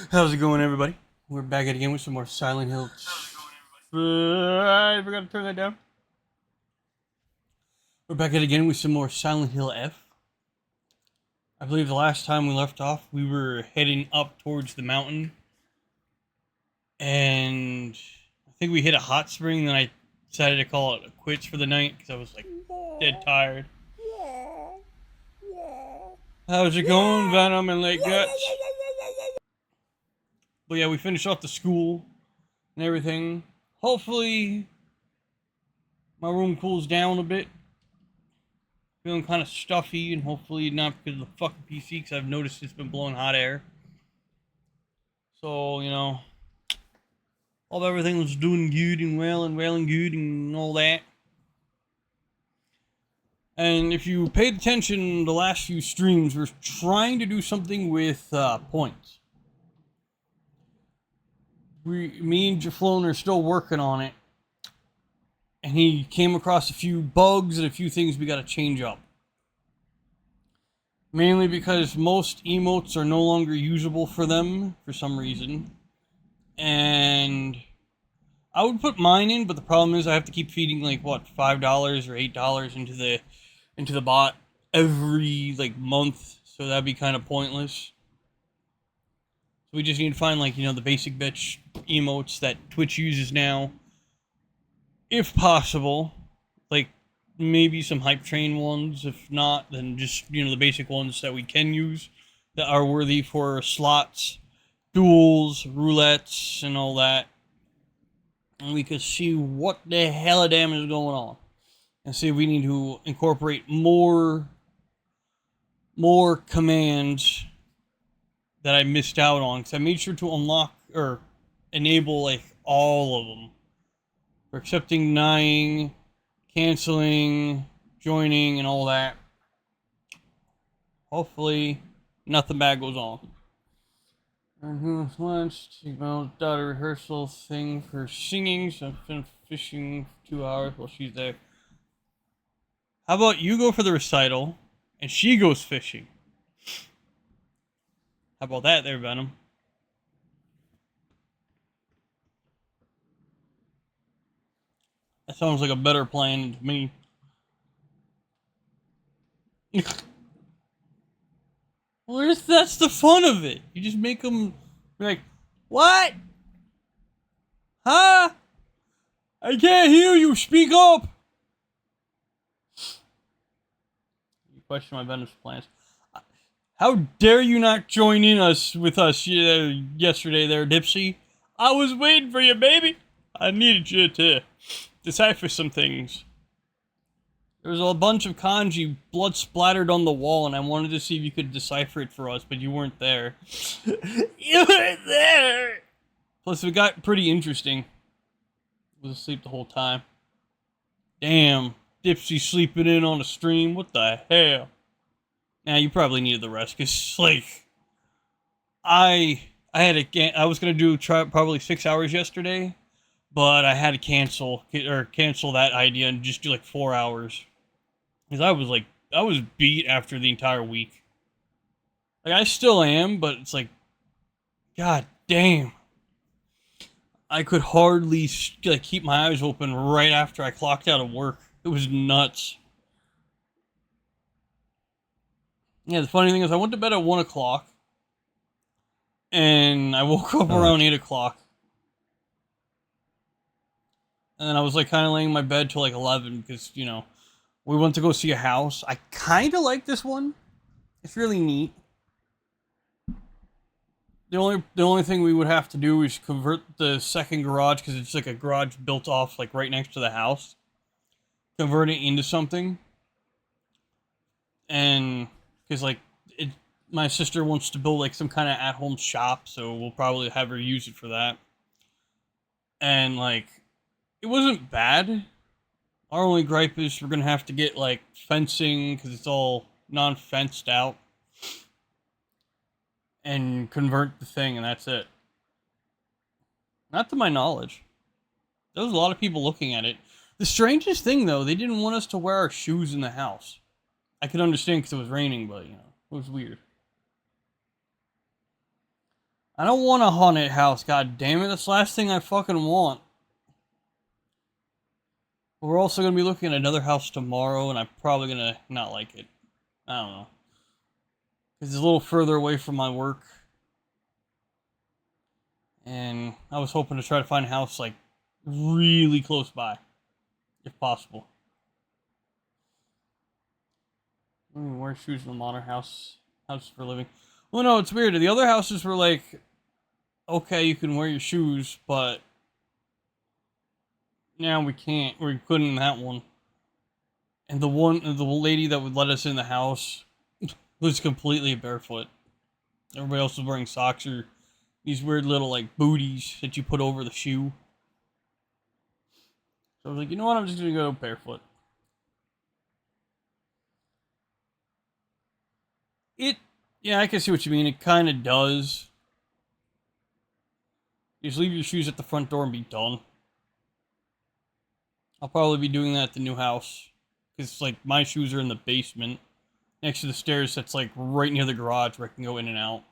How's it going, everybody? We're back at it again with some more Silent Hill. I forgot to turn that down. We're back at it again with some more Silent Hill F. I believe the last time we left off, we were heading up towards the mountain, and I think we hit a hot spring. Then I decided to call it quits for the night because I was like dead tired. How's it going, Venom and Late Guts? But yeah, we finished off the school and everything. Hopefully, my room cools down a bit. Feeling kind of stuffy, and hopefully not because of the fucking PC, because I've noticed it's been blowing hot air. So, hope everything was doing good and well and good and all that. And if you paid attention the last few streams, we're trying to do something with points. Me and Jaflone are still working on it. And he came across a few bugs and a few things we gotta change up. Mainly because most emotes are no longer usable for them for some reason. And I would put mine in, but the problem is I have to keep feeding like what, $5 or $8 into the bot every like month, so that'd be kind of pointless. So we just need to find like, the basic bitch emotes that Twitch uses now. If possible, like maybe some hype train ones. If not, then just, the basic ones that we can use that are worthy for slots, duels, roulettes, and all that. And we could see what the hell of damn is going on. And see if we need to incorporate more commands that I missed out on. Because I made sure to unlock or enable like all of them. For accepting, denying, canceling, joining, and all that. Hopefully, nothing bad goes on. And who was lunch? Daughter rehearsal thing for singing, so I've been fishing for 2 hours while she's there. How about you go for the recital, and she goes fishing? How about that there, Venom? That sounds like a better plan to me. Well, that's the fun of it. You just make them be like, what? Huh? I can't hear you. Speak up. You question my Venom's plans. How dare you not join in with us yesterday there, Dipsy? I was waiting for you, baby. I needed you to decipher some things. There was a bunch of kanji blood splattered on the wall, and I wanted to see if you could decipher it for us, but you weren't there. You weren't there! Plus, it got pretty interesting. I was asleep the whole time. Damn, Dipsy sleeping in on a stream? What the hell? Nah, you probably needed the rest, because, like, I was going to do probably 6 hours yesterday, but I had to cancel that idea and just do, like, 4 hours. Because I was beat after the entire week. Like, I still am, but it's like, god damn. I could hardly keep my eyes open right after I clocked out of work. It was nuts. Yeah, the funny thing is I went to bed at 1 o'clock. And I woke up around 8 o'clock. And then I was like kind of laying in my bed till like 11 because, we went to go see a house. I kind of like this one. It's really neat. The only thing we would have to do is convert the second garage, because it's like a garage built off like right next to the house. Convert it into something. And because like my sister wants to build like some kind of at-home shop, so we'll probably have her use it for that. And like, it wasn't bad. Our only gripe is we're gonna have to get like fencing because it's all non-fenced out, and convert the thing, and that's it. Not to my knowledge. There was a lot of people looking at it. The strangest thing though, they didn't want us to wear our shoes in the house. I could understand because it was raining, but it was weird. I don't want a haunted house, god damn it. That's the last thing I fucking want. We're also gonna be looking at another house tomorrow, and I'm probably gonna not like it. I don't know. Because it's a little further away from my work. And I was hoping to try to find a house, like, really close by. If possible. Wear shoes in the modern house. House for living. Well, no, it's weird. The other houses were like, okay, you can wear your shoes, but now we can't. We couldn't in that one. And the lady that would let us in the house was completely barefoot. Everybody else was wearing socks or these weird little like booties that you put over the shoe. So I was like, you know what? I'm just gonna go barefoot. Yeah, I can see what you mean. It kind of does. You just leave your shoes at the front door and be done. I'll probably be doing that at the new house. Because, like, my shoes are in the basement. Next to the stairs that's, like, right near the garage where I can go in and out.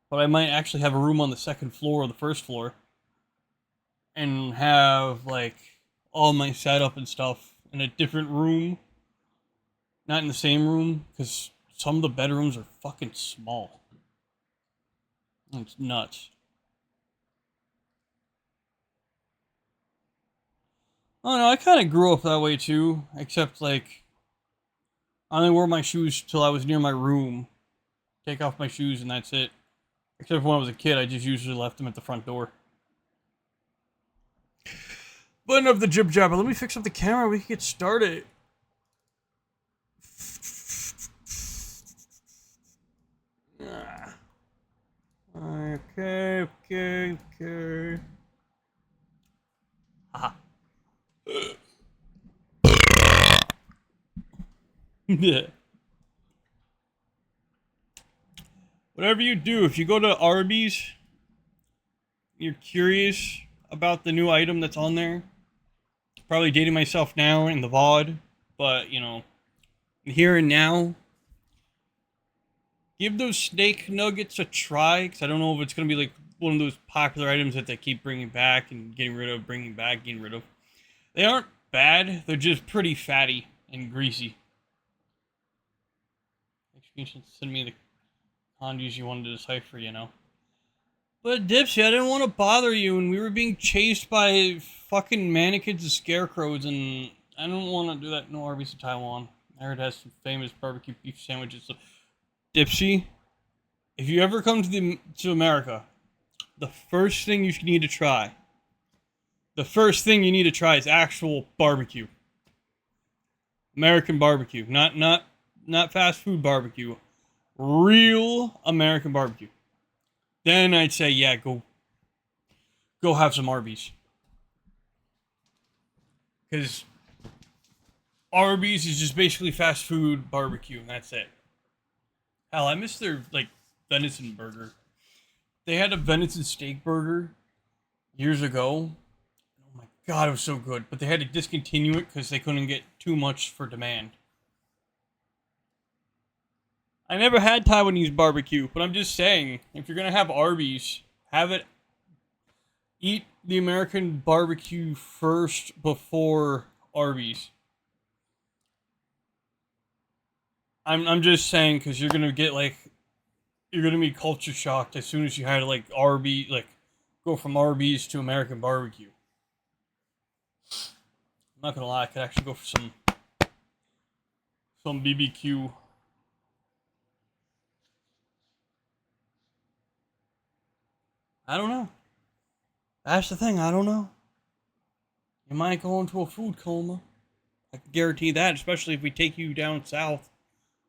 But I might actually have a room on the second floor or the first floor. And have, like, all my setup and stuff in a different room. Not in the same room. Because some of the bedrooms are fucking small. It's nuts. Oh no, I kind of grew up that way too. Except, like, I only wore my shoes till I was near my room. Take off my shoes and that's it. Except for when I was a kid, I just usually left them at the front door. But enough of the jib jabber. Let me fix up the camera. We can get started. Okay. Haha. Yeah. Whatever you do, if you go to Arby's, you're curious about the new item that's on there. Probably dating myself now in the VOD, but, you know, here and now, give those steak nuggets a try, because I don't know if it's going to be like one of those popular items that they keep bringing back and getting rid of, bringing back, getting rid of. They aren't bad, they're just pretty fatty and greasy. You should send me the kanjis you wanted to decipher, you know. But Dipsy, I didn't want to bother you, and we were being chased by fucking mannequins and scarecrows, and I don't want to do that in Arby's in Taiwan. I heard it has some famous barbecue beef sandwiches. So, Dipsy, if you ever come to America, the first thing you need to try, is actual barbecue. American barbecue, not fast food barbecue. Real American barbecue. Then I'd say, yeah, go have some Arby's. Because Arby's is just basically fast food barbecue, and that's it. Hell, I miss their, like, venison burger. They had a venison steak burger years ago. Oh my god, it was so good. But they had to discontinue it because they couldn't get too much for demand. I never had Taiwanese barbecue, but I'm just saying, if you're gonna have Arby's, eat the American barbecue first before Arby's. I'm just saying, because you're gonna be culture shocked as soon as you had go from Arby's to American barbecue. I'm not gonna lie, I could actually go for some BBQ. I don't know. That's the thing, I don't know. You might go into a food coma. I can guarantee that, especially if we take you down south,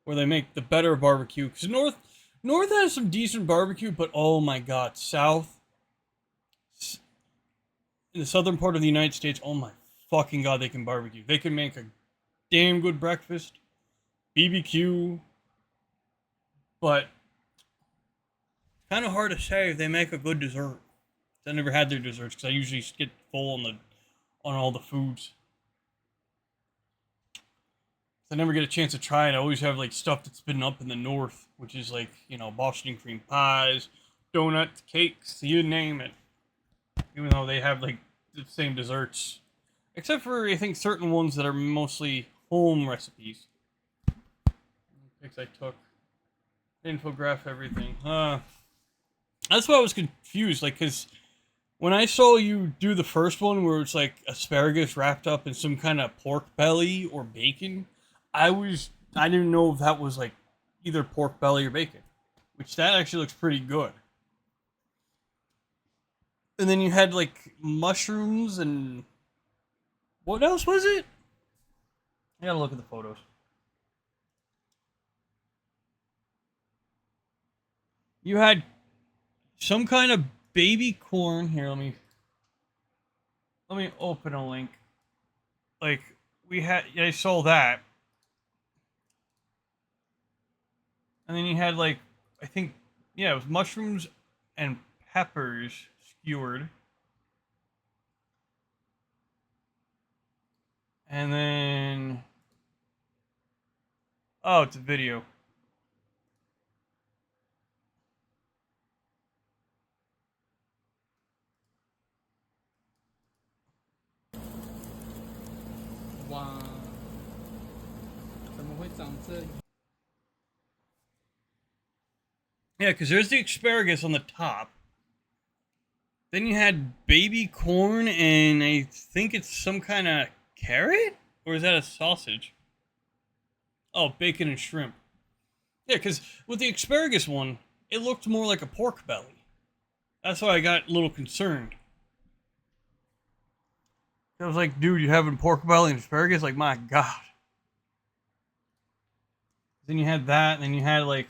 where they make the better barbecue. Because North has some decent barbecue, but oh my god, South, in the southern part of the United States, oh my fucking god, they can barbecue. They can make a damn good breakfast, BBQ, but kind of hard to say if they make a good dessert. I never had their desserts because I usually get full on all the foods. I never get a chance to try it. I always have like stuff that's been up in the north, which is like, you know, Boston cream pies, donuts, cakes, you name it. Even though they have like the same desserts, except for I think certain ones that are mostly home recipes. Pics I took, infograph everything. That's why I was confused, like, cause when I saw you do the first one where it's like asparagus wrapped up in some kind of pork belly or bacon, I didn't know if that was like either pork belly or bacon, which that actually looks pretty good. And then you had like mushrooms and what else was it? I gotta look at the photos. You had some kind of baby corn. Here, let me open a link. Like we had, I saw that, and then you had like, I think, yeah, it was mushrooms and peppers skewered, and then oh, it's a video. Wow，怎么会长这样？Yeah, because there's the asparagus on the top. Then you had baby corn, and I think it's some kind of carrot? Or is that a sausage? Oh, bacon and shrimp. Yeah, because with the asparagus one, it looked more like a pork belly. That's why I got a little concerned. I was like, dude, you having pork belly and asparagus? Like, my God. Then you had that, and then you had, like,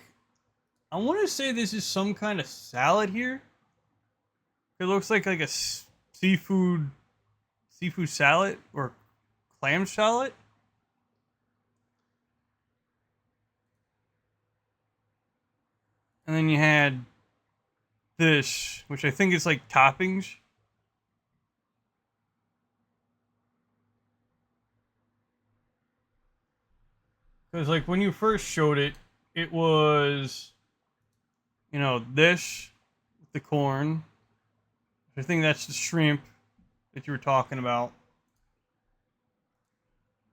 I want to say this is some kind of salad here. It looks like a seafood salad or clam salad. And then you had this, which I think is like toppings. Because like when you first showed it, it was, you know, this, the corn. I think that's the shrimp that you were talking about.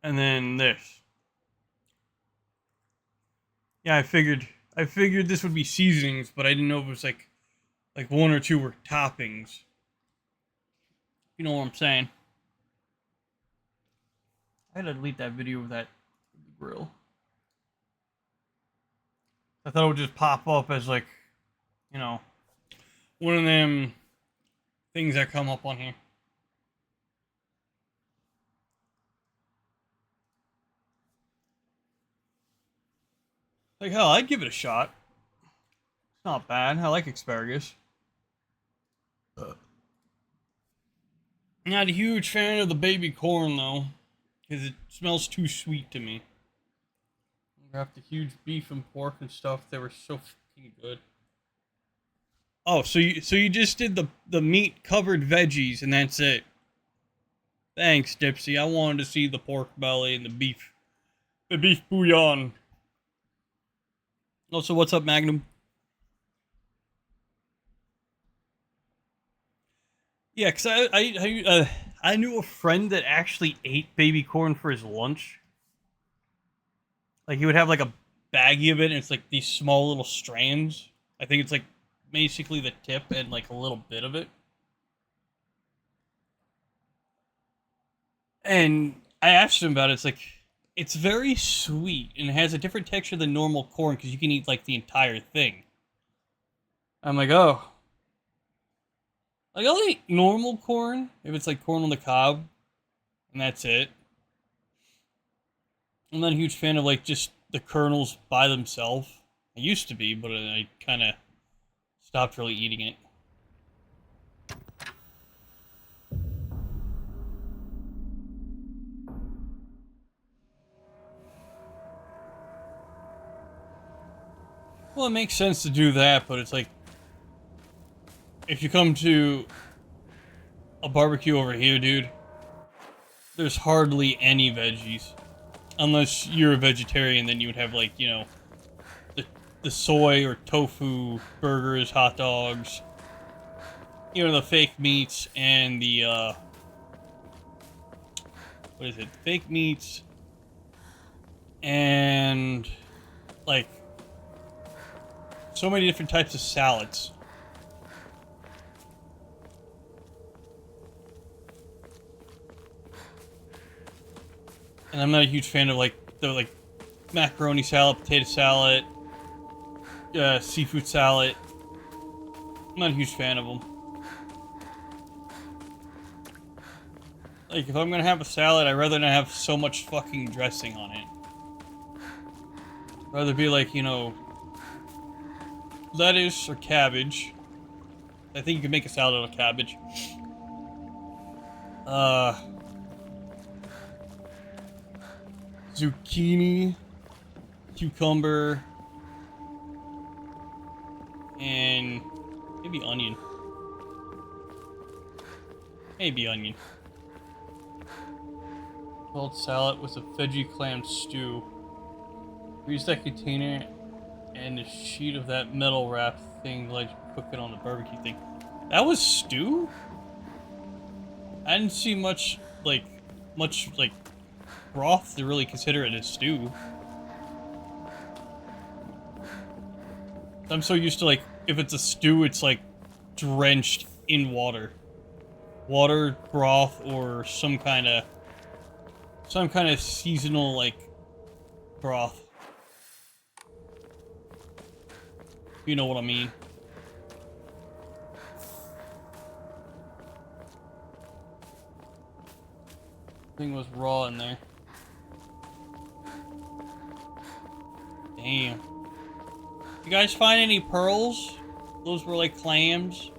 And then this. Yeah, I figured this would be seasonings, but I didn't know if it was like one or two were toppings. You know what I'm saying? I had to delete that video of that grill. I thought it would just pop up as like, you know, one of them things that come up on here. Like, hell, I'd give it a shot. It's not bad. I like asparagus. Not a huge fan of the baby corn, though, because it smells too sweet to me. After huge beef and pork and stuff, they were so fucking good. Oh, so you just did the meat covered veggies and that's it. Thanks, Dipsy. I wanted to see the pork belly and the beef bouillon. Also, what's up, Magnum? Yeah, cause I knew a friend that actually ate baby corn for his lunch. Like he would have like a baggie of it, and it's like these small little strands. I think it's like basically the tip and like a little bit of it. And I asked him about it. It's like it's very sweet and it has a different texture than normal corn because you can eat like the entire thing. I'm like, oh, like I'll eat normal corn if it's like corn on the cob, and that's it. I'm not a huge fan of like just the kernels by themselves. I used to be, but I kind of stopped really eating it. Well, it makes sense to do that, but it's like if you come to a barbecue over here, dude, there's hardly any veggies. unless you're a vegetarian, then you would have like, you know, the soy or tofu burgers, hot dogs, you know, the fake meats and the what is it? Fake meats and like so many different types of salads. And I'm not a huge fan of like the macaroni salad, potato salad, seafood salad. I'm not a huge fan of them. Like, if I'm gonna have a salad, I'd rather not have so much fucking dressing on it. I'd rather be like, you know, lettuce or cabbage. I think you can make a salad out of cabbage. Zucchini, cucumber, and maybe onion. Maybe onion. Cold salad with a veggie clam stew. Use that container and a sheet of that metal wrap thing like cook it on the barbecue thing. That was stew? I didn't see much broth to really consider it a stew. I'm so used to like, if it's a stew, it's like drenched in water. Water, broth, or some kind of seasonal like broth. You know what I mean. Thing was raw in there. Damn. You guys find any pearls? Those were like clams.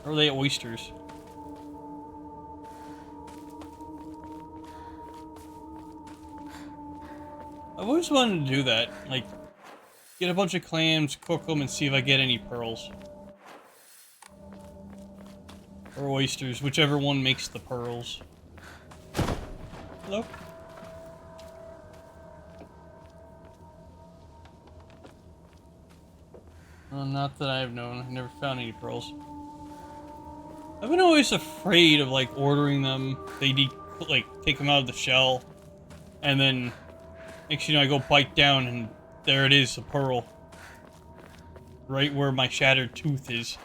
Or were they oysters? I've always wanted to do that. Like, get a bunch of clams, cook them, and see if I get any pearls. Or oysters, whichever one makes the pearls. Hello? Well, not that I've known. I've never found any pearls. I've been always afraid of, like, ordering them. They, take them out of the shell. And then, next thing you know, I go bite down and there it is, a pearl. Right where my shattered tooth is.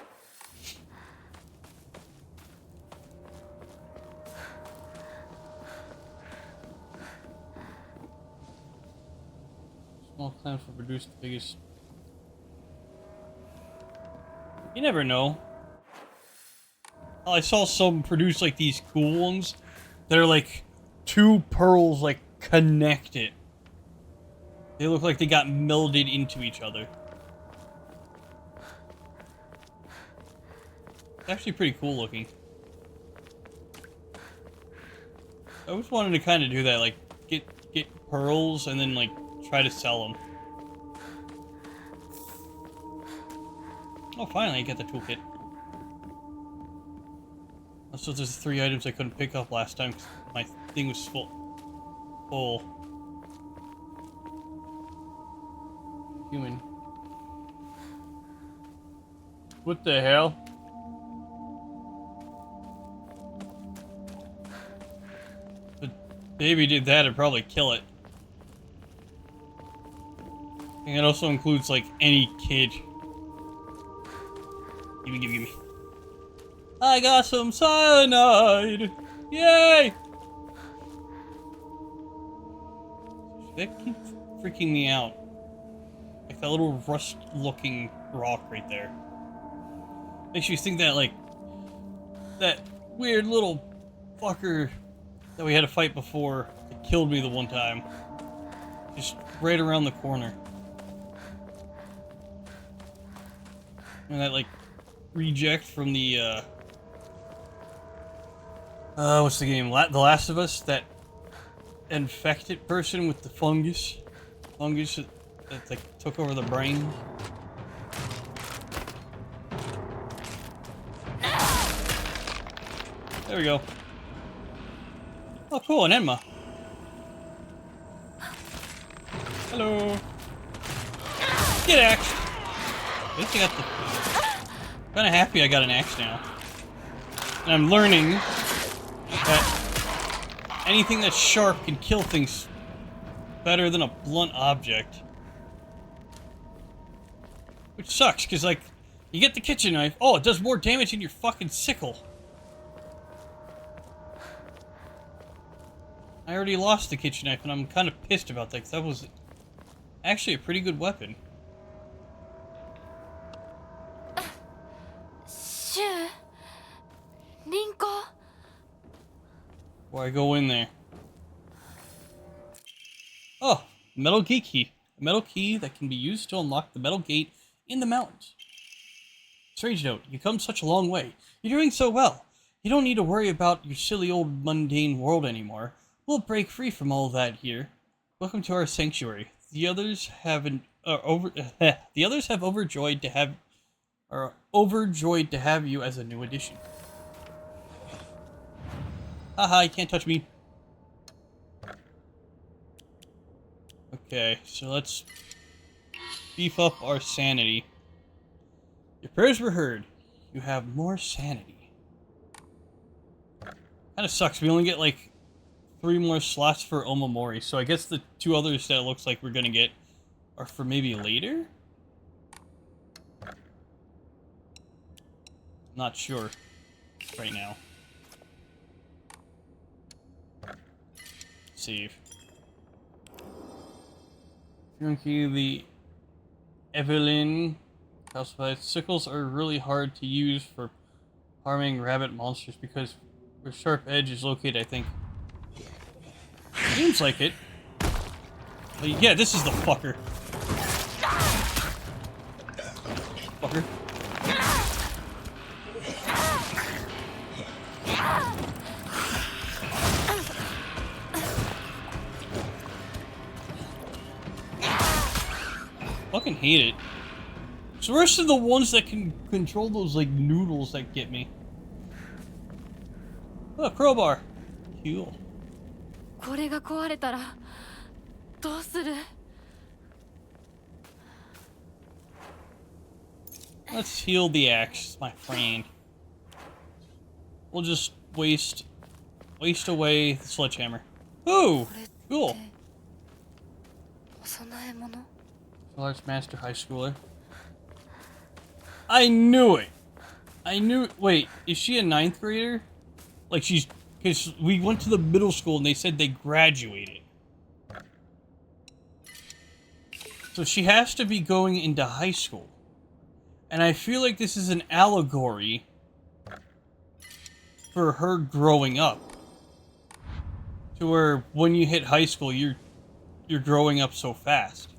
Small clams will produce the biggest. You never know. I saw some produce like these cool ones that are like two pearls like connected. They look like they got melded into each other. It's actually pretty cool looking. I always wanted to kind of do that, like get pearls and then like try to sell them. Oh, finally I get the toolkit. So there's 3 items I couldn't pick up last time because my thing was full. Human. What the hell? If baby did that, it'd probably kill it. And it also includes like any kid. Gimme. I got some cyanide! Yay! That keeps freaking me out. Like that little rust-looking rock right there. Makes you think that, like, that weird little fucker that we had to fight before that killed me the one time. Just right around the corner. And that, like, reject from the, what's the game? The Last of Us? That infected person with the fungus? Fungus that like, took over the brain? There we go. Oh, cool, an Enma. Hello. Get axed. At least I got the... Kinda happy I got an axe now. And I'm learning that anything that's sharp can kill things better than a blunt object. Which sucks, because, like, you get the kitchen knife. Oh, it does more damage than your fucking sickle. I already lost the kitchen knife, and I'm kind of pissed about that, because that was actually a pretty good weapon. Shu, Rinko. Before I go in there. Oh, metal gate key. A metal key that can be used to unlock the metal gate in the mountains. Strange note, you come such a long way. You're doing so well. You don't need to worry about your silly old mundane world anymore. We'll break free from all that here. Welcome to our sanctuary. The others have overjoyed to have you as a new addition. Haha, you can't touch me. Okay, so let's beef up our sanity. Your prayers were heard. You have more sanity. Kinda sucks. We only get like 3 more slots for Omamori, so I guess the 2 others that it looks like we're gonna get are for maybe later? Not sure right now. Save. Drinking the Evelyn calcified sickles are really hard to use for harming rabbit monsters because where sharp edge is located, I think. Seems like it. But yeah, this is the fucker. Fucker. Fucking hate it. It's worse than the ones that can control those, like, noodles that get me. Oh, crowbar. Cool. これが壊れたらどうする? Let's heal the axe, my friend. We'll just waste away the sledgehammer. Ooh, cool. お供え物? Large master high schooler. I knew it. Wait, is she a 9th grader? Like she's, because we went to the middle school and they said they graduated. So she has to be going into high school. And I feel like this is an allegory for her growing up. To where when you hit high school, you're growing up so fast.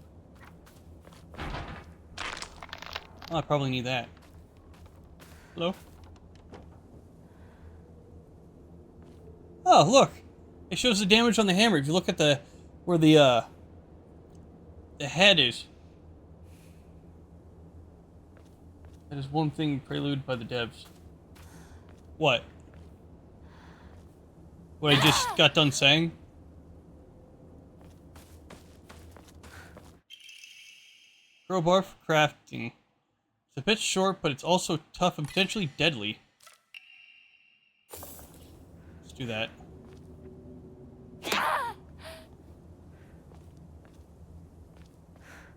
Oh, I probably need that. Hello? Oh, look! It shows the damage on the hammer. If you look at where the head is. That is one thing prelude by the devs. What? What I just got done saying? Crowbar for crafting. It's a bit short, but it's also tough and potentially deadly. Let's do that.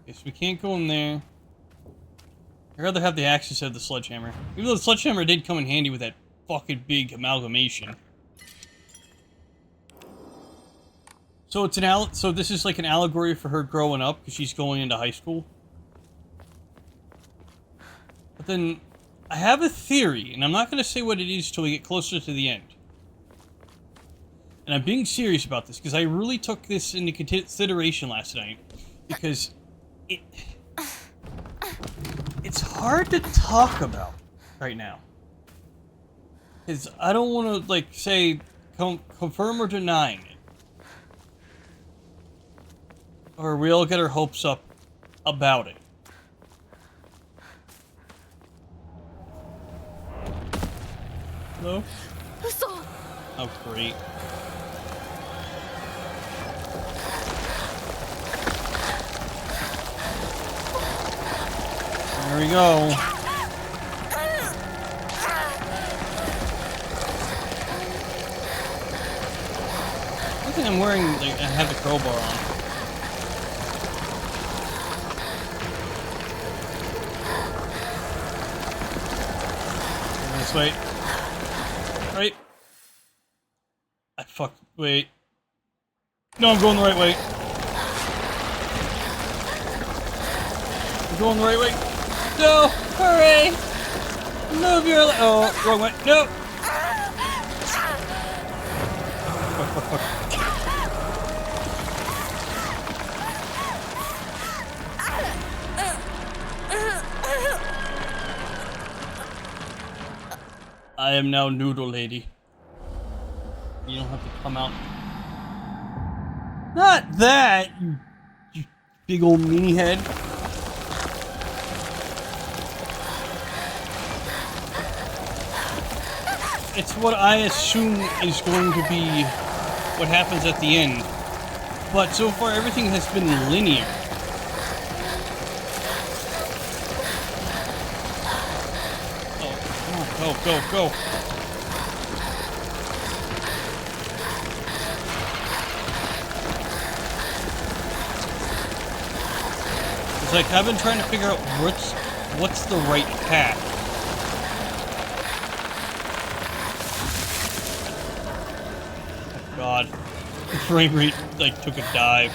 Okay, so we can't go in there. I'd rather have the axe instead of the sledgehammer. Even though the sledgehammer did come in handy with that fucking big amalgamation. So it's so this is like an allegory for her growing up because she's going into high school. But then I have a theory, and I'm not going to say what it is till we get closer to the end. And I'm being serious about this because I really took this into consideration last night because it's hard to talk about right now. Because I don't want to, like, say confirm or deny it. Or we all get our hopes up about it. Hello? Oh, great. There we go. I think I'm wearing, like, I have the crowbar on. This way. Right. I fucked. Wait. No, I'm going the right way. I'm going the right way. No! Hurry! Move your. Oh, wrong way. No! Fuck, fuck, fuck. I am now Noodle Lady. You don't have to come out. Not that, you big old meanie head. It's what I assume is going to be what happens at the end. But so far, everything has been linear. Oh, go, go, go. It's like I've been trying to figure out what's the right path. Oh God, the frame rate like took a dive.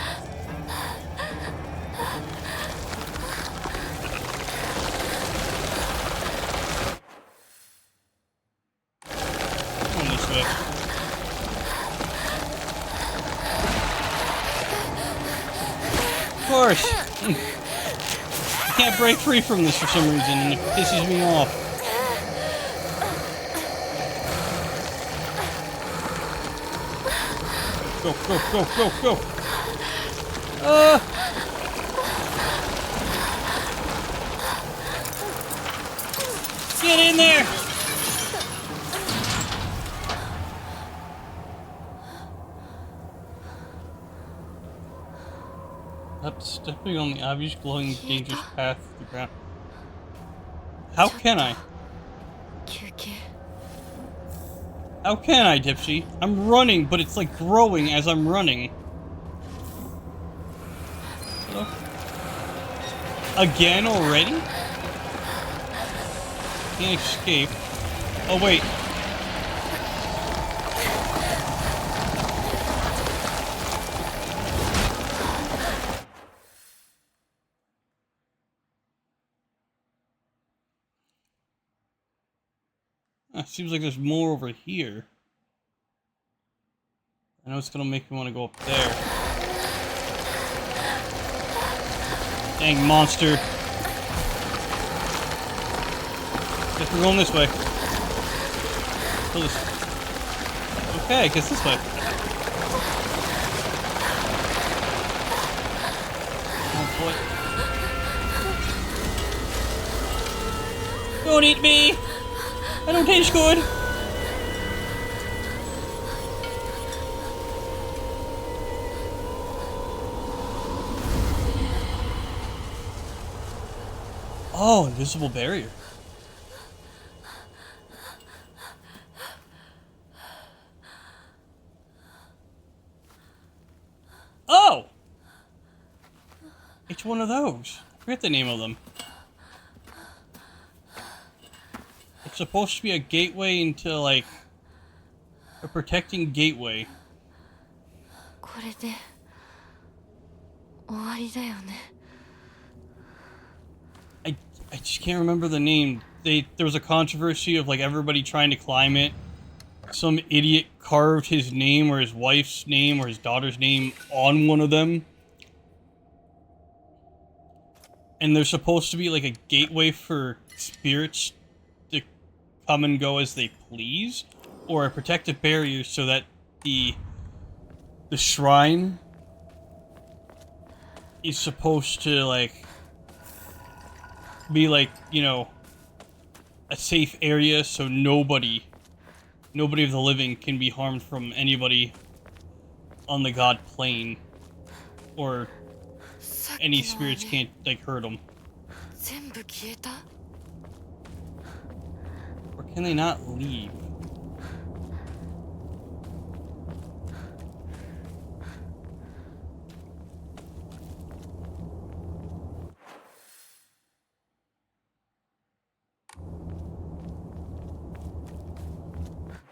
Going this way. Of course. I can't break free from this for some reason, and it pisses me off. Go, go, go, go, go! Get in there! Up, stepping on the obvious glowing dangerous path to the ground. How can I? 休憩 How can I, Dipsy? I'm running, but it's like growing as I'm running. Hello? Again already? Can't escape. Oh wait. Seems like there's more over here. I know it's gonna make me want to go up there. Dang monster. Guess we're going this way. Kill this. Okay, I guess this way. Oh boy. Don't eat me! I don't taste good. Oh, invisible barrier. Oh! It's one of those. I forget the name of them. It's supposed to be a gateway into, like, a protecting gateway. これで終わりだよね I just can't remember the name. There was a controversy of, like, everybody trying to climb it. Some idiot carved his name or his wife's name or his daughter's name on one of them. And there's supposed to be, like, a gateway for spirits to come and go as they please, or a protective barrier so that the shrine is supposed to, like, be like, you know, a safe area so nobody of the living can be harmed from anybody on the god plane, or any spirits can't, like, hurt them. 全部消えた？ Or can they not leave?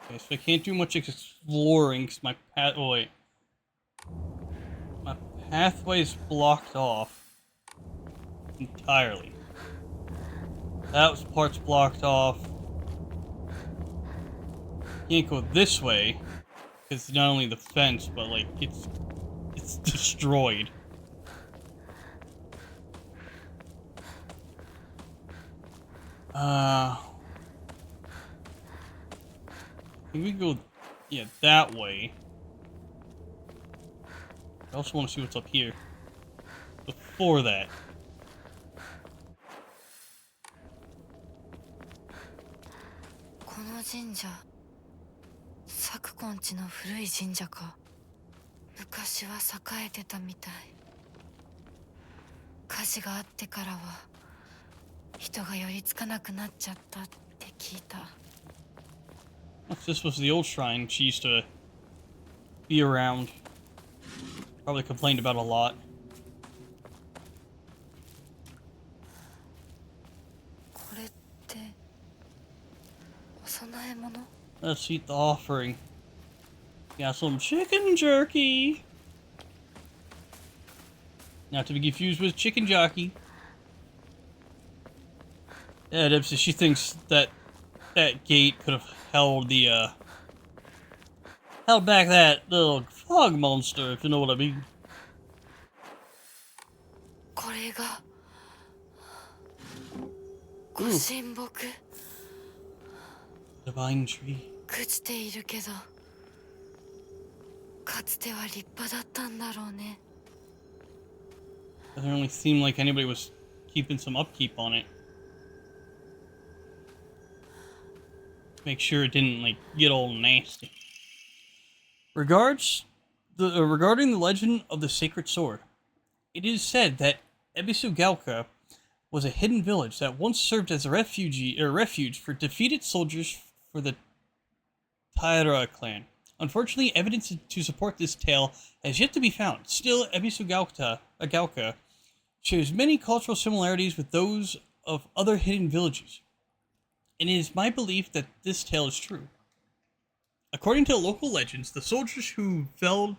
Okay, so I can't do much exploring because my path. Oh, wait. My pathway is blocked off entirely. That part's blocked off. Can't go this way because not only the fence, but like it's destroyed. Maybe we go, yeah, that way. I also want to see what's up here. Before that. この神社、昨今地の古い神社か。昔は栄えてたみたい。火事があってからは人が寄りつかなくなっちゃったって聞いた。If this was the old shrine she used to be around. Probably complained about a lot. これってお供え物？ Let's eat the offering. Got some chicken jerky. Not to be confused with chicken jockey. Yeah, Dipsy, she thinks that that gate could have held the, held back that little fog monster, if you know what I mean. これがご神木。 Divine tree. 朽ちているけど、かつては立派だったんだろうね。 Doesn't really seem like anybody was keeping some upkeep on it. Make sure it didn't, like, get all nasty. Regarding the legend of the Sacred Sword, it is said that Ebisugalka was a hidden village that once served as a refuge for defeated soldiers for the Taira clan. Unfortunately, evidence to support this tale has yet to be found. Still, Ebisugalka shares many cultural similarities with those of other hidden villages. And it is my belief that this tale is true. According to local legends, the soldiers who fled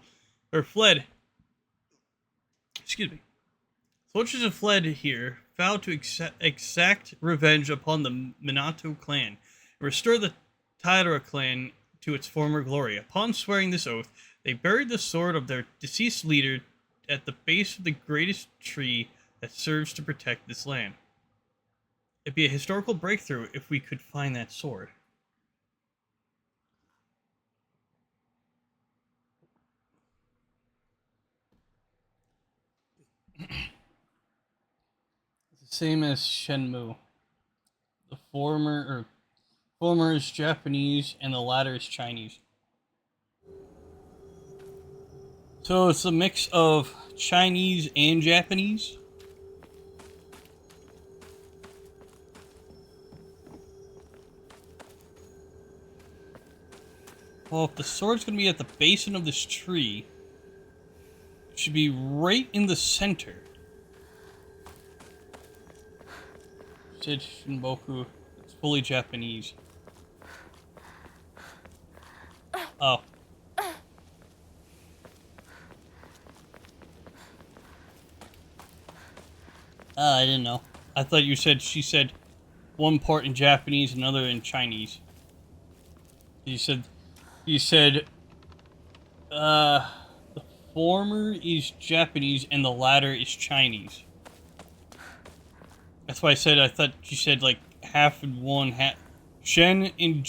here vowed to exact revenge upon the Minato clan and restore the Taira clan to its former glory. Upon swearing this oath, they buried the sword of their deceased leader at the base of the greatest tree that serves to protect this land. It'd be a historical breakthrough if we could find that sword. It's the same as Shenmue. The former is Japanese and the latter is Chinese. So it's a mix of Chinese and Japanese. Well, if the sword's gonna be at the basin of this tree, it should be right in the center. Said Shinboku. It's fully Japanese. Oh. I didn't know. I thought she said one part in Japanese and another in Chinese. You said, the former is Japanese and the latter is Chinese. That's why I thought you said like half in one, half Shen in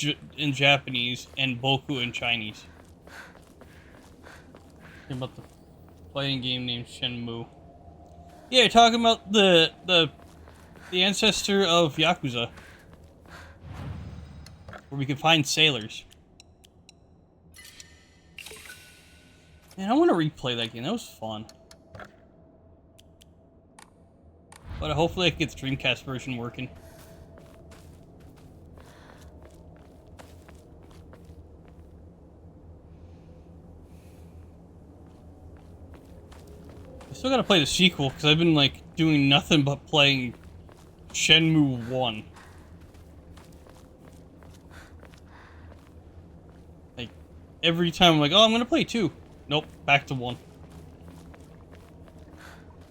Japanese and Boku in Chinese. Talking about the fighting game named Shenmue. Yeah, you're talking about the ancestor of Yakuza, where we can find sailors. Man, I want to replay that game. That was fun. But hopefully I can get the Dreamcast version working. I still gotta play the sequel, because I've been, like, doing nothing but playing Shenmue 1. Like, every time I'm like, oh, I'm gonna play 2. Nope, back to 1.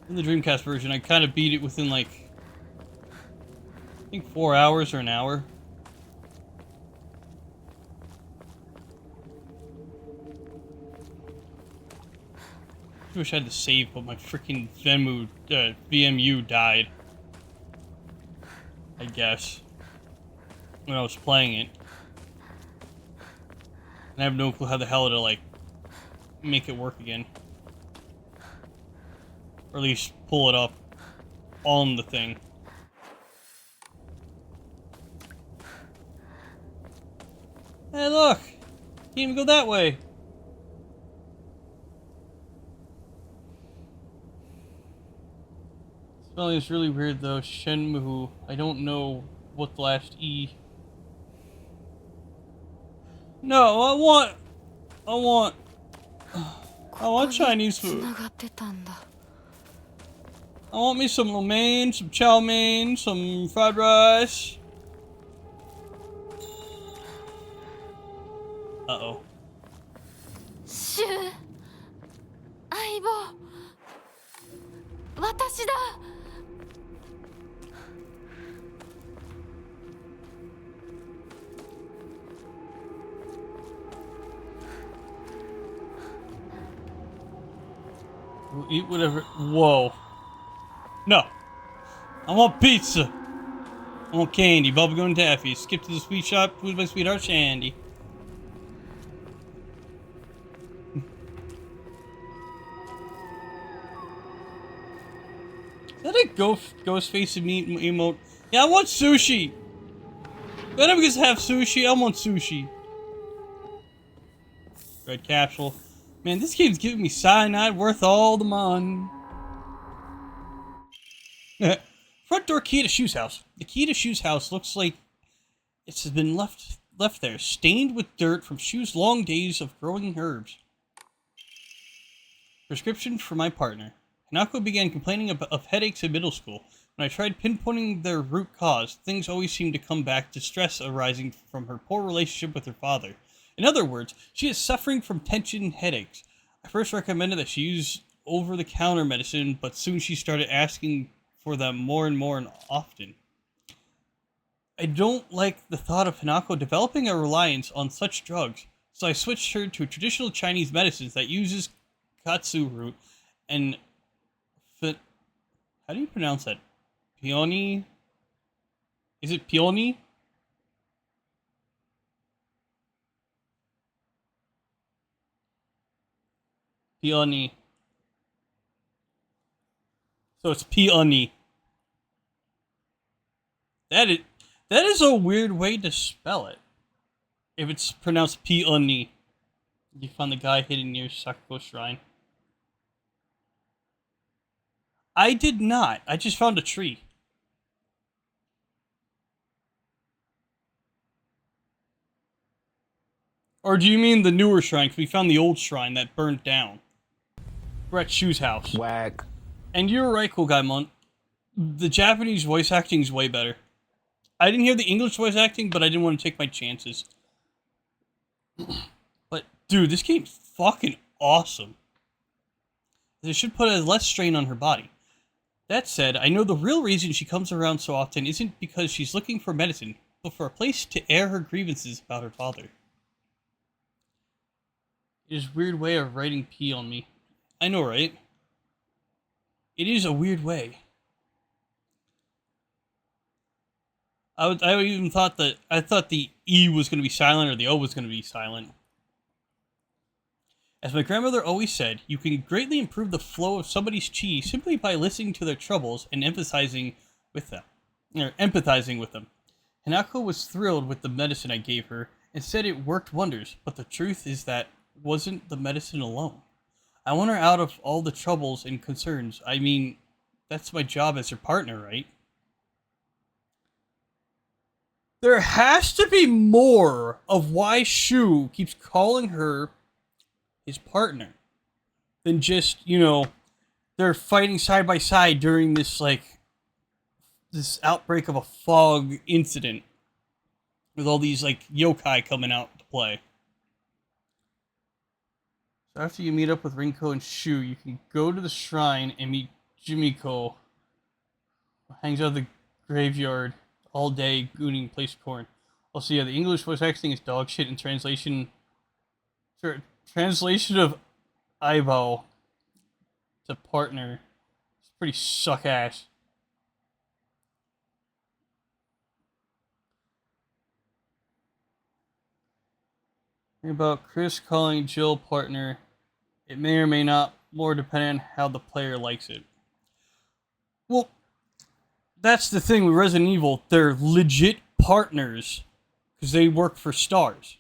In the Dreamcast version, I kind of beat it within, like, I think 4 hours or an hour. I wish I had to save, but my freaking VMU died. I guess. When I was playing it. And I have no clue how the hell to, like, make it work again. Or at least pull it up on the thing. Hey, look! Can't even go that way. Spelling is really weird though. Shenmue. I don't know what the last E. No, I want Chinese food. I want me some lo mein, some chow mein, some fried rice. Uh-oh. シュウ、相棒、私だ。We'll eat whatever. Whoa. No. I want pizza. I want candy, bubblegum and taffy. Skip to the sweet shop with my sweetheart Shandy. Is that a ghost face emote? Yeah, I want sushi. When am I gonna have sushi? I want sushi. Red capsule. Man, this game's giving me cyanide worth all the money. Front door key to Shu's house. The key to Shu's house looks like it's been left there, stained with dirt from Shu's long days of growing herbs. Prescription for my partner. Hanako began complaining of headaches in middle school. When I tried pinpointing their root cause, things always seemed to come back to stress arising from her poor relationship with her father. In other words, she is suffering from tension and headaches. I first recommended that she use over-the-counter medicine, but soon she started asking for them more and more and often. I don't like the thought of Hanako developing a reliance on such drugs, so I switched her to traditional Chinese medicines that uses katsu root and how do you pronounce that? Peony? Is it peony? Peony. So it's peony. That is a weird way to spell it. If it's pronounced peony. You found the guy hidden near Sakugo Shrine. I did not. I just found a tree. Or do you mean the newer shrine? Because we found the old shrine that burned down. We're at Shu's house. Whack. And you're right, Cool Guy Munt. The Japanese voice acting is way better. I didn't hear the English voice acting, but I didn't want to take my chances. But, dude, this game's fucking awesome. They should put a less strain on her body. That said, I know the real reason she comes around so often isn't because she's looking for medicine, but for a place to air her grievances about her father. It is a weird way of writing P on me. I know, right? It is a weird way. I even thought that I thought the E was going to be silent or the O was going to be silent. As my grandmother always said, you can greatly improve the flow of somebody's chi simply by listening to their troubles and empathizing with them. Hanako was thrilled with the medicine I gave her and said it worked wonders, but the truth is that wasn't the medicine alone. I want her out of all the troubles and concerns. I mean, that's my job as her partner, right? There has to be more of why Shu keeps calling her his partner than just, you know, they're fighting side by side during this, like, this outbreak of a fog incident with all these, like, yokai coming out to play. So after you meet up with Rinko and Shu, you can go to the shrine and meet Jimiko, who hangs out at the graveyard all day gooning place corn. Also, yeah, the English voice acting is dog shit in translation. Translation of Aibao to partner. It's pretty suck ass. About Chris calling Jill partner, it may or may not, more depending on how the player likes it. Well, that's the thing with Resident Evil. They're legit partners because they work for STARS.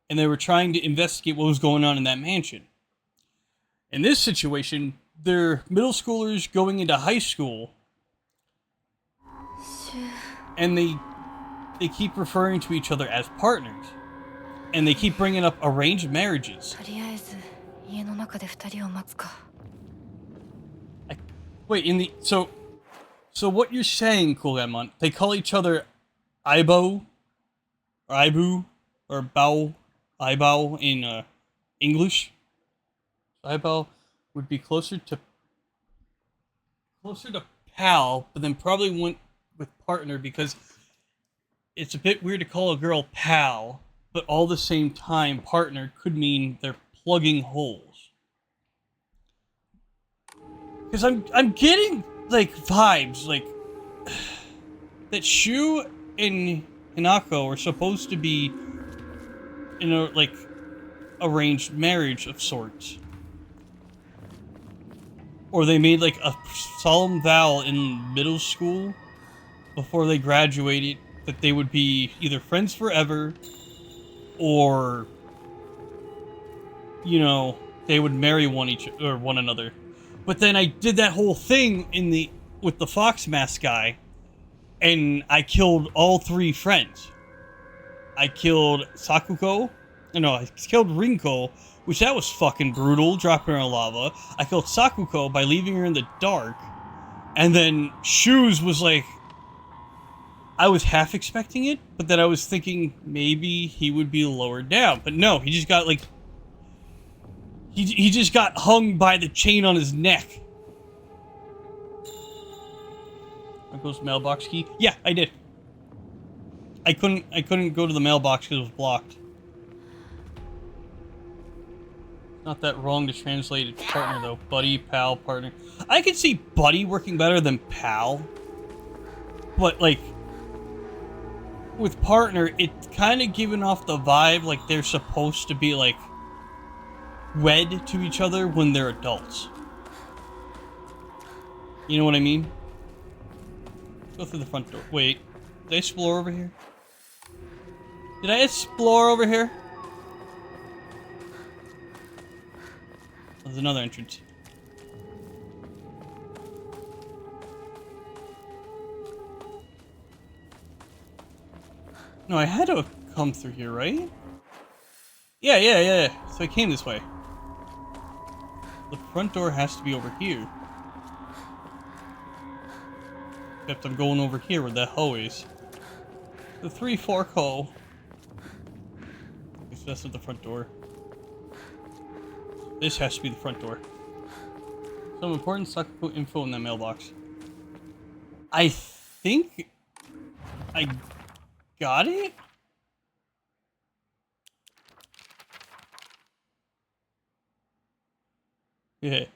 And they were trying to investigate what was going on in that mansion. In this situation, they're middle schoolers going into high school. And they keep referring to each other as partners. And they keep bringing up arranged marriages. Wait, so what you're saying, Kulemon, they call each other Aibo, or Aibu, or Bao, Aibao in English? Aibao would be closer to pal, but then probably went with partner because it's a bit weird to call a girl pal, but all the same time, partner could mean they're plugging holes. Because I'm getting, like, vibes, like, that Shu and Hinako are supposed to be in a, like, arranged marriage of sorts. Or they made, like, a solemn vow in middle school before they graduated that they would be either friends forever or, you know, they would marry one another. But then I did that whole thing with the Fox Mask guy, and I killed all three friends. I killed Sakuko. No, I killed Rinko, which that was fucking brutal, dropping her in lava. I killed Sakuko by leaving her in the dark. And then Shoes was like, I was half expecting it, but then I was thinking maybe he would be lowered down. But no, he just got, like, he just got hung by the chain on his neck. Uncle's mailbox key? Yeah, I did. I couldn't go to the mailbox because it was blocked. Not that wrong to translate it to partner, though. Buddy, pal, partner. I could see buddy working better than pal. But, like, with partner, it's kind of giving off the vibe like they're supposed to be, like, wed to each other when they're adults. You know what I mean? Let's go through the front door. Wait, did I explore over here? Did I explore over here? There's another entrance. No, I had to have come through here, right? Yeah. So I came this way. The front door has to be over here. Except I'm going over here where that hoe is. The 3-4 hoe. I guess that's not the front door. This has to be the front door. Some important Sakuko info in that mailbox. I think I got it? Yeah.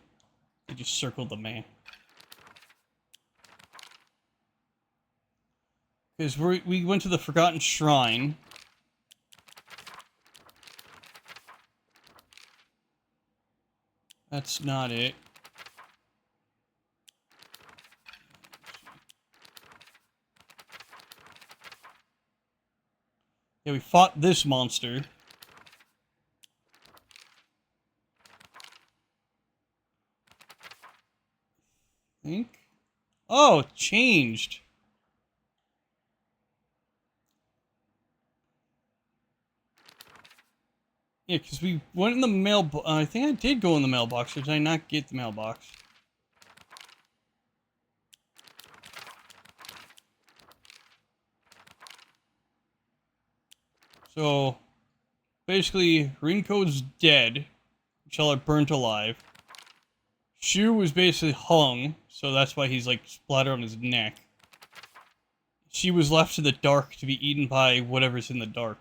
I just circled the man. Because we went to the Forgotten Shrine. That's not it. Yeah, we fought this monster. think. Oh, it changed. Yeah, because we went in the mail. I think I did go in the mailbox, or did I not get the mailbox? So, basically, Rinko's dead. Charlotte burnt alive. Shu was basically hung, so that's why he's like splattered on his neck. She was left in the dark to be eaten by whatever's in the dark.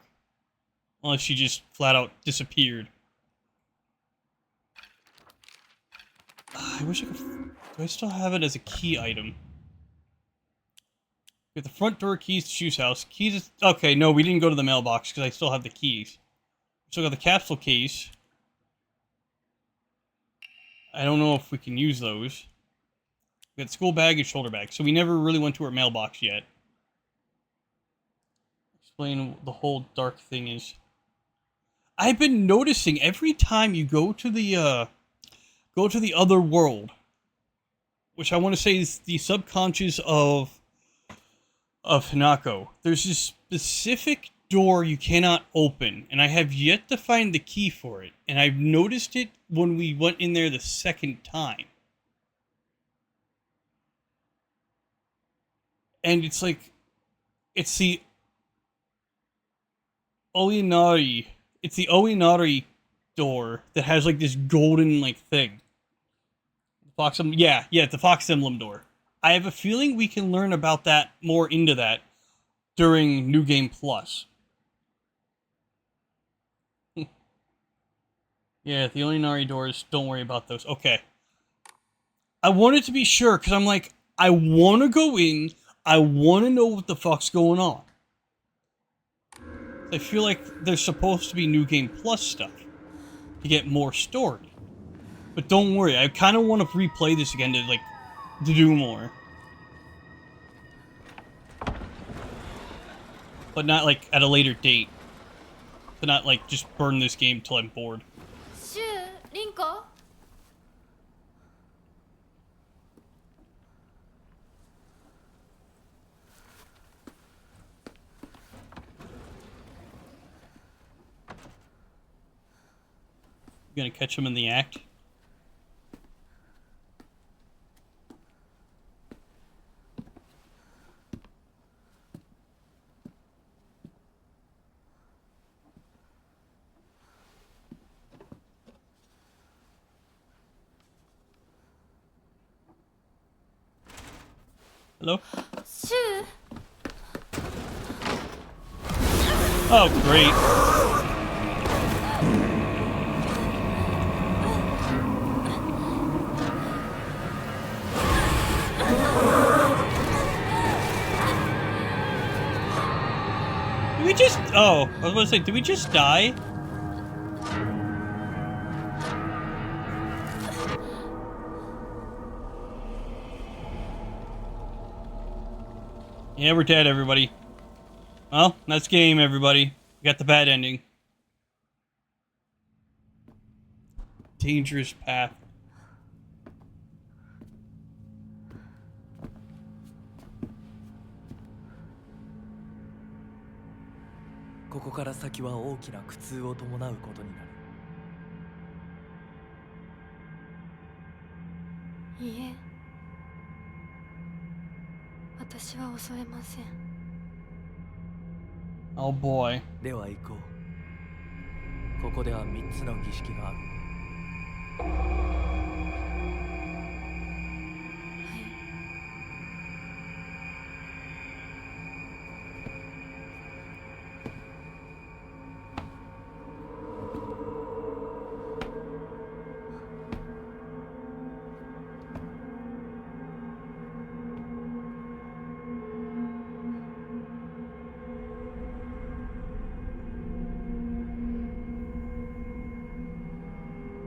Unless she just flat out disappeared. I wish I could... Do I still have it as a key item? We have the front door keys to Shu's house. Keys... Okay, no, we didn't go to the mailbox because I still have the keys. We still got the capsule case. I don't know if we can use those. We got school bag and shoulder bag. So we never really went to our mailbox yet. Explain what the whole dark thing is. I've been noticing every time you go to the other world, which I want to say is the subconscious of Hanako, there's this specific door you cannot open, and I have yet to find the key for it. And I've noticed it when we went in there the second time. And it's like, it's the Oinari. It's the Oinari door that has like this golden like thing. Fox Emblem, yeah, the Fox Emblem door. I have a feeling we can learn about that more into that during New Game Plus. Yeah, the Oinari doors, don't worry about those. Okay. I wanted to be sure, because I'm like, I want to go in, I want to know what the fuck's going on. I feel like there's supposed to be New Game Plus stuff to get more story. But don't worry, I kind of want to replay this again to do more. But not like at a later date. To not like just burn this game till I'm bored. Shu, Rinko? You gonna catch him in the act? Hello? Shu? Oh, great. Did we just... Oh, I was about to say, did we just die? Yeah, we're dead, everybody. Well, that's game, everybody. We got the bad ending. Dangerous path.ここから先は大きな苦痛を伴うことになる。いいえ、私は恐れません。Oh boy. では行こう。ここでは3つの儀式がある。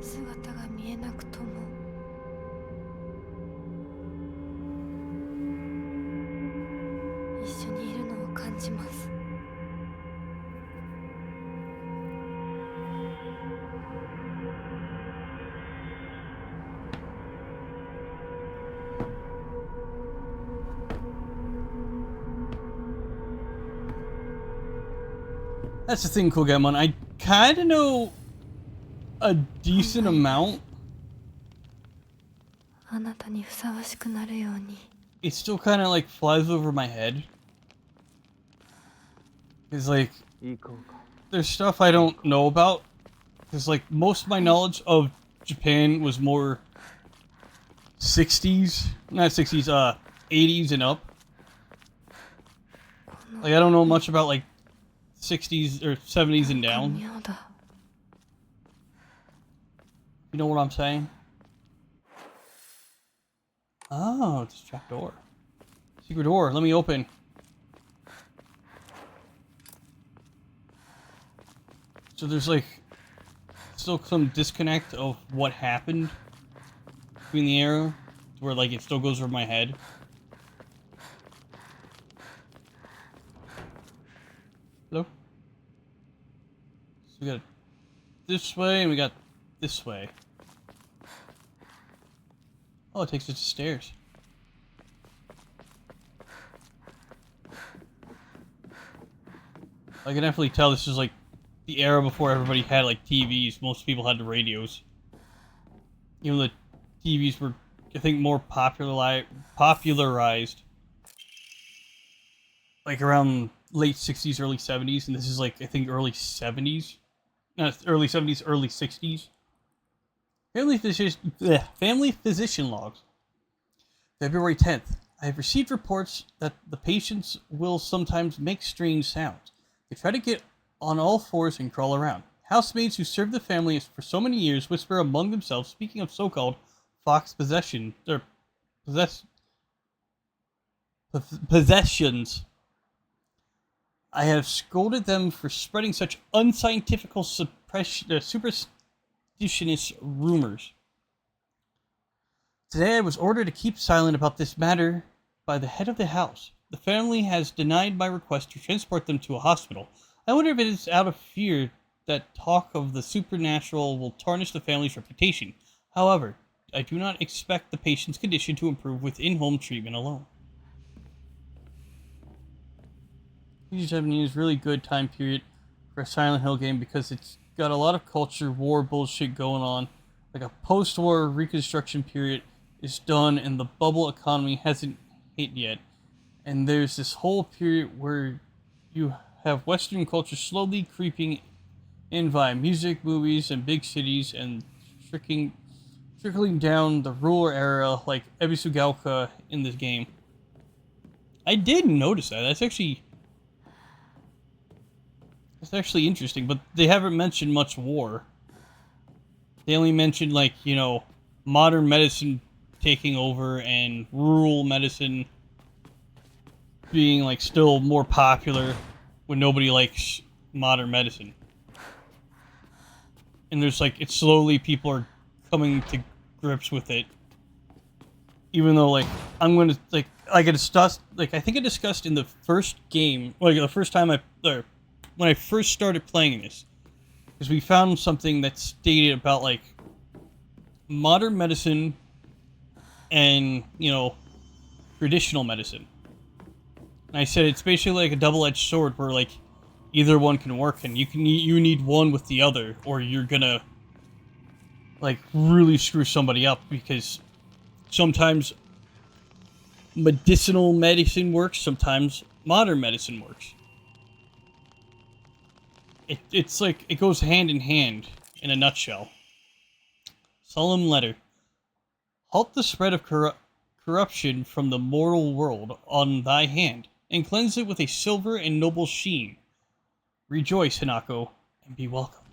姿が見えなくとも一緒にいるのを感じます。That's the thing, Kogemon. I kind of know a decent amount. あなたにふさわしくなるように It still kind of like flies over my head. It's like there's stuff I don't know about. Because like most of my knowledge of Japan was more 60s, not 60s, 80s and up. Like I don't know much about like 60s or 70s and down. 妙だ You know what I'm saying? Oh, it's a trap door. Secret door. Let me open. So there's like still some disconnect of what happened between the arrow, where like it still goes over my head. Hello? So we got this way and we got this way. Oh, it takes us to stairs. I can definitely tell this is like the era before everybody had like TVs. Most people had the radios. You know, the TVs were, I think, more popularized like around late 60s, early 70s, and this is like, I think, early 70s. No, early 70s, early 60s. Family physician logs. February 10th. I have received reports that the patients will sometimes make strange sounds. They try to get on all fours and crawl around. Housemaids who served the family for so many years whisper among themselves, speaking of so-called fox possessions. I have scolded them for spreading such unscientific superstitious rumors. Today I was ordered to keep silent about this matter by the head of the house. The family has denied my request to transport them to a hospital. I wonder if it is out of fear that talk of the supernatural will tarnish the family's reputation. However, I do not expect the patient's condition to improve with in-home treatment alone. 7 years, really good time period for a Silent Hill game because it's got a lot of culture war bullshit going on. Like a post-war reconstruction period is done and the bubble economy hasn't hit yet. And there's this whole period where you have Western culture slowly creeping in via music, movies, and big cities, and trickling down the rural era like Ebisugaoka in this game. I did notice that. That's actually interesting, but they haven't mentioned much war. They only mentioned, like, you know, modern medicine taking over and rural medicine being, like, still more popular when nobody likes modern medicine. And there's, like, it's slowly people are coming to grips with it. Even though, like, I'm going to, like I discussed, like, I think I discussed in the first game, like, the first time when I first started playing this, because we found something that stated about, like, modern medicine and, you know, traditional medicine. And I said it's basically like a double-edged sword where, like, either one can work, and you need one with the other, or you're gonna, like, really screw somebody up, because sometimes medicinal medicine works, sometimes modern medicine works. It's like, it goes hand in hand, in a nutshell. Solemn letter. Halt the spread of corruption from the mortal world on thy hand, and cleanse it with a silver and noble sheen. Rejoice, Hinako, and be welcome.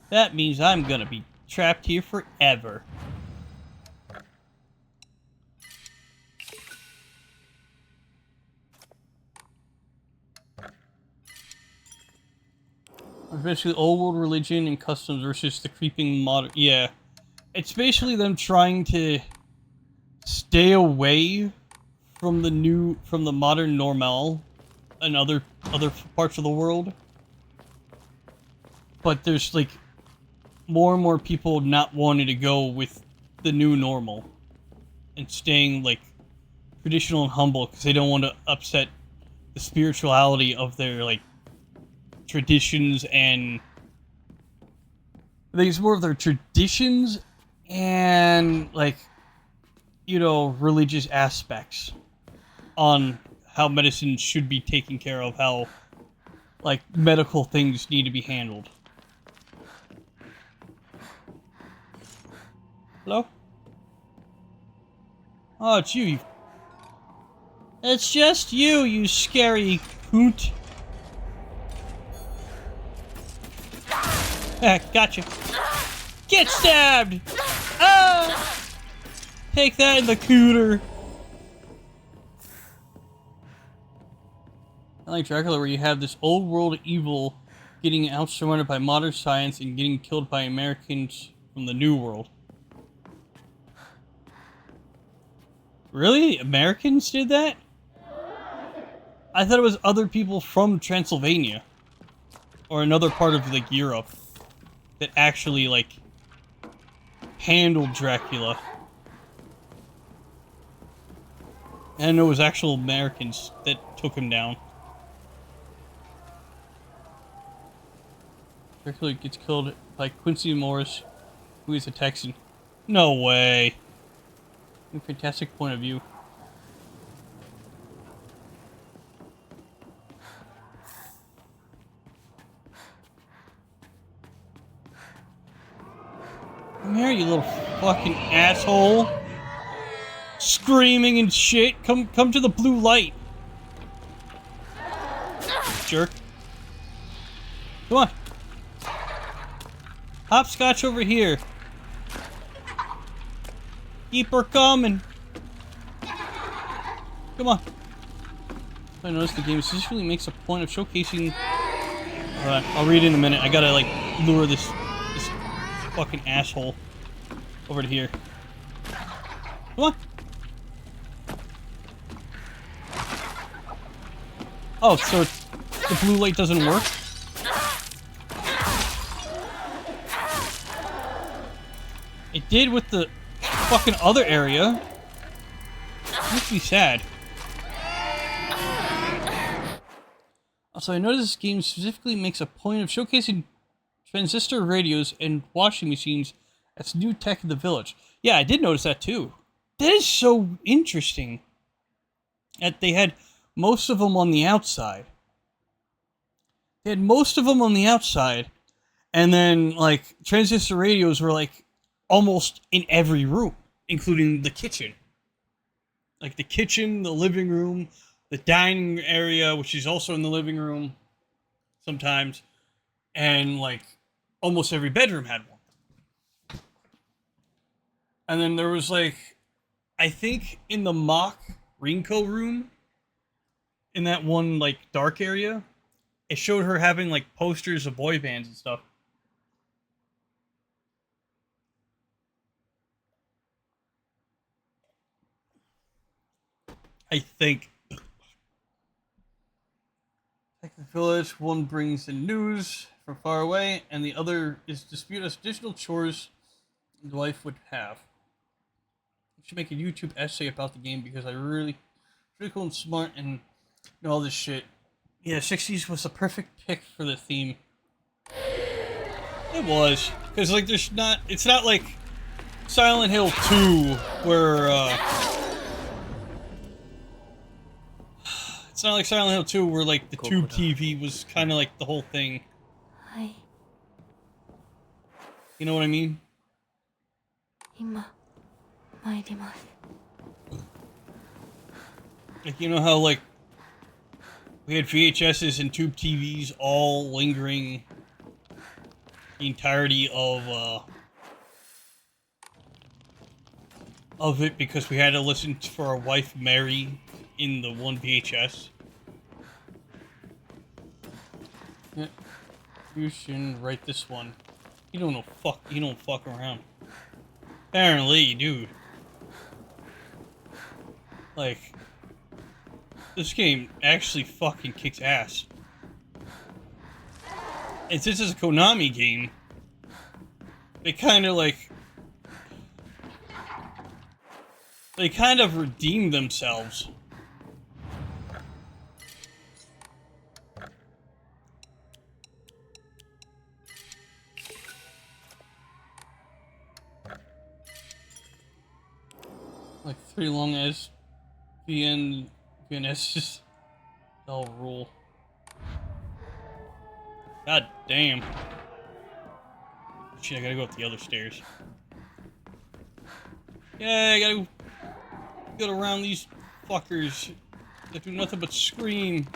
That means I'm gonna be trapped here forever. Especially old world religion and customs versus the creeping modern. Yeah, it's basically them trying to stay away from the modern normal and other parts of the world. But there's, like, more and more people not wanting to go with the new normal and staying, like, traditional and humble because they don't want to upset the spirituality of their like traditions, and I think it's more of their traditions and like, you know, religious aspects on how medicine should be taken care of, how like medical things need to be handled. Hello? Oh, it's you. It's just you, you scary coot. Ah, gotcha. Get stabbed! Ah! Take that in the cooter. I like Dracula, where you have this old world evil getting out-surrounded by modern science and getting killed by Americans from the New World. Really? Americans did that? I thought it was other people from Transylvania. Or another part of, like, Europe. That actually, like, handled Dracula. And it was actual Americans that took him down. Dracula gets killed by Quincy Morris, who is a Texan. No way. A fantastic point of view. Come here, you little fucking asshole. Screaming and shit. Come to the blue light. Jerk. Come on. Hopscotch over here. Keep her coming. Come on. I noticed the game specifically makes a point of showcasing... I'll read in a minute. I gotta, like, lure this fucking asshole over to here. Come on. Oh, so the blue light doesn't work? It did with the fucking other area. Makes me sad. Also, I noticed this game specifically makes a point of showcasing transistor radios and washing machines as new tech in the village. Yeah, I did notice that too. That is so interesting. That they had most of them on the outside. They had most of them on the outside. And then, like, transistor radios were, like, almost in every room, including the kitchen. Like, the kitchen, the living room, the dining area, which is also in the living room sometimes. And, like, almost every bedroom had one. And then there was, like, I think in the mock Rinko room, in that one, like, dark area, it showed her having, like, posters of boy bands and stuff. I think. Like the village, one brings in news from far away, and the other is dispute as additional chores the wife would have. I should make a YouTube essay about the game because I really cool and smart and know all this shit. Yeah, 60s was the perfect pick for the theme. It was. Because, like, there's not... It's not like Silent Hill 2, where, It's not like Silent Hill 2, where, like, the tube TV was kind of like the whole thing. Hi. You know what I mean? 今参ります。 Like, you know how, like, we had VHSs and tube TVs all lingering the entirety of it because we had to listen for our wife Mary in the one VHS. Yeah. You shouldn't write this one. You don't fuck around. Apparently, dude. Like, this game actually fucking kicks ass. And since it's a Konami game, they kind of like... They kind of redeemed themselves. Like 3 long as VNS's. They'll rule. God damn. Shit, I gotta go up the other stairs. Yeah, I gotta get around these fuckers that do nothing but scream.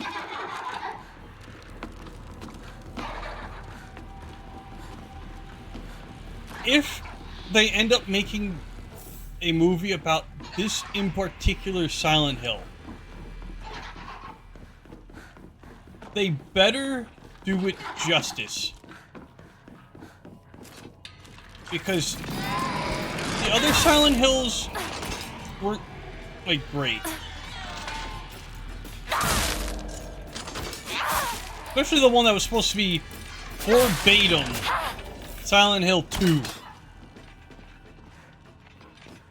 If they end up making a movie about this in particular Silent Hill, they better do it justice. Because the other Silent Hills weren't, like, great. Especially the one that was supposed to be verbatim Silent Hill 2.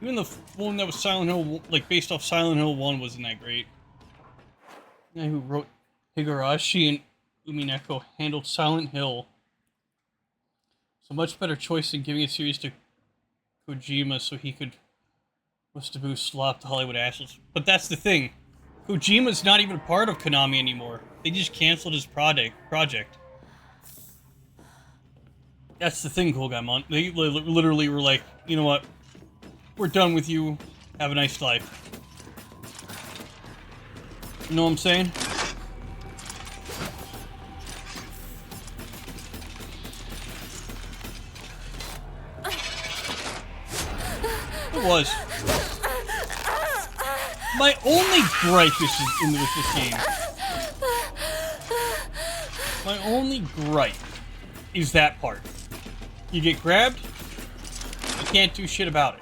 Even the one that was Silent Hill, like, based off Silent Hill 1 wasn't that great. The guy who wrote Higurashi and Umineko handled Silent Hill. It's a much better choice than giving a series to Kojima so he could Mustabu slop the Hollywood assholes. But that's the thing. Kojima's not even part of Konami anymore. They just canceled his project. That's the thing, Cool Guy Mon. They literally were like, you know what? We're done with you. Have a nice life. You know what I'm saying? It was. My only gripe with this game. My only gripe is that part. You get grabbed, you can't do shit about it.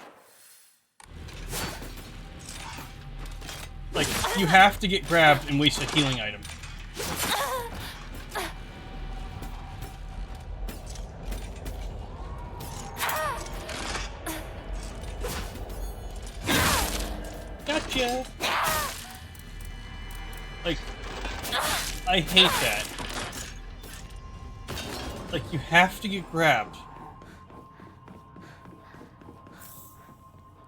Like, you have to get grabbed and waste a healing item. Gotcha! Like, I hate that. Like, you have to get grabbed.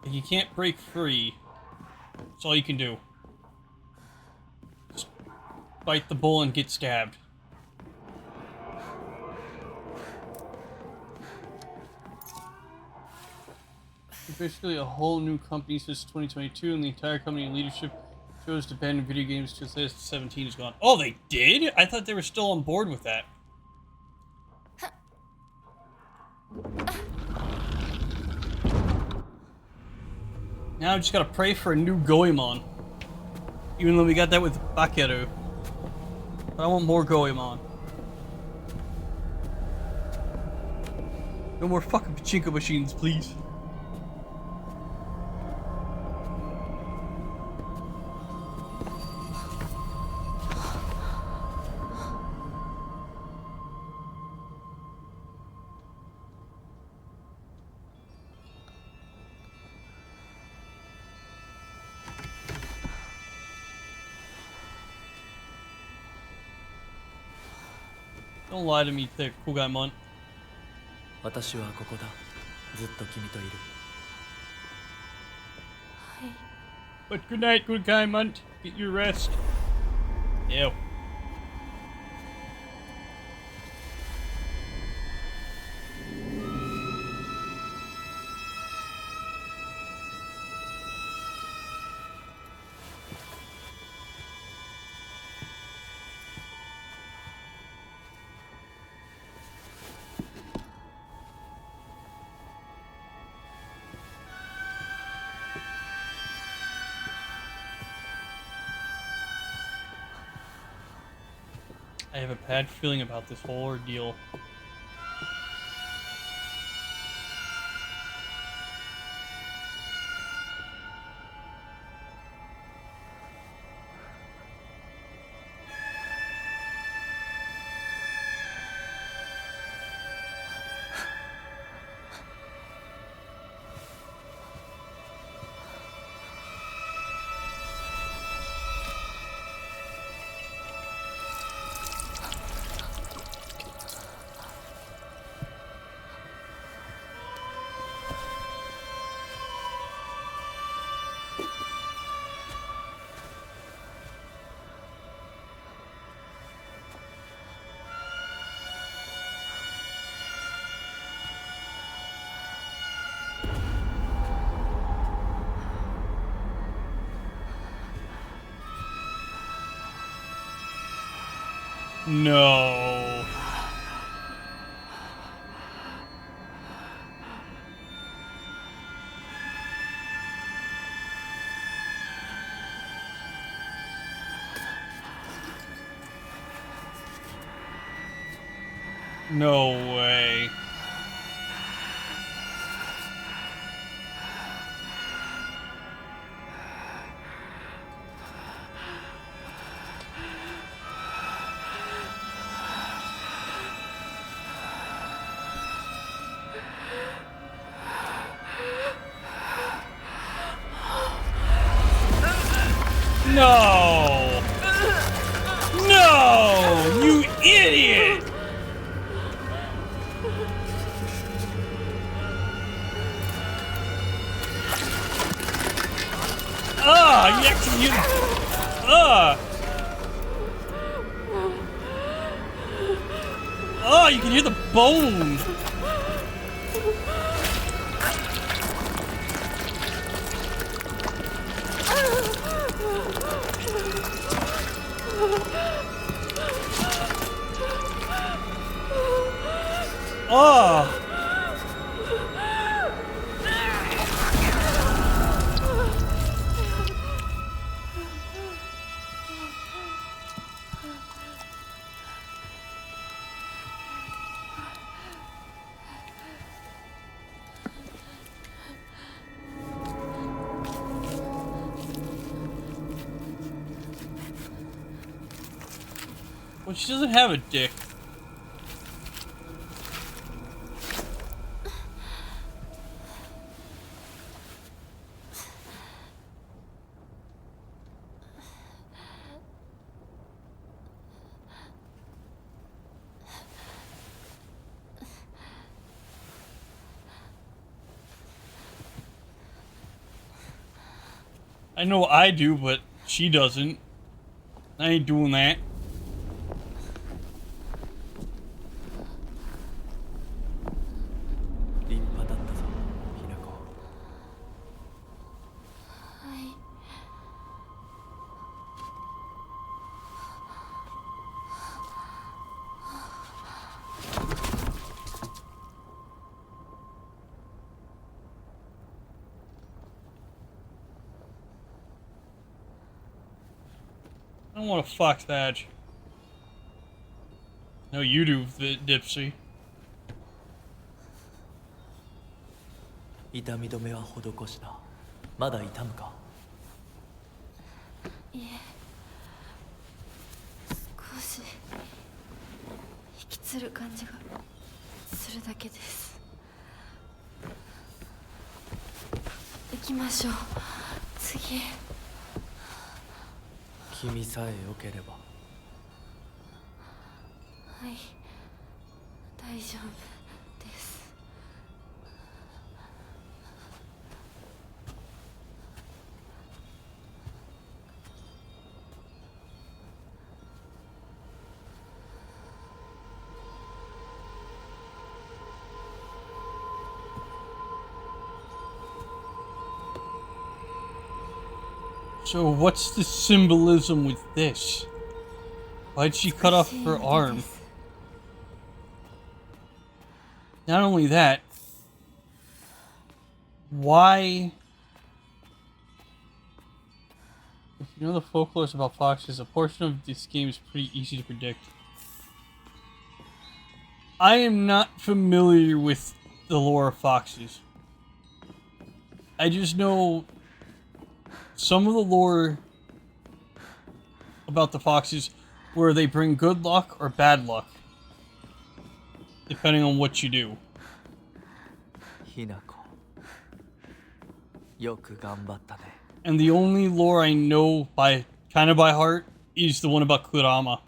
Like, you can't break free. That's all you can do. Just bite the bull and get stabbed. Basically a whole new company since 2022, and the entire company leadership chose to ban video games to 2017 is gone. Oh, they did? I thought they were still on board with that. Now I just gotta pray for a new Goemon. Even though we got that with Bakeru. But I want more Goemon. No more fucking pachinko machines, please. Don't lie to me, there, Cool Guy Mon. 私はここだ。ずっと君といる。はい。 But good night, Cool Guy Mon. Get your rest. Ew. I have a bad feeling about this whole ordeal. No. No way. No! No! You idiot! Ah, you actually you. Oh, you can hear the bone. Oh. Well, she doesn't have a dick. I know I do, but she doesn't. I ain't doing that. I don't want a fox badge. No, you do, Dipsy. 痛み止めは施した。まだ痛むか？いえ、少し引きつる感じがするだけです。行きましょう。次。君さえ良ければ。はい、大丈夫です。So what's the symbolism with this? Why'd she cut off her arm? Not only that, why... If you know the folklore about foxes, a portion of this game is pretty easy to predict. I am not familiar with the lore of foxes. I just know some of the lore about the foxes where they bring good luck or bad luck, depending on what you do. ひなこ、よく頑張ったね。 And the only lore I know by kind of by heart is the one about Kurama,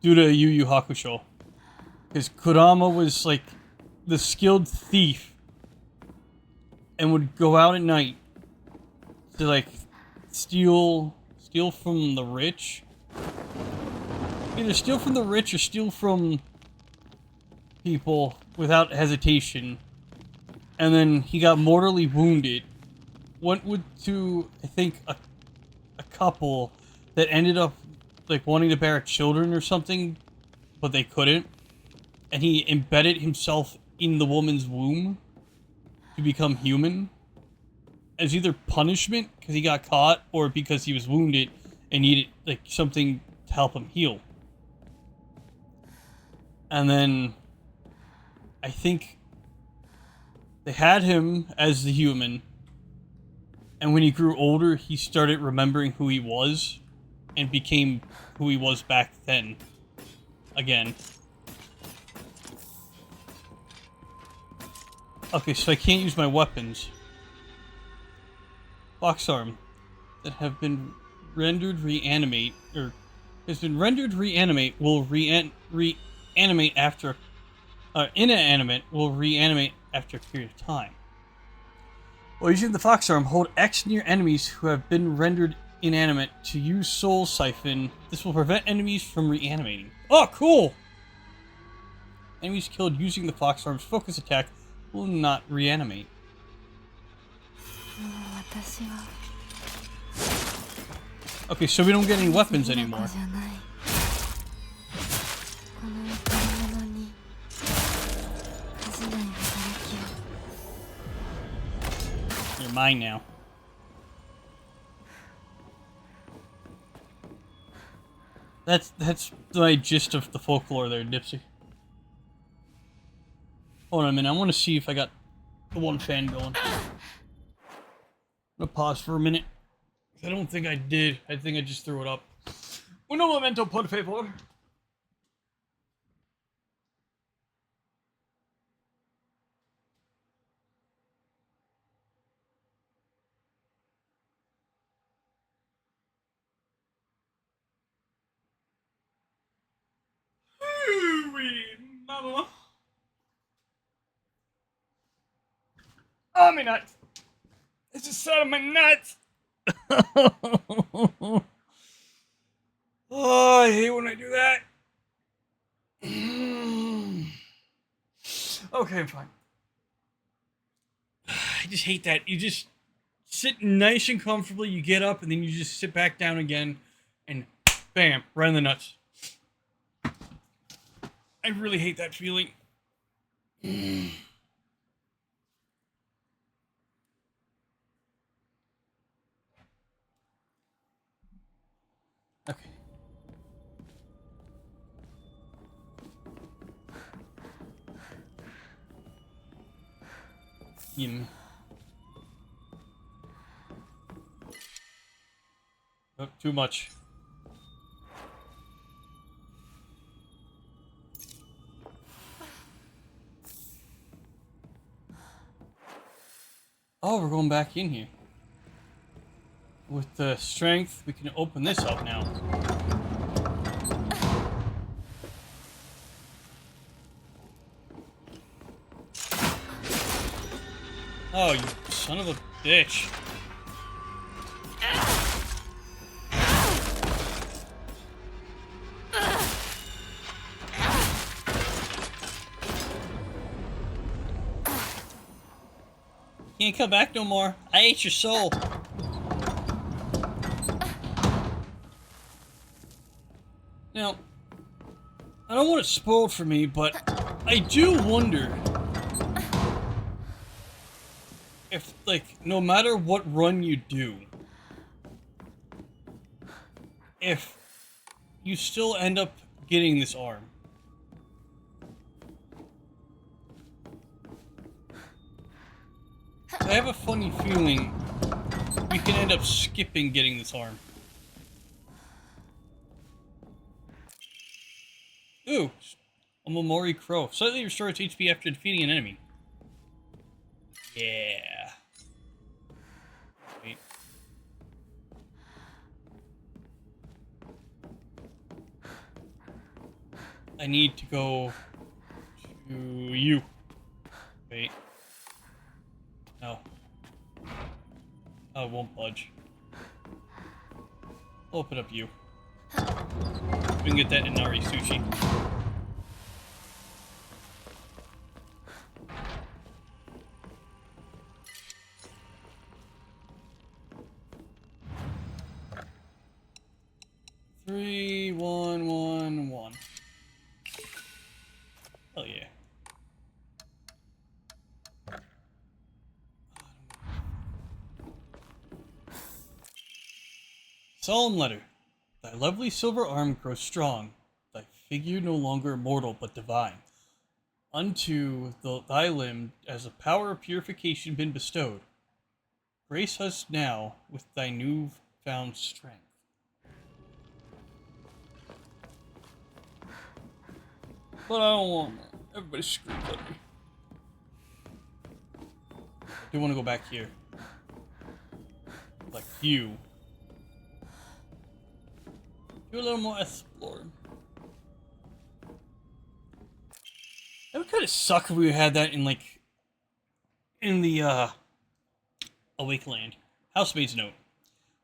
due to Yu Yu Hakusho, because Kurama was like the skilled thief and would go out at night to like steal from the rich. Either steal from the rich or steal from people without hesitation. And then he got mortally wounded. Went to, I think, a couple that ended up like wanting to bear children or something, but they couldn't, and he embedded himself in the woman's womb to become human as either punishment because he got caught or because he was wounded and needed like something to help him heal. And then I think they had him as the human, and when he grew older, he started remembering who he was and became who he was back then again. Okay, so I can't use my weapons. Fox arm that have been rendered reanimate, or has been rendered reanimate will reanimate after, inanimate will reanimate after a period of time. While using the Fox arm, hold X near enemies who have been rendered inanimate to use Soul Siphon. This will prevent enemies from reanimating. Oh, cool! Enemies killed using the Fox arm's focus attack will not reanimate. もう私は Okay, so we don't get any weapons anymore. じゃないこの贈り物に恥じない働きを You're mine now. That's the gist of the folklore there, Dipsy. Hold on a minute, I want to see if I got the one fan going. I'm gonna pause for a minute. I don't think I did. I think I just threw it up. Uno momento, por favor. Mama. Oh, my nuts. It's just out of my nuts. Oh, I hate when I do that. Okay, I'm fine. I just hate that. You just sit nice and comfortably, you get up, and then you just sit back down again, and bam, right in the nuts. I really hate that feeling. Okay. Yim. Oh, too much. Oh, we're going back in here. With the strength, we can open this up now. Oh, you son of a bitch. You can't come back no more. I ate your soul. Now, I don't want it spoiled for me, but I do wonder if, like, no matter what run you do, if you still end up getting this arm. I have a funny feeling you can end up skipping getting this arm. Ooh, a Momori Crow. Slightly restores HP after defeating an enemy. Yeah. Wait. I need to go to you. Wait. No. Oh, it won't budge. I'll open up you. We can get that Inari sushi. Three. 3111. Oh yeah. Solemn letter. Thy lovely silver arm grows strong, thy figure no longer mortal but divine. Unto thy limb as a power of purification been bestowed. Grace us now with thy new found strength. But I don't want that. Everybody screams at me. I do want to go back here. Like you. Do a little more exploring. It would kind of suck if we had that in the Awakeland. Housemaid's note.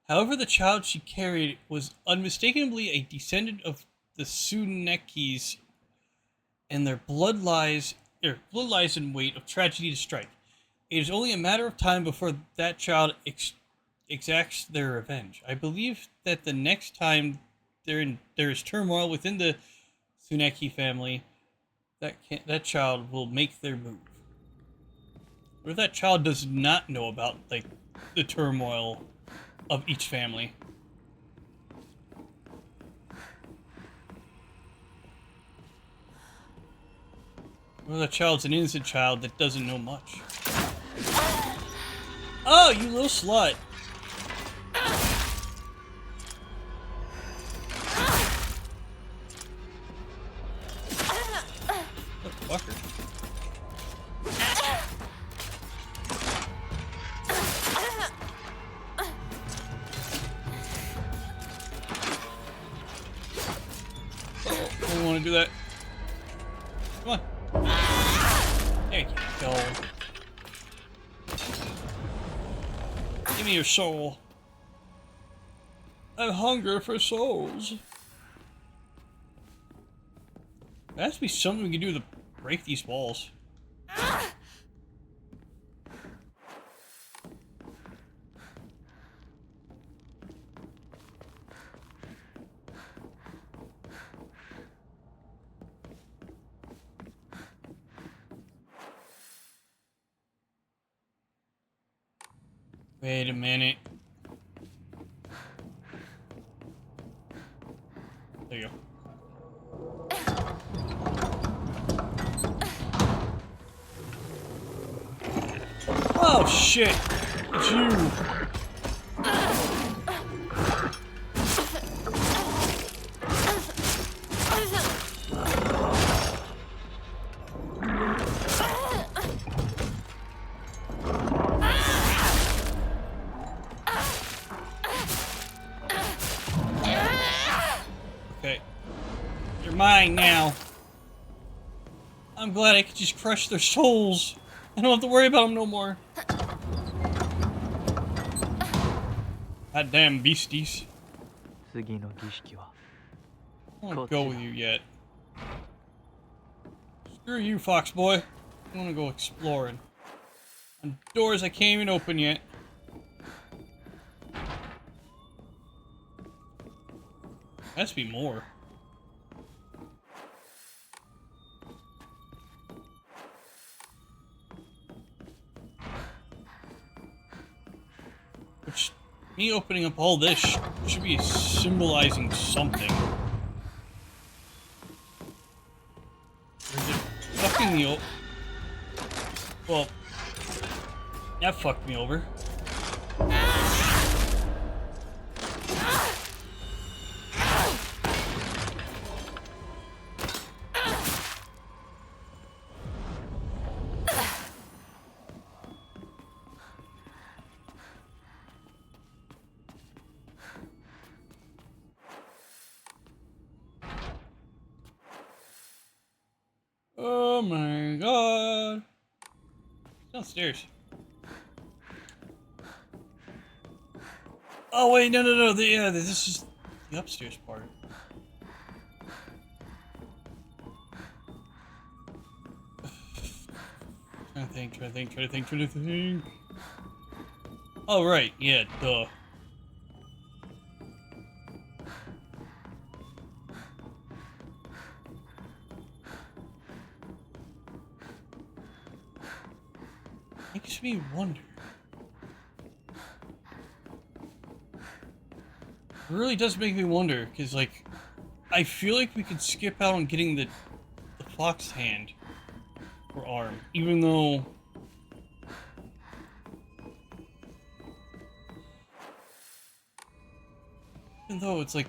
However, the child she carried was unmistakably a descendant of the Tsunekis, and their blood lies in wait of tragedy to strike. It is only a matter of time before that child exacts their revenge. I believe that the next time there is turmoil within the Tsuneki family, that child will make their move. What if that child does not know about the turmoil of each family? What if that child's an innocent child that doesn't know much? Oh, you little slut! Fucker. Oh, I don't want to do that. Come on. There you go. Give me your soul. I hunger for souls. There has to be something we can do to break these walls. Wait a minute. There you go. Oh shit! It's you! Okay. You're mine now. I'm glad I could just crush their souls. I don't have to worry about them no more. Goddamn beasties. 次の儀式は I don't want to go with you yet. Screw you, fox boy. I want to go exploring. On doors I can't even open yet. Has to be more. Which, me opening up all this should be symbolizing something. Or is it fucking me over? Well, that fucked me over. Oh my god. It's downstairs. Oh wait, no. Yeah, this is the upstairs part. Trying to think. Oh right, yeah, duh. Makes me wonder. It really does make me wonder, because, like, I feel like we could skip out on getting the fox hand or arm, even though it's like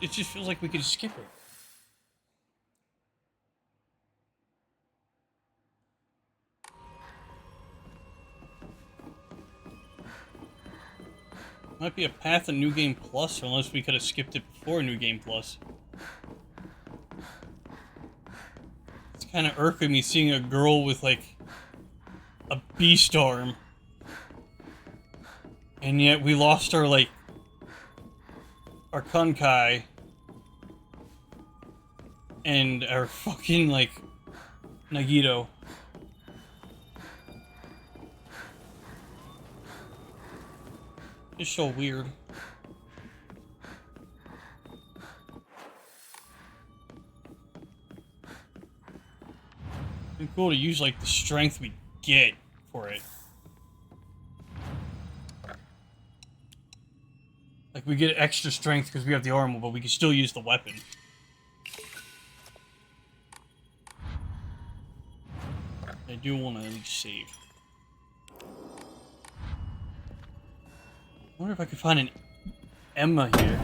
it just feels like we could skip it. Might be a path in New Game Plus, unless we could have skipped it before New Game Plus. It's kind of irking me seeing a girl with, like, a beast arm. And yet we lost our, like, our Kunkai. And our fucking, like, Nagito. It's so weird. It'd be cool to use, like, the strength we get for it. Like, we get extra strength because we have the armor, but we can still use the weapon. I do want to at least save. I wonder if I could find an Emma here.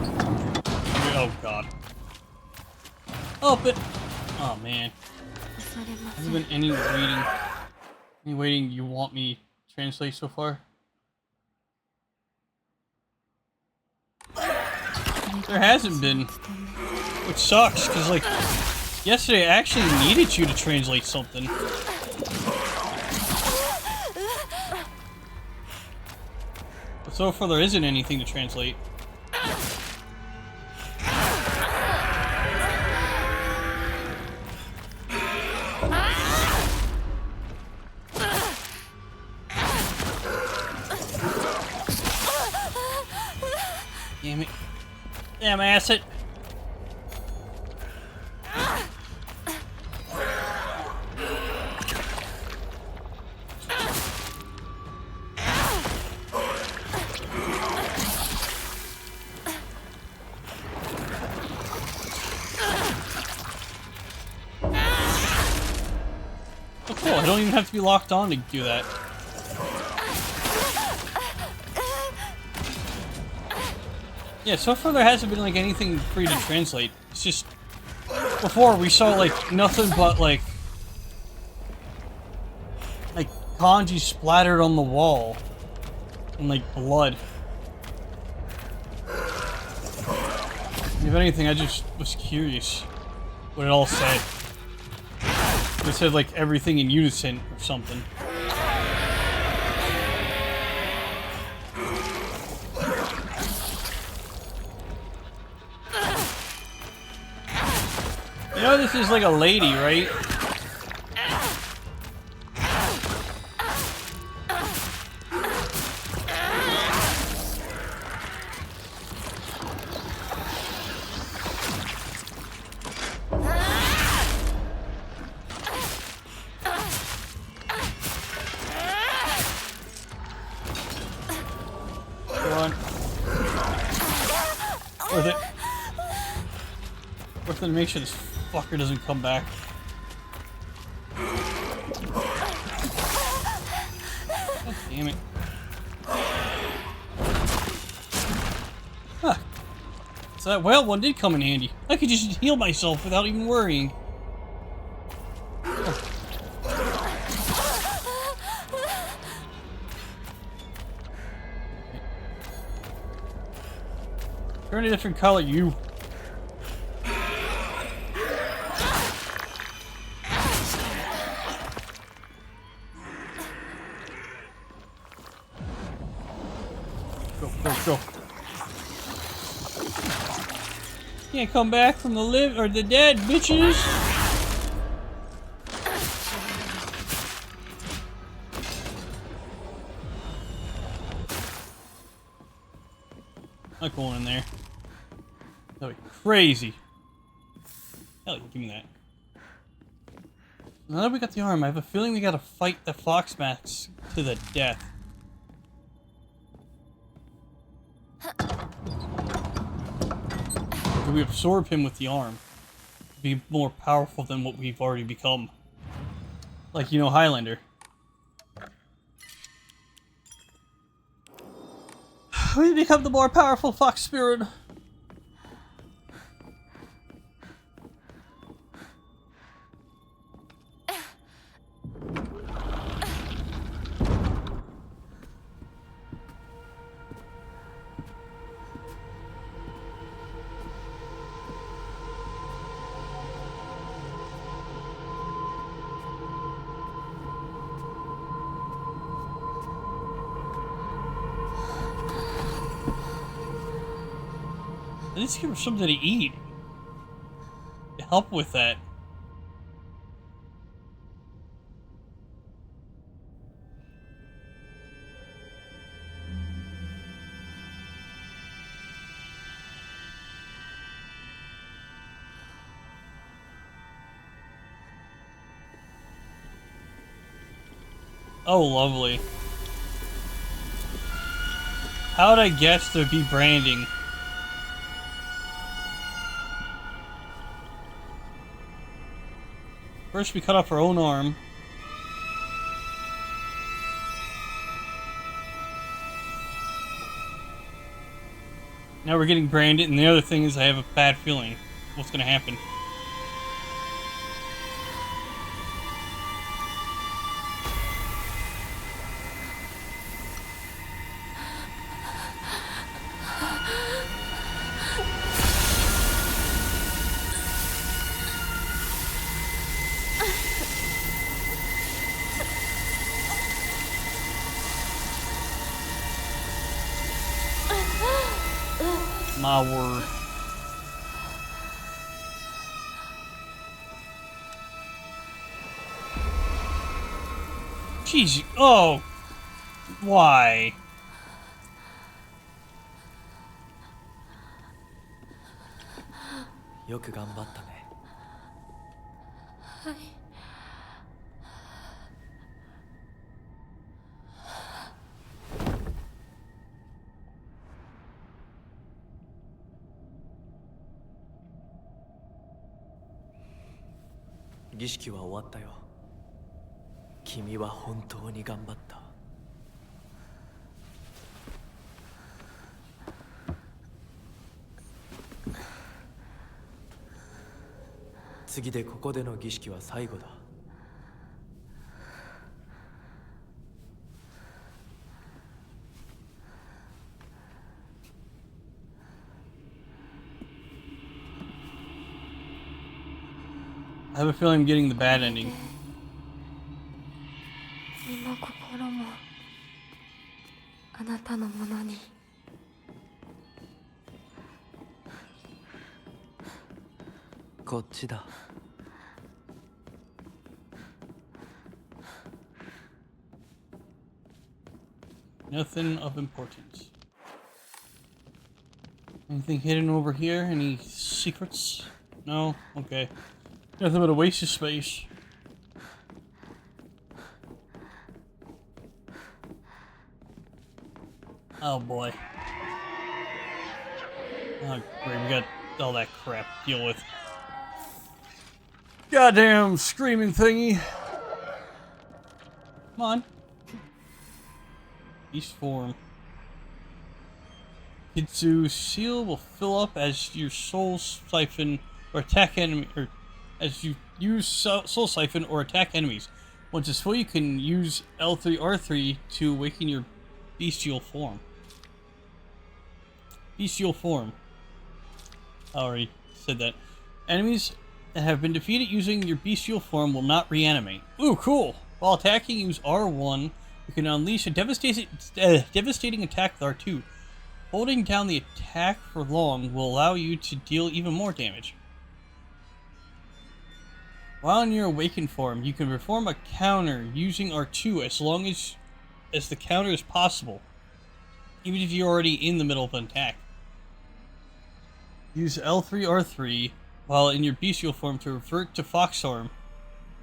Oh god. Oh, but oh man. Has there been any waiting you want me to translate so far? There hasn't been. Which sucks, because, like, yesterday I actually needed you to translate something. But so far there isn't anything to translate. Damn it. Damn asset. Oh, cool. I don't even have to be locked on to do that. Yeah, so far there hasn't been, like, anything free to translate. It's just... Before, we saw, like, nothing but, like, kanji splattered on the wall. And, like, blood. If anything, I just was curious what it all said. It said, like, everything in unison or something. You know this is like a lady, right? Worth it. Worth it to make sure this fucker doesn't come back. God damn it. Huh. So that whale one did come in handy. I could just heal myself without even worrying. Turn a different color, you. Go, go, go. Can't come back from the dead, bitches. Not going in there. That'd be crazy. Hell, give me that. Now that we got the arm, I have a feeling we gotta fight the Foxmax to the death. Do we absorb him with the arm? Be more powerful than what we've already become. Like, you know, Highlander. We become the more powerful Fox Spirit. I need to give her something to eat. To help with that. Oh, lovely. How'd I guess there'd be branding? First, we cut off our own arm. Now we're getting branded, and the other thing is I have a bad feeling what's gonna happen. My word. Jeez, oh! Why? Yoく頑張ったね。はい。儀式は終わったよ。君は本当に頑張った。次でここでの儀式は最後だ。I have a feeling I'm getting the bad ending. 身も心もあなたのものに。こっちだ。Nothing of importance. Anything hidden over here? Any secrets? No? Okay. Nothing but a waste of space. Oh boy. Oh great, we got all that crap to deal with. Goddamn screaming thingy. Come on. Beast form. Kitsu seal will fill up as your soul siphon or attack enemy, or as you use soul siphon or attack enemies. Once it's full, you can use L3R3 to awaken your bestial form. Bestial form. I already said that. Enemies that have been defeated using your bestial form will not reanimate. Ooh, cool! While attacking, use R1. You can unleash a devastating attack with R2. Holding down the attack for long will allow you to deal even more damage. While in your awakened form, you can perform a counter using R2 as long as the counter is possible, even if you're already in the middle of an attack. Use L3R3 while in your bestial form to revert to Foxarm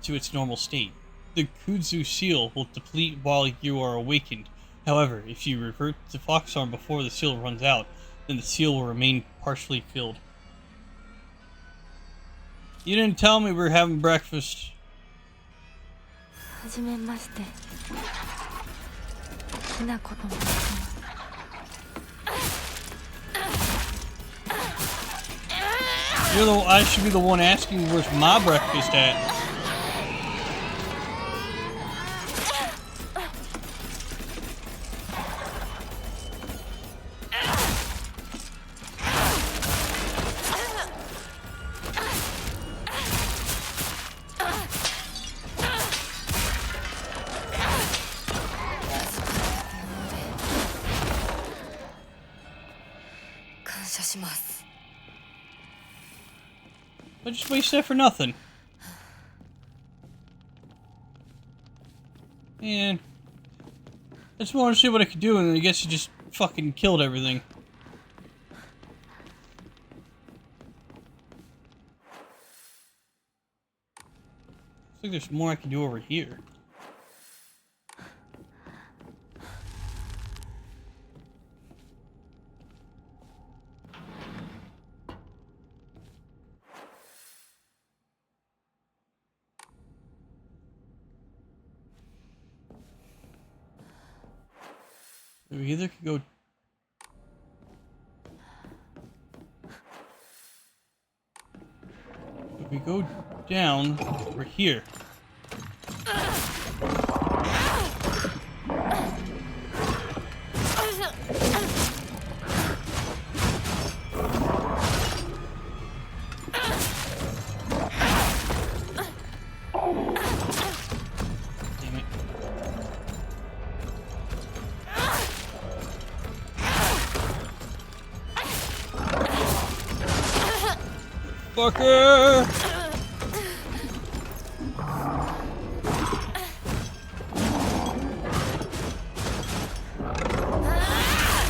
to its normal state. The Kudzu seal will deplete while you are awakened. However, if you revert to Foxarm before the seal runs out, then the seal will remain partially filled. You didn't tell me we were having breakfast. はじめまして。ひなこと申します。I should be the one asking where's my breakfast at. I just wasted that for nothing. And I just wanted to see what I could do, and I guess you just fucking killed everything. Looks like there's more I can do over here. We either could go... If we go down, we're here. Damn it. Fucker!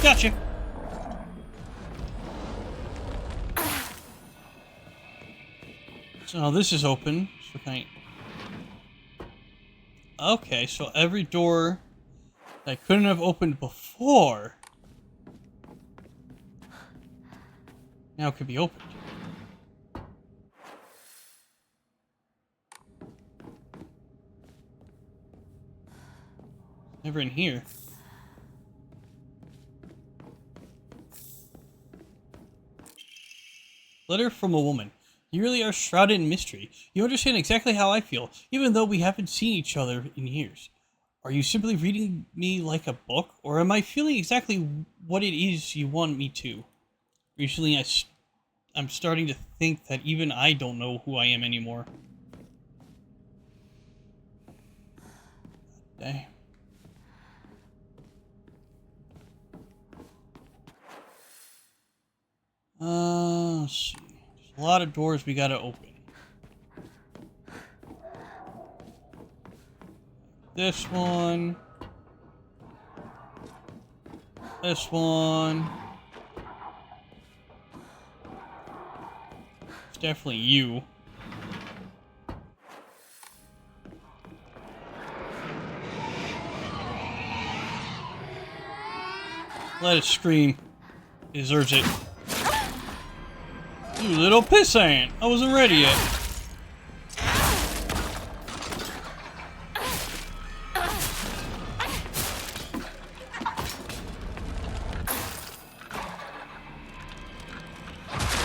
Gotcha. So now this is open. So can I... Okay, so every door that I couldn't have opened before now could be opened. Never in here. Letter from a woman. You really are shrouded in mystery. You understand exactly how I feel, even though we haven't seen each other in years. Are you simply reading me like a book, or am I feeling exactly what it is you want me to? Recently, I'm starting to think that even I don't know who I am anymore. Dang. Let's see. There's a lot of doors we gotta open. This one. This one. It's definitely you. Let it scream. It deserves it. You little pissant! I wasn't ready yet.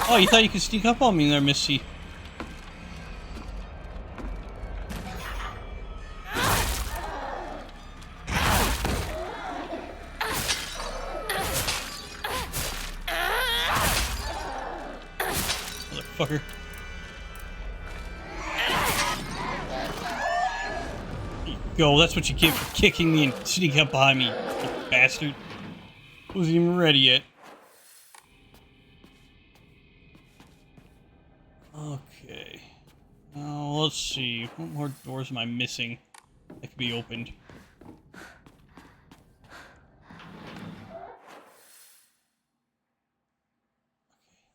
Oh, you thought you could sneak up on me there, Missy. Motherfucker. There you go, that's what you get for kicking me and sneaking up behind me, you bastard. Wasn't even ready yet. Okay. Now, let's see. What more doors am I missing that could be opened?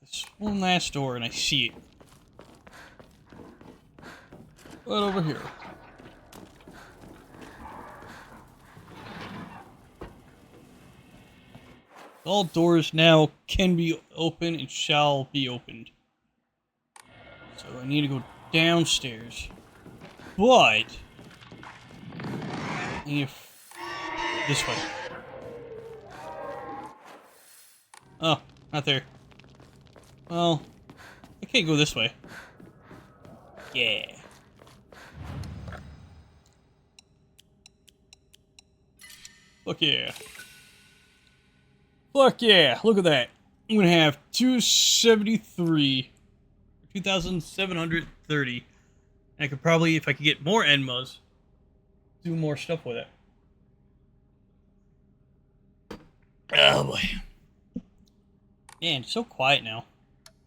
this one last door and I see it. Right over here. All doors now can be open and shall be opened. So I need to go downstairs. But I need to this way. Oh, not there. Well, I can't go this way. Yeah. Fuck yeah. Fuck yeah, look at that. I'm gonna have 273, 2,730. And I could probably, if I could get more Enmas, do more stuff with it. Oh boy. Man, it's so quiet now.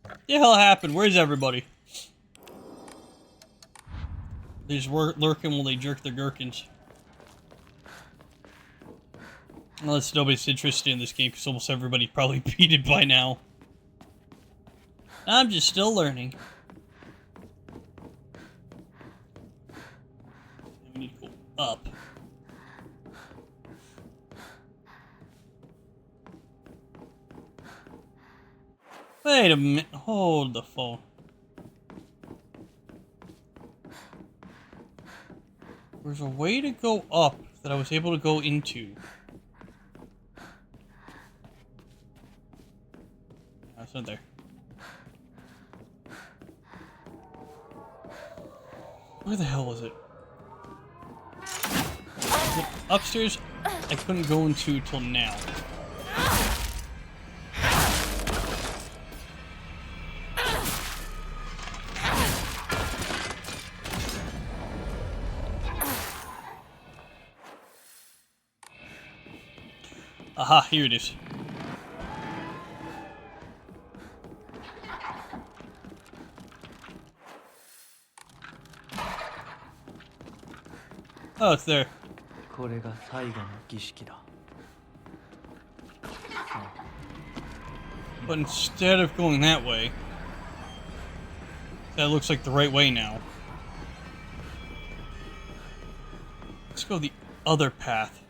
What the hell happened? Where's everybody? They just lurking while they jerk their gherkins. Unless nobody's interested in this game, because almost everybody probably beat it by now. I'm just still learning. We need to go up. Wait a minute. Hold the phone. There's a way to go up that I was able to go into. That's not there. Where the hell was it? The upstairs, I couldn't go into till now. Aha, here it is. Oh, it's there. これが最後の儀式だ。 But instead of going that way, that looks like the right way now. Let's go the other path.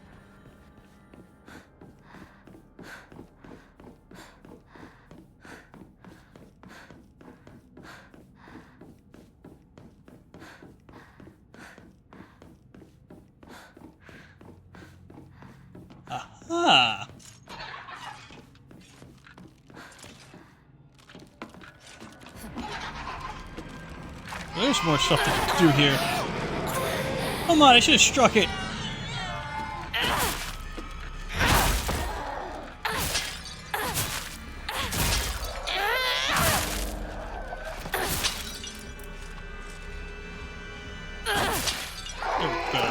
Aha! There's more stuff to do here. Come on, I should have struck it. There we go.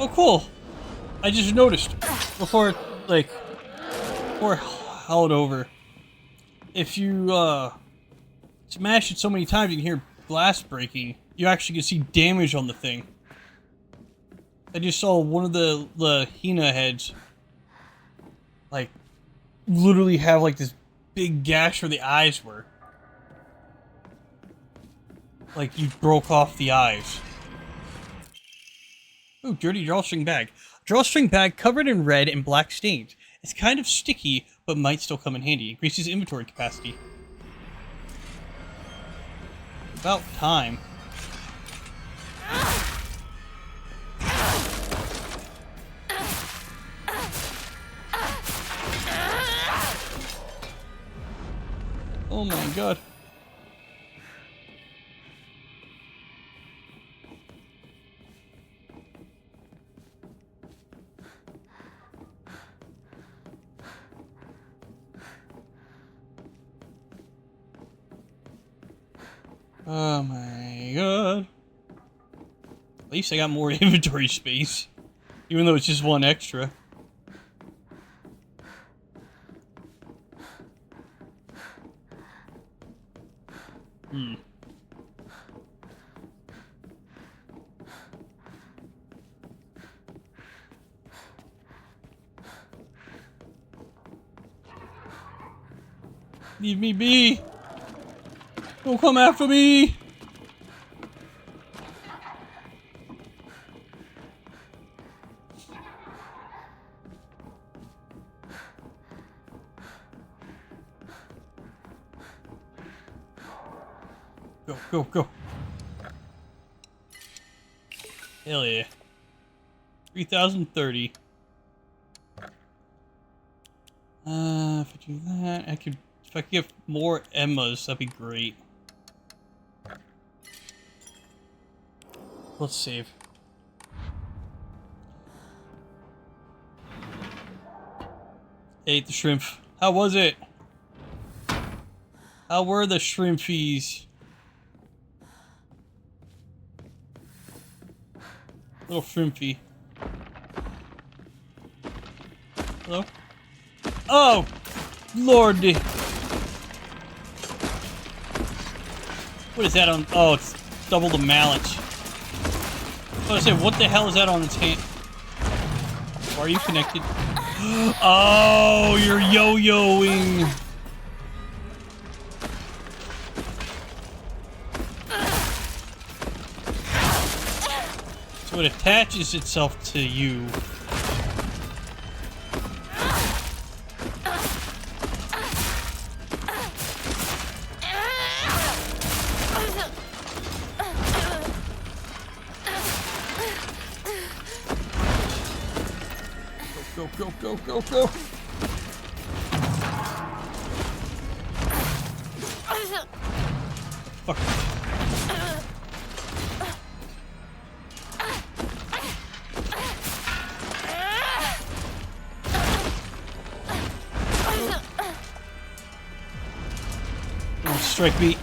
Oh, cool. I just noticed before, like, before I held over. If you, smash it so many times you can hear glass breaking, you actually can see damage on the thing. I just saw one of the Hina heads, like, literally have, like, this big gash where the eyes were. Like, you broke off the eyes. Ooh, dirty drawstring bag. Drawstring bag covered in red and black stains. It's kind of sticky, but might still come in handy. Increases inventory capacity. About time. Oh my god. Oh my god. At least I got more inventory space. Even though it's just one extra. Hmm. Leave me be. Don't come after me. Go, go, go. Hell yeah. 3,030. If I do that, if I could get more Emmas, that'd be great. Let's save. Ate the shrimp. How was it? How were the shrimpies? Little shrimpy. Hello? Oh! Lordy! What is that on? Oh, it's double the mallets. I was gonna say, what the hell is that on its hand? Are you connected? Oh, you're yo-yoing. So it attaches itself to you. Go, go, go, go, go. Fuck. Don't strike me.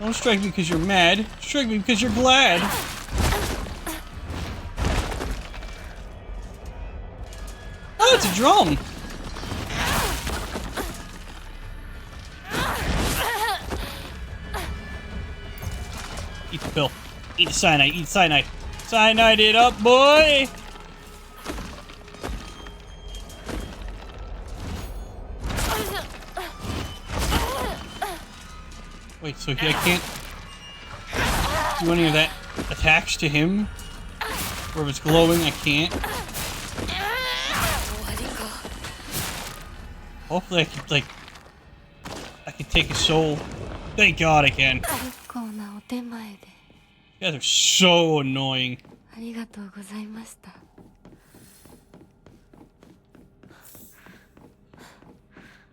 Don't strike me because you're mad. Strike me because you're glad. Oh, it's a drum. Eat the pill. Eat the cyanide. Eat the cyanide. Cyanide it up, boy. Wait, so I can't do any of that attached to him? Or if it's glowing, I can't? Hopefully I can, like... I can take his soul. Thank God I can. 結構なお手前で You guys are so annoying. ありがとうございました。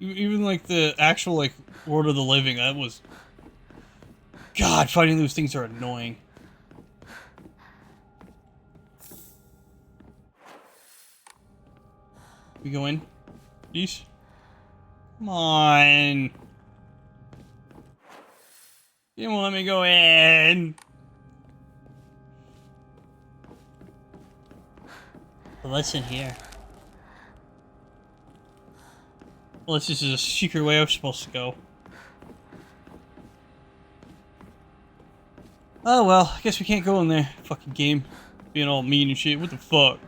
Even like the actual like Lord of the Living, that was... God, fighting those things are annoying. We go in? Please? Come on. You won't let me go in. Well, what's in here? Well, this is a secret way I'm supposed to go. Oh well, I guess we can't go in there. Fucking game. Being all mean and shit. What the fuck?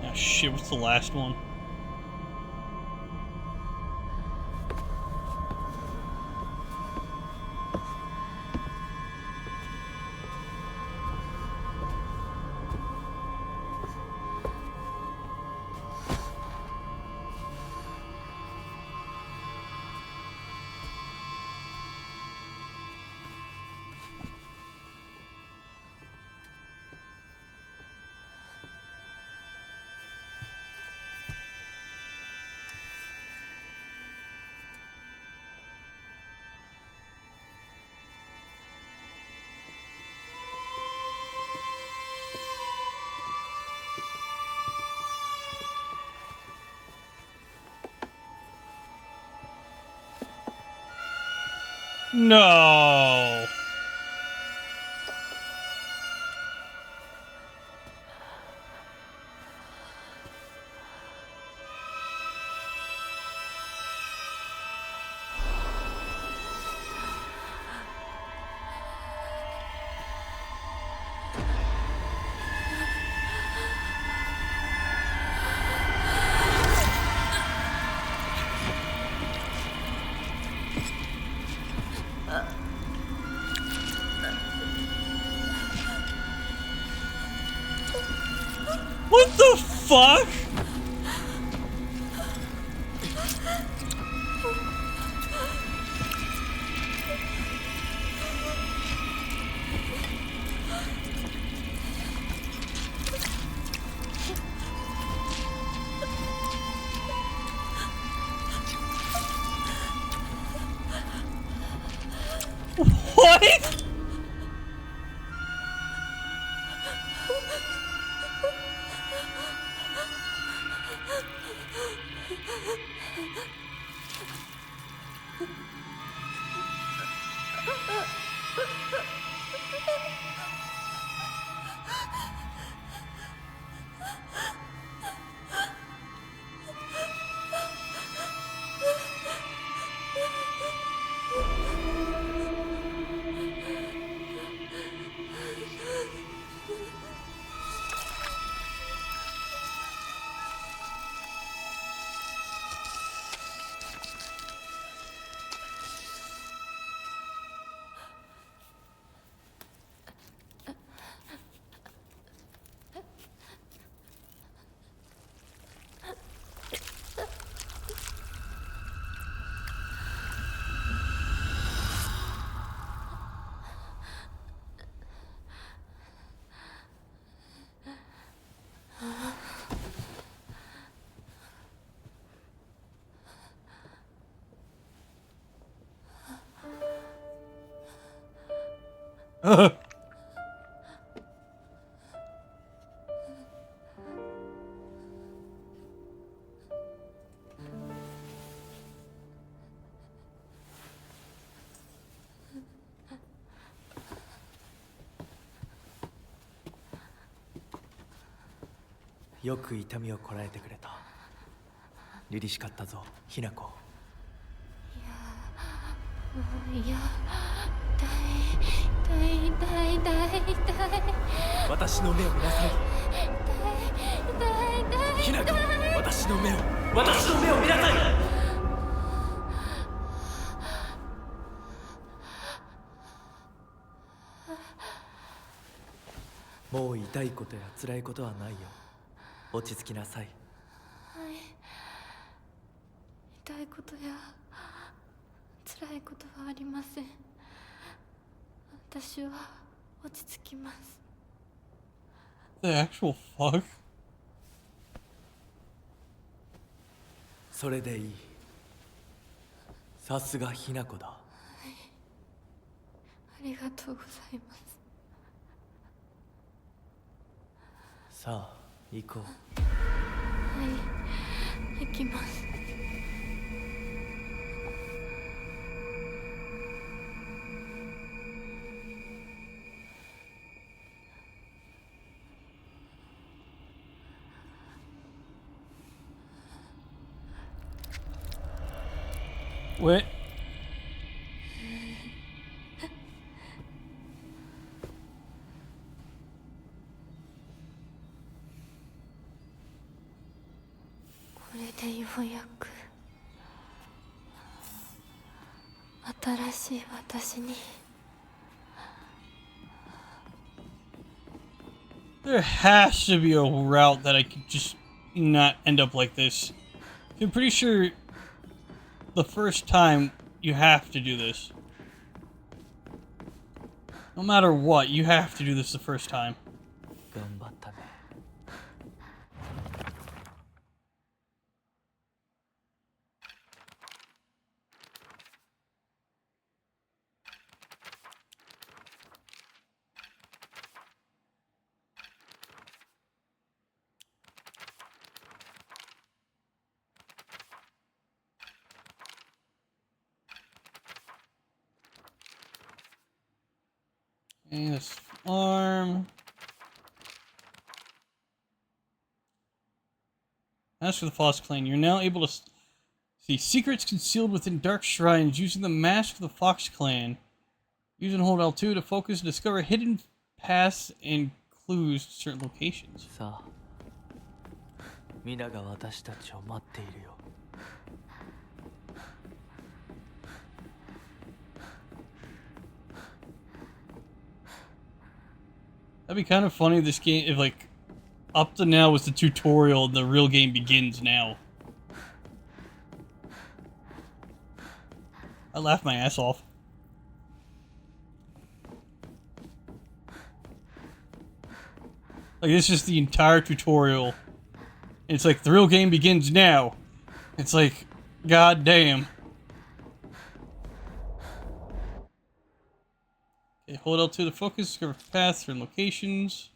Oh shit, what's the last one? No. What the fuck? What?よく痛みをこらえてくれた。凛々しかったぞ、ひな子。いや痛い私の目を見なさい。ひな子、私の目を見なさい。もう痛いことや辛いことはないよ。落ち着きなさい。痛いことや辛いことはありません。私は落ち着きます。 The actual fuck? それでいい。さすがひな子だ。ありがとうございます。さあ行こう。はい行きます。Wait. これでようやく新しい私に。 There has to be a route that I could just not end up like this. I'm pretty sure the first time you have to do this. No matter what, you have to do this the first time. 頑張ったね。And this farm. As for the Fox Clan, you're now able to see secrets concealed within dark shrines using the mask of the Fox Clan. Use and hold L2 to focus and discover hidden paths and clues to certain locations. さあ、皆が私たちを待っているよ。That'd be kind of funny if this game, if like Up to now was the tutorial, and the real game begins now. I laughed my ass off. Like, this is the entire tutorial. It's like, the real game begins now. It's like, god damn. Okay, hold L2 to focus, discover paths and locations.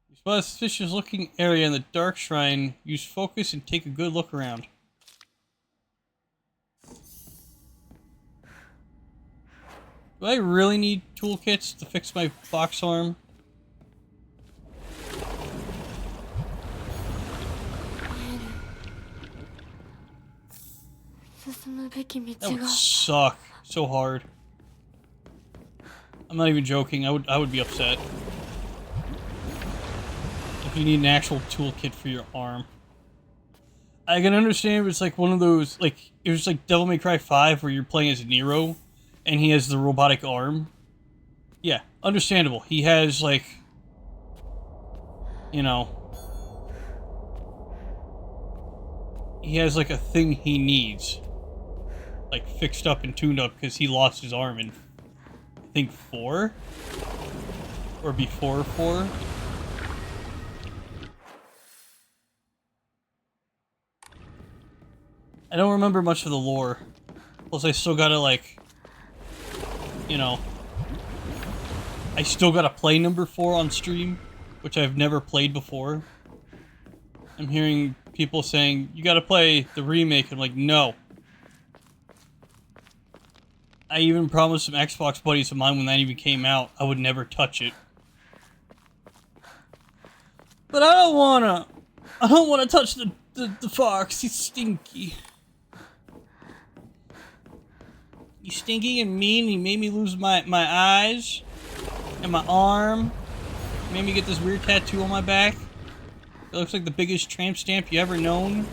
You spot a suspicious looking area in the dark shrine. Use focus and take a good look around. Do I really need toolkits to fix my box arm? That would suck so hard. I'm not even joking. I would be upset if you need an actual toolkit for your arm. I can understand if it's like one of those, like, it was like Devil May Cry 5 where you're playing as Nero and he has the robotic arm. Yeah, understandable. He has, like, you know, he has like a thing he needs, like, fixed up and tuned up because he lost his arm in, I think, 4? Or before 4? I don't remember much of the lore. Plus, I still gotta, like, you know, I still gotta play number 4 on stream, which I've never played before. I'm hearing people saying, you gotta play the remake. I'm like, no. I even promised some Xbox buddies of mine when that even came out, I would never touch it. But I don't wanna touch the fox. He's stinky. He's stinky and mean. He made me lose my eyes and my arm. Made me get this weird tattoo on my back. It looks like the biggest tramp stamp you ever known.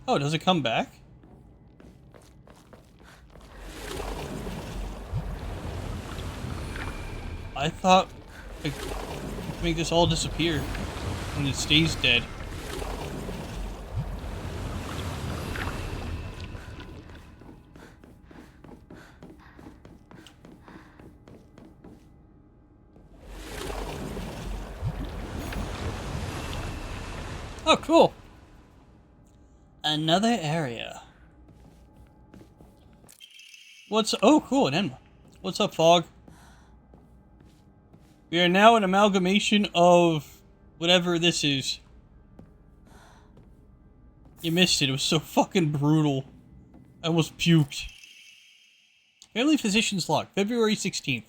Oh, does it come back? I thought I could make this all disappear and it stays dead. Oh, cool. Another area. Oh, cool, an Enma. What's up, Fog? We are now an amalgamation of whatever this is. You missed it. It was so fucking brutal. I almost puked. Family Physician's Log, February 16th.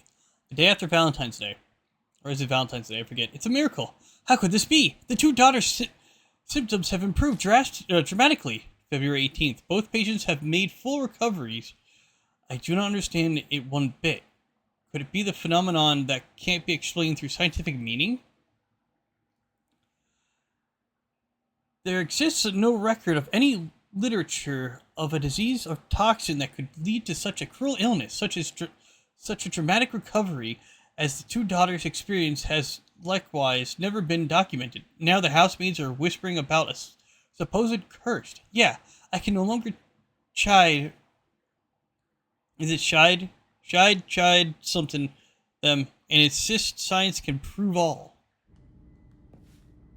The day after Valentine's Day. Or is it Valentine's Day? I forget. It's a miracle. How could this be? The two daughters' symptoms have improved dramatically. February 18th. Both patients have made full recoveries. I do not understand it one bit. Could it be the phenomenon that can't be explained through scientific meaning? There exists no record of any literature of a disease or toxin that could lead to such a cruel illness, such a dramatic recovery as the two daughters' experience has likewise never been documented. Now the housemaids are whispering about a supposed curse. Yeah, I can no longer chide. Is it chide? Chide something them and insist science can prove all.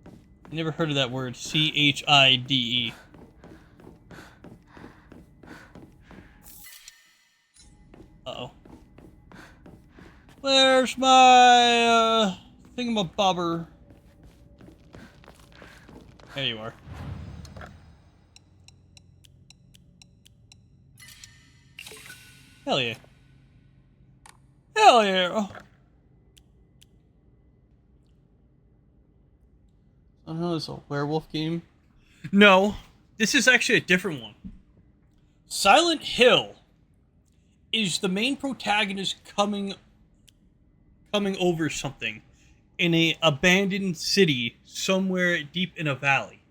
I never heard of that word. C-H-I-D-E. Uh-oh. Where's my, thingamabobber? There you are. Hell yeah. Hell yeah! I don't know, it's a werewolf game. No, this is actually a different one. Silent Hill is the main protagonist coming over something in a abandoned city somewhere deep in a valley.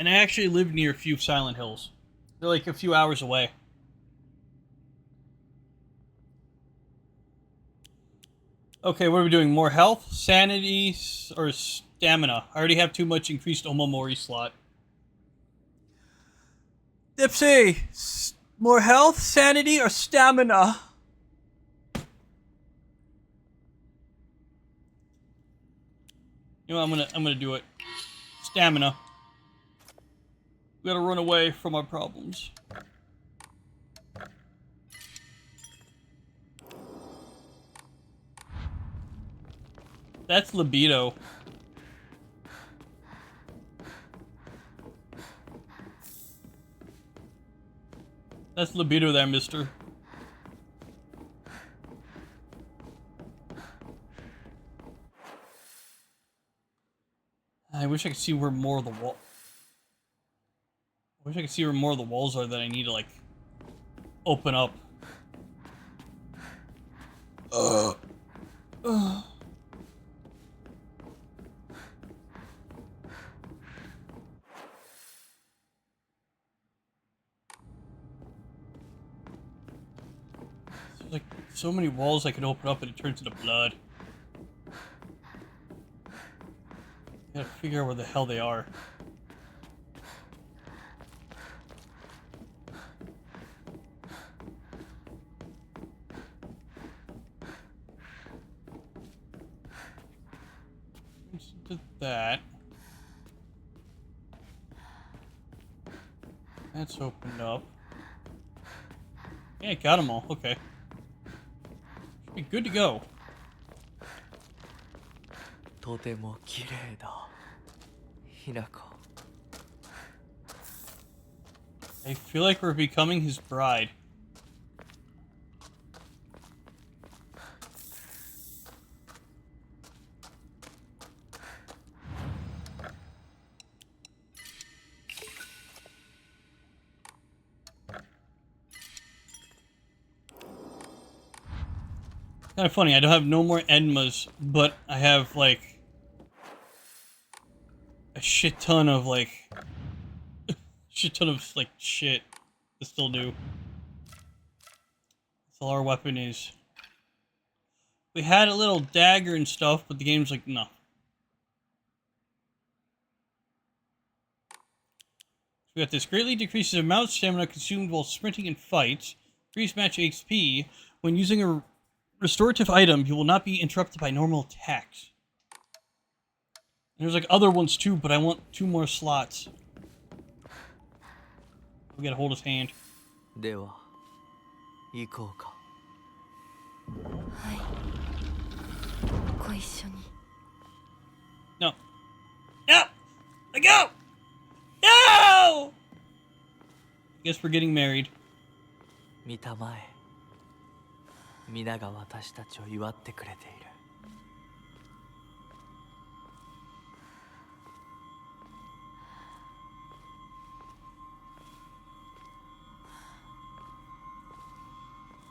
And I actually live near a few Silent Hills. They're like a few hours away. Okay, what are we doing? More health, sanity, or stamina? I already have too much increased Omamori slot. Dipsy! More health, sanity, or stamina? You know what, I'm gonna do it. Stamina. We gotta run away from our problems. That's libido. That's libido there, mister. I wish I could see where more of the wall... I wish I could see where more of the walls are that I need to, like, open up. Ugh. There's, like, so many walls I could open up and it turns into blood. I gotta figure out where the hell they are. Did that. That's opened up. Yeah, got them all. Okay. Should be good to go. とても綺麗だひなこ I feel like we're becoming his bride. Kind of funny, I don't have no more Enmas, but I have, like, a shit ton of, like, shit to still do. That's all our weapon is. We had a little dagger and stuff, but the game's like, no. We got this. Greatly decreases the amount of stamina consumed while sprinting in fights. Increase match HP. When using a restorative item, you will not be interrupted by normal attacks. And there's like other ones too, but I want 2 more slots. We gotta hold his hand. では行こうかはいご一緒に No. No! Let go! No! Guess we're getting married. 見たまえ皆が私たちを祝ってくれている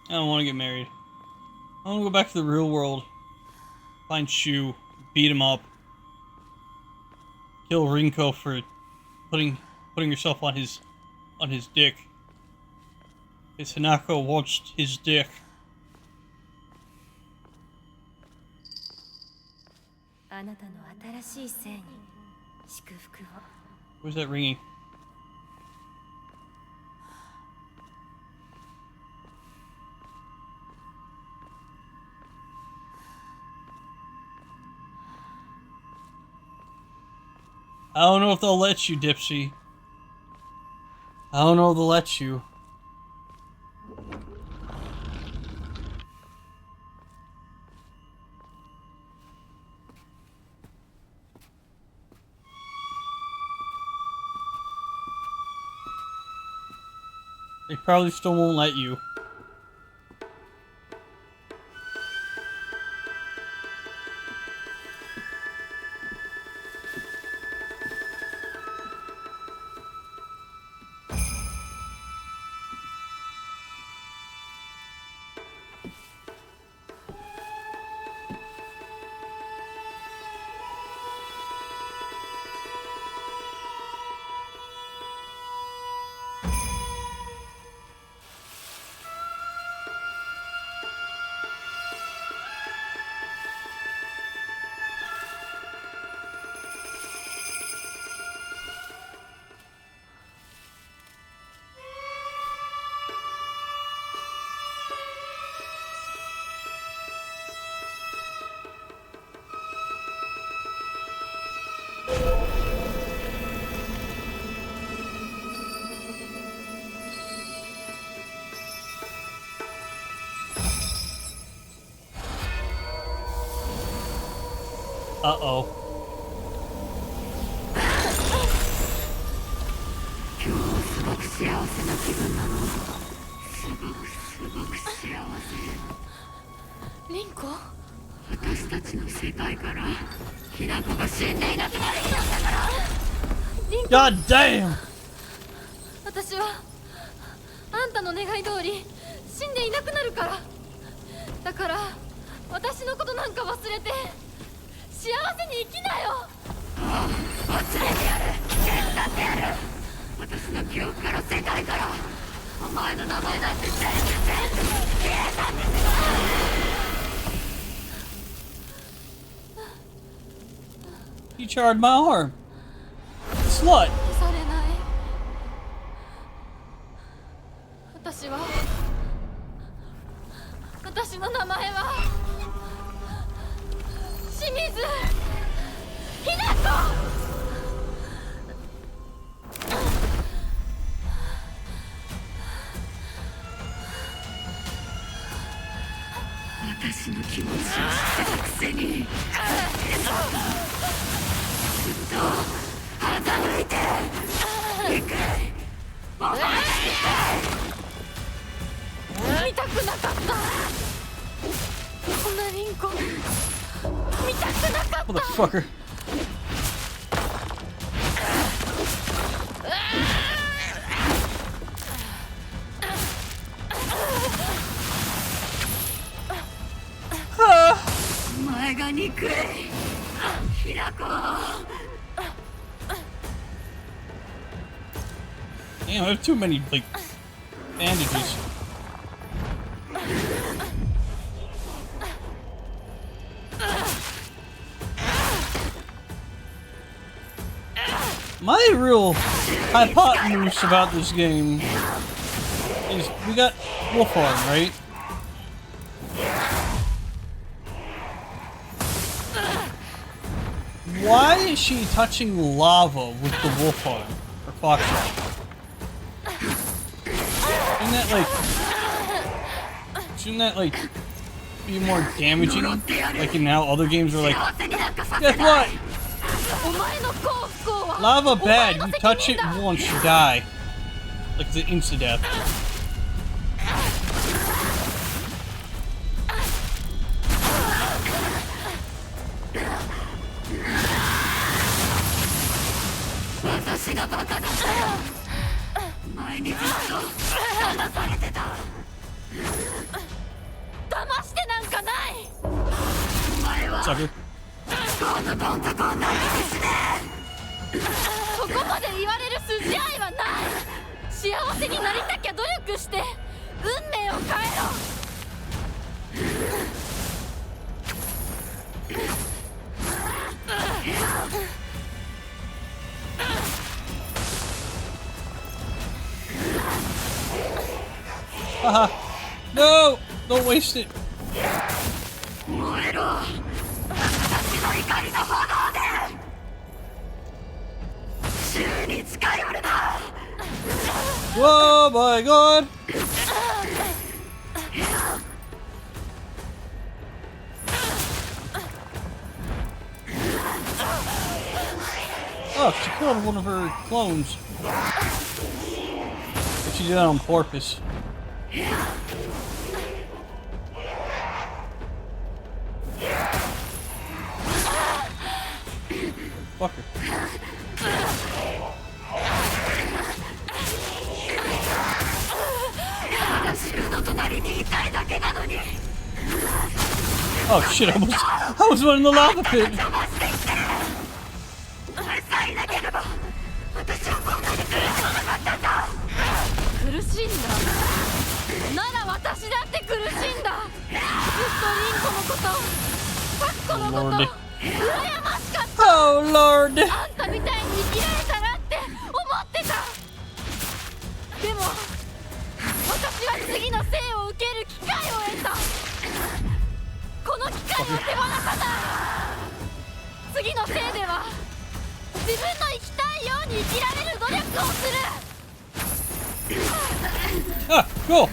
I don't want to get married. I want to go back to the real world. Find Shu. Beat him up. Kill Rinko for putting herself on his dick. His Hanako watched his dick. Where's that ringing? I don't know if they'll let you, Dipsy. I don't know if they'll let you. They probably still won't let you. Uh-oh. God damn! 私はあんたの願い通り死んでいなくなるから。だから私のことなんか忘れて幸せに生きなよ。忘れてやる。危険だってやる。私の記憶から世界からお前の名前なんて全部消えたんですよ。You charred my arm. Slut. 消されない。私の名前は清水ひな子。私の気持ちを知ってたくせにずっと欺いていく。見たくなかった。こんなリンコ見たくなかった。 Motherfucker. Damn, I have too many, like, bandages. My real hypotenuse about this game is we got Wolfarm, right? Why is she touching lava with the Wolfarm? Or Foxtrot? Shouldn't that like be more damaging? Like in how other games are like, guess what? Lava bad, you touch it once, you die. Like it's an insta-death. Sucker. そこまで言われる筋合いはない。幸せになりたきゃ努力して運命を変えろ。Haha. No! Don't waste it. Whoa, my god! Oh, she killed one of her clones. But she did that on purpose. Fuck her. Oh shit, I was running the lava pit. Oh Lord. あんたみたいに生きられたらって思ってた。でも私は次の生を受ける機会を得た。この機会を手放さない。次の生では自分の生きたいように生きられる努力をする。Ah, cool.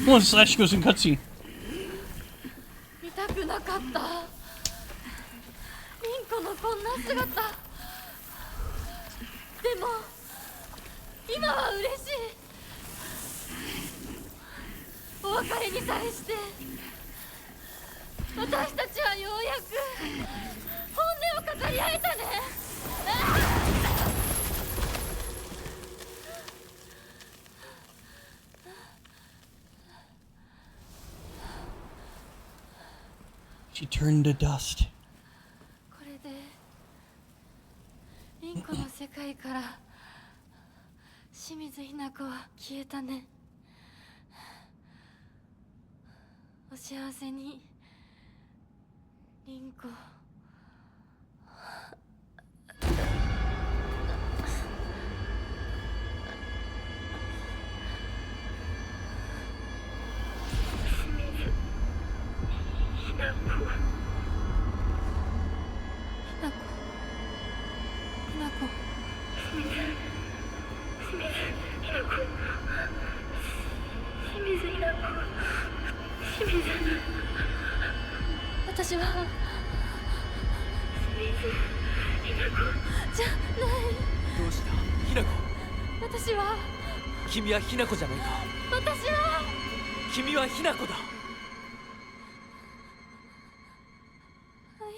One slash goes in cutscene. 見たくなかった。子のこんな姿でも今は嬉しい。お別れに際して私たちはようやく本音を語り合えたね。She turned to dust. これで凛子の世界から清水ひな子は消えたね。お幸せに凛子。私はじゃない。どうしたひな子。私は君はひな子じゃないか。私は君はひな子だ。はい。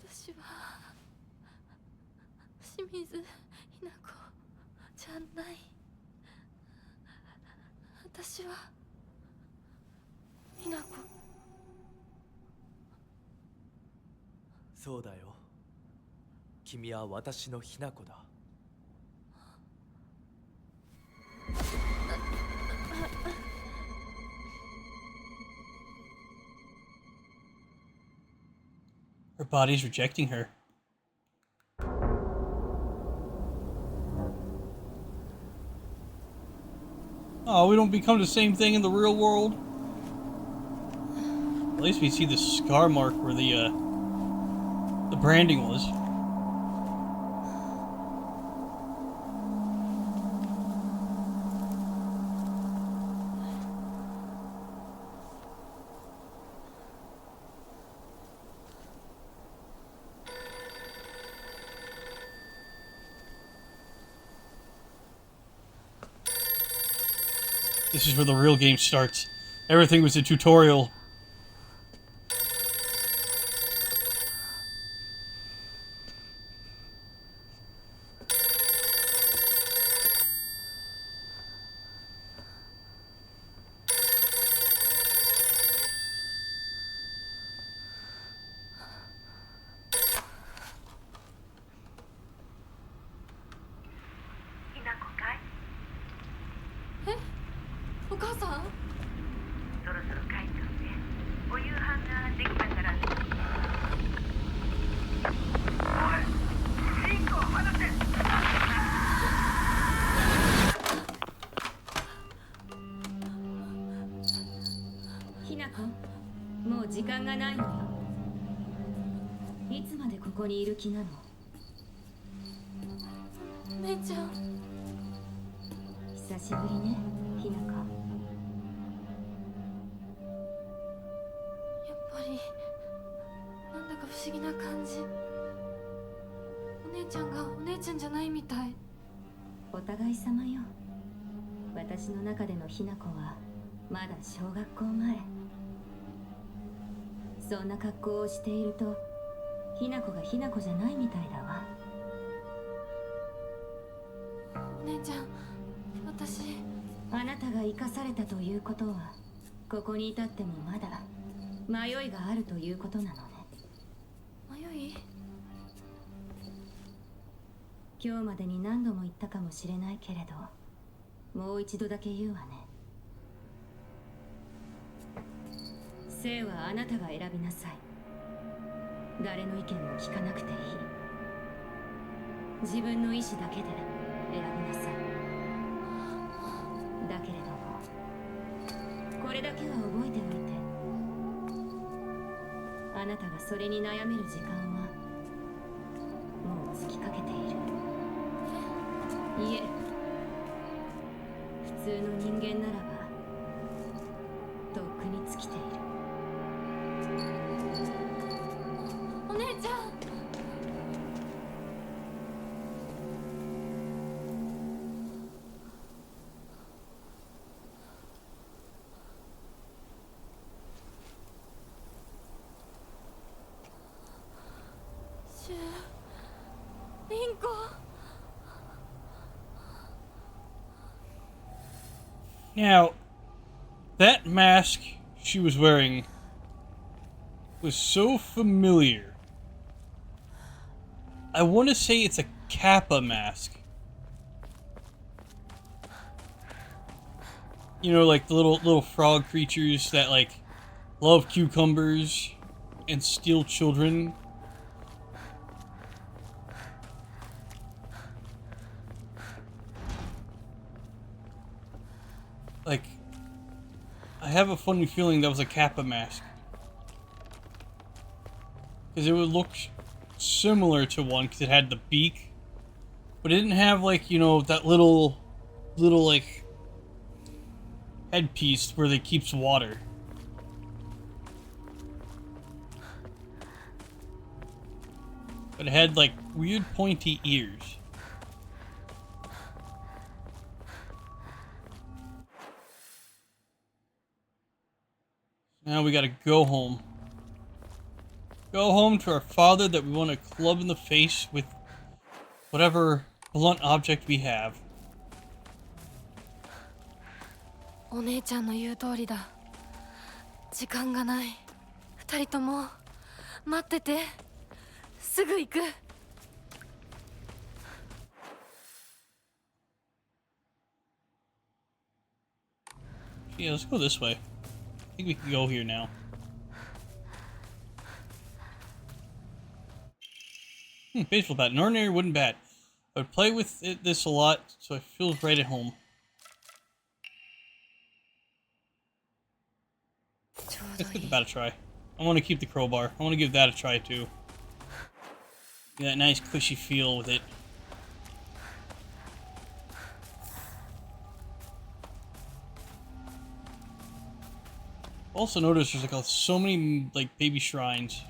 私は清水ひな子じゃない。私はひな子。そうだよ。君は私のひな子だ。Her body's rejecting her. Oh, we don't become the same thing in the real world. At least we see the scar mark where the branding was. This is where the real game starts. Everything was a tutorial.もう時間がないのよ。いつまでここにいる気なの？お姉ちゃん。久しぶりね、ひなか。やっぱりなんだか不思議な感じ。お姉ちゃんがお姉ちゃんじゃないみたい。お互い様よ。私の中でのひな子はまだ小学校前。そんな格好をしているとひな子がひな子じゃないみたいだわ。お姉ちゃん、私。あなたが生かされたということはここに至ってもまだ迷いがあるということなのね。迷い？今日までに何度も言ったかもしれないけれど、もう一度だけ言うわね。生はあなたが選びなさい。誰の意見も聞かなくていい。自分の意志だけで選びなさい。だけれどもこれだけは覚えておいて、あなたがそれに悩める時間はもう尽きかけている。いえ、普通の人間ならばとっくに尽きている。Now, that mask she was wearing was so familiar. I want to say it's a Kappa mask. You know, like the little frog creatures that like love cucumbers and steal children. Like, I have a funny feeling that was a Kappa mask. Because it would look similar to one, because it had the beak. But it didn't have, like, you know, that little, like, headpiece where it keeps water. But it had, like, weird pointy ears. Now we gotta go home. Go home to our father that we want to club in the face with whatever blunt object we have. お姉ちゃんの言う通りだ。時間がない。二人とも待ってて。すぐ行く。Yeah, let's go this way. I think we can go here now. Baseball bat. An ordinary wooden bat. I would play with this a lot, so it feels right at home. Let's give the bat a try. I want to keep the crowbar. I want to give that a try too. Get that nice cushy feel with it. Also notice there's like so many like baby shrines.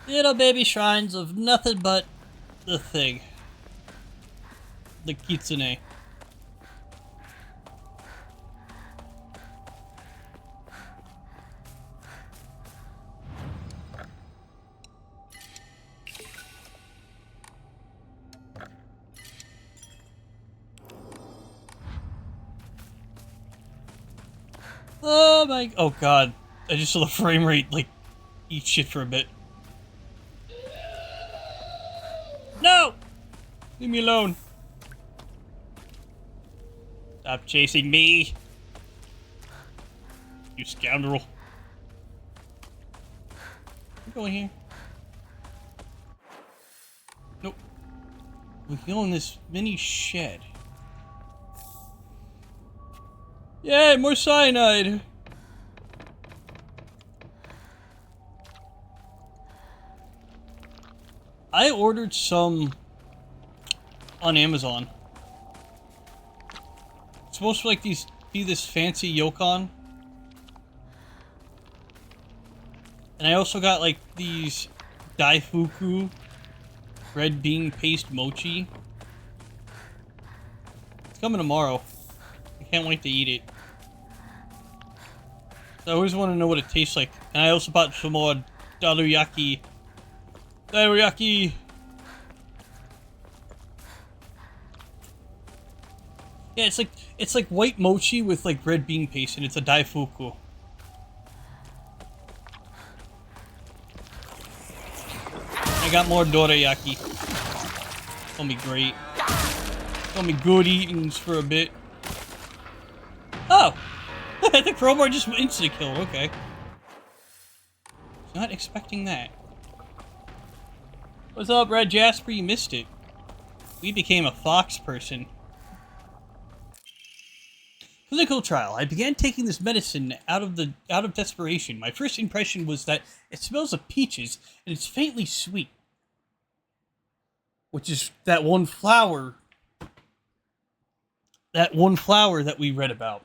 Little baby shrines of nothing but the thing. The kitsune. Oh my, oh god. I just saw the frame rate like eat shit for a bit. No! Leave me alone. Stop chasing me. You scoundrel. We're going here. Nope. We can go in this mini shed. Yay, more cyanide! I ordered some on Amazon. It's supposed to like be this fancy yokon. And I also got like these daifuku red bean paste mochi. It's coming tomorrow. I can't wait to eat it. I always want to know what it tastes like. And I also bought some more daruyaki. Daruyaki! Yeah, it's like white mochi with like red bean paste, and it's a daifuku. I got more dorayaki. It's gonna be great. It's gonna be good eatings for a bit. Oh! The crowbar just instant kill, okay. Not expecting that. What's up, Red Jasper? You missed it. We became a fox person. Clinical trial. I began taking this medicine out of desperation. My first impression was that it smells of peaches and it's faintly sweet. Which is that one flower. That one flower that we read about.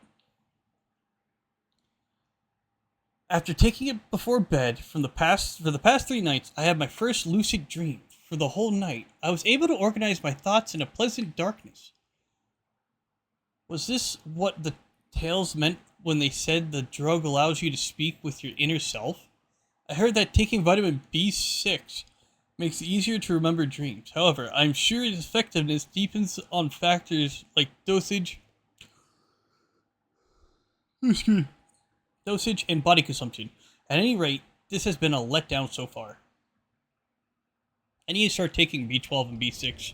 After taking it before bed for the past 3 nights, I had my first lucid dream. For the whole night, I was able to organize my thoughts in a pleasant darkness. Was this what the tales meant when they said the drug allows you to speak with your inner self? I heard that taking vitamin B6 makes it easier to remember dreams. However, I'm sure its effectiveness depends on factors like dosage, Dosage and body consumption. At any rate, this has been a letdown so far. I need to start taking B12 and B6.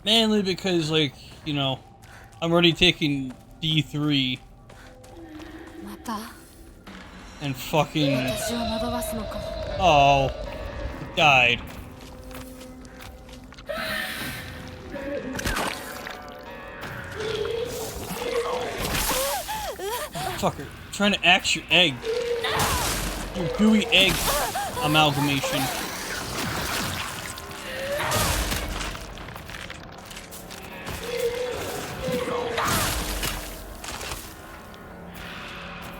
Mainly because, like, you know, I'm already taking D3 また and fucking... 私を惑わすのか Oh, died. Fucker, trying to axe your egg. Your gooey egg amalgamation.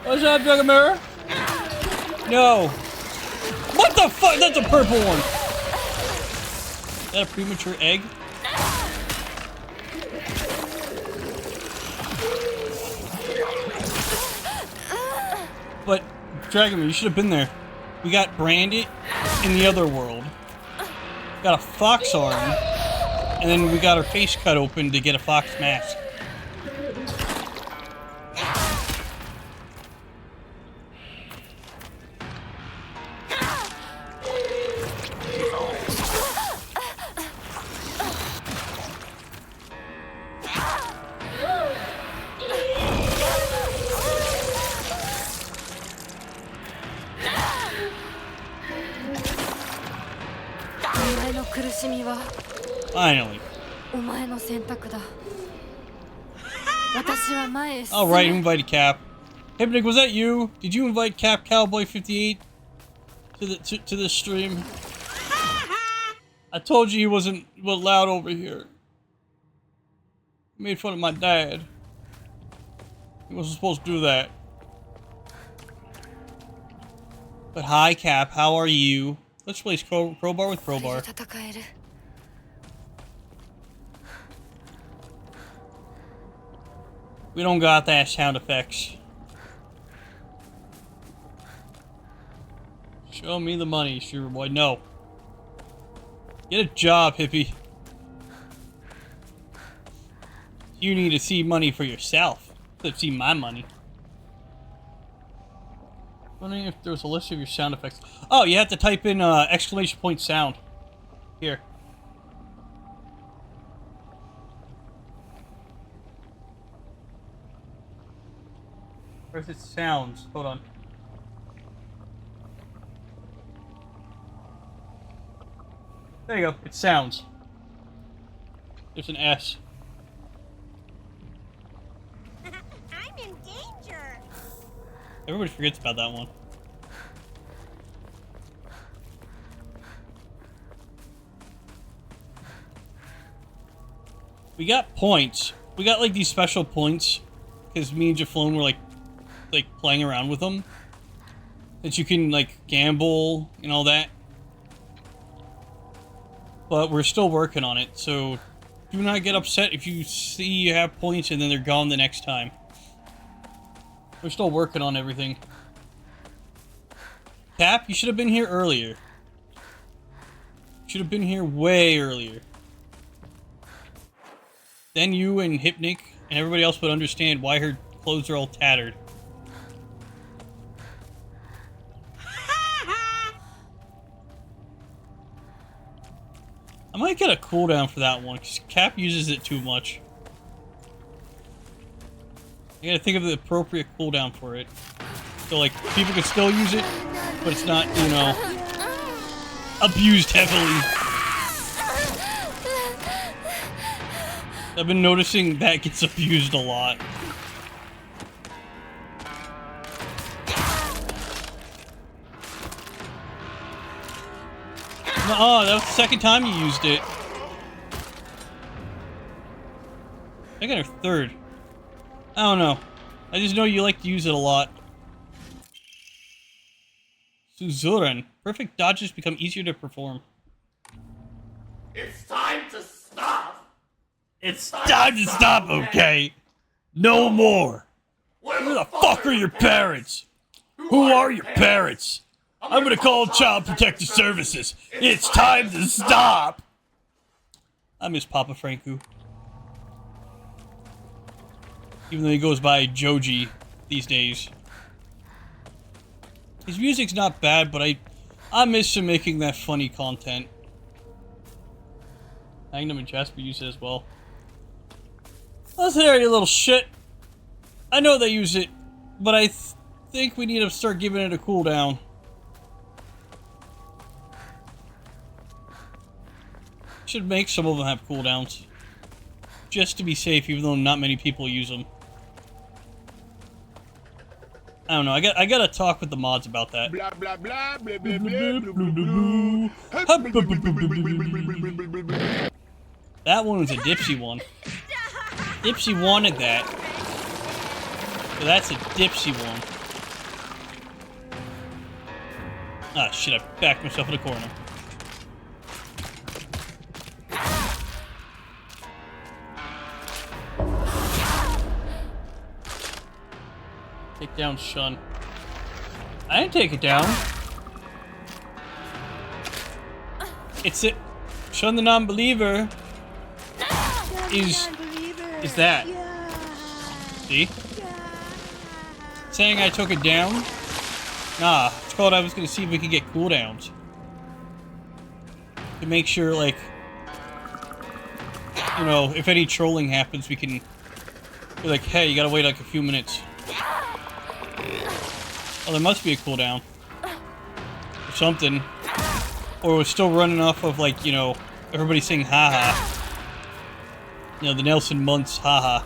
What's up, Dragamir? No. What the fuck? That's a purple one. Is that a premature egg? But, Dragamir, you should have been there. We got Brandit in the other world. Got a fox arm. And then we got her face cut open to get a fox mask. Finally. お前の選択だ私は前へ進め Alright, who invited Cap? Hypnic, was that you? Did you invite Cap Cowboy 58 to the stream? I told you he wasn't allowed over here. He made fun of my dad. He wasn't supposed to do that. But hi, Cap, how are you? Let's play Crowbar with Crowbar. 戦える We don't got that sound effects. Show me the money, Shooter Boy. No. Get a job, hippie. You need to see money for yourself. To see my money. Wondering if there was a list of your sound effects. Oh, you have to type in exclamation point sound. Here. Where's it sounds? Hold on. There you go. It sounds. There's an S. I'm in danger. Everybody forgets about that one. We got points. We got like these special points because me and Jaflone were like playing around with them. That you can like gamble and all that. But we're still working on it, so do not get upset if you see you have points and then they're gone the next time. We're still working on everything. Cap, you should have been here earlier. Should have been here way earlier. Then you and Hypnic and everybody else would understand why her clothes are all tattered. I might get a cooldown for that one, because Cap uses it too much. I gotta think of the appropriate cooldown for it. So, like, people can still use it, but it's not, you know, abused heavily. I've been noticing that gets abused a lot. Oh, that was the second time you used it. I got her third. I don't know. I just know you like to use it a lot. Suzuran. Perfect dodges become easier to perform. It's time to stop! It's time to stop, okay? No more! Who the fuck are your parents? Who are your parents? I'm gonna call Child Protective Services. It's time to stop! I miss Papa Franku. Even though he goes by Joji these days. His music's not bad, but I miss him making that funny content. Magnum and Jasper use it as well. Listen here, you little shit. I know they use it, but I think we need to start giving it a cooldown. Should make some of them have cooldowns. Just to be safe, even though not many people use them. I don't know, I gotta talk with the mods about that. Blah blah blah blah blah blah blah. That one was a Dipsy one. Dipsy wanted that. So that's a Dipsy one. Ah, shit, I backed myself in the corner. Take down Shun. I didn't take it down. It's it. Shun the non-believer is that. See? Saying I took it down? Nah, it's called I was gonna see if we could get cooldowns. To make sure, like, you know, if any trolling happens, we can be like, hey, you gotta wait like a few minutes. Oh, there must be a cooldown. Or something. Or we're still running off of, like, you know, everybody saying haha. You know, the Nelson Muntz haha.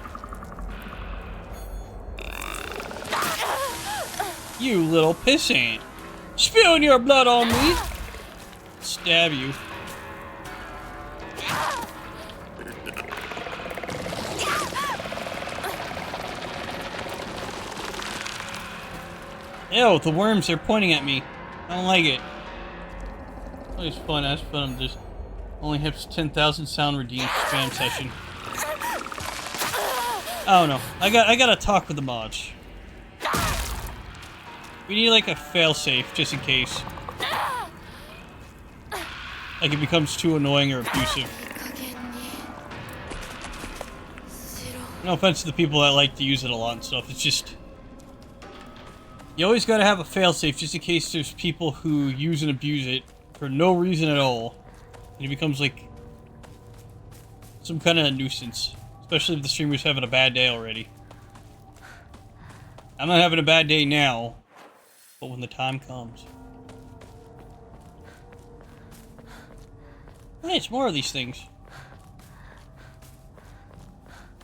You little pissant. Spilling your blood on me. Stab you. Ew, the worms are pointing at me. I don't like it. It's always fun, as fun. I'm just only hits 10,000 sound redeemed spam session. I don't know. I gotta talk with the mods. We need like a failsafe just in case. Like it becomes too annoying or abusive. No offense to the people that like to use it a lot and stuff. It's just you always gotta have a failsafe just in case there's people who use and abuse it for no reason at all. And it becomes like some kind of nuisance. Especially if the streamer's having a bad day already. I'm not having a bad day now, but when the time comes. Hey, it's more of these things.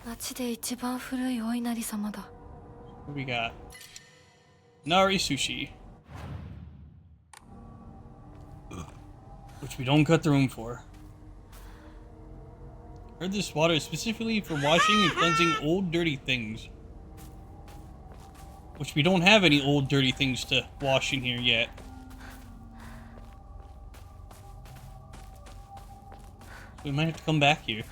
町で一番古いお稲荷様だ。 What we got? Nari Sushi. Which we don't cut the room for. Heard this water is specifically for washing and cleansing old dirty things. Which we don't have any old dirty things to wash in here yet. We might have to come back here.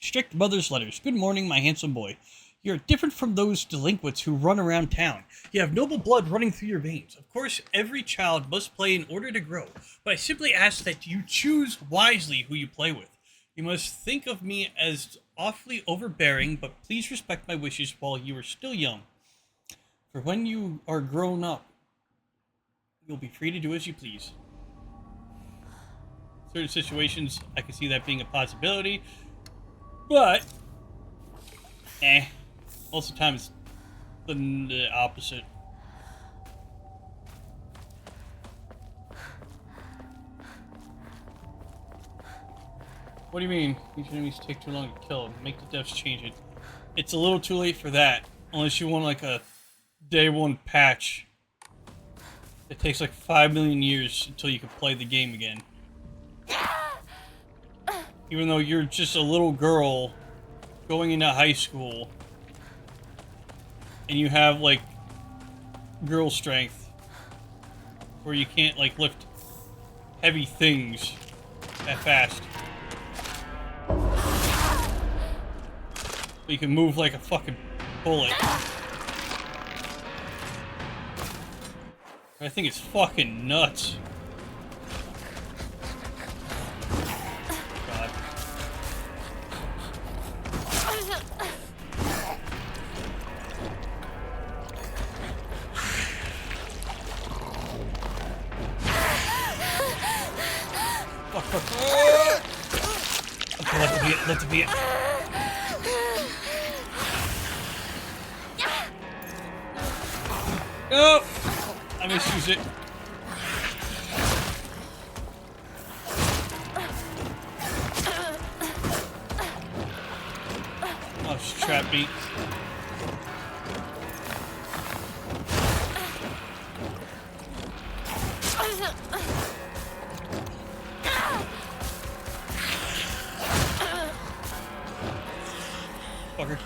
Strict mother's letters. Good morning, my handsome boy. You're different from those delinquents who run around town. You have noble blood running through your veins. Of course, every child must play in order to grow, but I simply ask that you choose wisely who you play with. You must think of me as awfully overbearing, but please respect my wishes while you are still young. For when you are grown up, you'll be free to do as you please. Certain situations, I can see that being a possibility, but most of the time it's the opposite. What do you mean? These enemies take too long to kill. Make the devs change it. It's a little too late for that. Unless you want like a day one patch. It takes like 5 million years until you can play the game again. Even though you're just a little girl going into high school. And you have like girl strength. Where you can't like lift heavy things that fast. But you can move like a fucking bullet. I think it's fucking nuts. Let it be it. Oh! I misused it. Oh, it's trap beat. Fucker.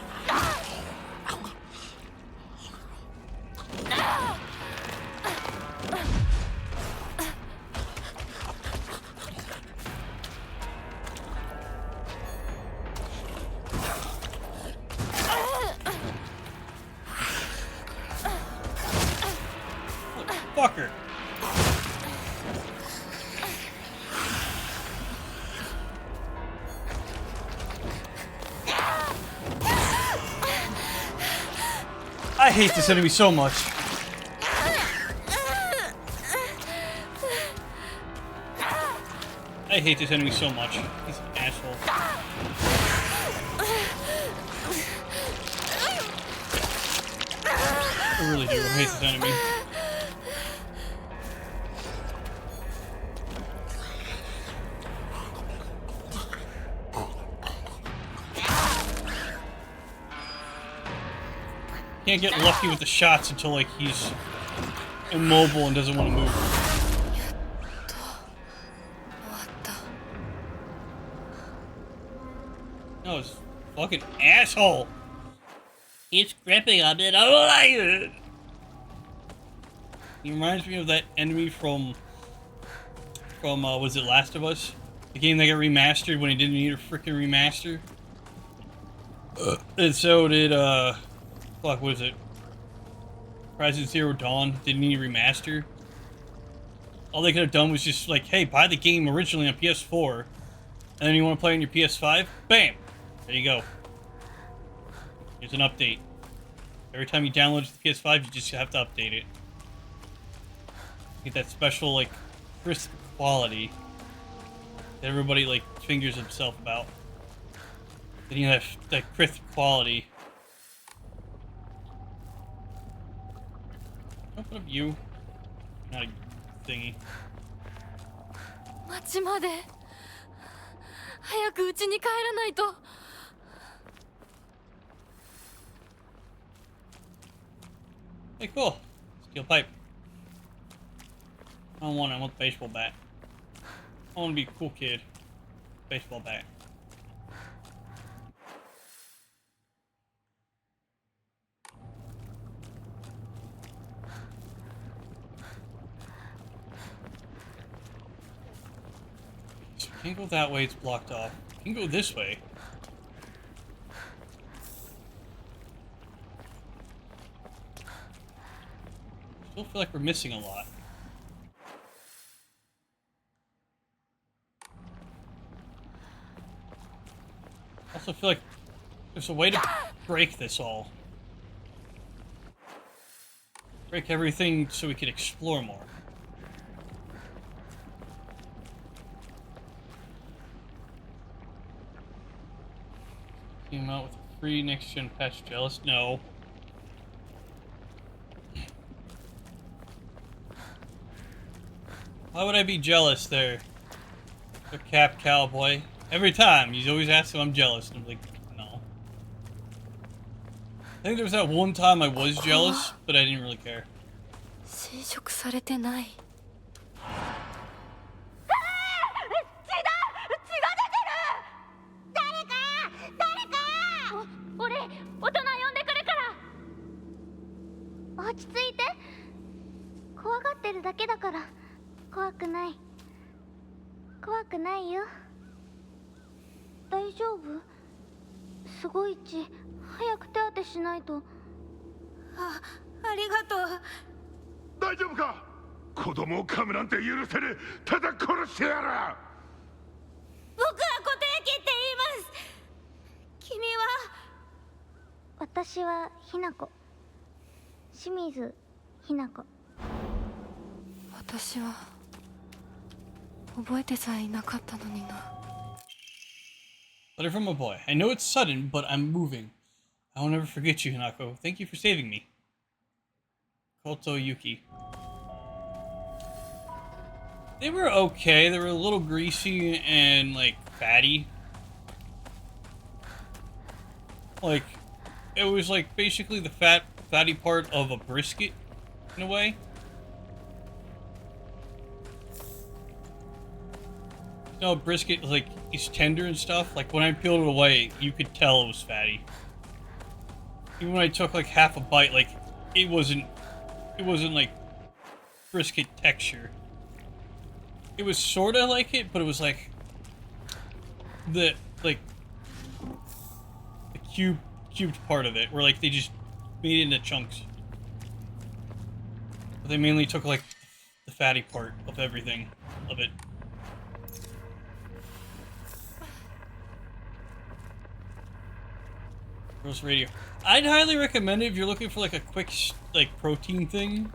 Fucker. I hate this enemy so much. I hate this enemy so much. He's an asshole. I really do. I hate this enemy. Can't get lucky with the shots until like he's immobile and doesn't want to move. No, it's fucking asshole. He's gripping on it. I don't like it. He reminds me of that enemy from was it Last of Us? The game that got remastered when it didn't need a freaking remaster. And so did fuck, what is it? Horizon Zero Dawn didn't need a remaster. All they could have done was just like, hey, buy the game originally on PS4, and then you want to play on your PS5? Bam! There you go. Here's an update. Every time you download it to the PS5, you just have to update it. Get that special, like, crisp quality that everybody, like, fingers himself about. Then you have that crisp quality. Open up you. Not a thingy. 町まで早く家に帰らないと。 Hey, cool. Steel pipe. I don't want it. I want the baseball bat. I want to be a cool kid. Baseball bat. So we can't go that way. It's blocked off. We can go this way. Still feel like we're missing a lot. Also feel like there's a way to break this all. Break everything so we can explore more. Came out with a free next-gen patch. Jealous? No. Why would I be jealous there? The Cap Cowboy. Every time, he's always asking if I'm jealous, and I'm like, no. I think there was that one time I was jealous, but I didn't really care. 侵食されてない。俺、大人呼んでくるから。落ち着いて。怖がってるだけだから。怖くない。怖くないよ。大丈夫？すごい血。早く手当てしないと。ありがとう。大丈夫か？子供を噛むなんて許せねえ。ただ殺してやる。僕は固定機って言います。君は？私はひな子。清水ひな子。私は覚えてさえいなかったのにな。Letter from a boy. I know it's sudden, but I'm moving. I will never forget you, Hinako. Thank you for saving me. Koto Yuki. They were okay. They were a little greasy and, like, fatty. Like, it was, like, basically the fatty part of a brisket, in a way. You know, brisket, like, is tender and stuff. Like, when I peeled it away, you could tell it was fatty. Even when I took, like, half a bite, like, it wasn't, like, brisket texture. It was sort of like it, but it was, like, the cubed part of it, where, like, they just made it into chunks. But they mainly took, like, the fatty part of everything, of it. Rose Radio. I'd highly recommend it if you're looking for like a quick like protein thing,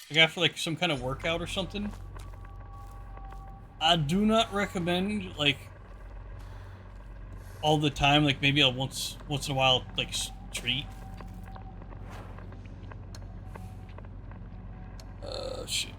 like after like some kind of workout or something. I do not recommend like all the time, like maybe a once in a while like treat. Shit.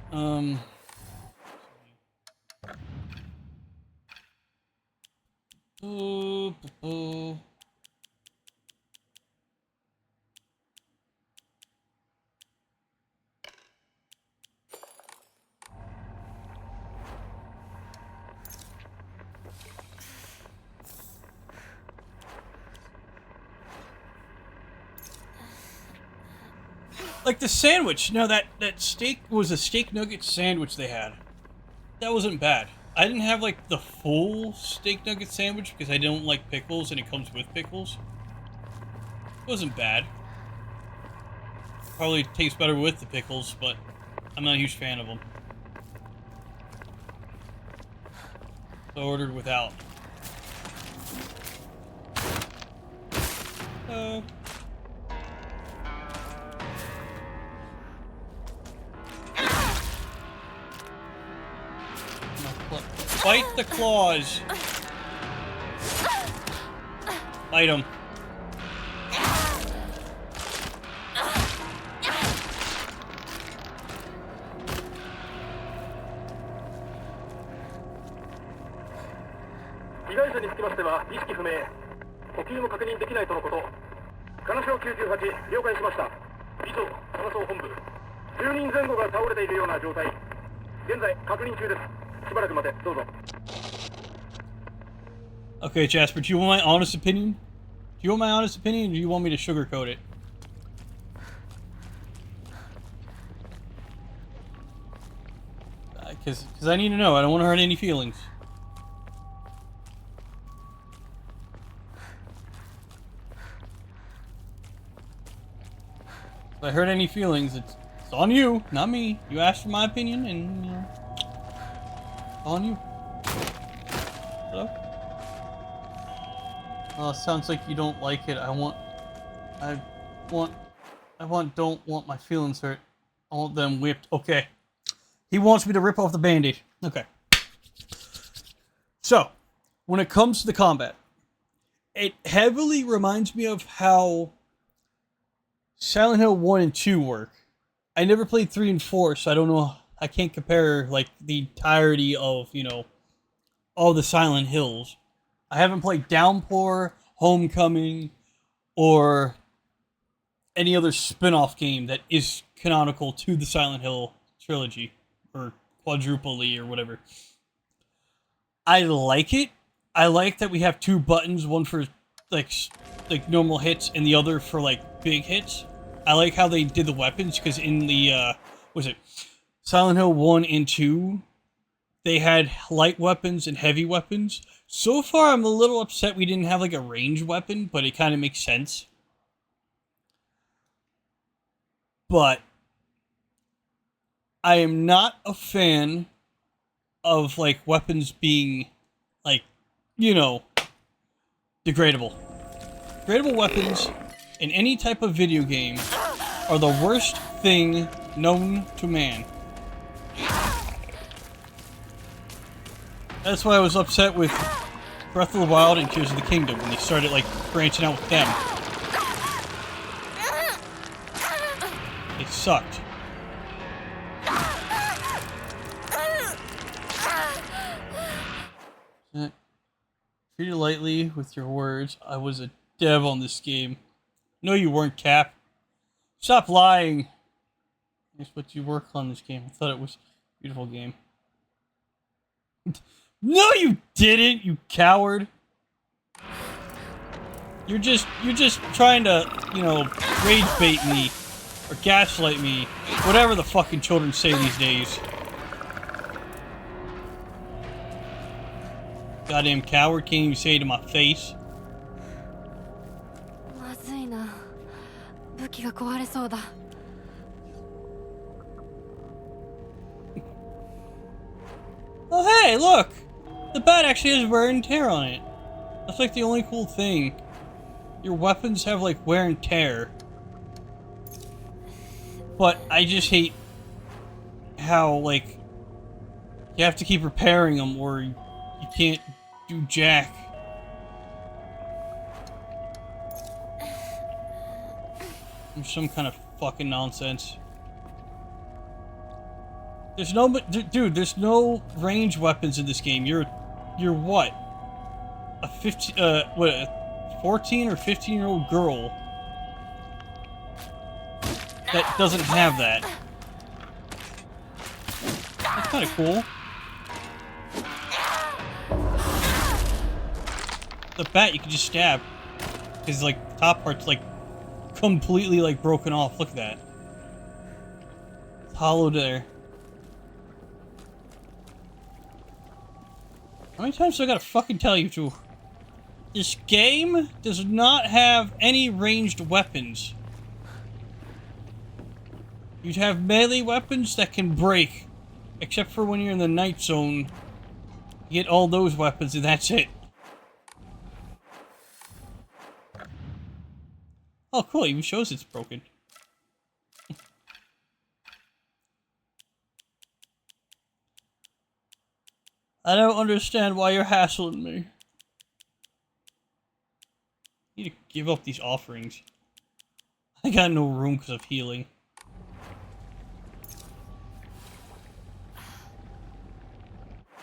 Like the sandwich. No, that steak was a steak nugget sandwich they had. That wasn't bad. I didn't have like the full steak nugget sandwich because I don't like pickles and it comes with pickles. It wasn't bad. Probably tastes better with the pickles, but I'm not a huge fan of them. So I ordered without. Bite the claws. Bite them. Okay, Jasper, do you want my honest opinion? Do you want my honest opinion, or do you want me to sugarcoat it? Because I need to know. I don't want to hurt any feelings. If I hurt any feelings, it's on you, not me. You asked for my opinion, and it's on you. Hello? Well, it sounds like you don't like it. Don't want my feelings hurt. I want them whipped. Okay. He wants me to rip off the band-aid. Okay. So, when it comes to the combat, it heavily reminds me of how Silent Hill 1 and 2 work. I never played 3 and 4, so I don't know. I can't compare, like, the entirety of, you know, all the Silent Hills. I haven't played Downpour, Homecoming, or any other spin-off game that is canonical to the Silent Hill trilogy, or quadruple E, or whatever. I like it. I like that we have two buttons, one for, like normal hits, and the other for, like, big hits. I like how they did the weapons, because in the, Silent Hill 1 and 2, they had light weapons and heavy weapons. So far, I'm a little upset we didn't have, like, a ranged weapon, but it kind of makes sense. But I am not a fan of, like, weapons being, like, you know, degradable. Degradable weapons in any type of video game are the worst thing known to man. That's why I was upset with Breath of the Wild and Tears of the Kingdom when they started like branching out with them. It sucked. Treat it lightly with your words. I was a dev on this game. No, you weren't, Cap. Stop lying. That's what you work on this game. I thought it was a beautiful game. No, you didn't, you coward. You're just trying to, you know, rage bait me or gaslight me, whatever the fucking children say these days. Goddamn coward, can't even say it to my face. まずいな。武器が壊れそうだ。Oh hey, look! The bat actually has wear and tear on it. That's like the only cool thing. Your weapons have like wear and tear. But I just hate how like you have to keep repairing them or you can't do jack. There's some kind of fucking nonsense. There's no, dude. There's no range weapons in this game. You're what? A 14 or 15-year-old girl that doesn't have that. That's kind of cool. The bat you can just stab, because like the top part's like completely like broken off. Look at that. It's hollow there. How many times do I gotta fucking tell you to? This game does not have any ranged weapons. You'd have melee weapons that can break. Except for when you're in the night zone. You get all those weapons and that's it. Oh cool, it even shows it's broken. I don't understand why you're hassling me. I need to give up these offerings. I got no room because of healing.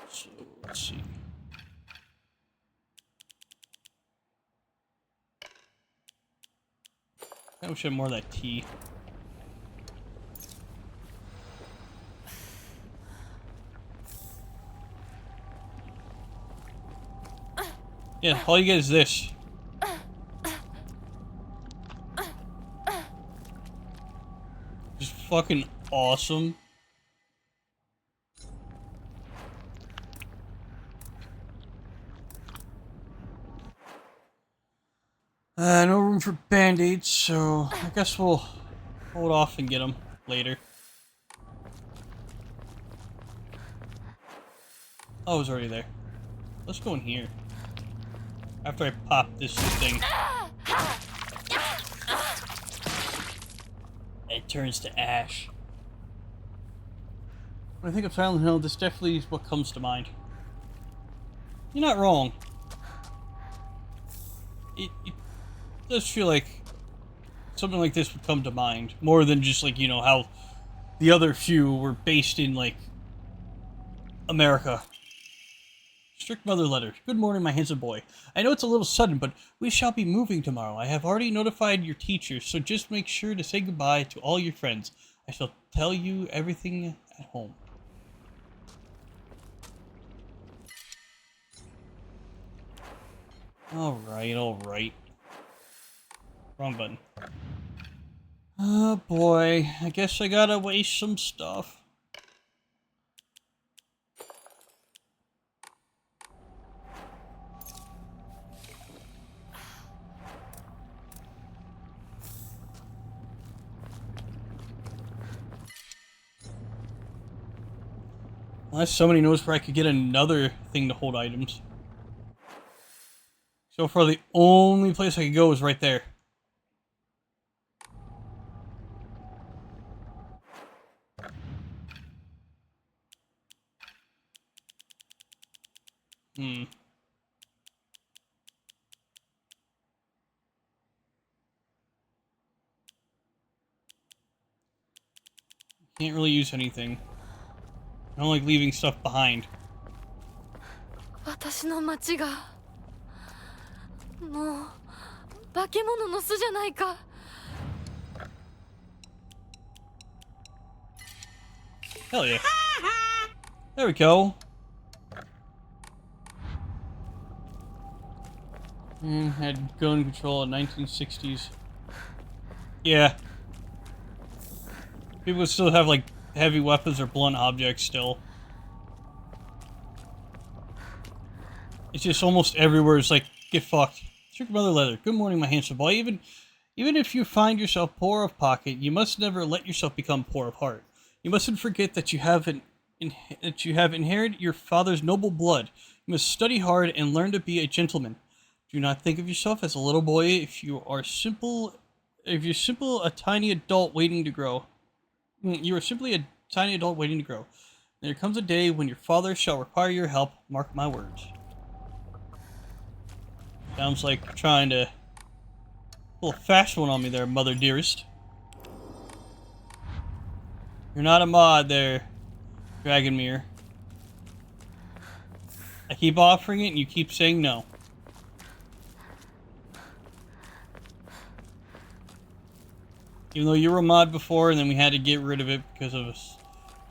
So, let's see. I wish I had more of that tea. Yeah, all you get is this. Just fucking awesome. No room for band-aids, so I guess we'll hold off and get them later. Oh, it was already there. Let's go in here. After I pop this thing. It turns to ash. When I think of Silent Hill, this definitely is what comes to mind. You're not wrong. It does feel like something like this would come to mind. More than just like, you know, how the other few were based in, like, America. Strict mother letter. Good morning, my handsome boy. I know it's a little sudden, but we shall be moving tomorrow. I have already notified your teachers, so just make sure to say goodbye to all your friends. I shall tell you everything at home. Alright, alright. Wrong button. Oh boy, I guess I gotta waste some stuff. Unless somebody knows where I could get another thing to hold items. So far, the only place I could go is right there. Can't really use anything. I don't like leaving stuff behind. 私の町がもう化け物の巣じゃないか。 Hell yeah. There we go. Had gun control in 1960s. Yeah. People still have like heavy weapons or blunt objects still. It's just almost everywhere. It's like, get fucked. Trick Mother Leather. Good morning, my handsome boy. Even if you find yourself poor of pocket, you must never let yourself become poor of heart. You mustn't forget that you have inherited your father's noble blood. You must study hard and learn to be a gentleman. Do not think of yourself as a little boy if you're simple a tiny adult waiting to grow. You are simply a tiny adult waiting to grow. There comes a day when your father shall require your help, mark my words. Sounds like you're trying to pull a fast one on me there, mother dearest. You're not a mod there, Dragonmere. I keep offering it and you keep saying no. Even though you were a mod before and then we had to get rid of it because of a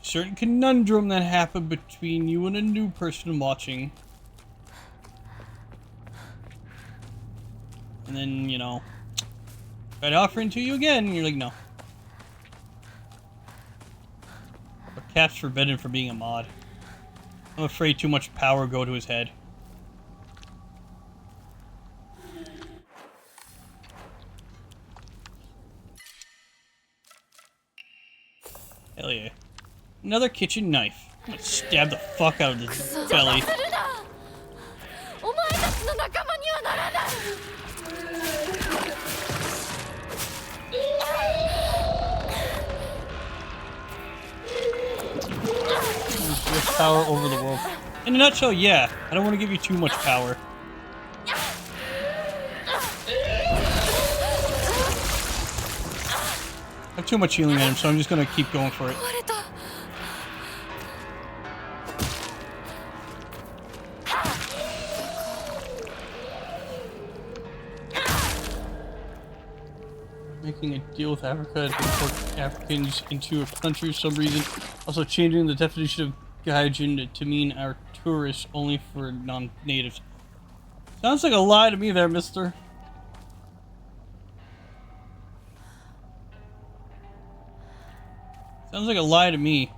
certain conundrum that happened between you and a new person watching. And then, you know, tried offering to you again and you're like, no. But Cap's forbidden for being a mod. I'm afraid too much power go to his head. Hell yeah. Another kitchen knife. I'm gonna stab the fuck out of this belly. お前たちの仲間にはならない。 With power over the world. In a nutshell, yeah. I don't want to give you too much power. I have too much healing items, so I'm just gonna keep going for it. 壊れた。 Making a deal with Africa to import Africans into a country for some reason. Also changing the definition of gaijin to mean our tourists only for non-natives. Sounds like a lie to me there, mister. Sounds like a lie to me.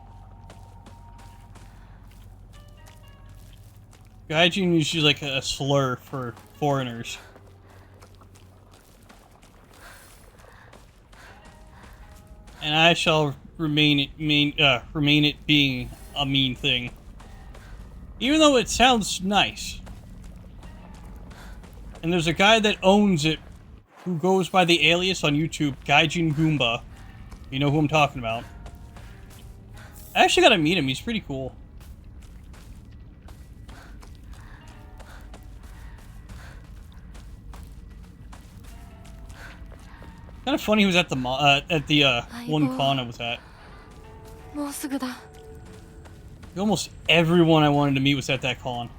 Gaijin is usually like a slur for foreigners. And I shall remain it being a mean thing. Even though it sounds nice. And there's a guy that owns it who goes by the alias on YouTube, Gaijin Goomba. You know who I'm talking about. I actually gotta meet him, he's pretty cool. Kind of funny he was at the one con I was at. もうすぐだ。 Almost everyone I wanted to meet was at that con.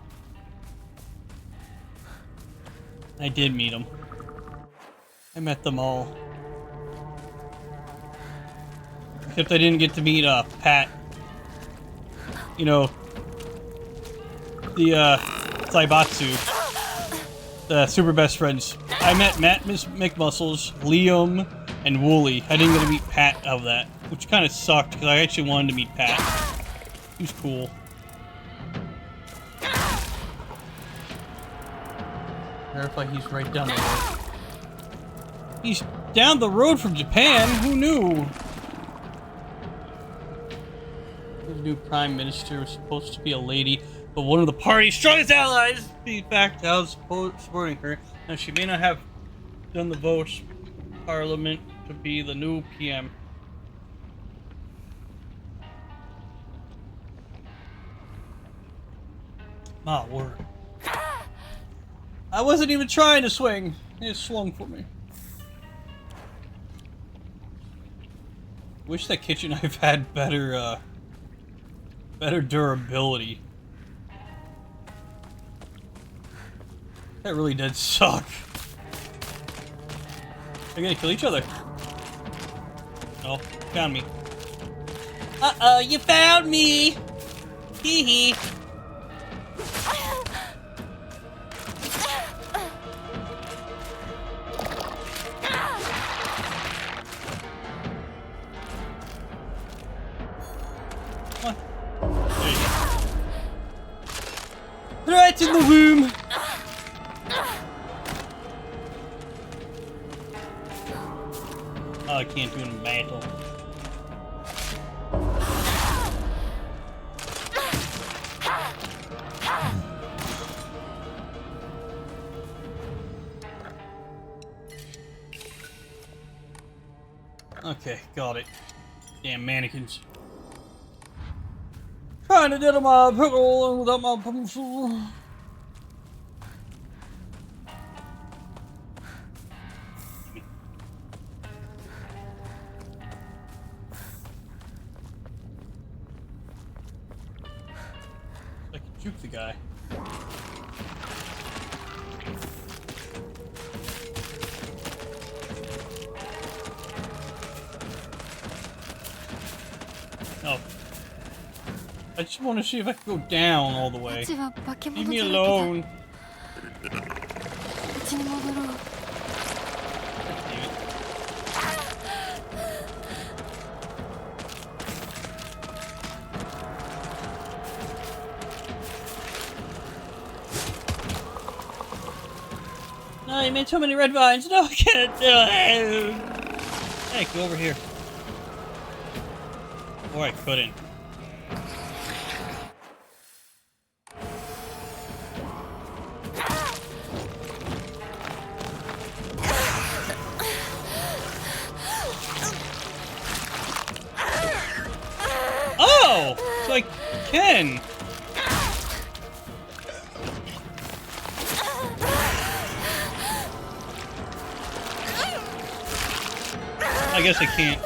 I did meet them. I met them all. Except I didn't get to meet Pat. You know, the Zaibatsu. The super best friends. I met Matt McMuscles, Liam, and Wooly. I didn't get to meet Pat of that, which kind of sucked because I actually wanted to meet Pat. He was cool. Verify he's right down the road. He's down the road from Japan? Who knew? The new prime minister was supposed to be a lady, but one of the party's strongest allies backed out supporting her. Now she may not have done the votes parliament to be the new PM. My word. I wasn't even trying to swing. It swung for me. Wish that kitchen knife had better durability. That really did suck. They're gonna kill each other. Oh, found me. Uh-oh, you found me! Hee hee. What? There you go. Right in the womb! Oh, I can't do it in battle. Okay, got it. Damn mannequins. Trying to get my pickle without my pencil. I can juke the guy. Oh. I just want to see if I can go down all the way. 街は化け Leave 物 me だらけだ alone. うちに戻ろう Damn it. No, you made so many red vines. No, I can't do it. Hey, go over here. Or I couldn't. Oh! So I can. I guess I can't.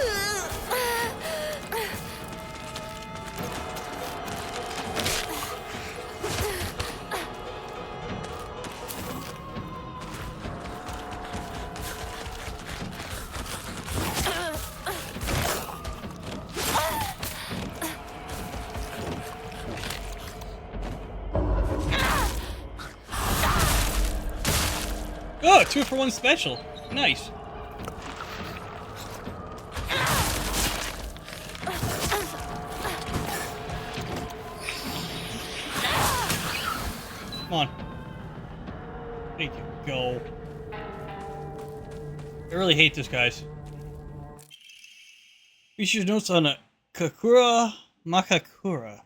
Oh, 2-for-1 special. Nice. Come on. Make it go. I really hate this, guys. Features notes on a Kakura Makakura.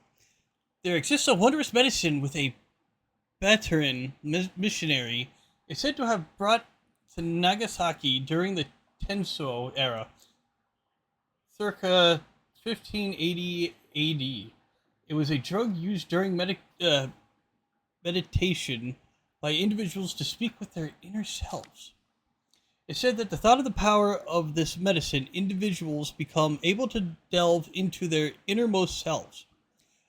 There exists a wondrous medicine with a veteran missionary is said to have brought to Nagasaki during the Tenso era, circa 1580 AD. It was a drug used during meditation by individuals to speak with their inner selves. It said that the thought of the power of this medicine, individuals become able to delve into their innermost selves.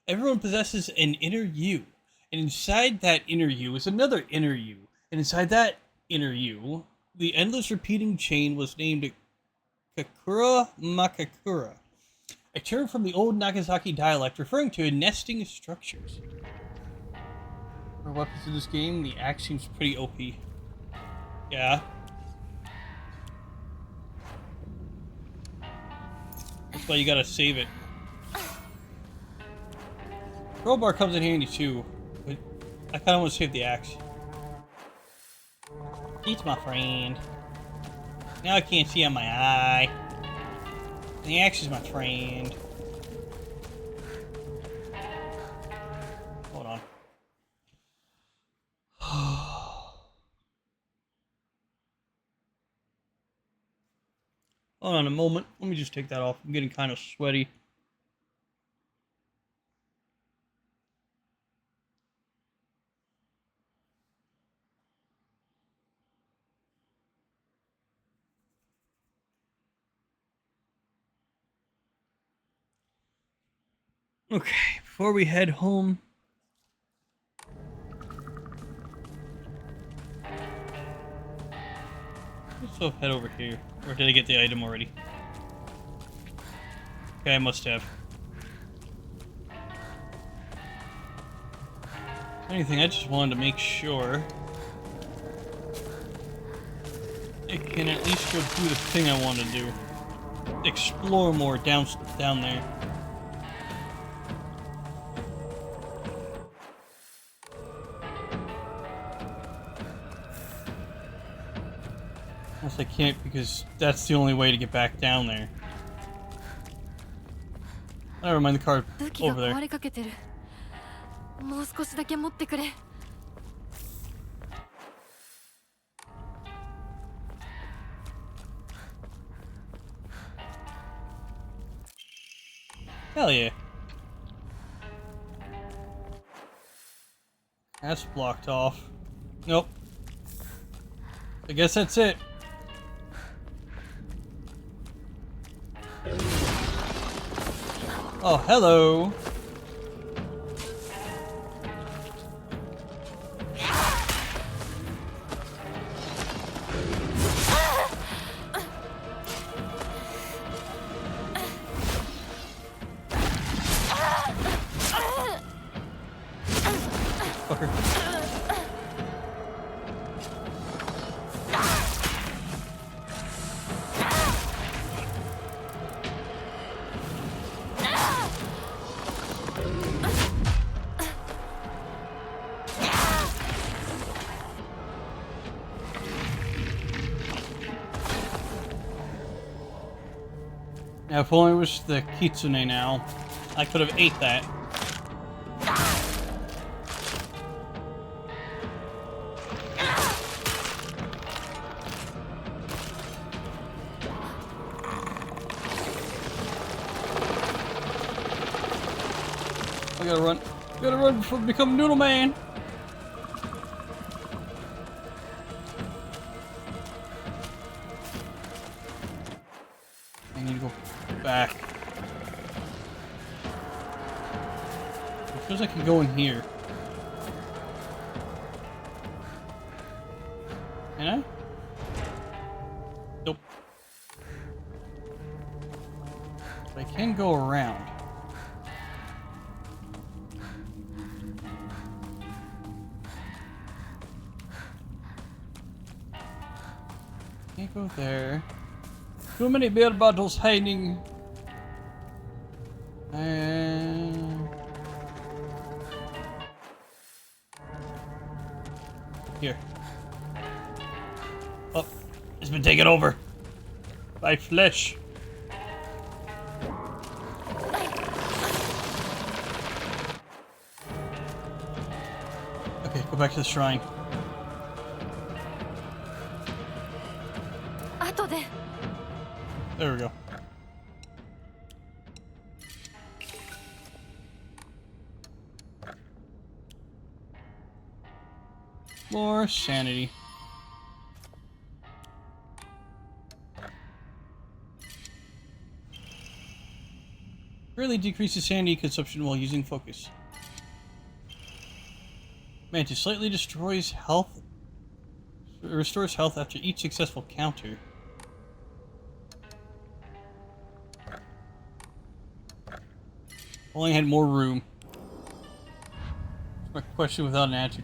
Everyone possesses an inner you, and inside that inner you is another inner you. And inside that inner you, the endless repeating chain was named Kakura Makakura, a term from the old Nagasaki dialect referring to nesting structures. For weapons in this game, the axe seems pretty OP. Yeah. That's why you gotta save it. Crowbar comes in handy too, but I kinda want to save the axe. Eat my friend. Now I can't see on my eye. The axe is my friend. Hold on. Hold on a moment. Let me just take that off. I'm getting kind of sweaty. Okay, before we head home. Let's head over here. Or did I get the item already? Okay, I must have. If anything, I just wanted to make sure it can at least go do the thing I want to do. Explore more down there. Unless I can't, because that's the only way to get back down there. Never mind the card 武器が over there. 壊れかけてる。もう少しだけ持ってくれ。 Hell yeah. That's blocked off. Nope. I guess that's it. Oh, hello. Fucker. Now, if only it was the kitsune now, I could have ate that. I gotta run. Gotta run before I become Noodle Man. I need to go back. It feels like I can go in here. Can I? Nope. But I can go around. Can't go there. Too many beer bottles hiding. And here. Oh, it's been taken over by flesh. Okay, go back to the shrine. 後で。 There we go. More sanity. Really decreases sanity consumption while using focus. Mantis slightly destroys health. Restores health after each successful counter. Only had more room. My question without an answer.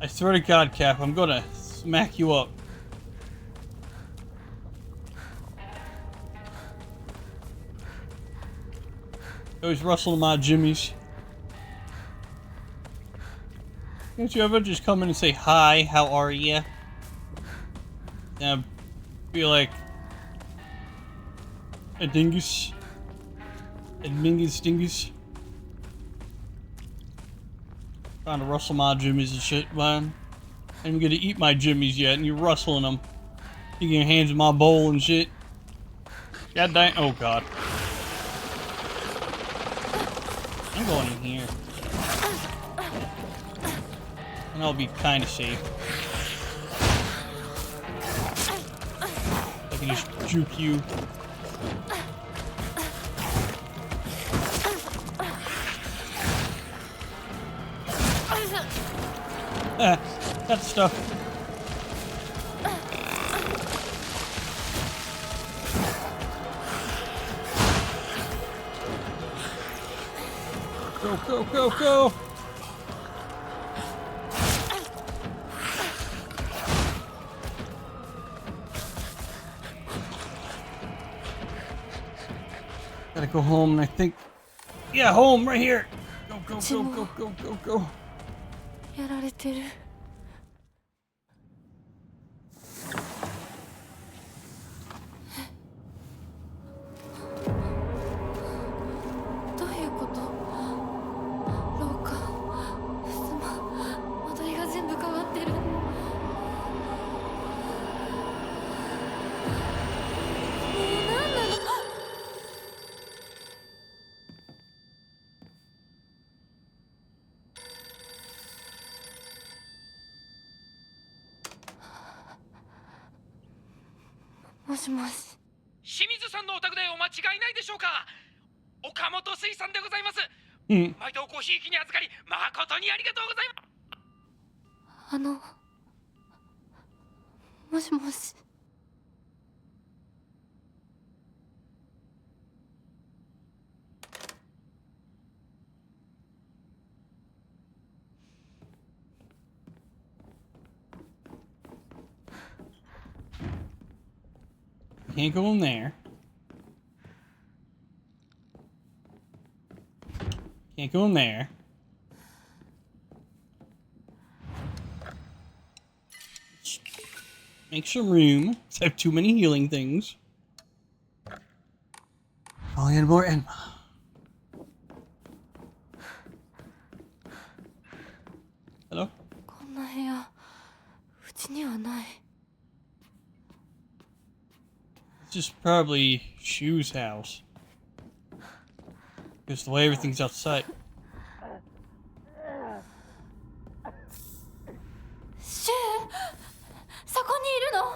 I swear to God, Cap, I'm gonna smack you up. Always rustling my jimmies. Don't you ever just come in and say, hi, how are ya? And I feel like a dingus. A mingus dingus. Trying to rustle my jimmies and shit, man. I ain't even gonna eat my jimmies yet, and you're rustling them. You get your hands in my bowl and shit. God dang. Oh, God. I'm going in here. And I'll be kind of safe. I can just juke you. That stuff. Go, go, go, go! Gotta go home, and I think... Yeah, home, right here! Go, go, go, go, go, go, go. やられてる。どういうこと？廊下、襖、間取りが全部変わってる。何なの？もしもし。清水さんのお宅でお間違いないでしょうか。岡本水産でございます。うん。毎度ごひいきに預かり誠にありがとうございます。もしもし。Can't go in there. Can't go in there. Make some room. I have too many healing things. I'll get more Enma. Hello? こんな部屋、うちにはない。This is probably Shu's house. Because the way everything's outside. シュウ、そこにいるの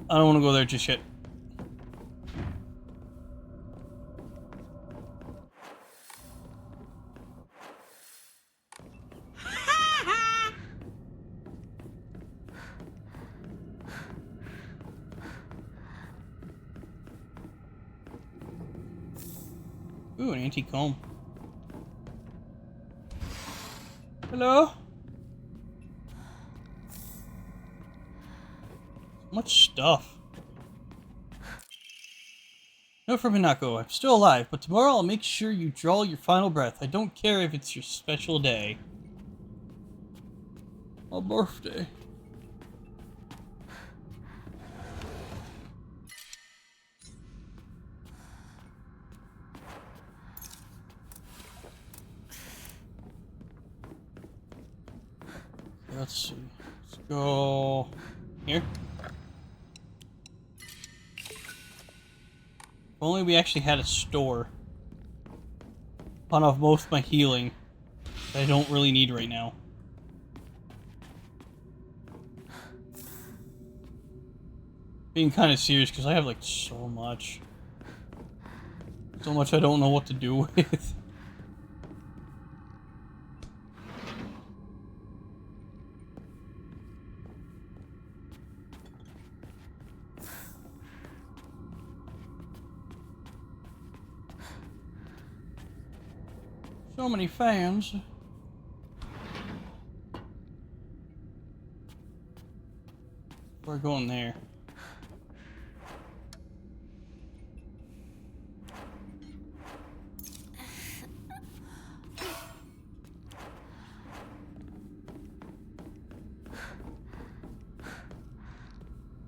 I don't want to go there just yet. Ooh, an antique comb. Hello? Much stuff. Note from Hinako, I'm still alive, but tomorrow I'll make sure you draw your final breath. I don't care if it's your special day. My birthday. Let's see. Let's go here. If only we actually had a store. On off most of my healing that I don't really need right now. Being kind of serious because I have like so much. So much I don't know what to do with. So many fans. We're going there.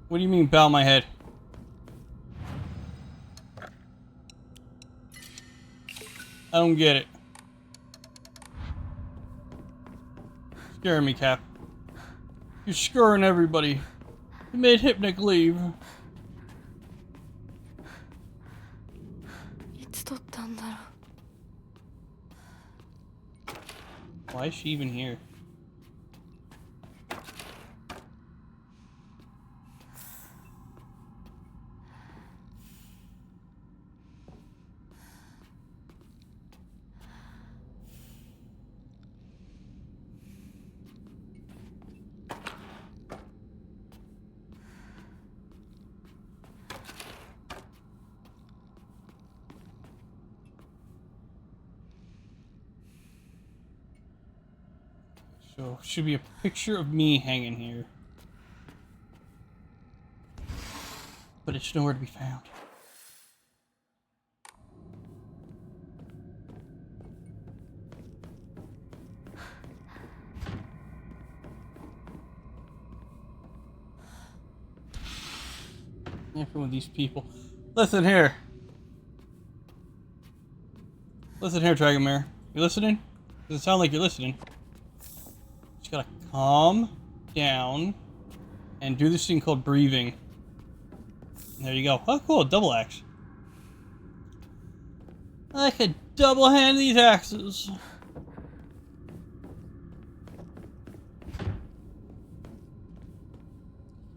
What do you mean bow my head? I don't get it. Scaring me, Cap. You're screwing everybody. You made Hypnic leave. いつ取ったんだろう。 Why is she even here? So, should be a picture of me hanging here. But it's nowhere to be found. Everyone of these people. Listen here. Listen here, Dragomir. You listening? Does it sound like you're listening? Just gotta calm down and do this thing called breathing. There you go. Oh, cool. Double axe. I could double hand these axes.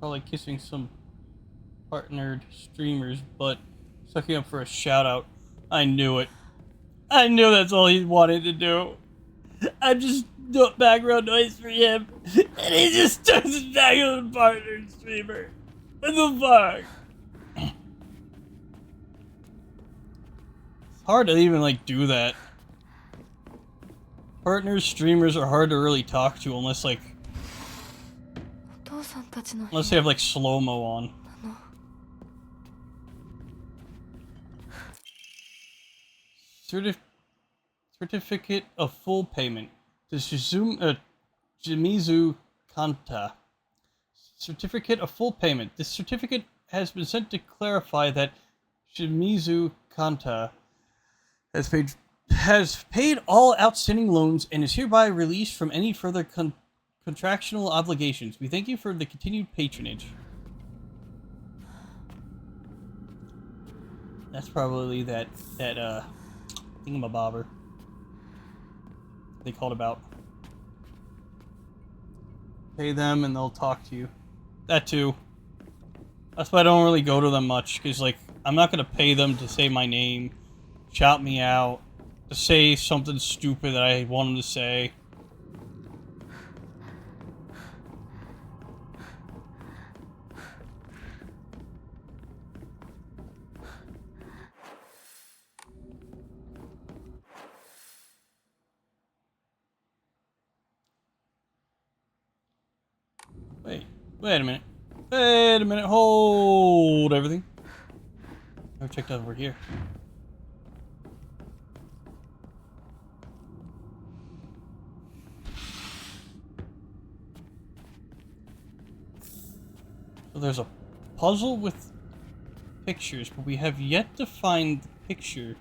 Probably kissing some partnered streamer's butt, sucking up for a shout out. I knew it. I knew that's all he wanted to do. I just do background noise for him, and he just turns his back on the partnered streamer. What the fuck? It's hard to even like do that. Partners, streamers are hard to really talk to unless like unless they have like slow-mo on. Certificate of full payment to Shimizu Kanta. Certificate of full payment. This certificate has been sent to clarify that Shimizu Kanta has paid all outstanding loans and is hereby released from any further contractual obligations. We thank you for the continued patronage. That's probably that thingamabobber they called about. Pay them and they'll talk to you. That too. That's why I don't really go to them much, because like I'm not gonna pay them to say my name, shout me out, to say something stupid that I want them to say. Wait a minute. Wait a minute. Hold everything. I've checked over here. So there's a puzzle with pictures, but we have yet to find the picture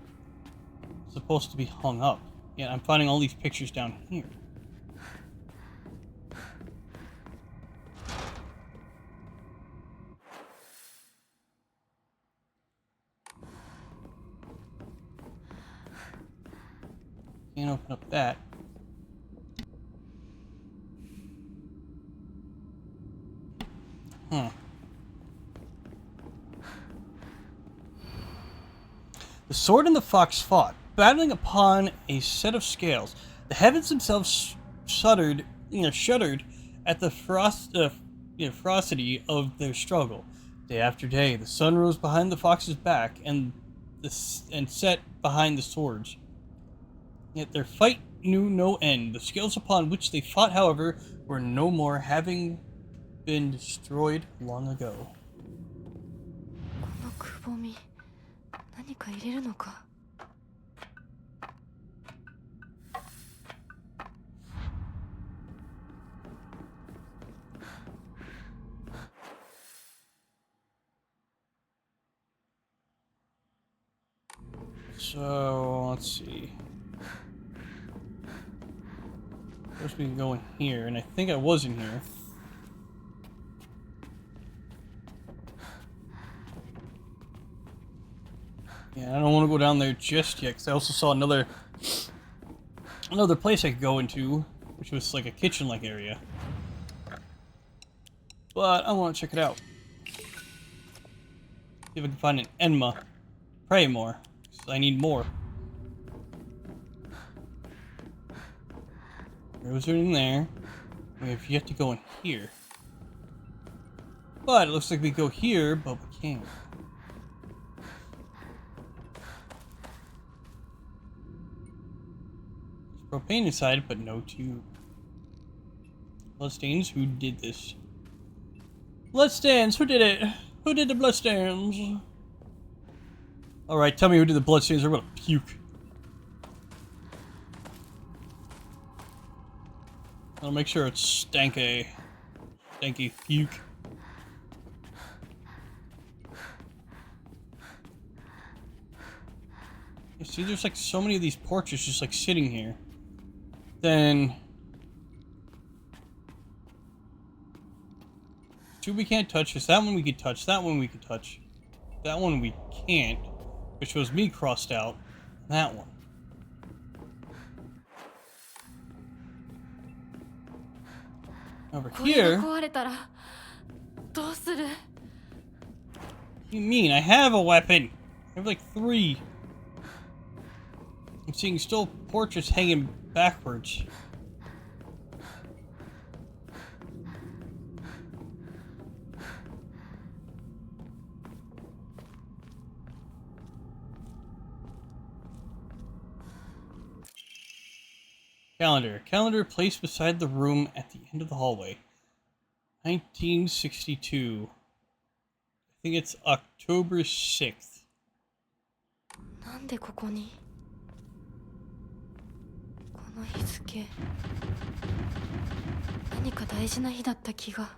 supposed to be hung up. Yeah, I'm finding all these pictures down here. Can't open up that. Huh. The sword and the fox fought, battling upon a set of scales. The heavens themselves shuddered at the ferocity of their struggle. Day after day, the sun rose behind the fox's back and set behind the swords. Yet their fight knew no end. The scales upon which they fought, however, were no more, having been destroyed long ago. So, let's see. First we can go in here, and I think I was in here. Yeah, I don't want to go down there just yet, because I also saw another place I could go into, which was like a kitchen-like area. But I want to check it out. See if I can find an Enma. Pray more. I need more. Those are in there. We have yet to go in here. But it looks like we go here, but we can't. There's propane inside, but no tube. Bloodstains? Who did this? Bloodstains! Who did it? Who did the bloodstains? Alright, tell me who did the bloodstains. I'm gonna puke. I'll make sure it's stanky puke. You see, there's like so many of these portraits just like sitting here. Then... two we can't touch. Is that one we could touch? That one we could touch. That one we can't. Which was me crossed out. That one. Over これ here... が壊れたらどうする？ What do you mean? I have a weapon! I have like 3. I'm seeing still portraits hanging backwards. Calendar. Calendar placed beside the room at the end of the hallway. 1962. I think it's October 6th. なんでここに？この日付。何か大事な日だった気が。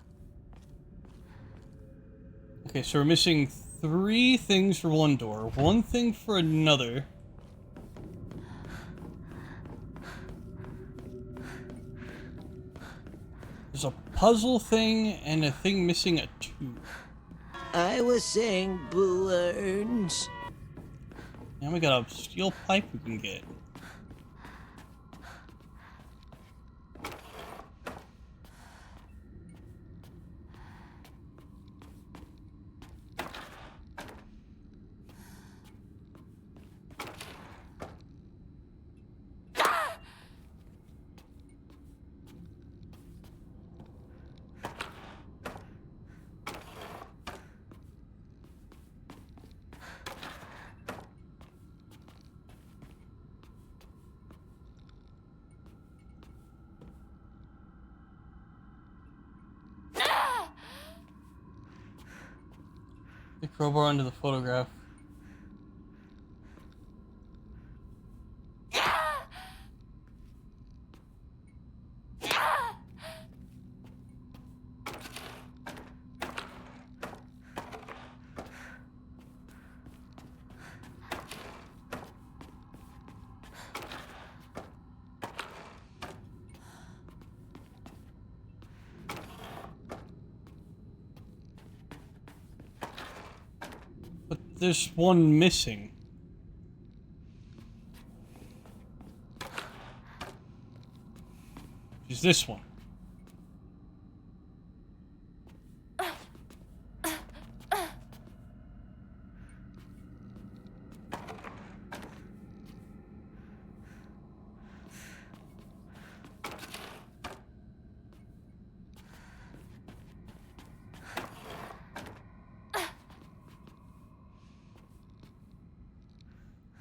Okay, so we're missing 3 things for one door, 1 thing for another. There's a puzzle thing and a thing missing a 2. I was saying balloons. Now we got a steel pipe we can get. The crowbar under the photograph. But there's one missing. Is this one?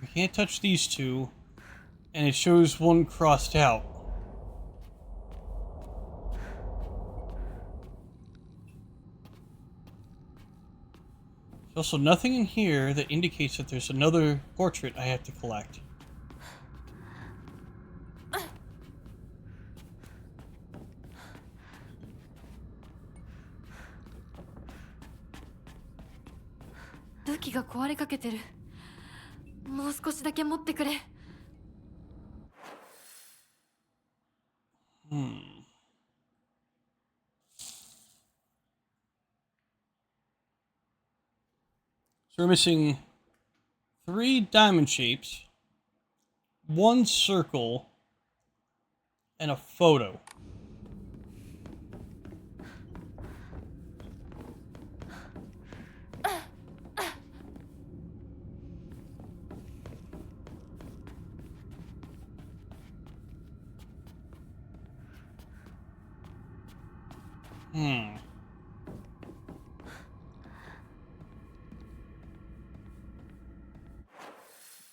We can't touch these 2, and it shows 1 crossed out. There's also nothing in here that indicates that there's another portrait I have to collect.武器が壊れかけてる。もう少しだけ持ってくれ。So we're missing 3 diamond shapes, 1 circle, and a photo.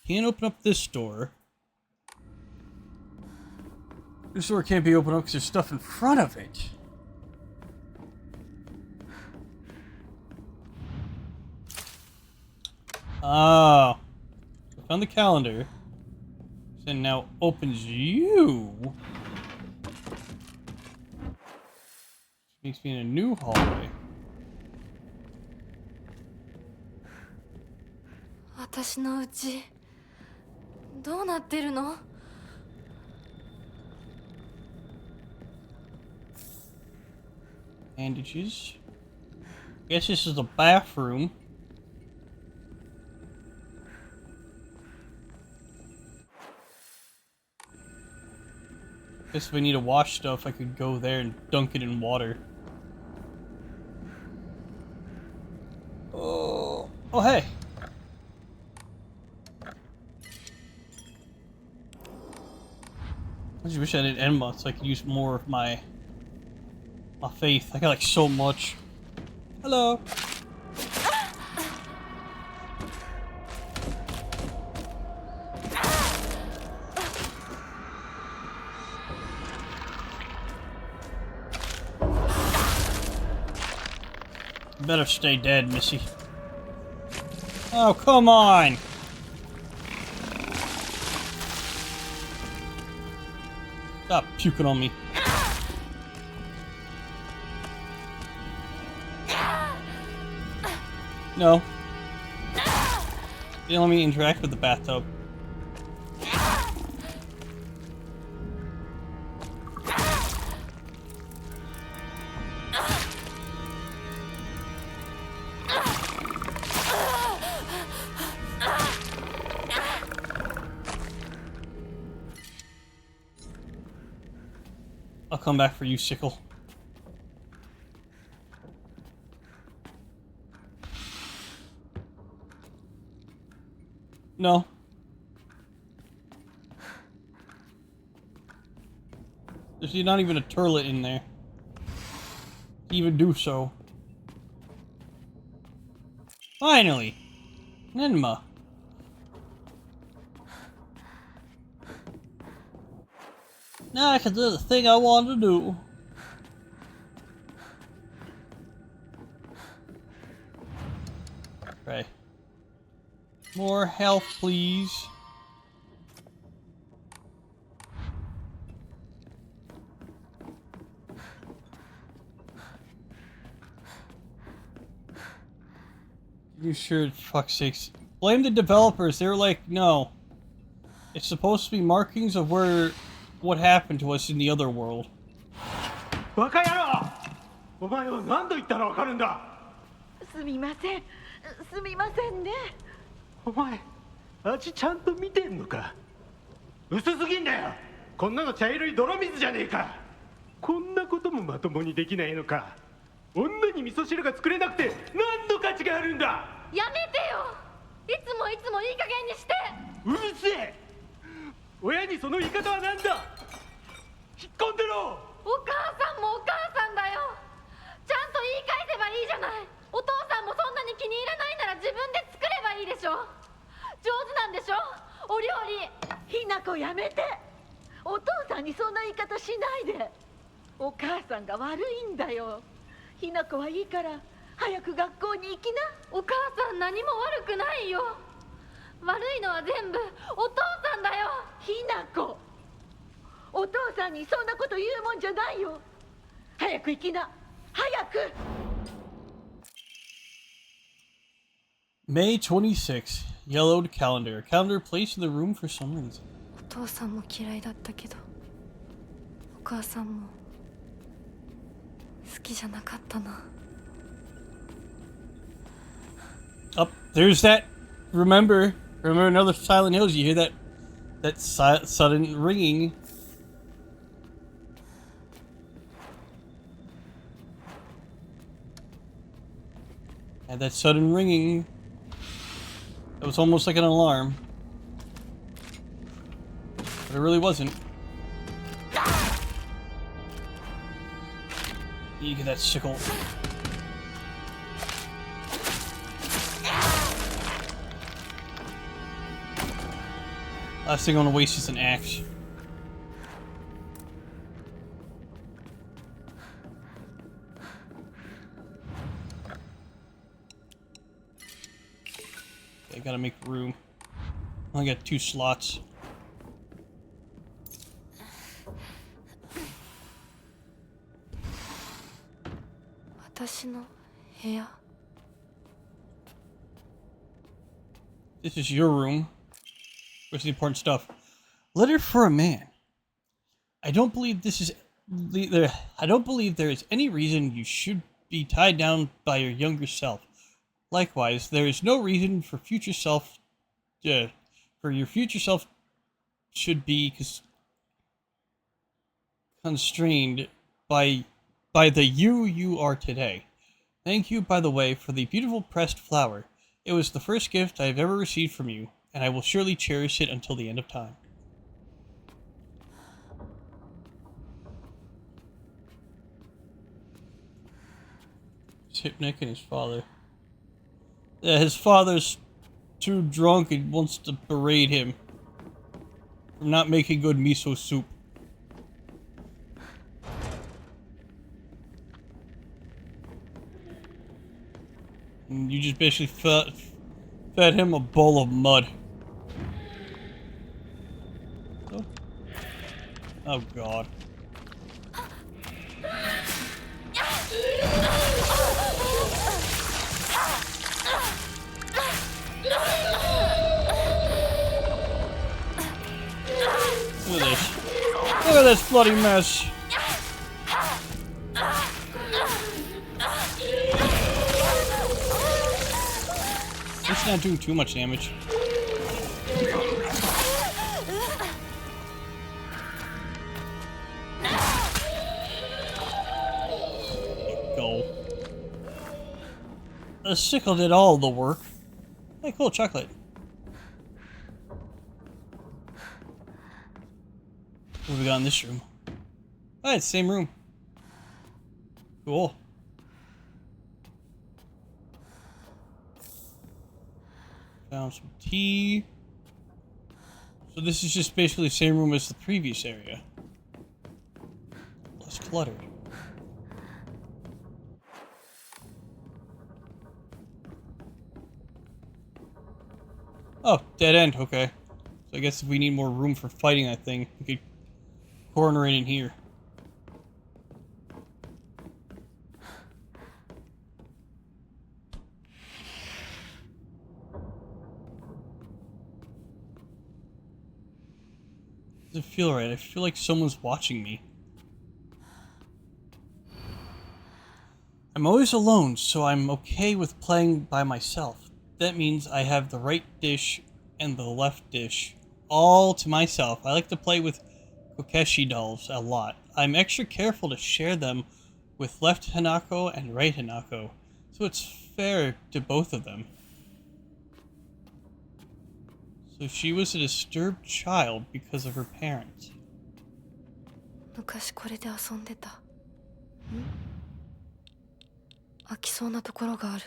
Can't open up this door. This door can't be opened up because there's stuff in front of it. Oh. Found the calendar. And now opens you. Makes me in a new hallway. 私のうちどうなってるの？ Bandages. Guess this is the bathroom. Guess if I need to wash stuff, I could go there and dunk it in water. Oh, oh hey. I just wish I did Enma so I could use more of my faith. I got like so much. Hello. Better stay dead, Missy. Oh, come on! Stop puking on me. No. You don't let me interact with the bathtub. I'll come back for you, Sickle. No. There's not even a turlet in there. To even do so. Finally! Nenma. Now I can do the thing I wanted to do. Okay. More health, please. You sure, fuck's sakes. Blame the developers. They were like, no. It's supposed to be markings of what happened to us in the other world. バカ野郎！お前は何度言ったらわかるんだ！すみません。すみませんね。お前、味ちゃんと見てんのか？薄すぎんだよ！こんなの茶色い泥水じゃねえか！こんなこともまともにできないのか？女に味噌汁が作れなくて何の価値があるんだ！やめてよ！いつもいい加減にして！うるせえ！親にその言い方は何だ！引っ込んでろ！お母さんもお母さんだよ！ちゃんと言い返せばいいじゃない！お父さんもそんなに気に入らないなら自分で作ればいいでしょ！上手なんでしょ？お料理！ひなこやめて！お父さんにそんな言い方しないで！お母さんが悪いんだよ！ひなこはいいから早く学校に行きな。お母さん何も悪くないよ。悪いのは全部お父さんだよ。ひなこ、お父さんにそんなこと言うもんじゃないよ。早く行きな、早く。May 26th. Yellowed calendar. Calendar placed in the room for some reason. お父さんも嫌いだったけどお母さんも好きじゃなかったな。Up there's that. Remember another Silent Hills. You hear that sudden ringing. And that sudden ringing. It was almost like an alarm. But it really wasn't. You get that sickle. Last thing I want to waste is an axe. Okay, I gotta make room. I only got 2 slots. This is your room. Where's the important stuff? Letter for a man. I don't believe there is any reason you should be tied down by your younger self. Likewise, there is no reason for your future self should be constrained by the you are today. Thank you, by the way, for the beautiful pressed flower. It was the first gift I have ever received from you, and I will surely cherish it until the end of time. Hypnik and his father. Yeah, his father's too drunk and wants to berate him for not making good miso soup. And you just basically fed him a bowl of mud. Oh, oh God. Look at this. Look at this bloody mess. It's not doing too much damage. Go. The sickle did all the work. Hey, cool, chocolate. What have we got in this room? Oh, it's the same room. Cool. Found some tea. So this is just basically the same room as the previous area. Less cluttered. Oh, dead end, okay. So I guess if we need more room for fighting that thing, we could corner it in here. Doesn't feel right. I feel like someone's watching me. I'm always alone, so I'm okay with playing by myself. That means I have the right dish and the left dish all to myself. I like to play with Kokeshi dolls a lot. I'm extra careful to share them with left Hanako and right Hanako, so it's fair to both of them. So she was a disturbed child because of her parents. 昔これで遊んでた。飽きそうなところがある。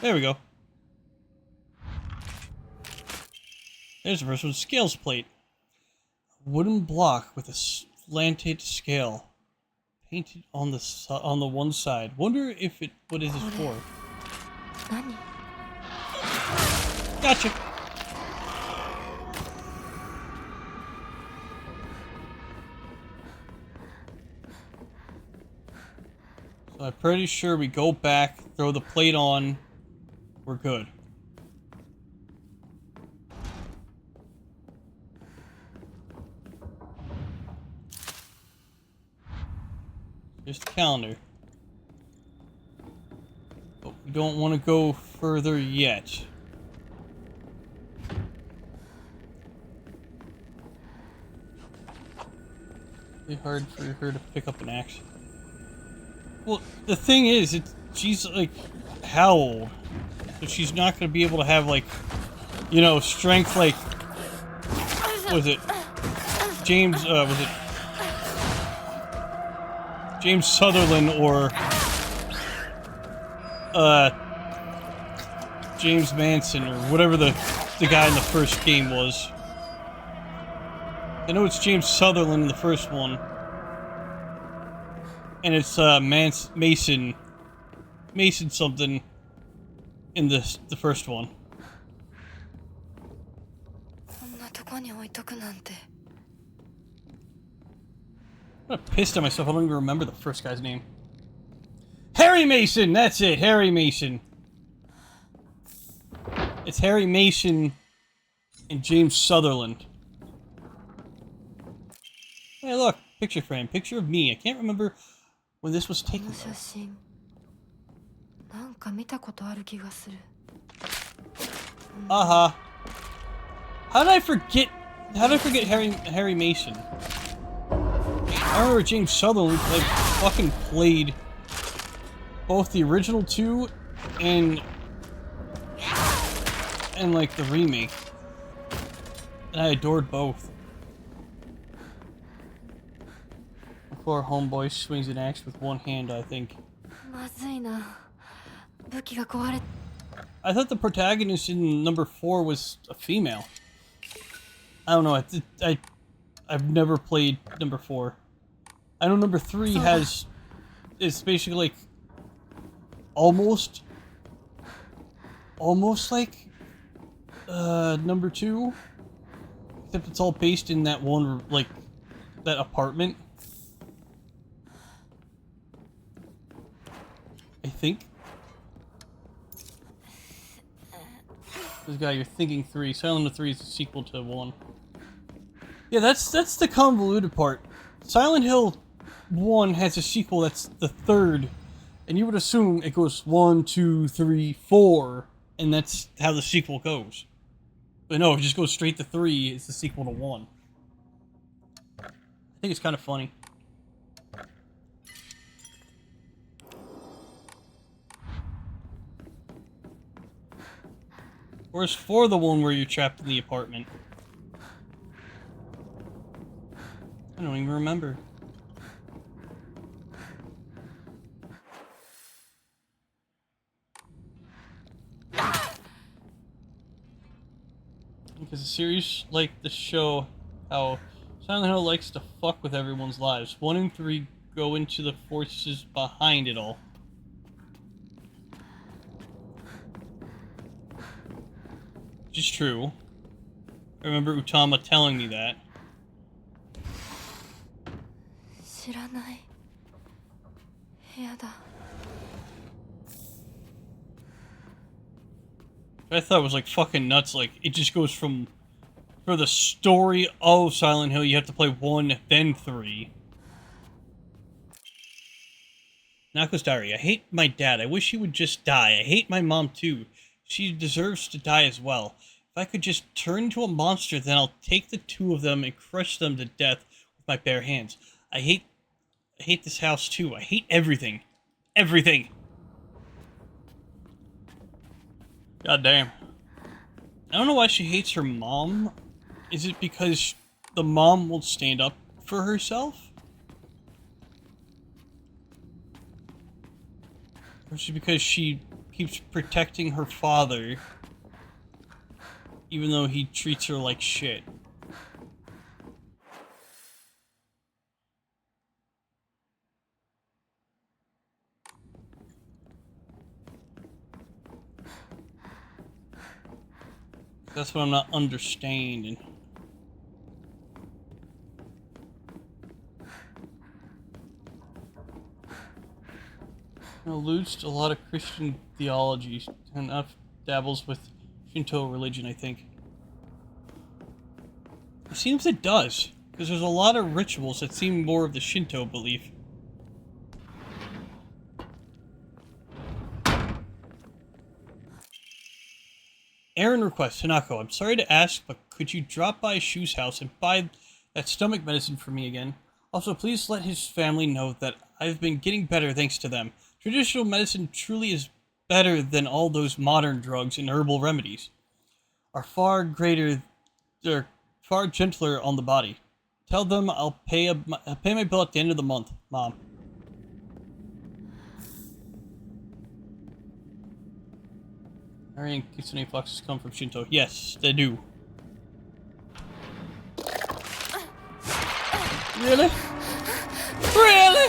There we go. There's the first one. Scales plate. A wooden block with a slanted scale. Painted on the one side. Wonder if it... What is this for? Gotcha. So I'm pretty sure we go back, throw the plate on. We're good. Here's the calendar. We don't want to go further yet. Really hard for her to pick up an axe. Well, the thing is, she's like how old? So she's not going to be able to have like, you know, strength like. Was it James? Was it James Sutherland or James Manson or whatever the guy in the first game was? I know it's James Sutherland in the first one, and it's Mason something in the first one. こんなとこに置いとくなんて。 I'm pissed at myself. I don't even remember the first guy's name. Harry Mason! That's it, Harry Mason. It's Harry Mason and James Sutherland. Hey, look, picture frame, picture of me. I can't remember when this was taken. この写真なんか見たことある気がする。Uh-huh. How did I forget Harry Mason? I remember James Sutherland like fucking played both the original two and like the remake. And I adored both. Before Homeboy swings an axe with one hand, I think. まずいな。武器が壊れ。 I thought the protagonist in number 4 was a female. I don't know. I've never played number 4. I know number 3 is basically like almost like number 2, except it's all based in that one like that apartment. I think. This guy, you're thinking 3. Silent Hill 3 is a sequel to 1. Yeah, that's the convoluted part. Silent Hill 1 has a sequel that's the 3rd, and you would assume it goes 1, 2, 3, 4, and that's how the sequel goes. But no, it just goes straight to 3. It's the sequel to 1. I think it's kind of funny. Or is 4 the one where you're trapped in the apartment? I don't even remember. Because a series like the show how Silent Hill likes to fuck with everyone's lives. 1 and 3 go into the forces behind it all. Which is true. I remember Utama telling me that. 知らない部屋だ。 I thought it was like fucking nuts. Like it just goes from, for the story of Silent Hill, you have to play 1, then 3. Nako's Diary. I hate my dad. I wish he would just die. I hate my mom too. She deserves to die as well. If I could just turn into a monster, then I'll take the 2 of them and crush them to death with my bare hands. I hate this house too. I hate everything. Everything. God damn. I don't know why she hates her mom. Is it because the mom will stand up for herself? Or is it because she keeps protecting her father, even though he treats her like shit? That's what I'm not understanding. It alludes to a lot of Christian theology and dabbles with Shinto religion, I think. It seems it does, because there's a lot of rituals that seem more of the Shinto belief. errand request, Hanako. I'm sorry to ask, but could you drop by Shu's house and buy that stomach medicine for me again? Also, please let his family know that I've been getting better thanks to them. Traditional medicine truly is better than all those modern drugs and herbal remedies. They're far gentler on the body. Tell them I'll pay my bill at the end of the month, Mom. Ari and Kitsune foxes come from Shinto. Yes, they do. Really? Really?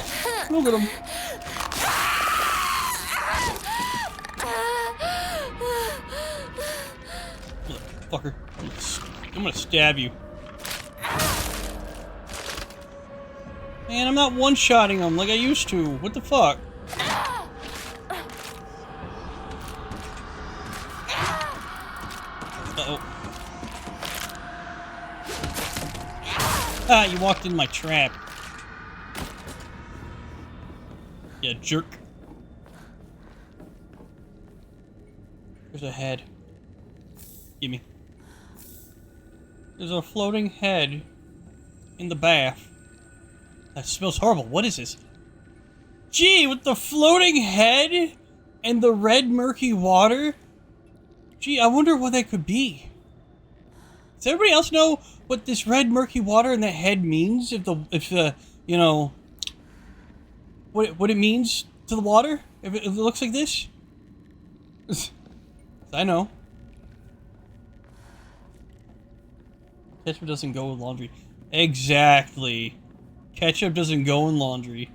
Look at him. Fucker. I'm gonna stab you. Man, I'm not one-shotting him like I used to. What the fuck? Uh-oh. Ah, you walked in my trap. Yeah, jerk. There's a head. Gimme. There's a floating head in the bath. That smells horrible. What is this? Gee, with the floating head and the red murky water? Gee, I wonder what that could be. Does everybody else know what this red murky water and that head means? If the you know, what it means to the water? If it looks like this? I know. Ketchup doesn't go in laundry. Exactly. Ketchup doesn't go in laundry.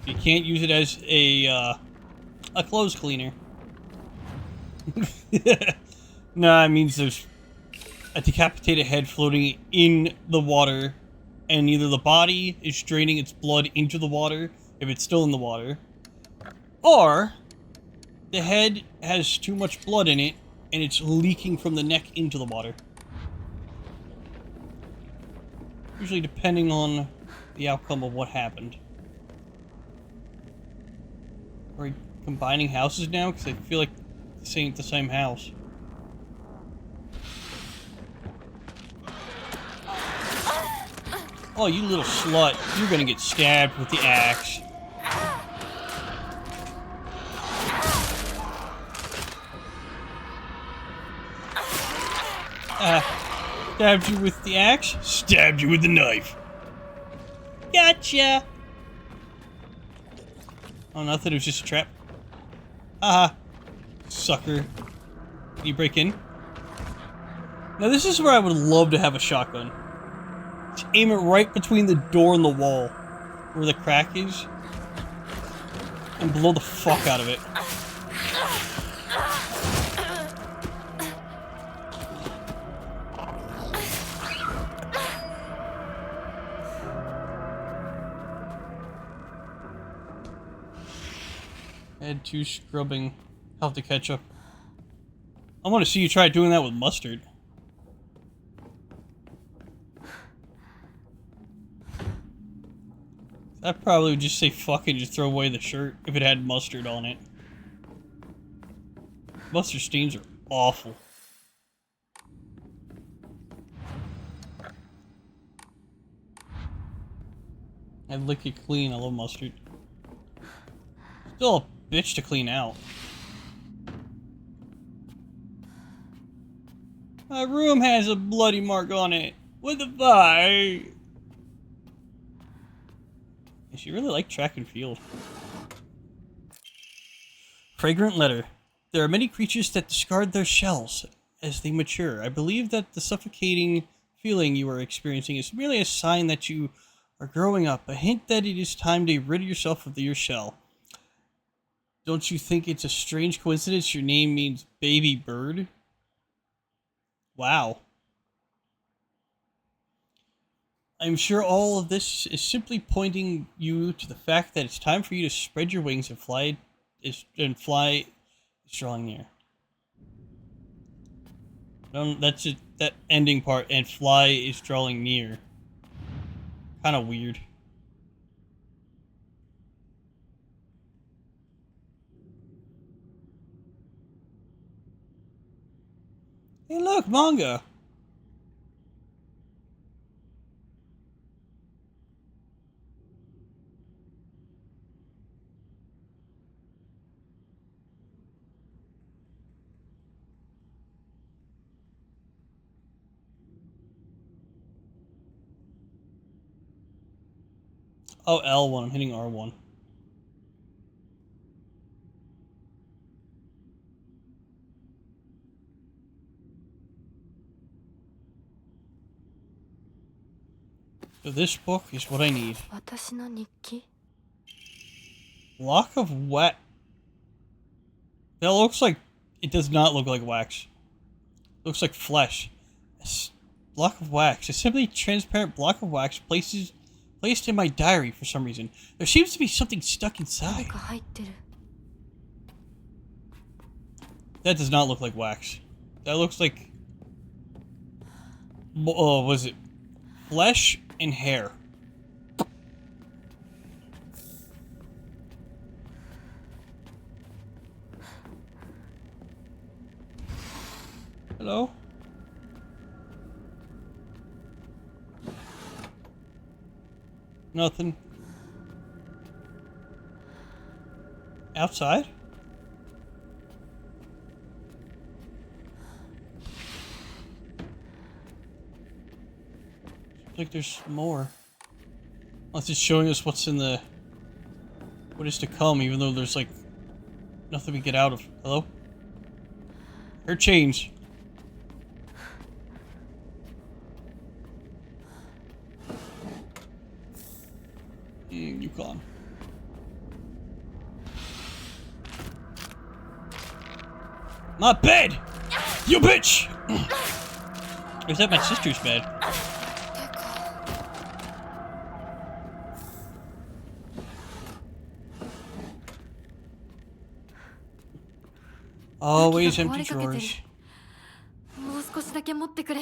You can't use it as a clothes cleaner. Nah, it means there's a decapitated head floating in the water, and either the body is draining its blood into the water, if it's still in the water, or the head has too much blood in it, and it's leaking from the neck into the water. Usually depending on the outcome of what happened. Are we combining houses now? Because I feel like this ain't the same house. Oh, you little slut. You're gonna get stabbed with the axe. Stabbed you with the axe, stabbed you with the knife. Gotcha! Oh, nothing, it was just a trap. Haha. Sucker. Can you break in? Now this is where I would love to have a shotgun. Just aim it right between the door and the wall, where the crack is, and blow the fuck out of it. Add 2 scrubbing. Help the ketchup. I want to see you try doing that with mustard. I'd probably would just say fuck and just throw away the shirt if it had mustard on it. Mustard stains are awful. I'd lick it clean. I love mustard. Still a bitch to clean out. My room has a bloody mark on it. What the fuck? She really liked track and field. Fragrant letter. There are many creatures that discard their shells as they mature. I believe that the suffocating feeling you are experiencing is merely a sign that you are growing up, a hint that it is time to rid yourself of your shell. Don't you think it's a strange coincidence your name means baby bird? Wow. I'm sure all of this is simply pointing you to the fact that it's time for you to spread your wings and fly is drawing near. That's it, that ending part, and fly is drawing near. Kind of weird. Hey, look, manga. Oh, L1. I'm hitting R1. So this book is what I need. 私の日記 Block of wax. That looks like... It does not look like wax. It looks like flesh. Block of wax. A simply transparent block of wax placed in my diary for some reason. There seems to be something stuck 何 inside. か入ってる That does not look like wax. That looks like... Oh, was it? Flesh and hair. Hello? Nothing. Outside? Seems like there's more. Unless it's showing us what's in the... what is to come, even though there's like... nothing we get out of. Hello? Her change. Yukon. My bed! You bitch! Is that my sister's bed? Always empty drawers. もう少しだけ持ってくれ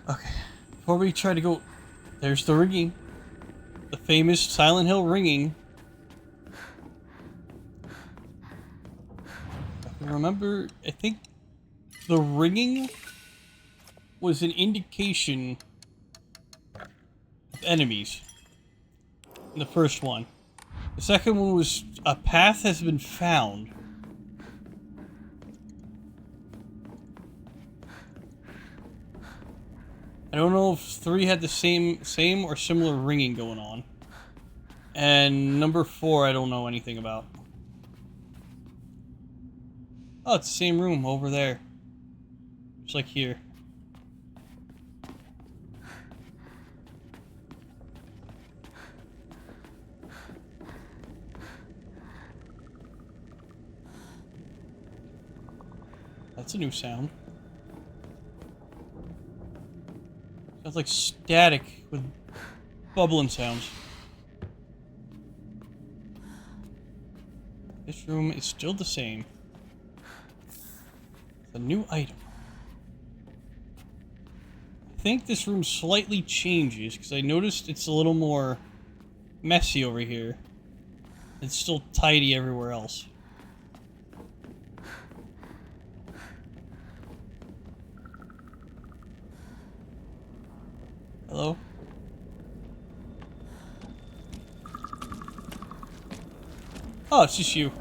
Okay, before we try to go... There's the ringing. The famous Silent Hill ringing. If I remember, I think the ringing was an indication of enemies in the first one. The second one was a path has been found. I don't know if 3 had the same or similar ringing going on. And number 4 I don't know anything about. Oh, it's the same room over there. Just like here. That's a new sound. Sounds like static with bubbling sounds. This room is still the same. It's a new item. I think this room slightly changes because I noticed it's a little more messy over here. It's still tidy everywhere else. Hello? Oh, it's just you.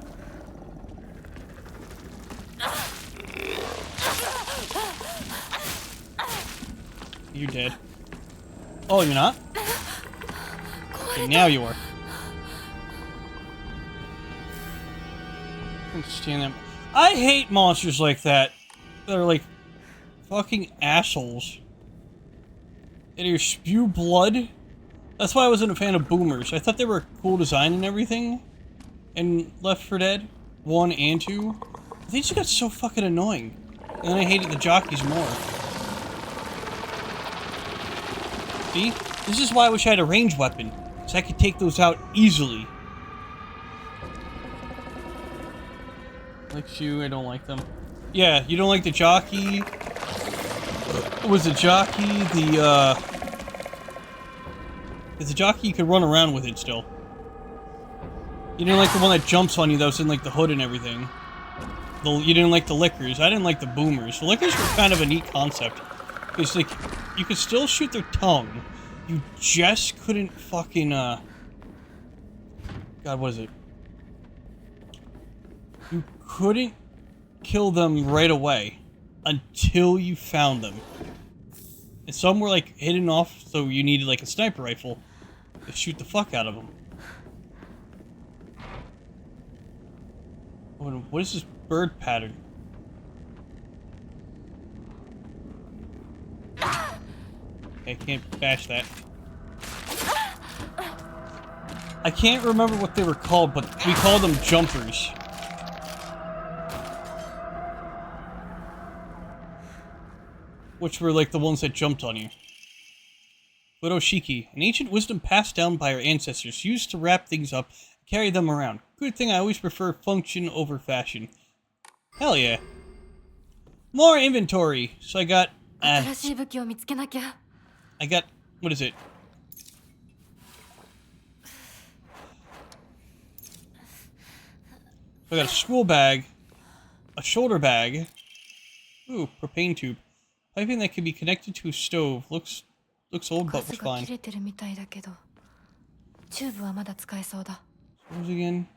You're dead. Oh, you're not? Okay, now you are. Understand them. I hate monsters like that. They're like fucking assholes. And you spew blood. That's why I wasn't a fan of boomers. I thought they were a cool design and everything. And Left 4 Dead 1 and 2. They just got so fucking annoying. And then I hated the jockeys more. See? This is why I wish I had a ranged weapon. So I could take those out easily. Like you, I don't like them. Yeah, you don't like the jockey. It was the jockey, the Because the jockey, you could run around with it still. You didn't like the one that jumps on you that was in like the hood and everything. You didn't like the lickers. I didn't like the boomers. The lickers were kind of a neat concept. Because like, you could still shoot their tongue. You just couldn't fucking, God, what is it? You couldn't kill them right away until you found them. And some were like hidden off, so you needed like a sniper rifle to shoot the fuck out of them. What is this bird pattern? I can't bash that. I can't remember what they were called, but we called them jumpers. Which were like the ones that jumped on you. Furoshiki, an ancient wisdom passed down by our ancestors, used to wrap things up and carry them around. Good thing I always prefer function over fashion. Hell yeah. More inventory. So I got, what is it? I got a school bag, a shoulder bag, ooh, propane tube, piping that can be connected to a stove. Looks old, but was fine. What was it again?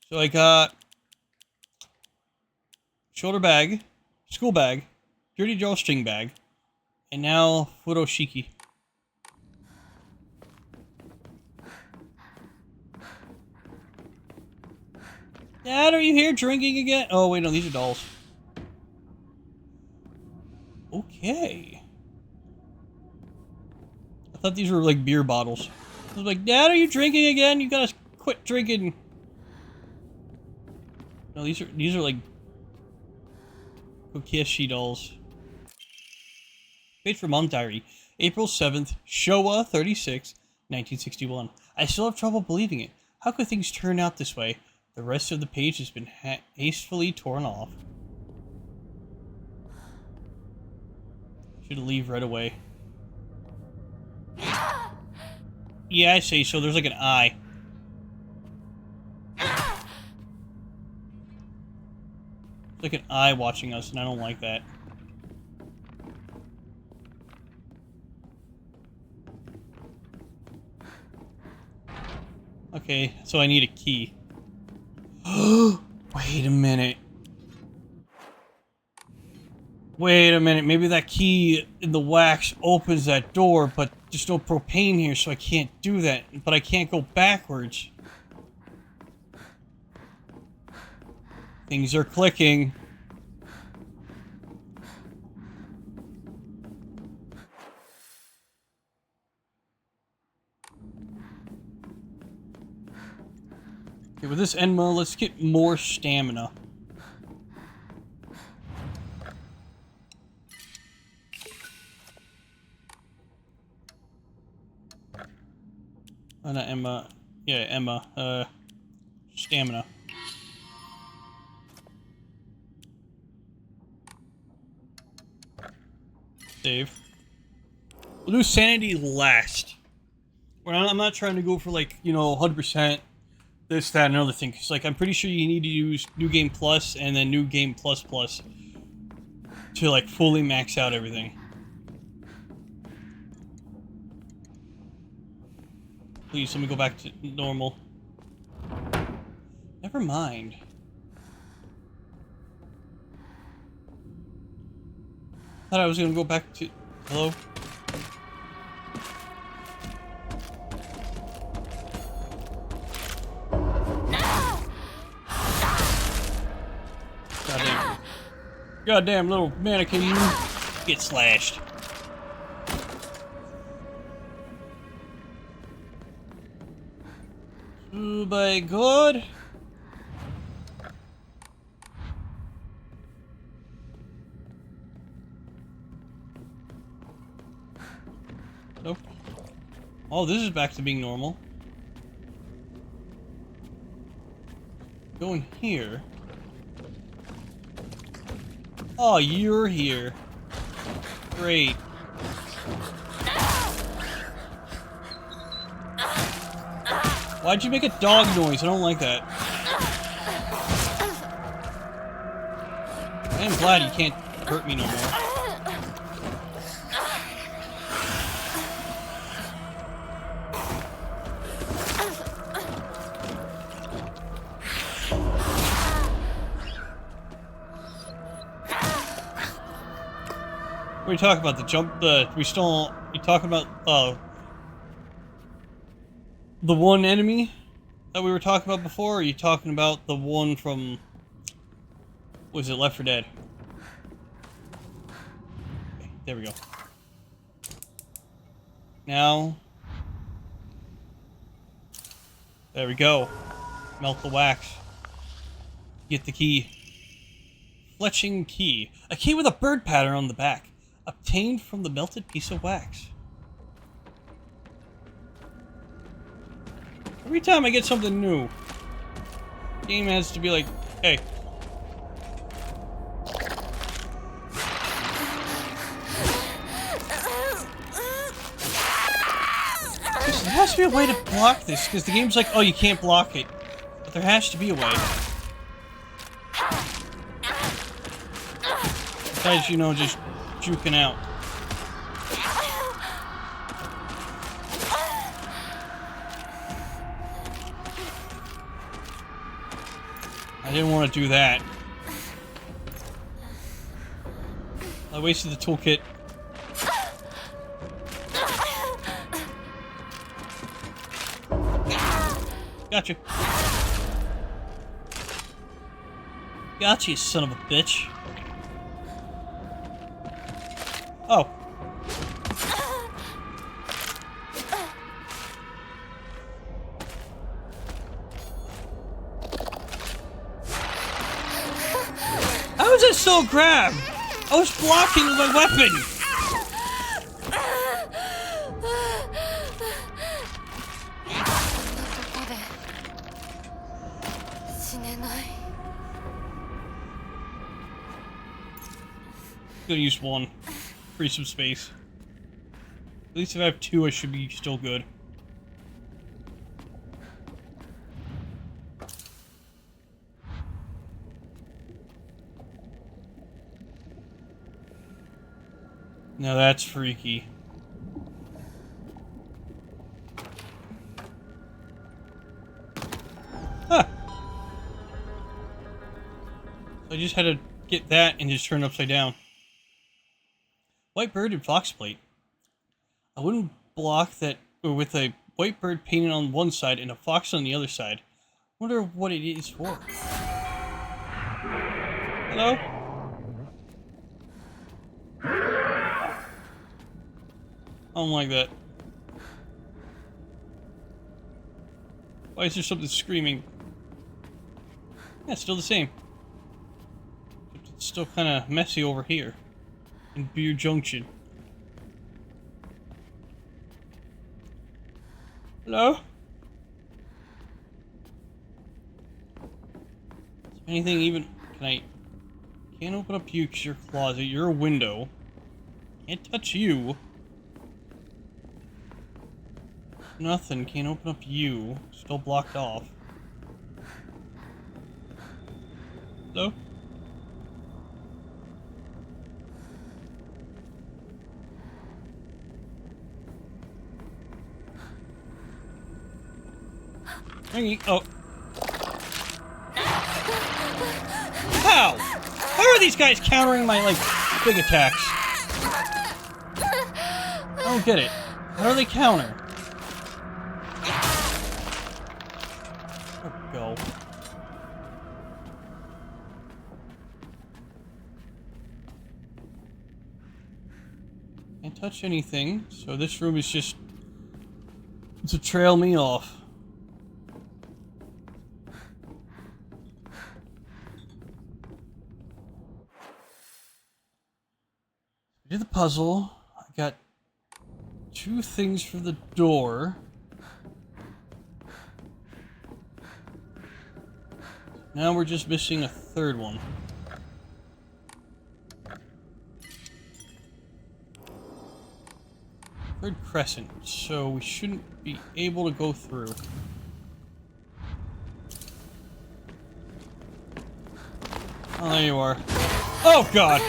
So I got shoulder bag, school bag, dirty drawstring bag, and now furoshiki. Dad, are you here drinking again? Oh, wait, no, these are dolls. Okay. I thought these were like beer bottles. I was like, Dad, are you drinking again? You gotta quit drinking. No, these are like Kokishi dolls. Page for Mom Diary. April 7th, Showa 36, 1961. I still have trouble believing it. How could things turn out this way? The rest of the page has been hastily torn off. Should leave right away. Yeah, I say so. There's like an eye. It's like an eye watching us, and I don't like that. Okay, so I need a key. Wait a minute. Wait a minute. Maybe that key in the wax opens that door, but there's no propane here, so I can't do that. But I can't go backwards. Things are clicking. Okay, with this Enma, let's get more stamina. Oh, not Emma. Yeah, Emma. Stamina. Save. We'll do sanity last. I'm not trying to go for like, you know, 100%. This, that, and another thing. Cause like, I'm pretty sure you need to use New Game Plus and then New Game Plus Plus to like fully max out everything. Please, let me go back to normal. Never mind. Thought I was gonna go back to... Hello? Goddamn little mannequin, you get slashed. Oh my god. Nope. Oh, this is back to being normal. Go in here. Oh, you're here. Great. Why'd you make a dog noise? I don't like that. I am glad you can't hurt me no more. What are you talking about? You talking about, the one enemy that we were talking about before, or are you talking about the one from, was it Left 4 Dead? Okay, there we go. Now, there we go. Melt the wax. Get the key. Fletching key. A key with a bird pattern on the back. Obtained from the melted piece of wax. Every time I get something new, the game has to be like, hey. There has to be a way to block this, because the game's like, oh, you can't block it. But there has to be a way. Besides, you know, just juking out. I didn't want to do that. I wasted the toolkit. Gotcha. Gotcha, you son of a bitch. Oh. How is it still grabbed? I was blocking with my weapon. Gonna use one. Free some space. At least if I have two, I should be still good. Now that's freaky. Huh. So I just had to get that and just turn it upside down. White bird and fox plate. I wouldn't block that with a white bird painted on one side and a fox on the other side. Wonder what it is for. Hello? I don't like that. Why is there something screaming? Yeah, it's still the same. It's still kind of messy over here. In Beer Junction. Hello? Is anything even... Can't open up you because you're a closet. You're a window. Can't touch you. Nothing. Can't open up you. Still blocked off. Hello? Oh. How? How are these guys countering my, like, big attacks? I don't get it. How do they counter? Oh, go. Can't touch anything, so this room is just to trail me off. Did the puzzle. I got 2 things for the door. Now we're just missing a 3rd one. 3rd crescent, so we shouldn't be able to go through. Oh, there you are. Oh, God!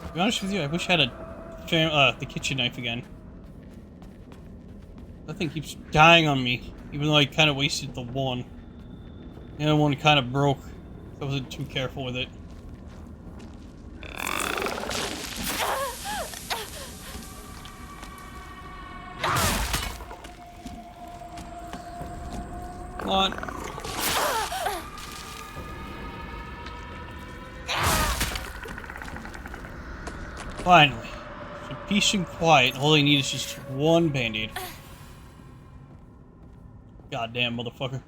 To be honest with you, I wish I had the kitchen knife again. That thing keeps dying on me, even though I kind of wasted the one. The other one kind of broke. I wasn't too careful with it. Come on. Finally. So peace and quiet. All I need is just one band-aid. Goddamn motherfucker.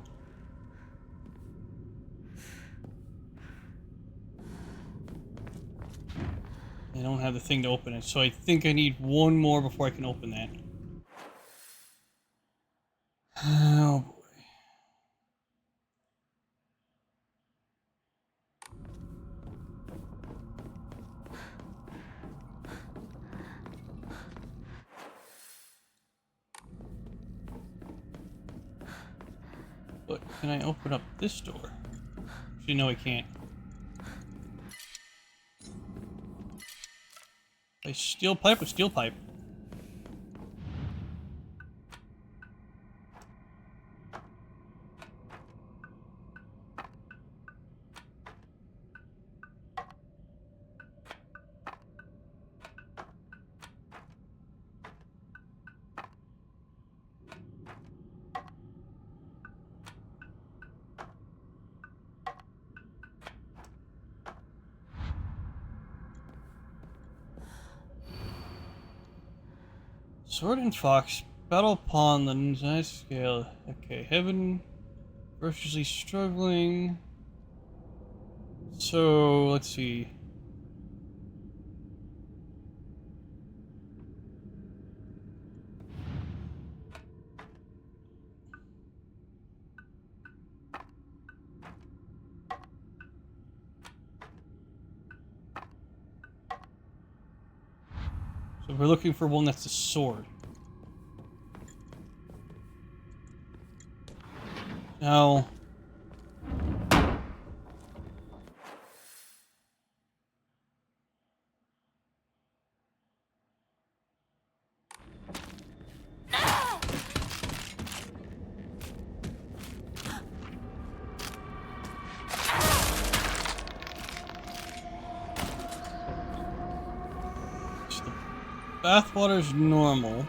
I don't have the thing to open it, so I think I need one more before I can open that. Oh boy. But can I open up this door? Actually, no, I can't. A steel pipe with steel pipe. Sword and Fox battle upon the nice scale. Okay, Heaven ferociously struggling. So let's see. So we're looking for one that's a sword. Now, bathwater's normal.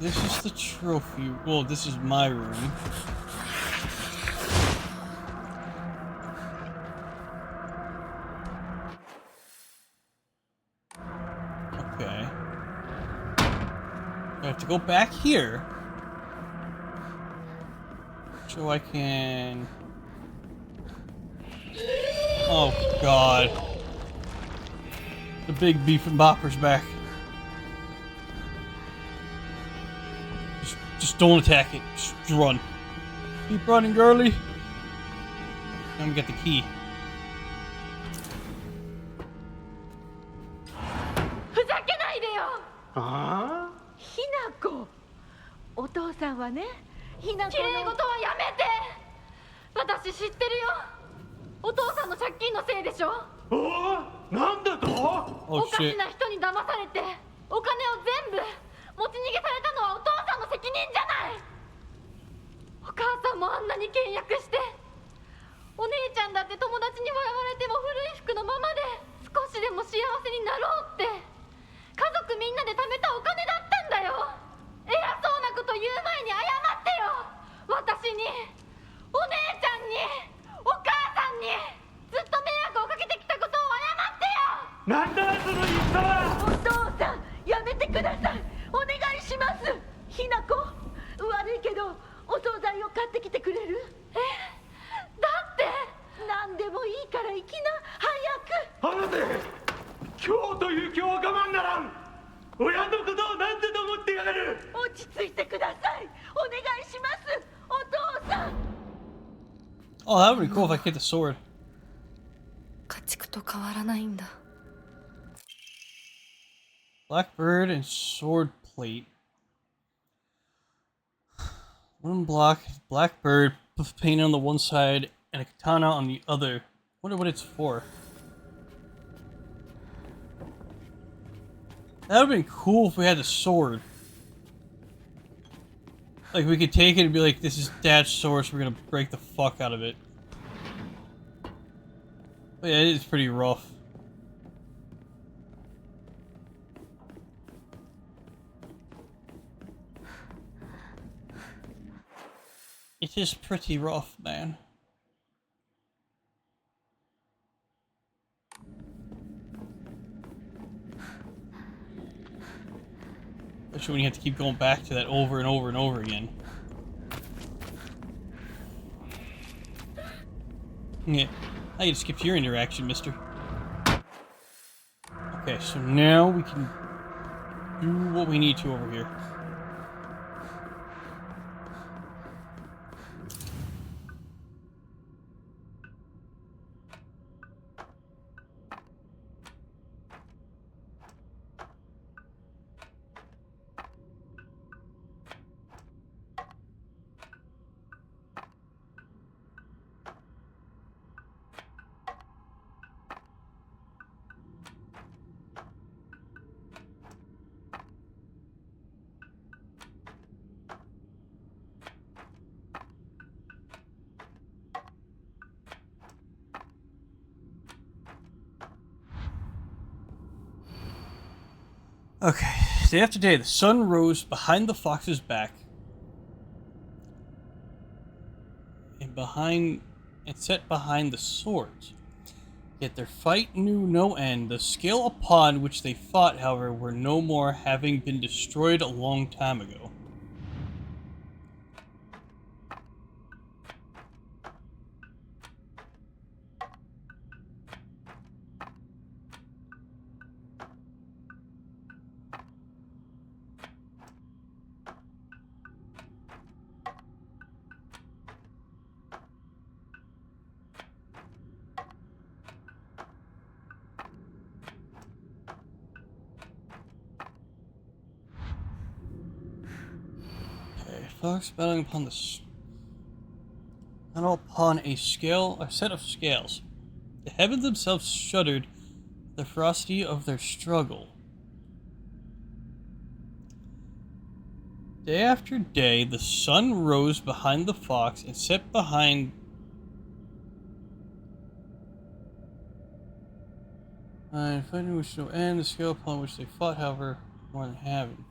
This is the trophy. Well, this is my room. Okay. I have to go back here. So I can... Oh, God. The big beef and bopper's back. Just don't attack it. Just run. Keep running, girly. Now we get the key. ふざけないでよ。ああひなこ。お父さんはね、ひなこの。綺麗事はやめて。私知ってるよ。お父さんの借金のせいでしょ。おお、なんだと？おかしな人に騙されて、お金を全部持ち逃げされたのはお父さんの責任じゃない。お母さんもあんなに倹約して、お姉ちゃんだって友達に笑われても古い服のままで少しでも幸せになろうって、家族みんなで貯めたお金だったんだよ。偉そうなこと言う前に謝ってよ。私に、お姉ちゃんに、お母さんにずっと迷惑をかけてきたことを謝ってよ。なんだその言い草は！お父さん、やめてください。お願いします。ひなこ、悪いけどお惣菜を買ってきてくれる？だってなんででもいいから行きな、早く。離せ。今日という今日は我慢ならん。親のことを何てと思ってやがる。落ち着いてください。お願いします、お父さん。 Oh, that would be cool if I could get the sword. 家畜と変わらないんだ。 Blackbird and sword plate. Wooden block, blackbird, paint on the one side, and a katana on the other. Wonder what it's for. That would have been cool if we had the sword. Like, we could take it and be like, this is Dad's sword, so we're gonna break the fuck out of it. But yeah, it is pretty rough. It is pretty rough, man. Especially when you have to keep going back to that over and over and over again. Yeah, I just skipped your interaction, mister. Okay, so now we can do what we need to over here. Okay, day after day, the sun rose behind the fox's back. And set behind the swords. Yet their fight knew no end. The scale upon which they fought, however, were no more, having been destroyed a long time ago. Fox battling upon a set of scales. The heavens themselves shuddered at the ferocity of their struggle. Day after day, the sun rose behind the fox and set behind fighting which no end. The scale upon which they fought, however, more than heaven.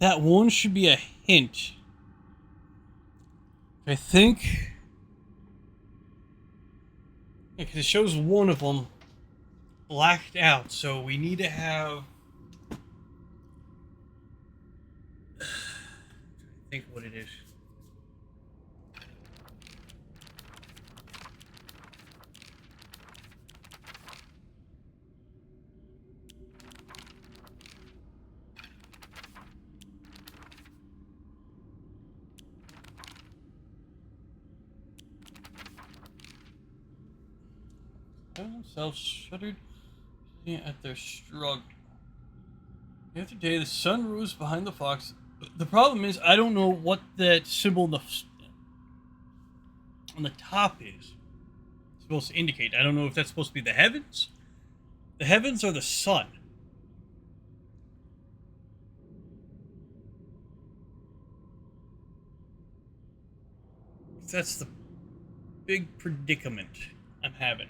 That one should be a hint. I think. Yeah, because it shows one of them blacked out, so we need to have. I think what it is. Themselves shuddered at their struggle. The other day, the sun rose behind the fox. The problem is, I don't know what that symbol on the top is supposed to indicate. I don't know if that's supposed to be the heavens or the sun. That's the big predicament I'm having.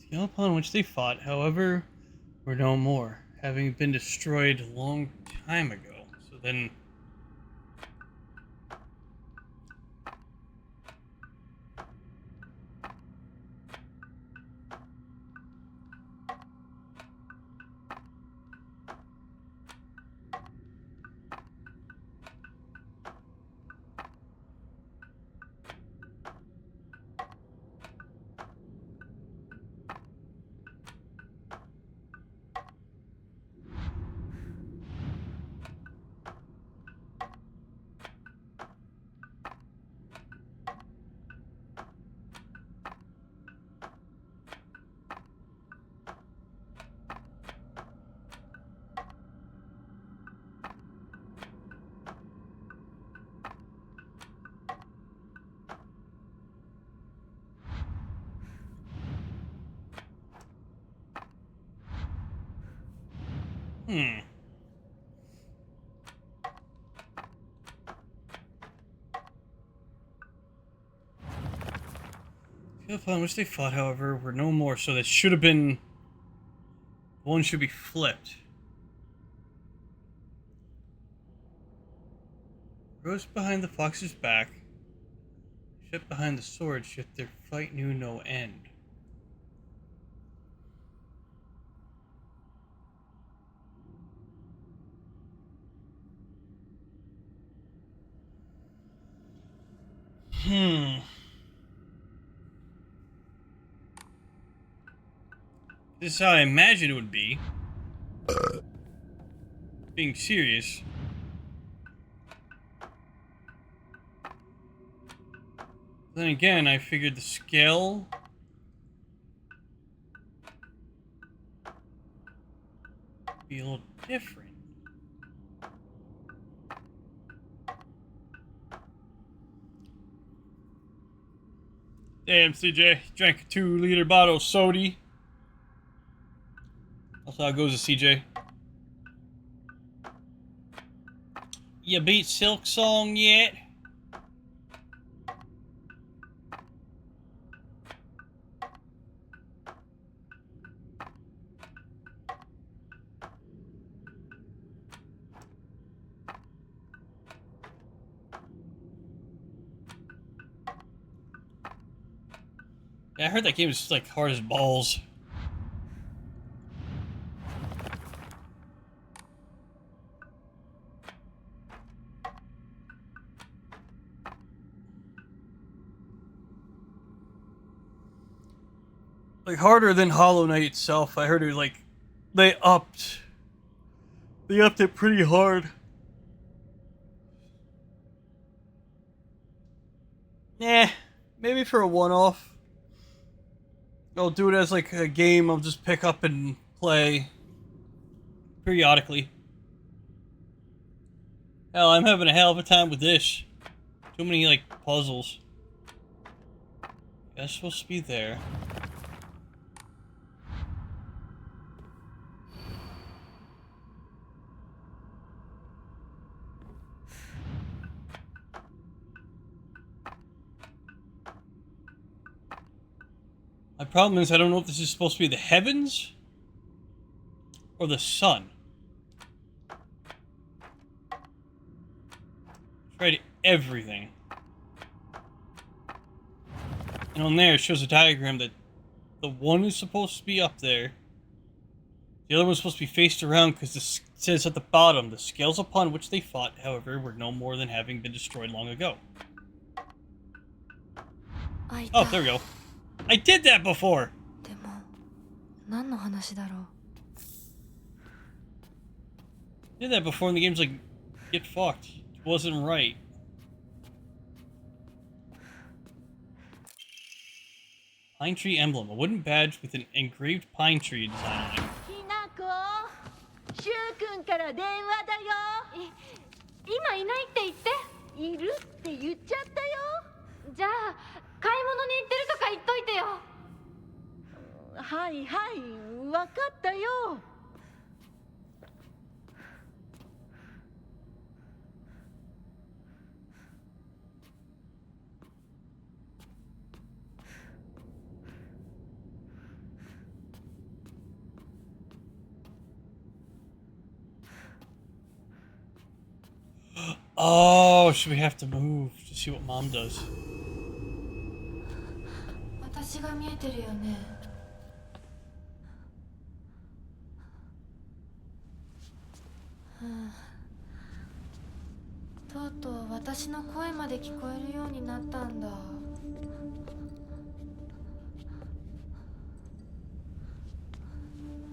The hill upon which they fought, however, were no more, having been destroyed a long time ago. So then... The upon which they fought, however, were no more, so that should have been... One should be flipped. Rose behind the fox's back, shut behind the swords, yet their fight knew no end. This is how I imagine it would be. Being serious. Then again, I figured the scale would be a little different. Damn, CJ. Drank a 2-liter bottle of soda. That's how it goes to CJ. You beat Silk Song yet? Yeah, I heard that game is like hard as balls. Like harder than Hollow Knight itself. I heard it like they upped it pretty hard. Yeah, maybe for a one-off. I'll do it as like a game I'll just pick up and play periodically. Hell, I'm having a hell of a time with this. Too many like puzzles. That's supposed to be there. My problem is I don't know if this is supposed to be the heavens or the sun. Tried everything. And on there it shows a diagram that the one is supposed to be up there. The other one's supposed to be faced around because it says at the bottom, the scales upon which they fought, however, were no more than having been destroyed long ago. Oh, there we go. I did that before! でも何の話だろう Did that before and the game's like, get fucked. It wasn't right. Pine tree emblem. A wooden badge with an engraved pine tree design on it. ひなこ、しゅうくんから電話だよ。今いないって言って。いるって言っちゃったよ。じゃあ買い物に行ってるとか言っといてよ。はいはい、わかったよ。Oh, should we have to move to see what Mom does? 私が見えてるよね。とうとう私の声まで聞こえるようになったんだ。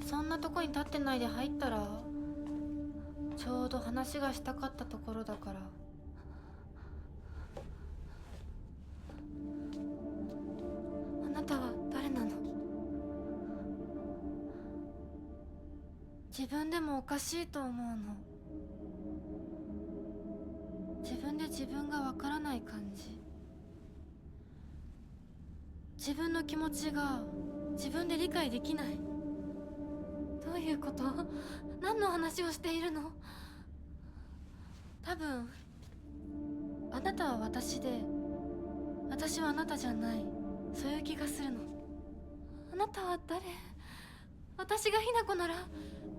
そんなとこに立ってないで入ったら、ちょうど話がしたかったところだから。あなたは誰なの？自分でもおかしいと思うの。自分で自分がわからない感じ。自分の気持ちが自分で理解できない。どういうこと？何の話をしているの？多分あなたは私で私はあなたじゃない、そういう気がするの。あなたは誰？私がひなこなら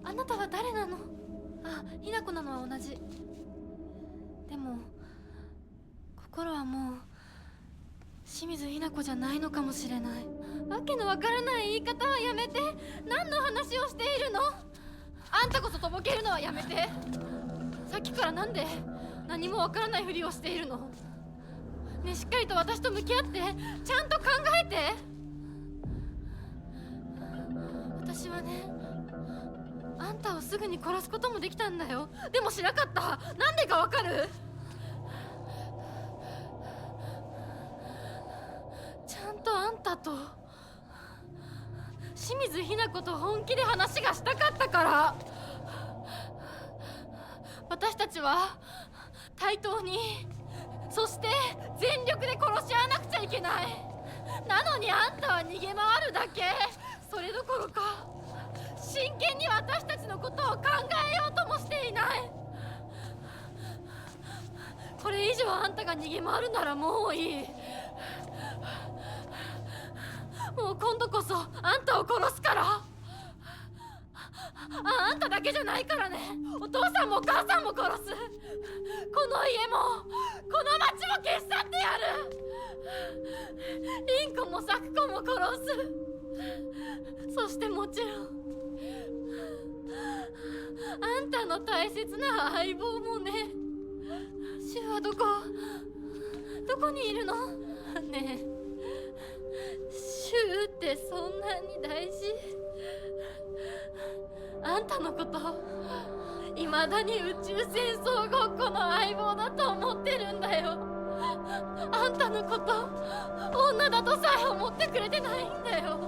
あなたは誰なの？あ、ひなこなのは同じ。でも心はもう清水ひな子じゃないのかもしれない。わけのわからない言い方はやめて。何の話をしているの？あんたこそとぼけるのはやめて。さっきからなんで何もわからないふりをしているの？ね、しっかりと私と向き合って、ちゃんと考えて。私はね、あんたをすぐに殺すこともできたんだよ。でもしなかった。なんでかわかる？ちゃんとあんたと清水ひな子と本気で話がしたかったから。私たちは対等に、そして全力で殺し合わなくちゃいけない。なのにあんたは逃げ回るだけ。それどころか真剣に私たちのことを考えようともしていない。これ以上あんたが逃げ回るならもういい。もう今度こそあんたを殺すから。あんただけじゃないからね。お父さんもお母さんも殺す。この家もこの町も消し去ってやる。凛子も咲子も殺す。そしてもちろんあんたの大切な相棒もね。シュはどこにいるの？ねえ、シュってそんなに大事？あんたのこと未だに宇宙戦争ごっこの相棒だと思ってるんだよ。あんたのこと女だとさえ思ってくれてないんだよ。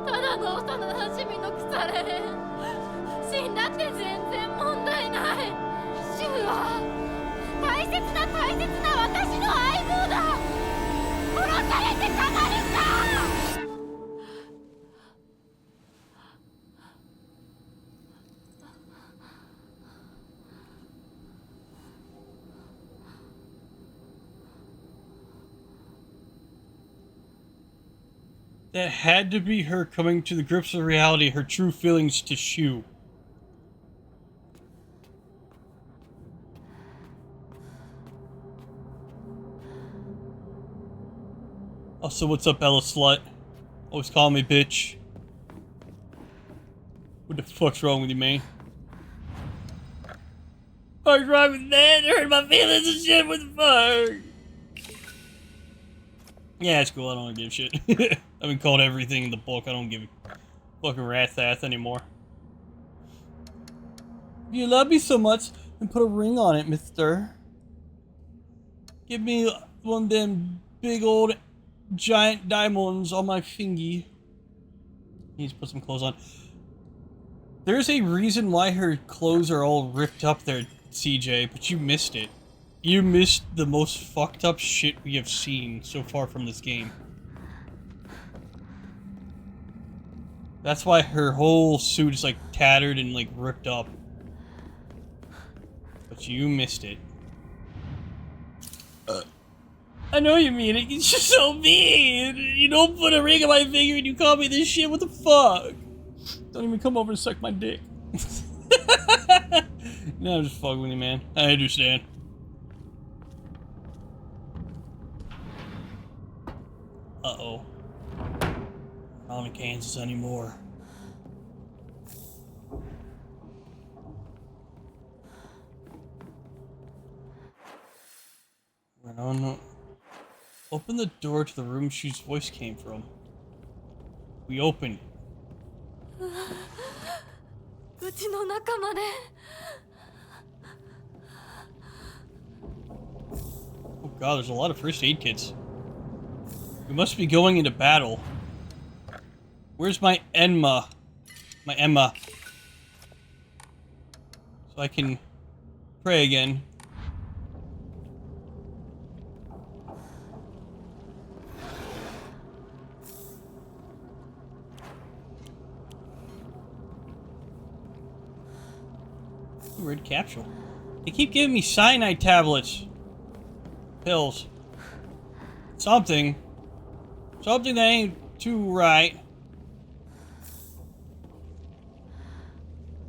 ただの幼なじみの腐れ縁。死んだって全然問題ない。シュは大切な私の相棒だ。殺されてたまるか。That had to be her coming to the grips with reality, her true feelings to Shu. Oh, so what's up, Ella Slut? Always call me bitch. What the fuck's wrong with you, man? What's wrong with that? It hurt my feelings and shit. What the fuck? Yeah, it's cool. I don't give a shit. I've been called everything in the book. I don't give a fucking rat's ass anymore. You love me so much, and put a ring on it, mister. Give me one of them big old giant diamonds on my fingy. Needs to put some clothes on. There's a reason why her clothes are all ripped up there, CJ, but you missed it. You missed the most fucked up shit we have seen so far from this game. That's why her whole suit is like tattered and like ripped up. But you missed it. I know you mean it. You're just so mean. You don't put a ring on my finger and you call me this shit. What the fuck? Don't even come over and suck my dick. No, I'm just fucking with you, man. I understand. Uh-oh. Not in Kansas anymore. We're on. Open the door to the room Shu's voice came from. We opened. Oh god, there's a lot of first aid kits. We must be going into battle. Where's my Enma? My Emma. So I can pray again. Red capsule. They keep giving me cyanide tablets. Pills. Something that ain't too right.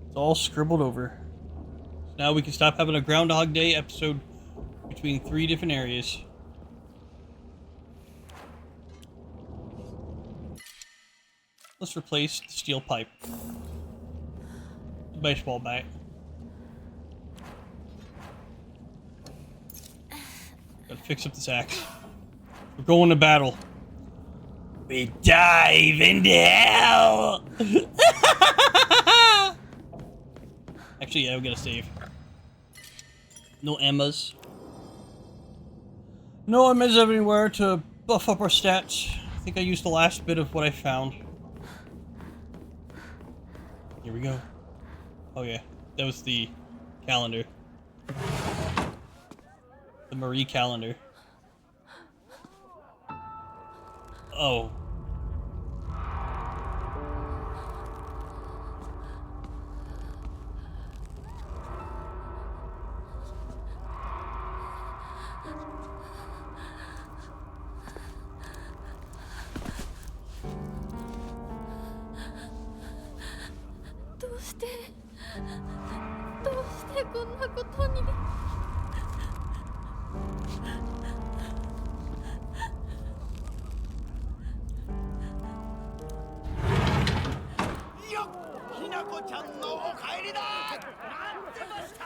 It's all scribbled over. So now we can stop having a Groundhog Day episode between 3 different areas. Let's replace the steel pipe. The baseball bat. Gotta fix up this axe. We're going to battle. We dive into hell! Actually, yeah, we gotta save. No Emmas. No Emmas everywhere to buff up our stats. I think I used the last bit of what I found. Here we go. Oh yeah, that was the calendar. The Marie calendar. Oh. どうしてこんなことに。ひなこちゃんのお帰りだ。待ってました。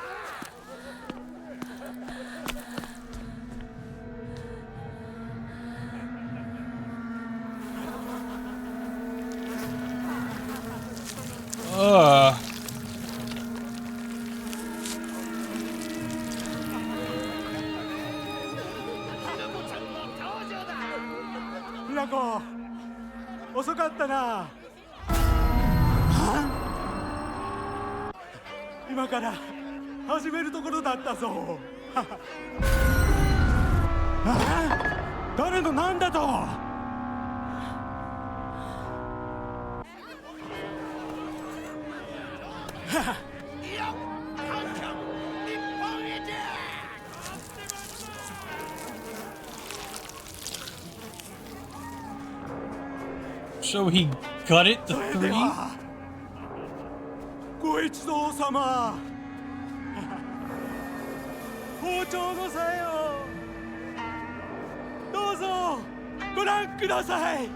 ひなこ、遅かったな。今から始めるところだったぞ。誰のなんだと。So he gutted the 3? ご一同様、包丁のさよどうぞご覧くださいよ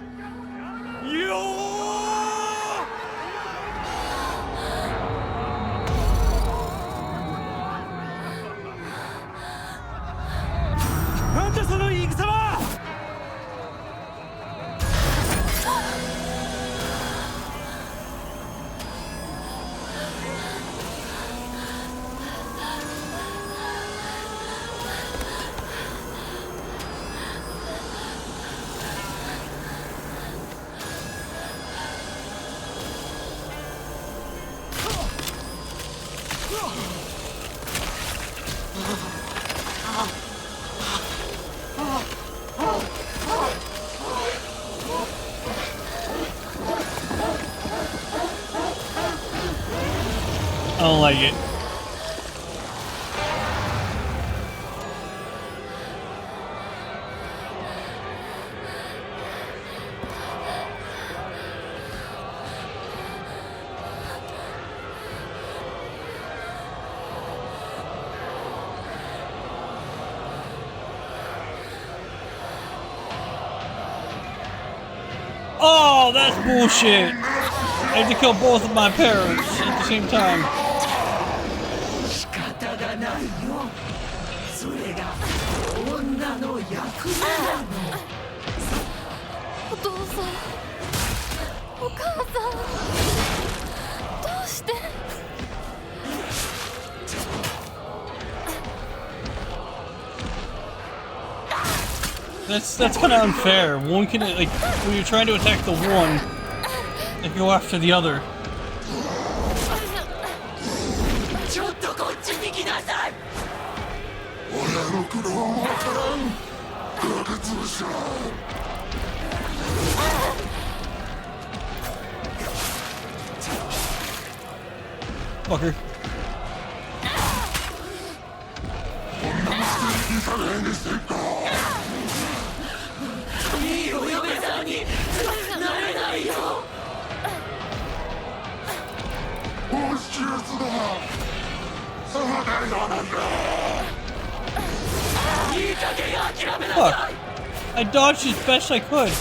なんだその言い草は。I don't like it. Oh, that's bullshit. I had to kill both of my parents at the same time. 仕方がないよ。それが女の役目なの。お父さん、お母さん、どうして。That's kind of unfair. One can, like, when you're trying to attack the one, they go after the other. ちょっとこっちに来なさい。親の苦労もわからん。崖潰しろ。Fucker. いい加減にしてんか。いいお嫁さんになれないよ。もし手術だ。その誰がなんだ。いい加減諦めな Fuck. さい。 I dodged as best I could.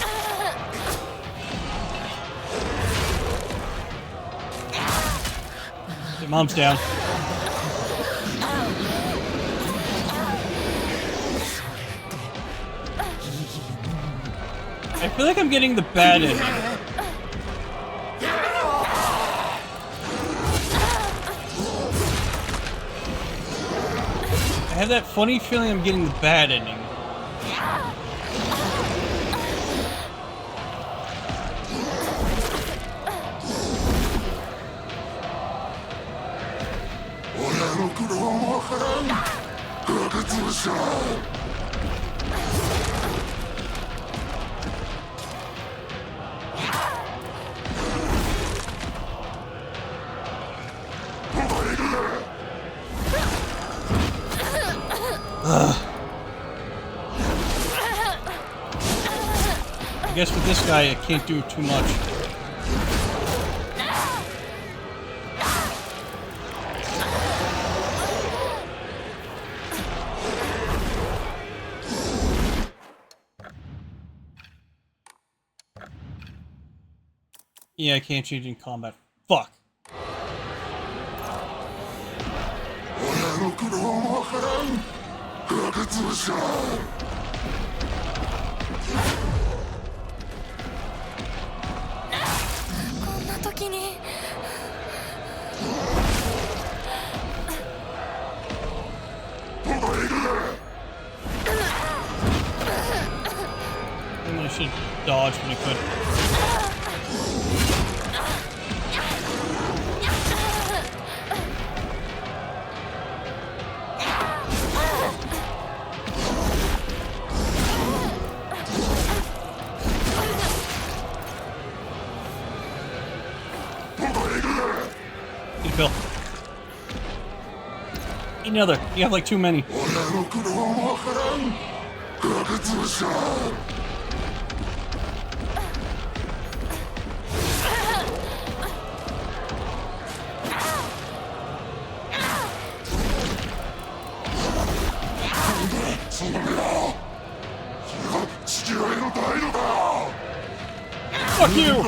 Okay, mom's down. I feel like I'm getting the bad ending. I have that funny feeling I'm getting the bad ending. I guess with this guy, I can't do too much. Yeah, I can't change in combat. Fuck. 親の苦労もわからん。覚悟しろ。こんな時に。I should dodge when I could. Eat a pill. Eat another. You have like too many. Fuck you!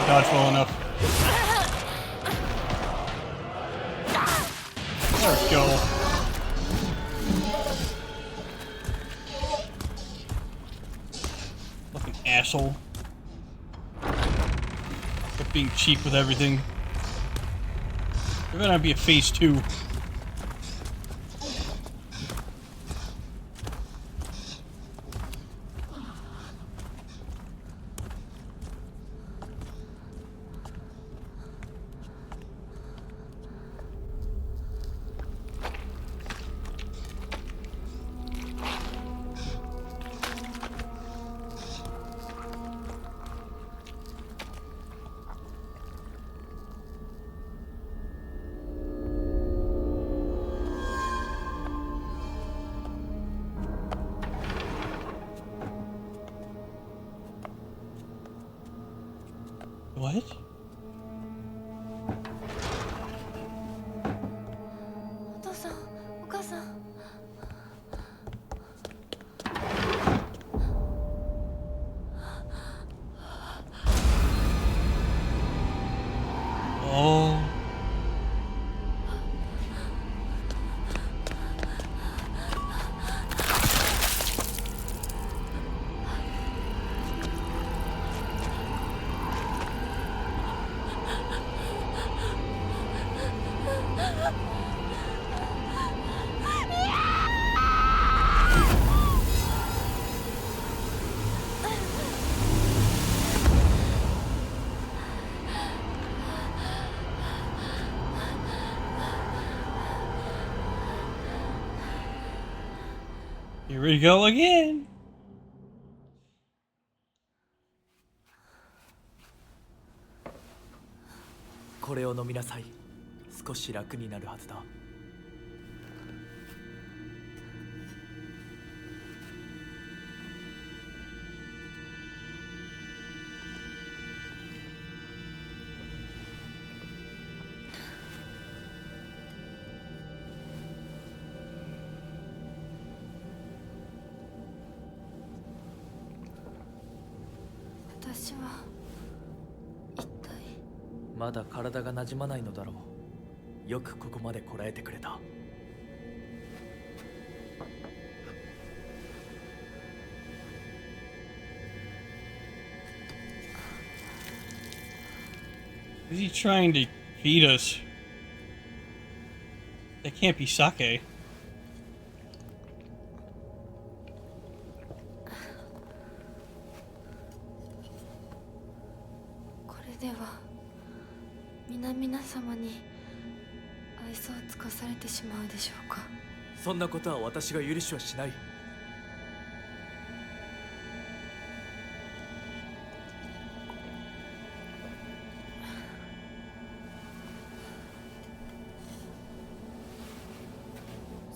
Dodge well enough. There we go. Fucking asshole. But being cheap with everything. There better not be a phase 2. What? お父さん、お母さん。Oh. Here we go again. これを飲みなさい。少し楽になるはずだ。私は一体。まだ体が馴染まないのだろう。よくここまでこらえてくれた。Is he trying to feed us? That can't be sake. これでは皆々様に愛想を尽かされてしまうでしょうか。そんなことは私が許しはしない。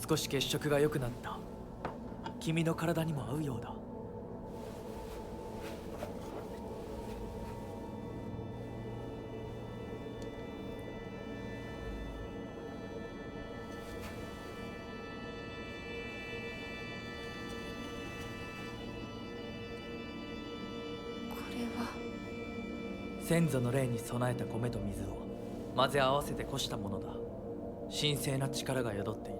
少し血色が良くなった。君の体にも合うようだ。先祖の霊に備えた米と水を混ぜ合わせてこしたものだ。神聖な力が宿っている。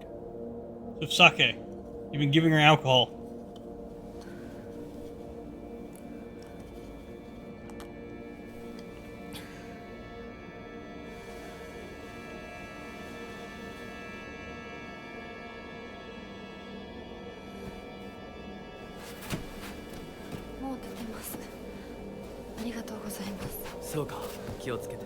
So sake. You've been giving her alcohol. Gozaimashita. そうか、気をつけて。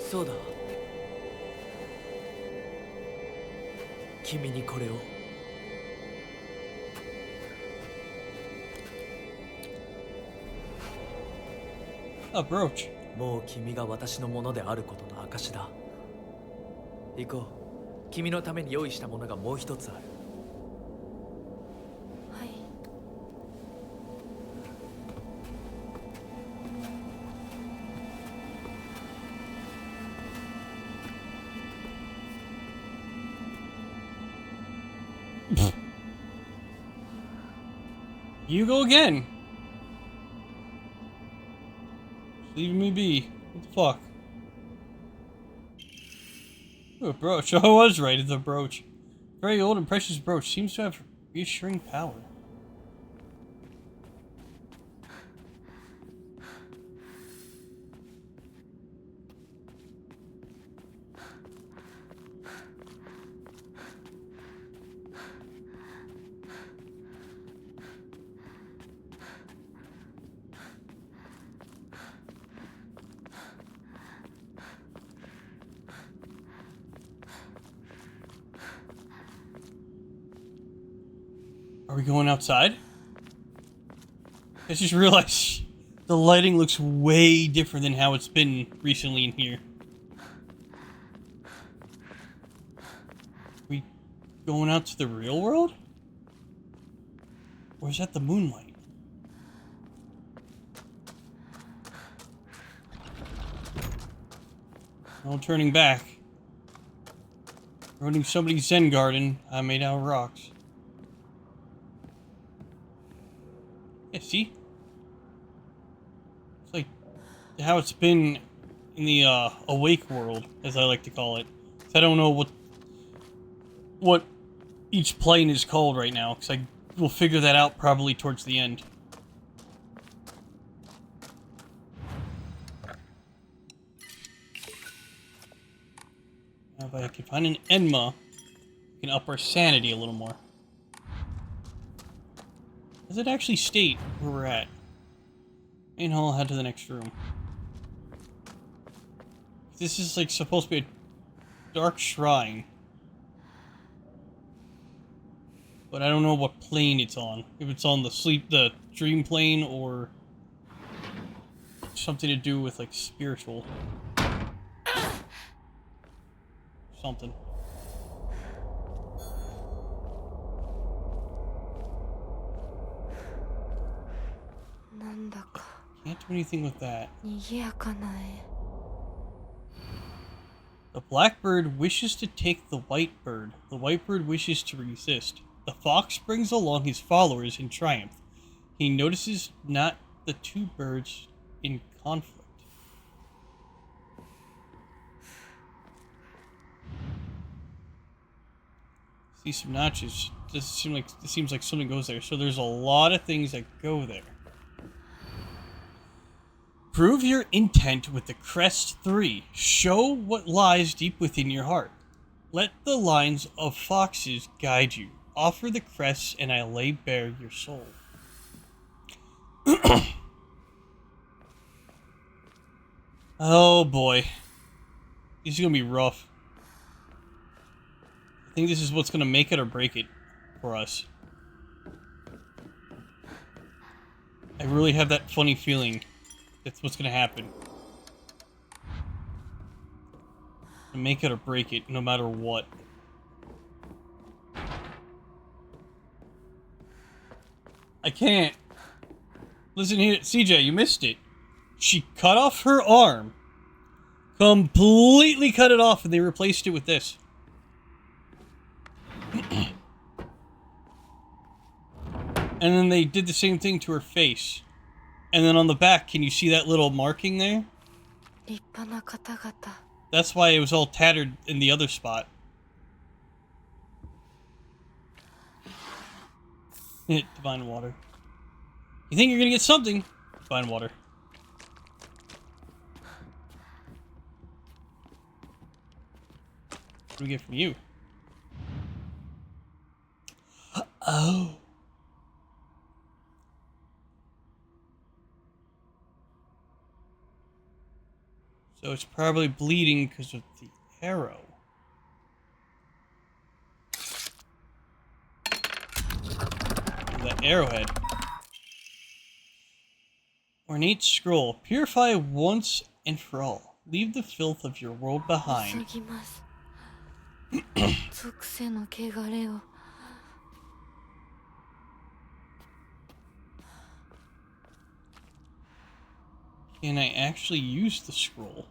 そうだ。君にこれを。A brooch. もう君が私のものであることの証だ。行こう。君のために用意したものがもう一つある。はい。You go again. Leave me be. What the fuck? Ooh, a brooch. Oh, I was right. It's a brooch. Very old and precious brooch. Seems to have reassuring power. Are we going outside? I just realized the lighting looks way different than how it's been recently in here. We going out to the real world? Or is that the moonlight? No turning back. Running somebody's Zen garden made out of rocks. Yeah, see? It's like how it's been in the awake world, as I like to call it. 'Cause I don't know what each plane is called right now, because I will figure that out probably towards the end. Now if I can find an Enma, we can up our sanity a little more. Does it actually state where we're at? Main hall, head to the next room. This is like supposed to be a dark shrine. But I don't know what plane it's on. If it's on the dream plane, or something to do with like spiritual. Something. Can't do anything with that. The blackbird wishes to take the white bird. The white bird wishes to resist. The fox brings along his followers in triumph. He notices not the two birds in conflict. See some notches. It seems like something goes there. So there's a lot of things that go there. Prove your intent with the crest 3. Show what lies deep within your heart. Let the lines of foxes guide you. Offer the crests and I lay bare your soul. Oh boy. This is gonna be rough. I think this is what's gonna make it or break it for us. I really have that funny feeling that's what's gonna happen. Make it or break it, no matter what. I can't. Listen here, CJ, you missed it. She cut off her arm. Completely cut it off, and they replaced it with this. And then they did the same thing to her face. And then on the back, can you see that little marking there? 立派な方々。 That's why it was all tattered in the other spot. Divine water. You think you're gonna get something? Divine water. What do we get from you? Oh. So it's probably bleeding because of the arrow. That arrowhead. Ornate scroll. Purify once and for all. Leave the filth of your world behind. 急ぎます。属性の汚れを。 Can I actually use the scroll?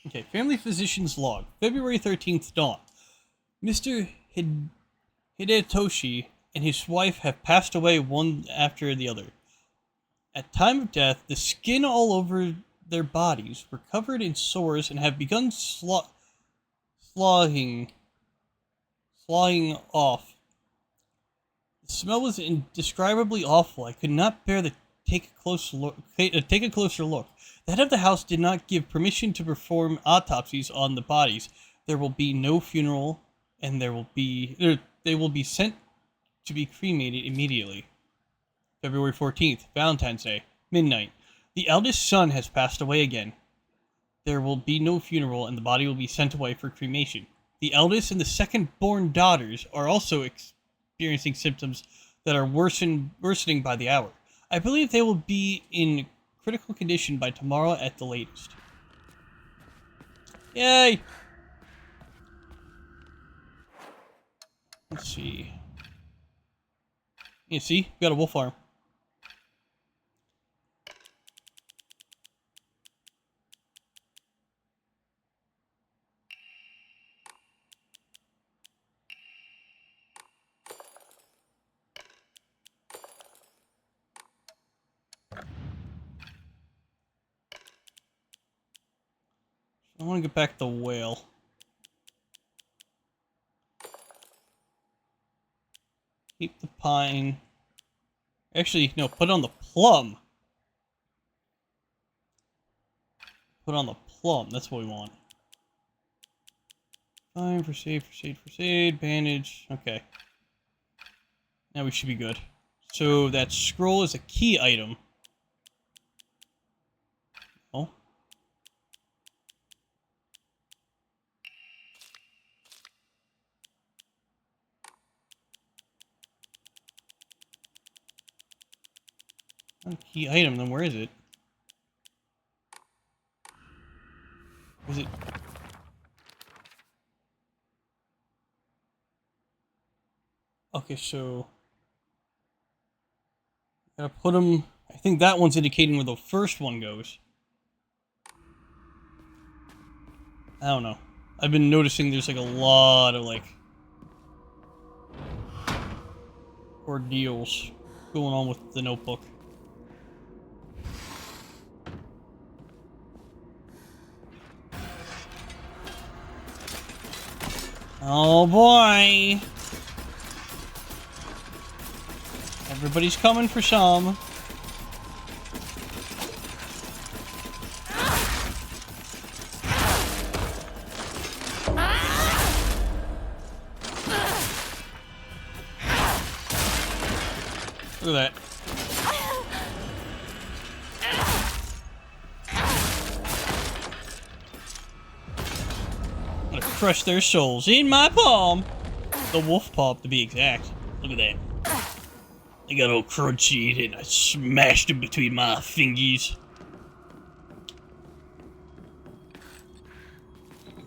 Okay, family physician's log. February 13th dawn. Mr. Hidetoshi and his wife have passed away one after the other. At time of death, the skin all over their bodies were covered in sores and have begun sloughing off. The smell was indescribably awful. I could not bear to take a closer look. The head of the house did not give permission to perform autopsies on the bodies. There will be no funeral, and they will be sent to be cremated immediately. February 14th, Valentine's Day, midnight. The eldest son has passed away again. There will be no funeral, and the body will be sent away for cremation. The eldest and the second-born daughters are also experiencing symptoms that are worsening by the hour. I believe they will be in critical condition by tomorrow at the latest. Yay! Let's see. You see? We got a wolf arm. I want to get back the whale. Keep the pine. Actually, no, put on the plum. Put on the plum. That's what we want. Fine, first aid, bandage. Okay. Now we should be good. So that scroll is a key item. Oh. Not a key item, then where is it? Was it? Okay, so gotta put them. I think that one's indicating where the first one goes. I don't know. I've been noticing there's like a lot of like ordeals going on with the notebook. Oh boy! Everybody's coming for some. Look at that. I'm gonna crush their souls in my palm. The wolf palm, to be exact. Look at that. They got all crunchy and I smashed them between my fingies.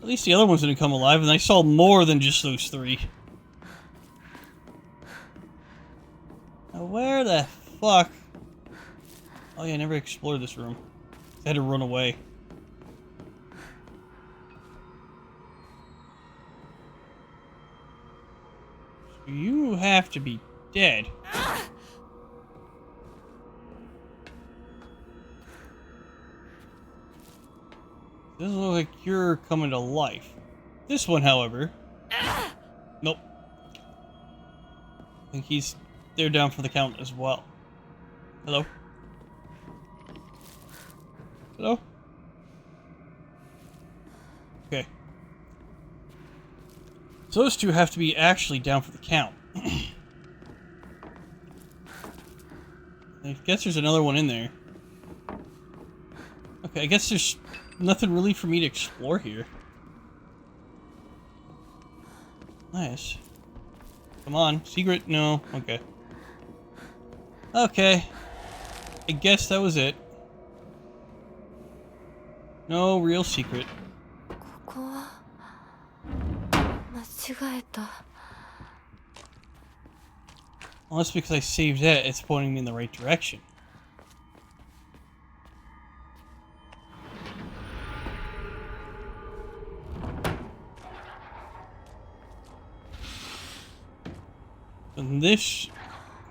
At least the other ones didn't come alive, and I saw more than just those three. Now where the fuck? Oh yeah, I never explored this room. I had to run away. So you have to be dead. Doesn't look like you're coming to life. This one, however... Nope. I think they're down for the count as well. Hello? Hello? Okay. So those two have to be actually down for the count. I guess there's another one in there. Okay, I guess there's nothing really for me to explore here. Nice. Come on, secret? No. Okay. Okay. I guess that was it. No real secret. ここは間違えた。 Well, that's because I saved that. It's pointing me in the right direction. And this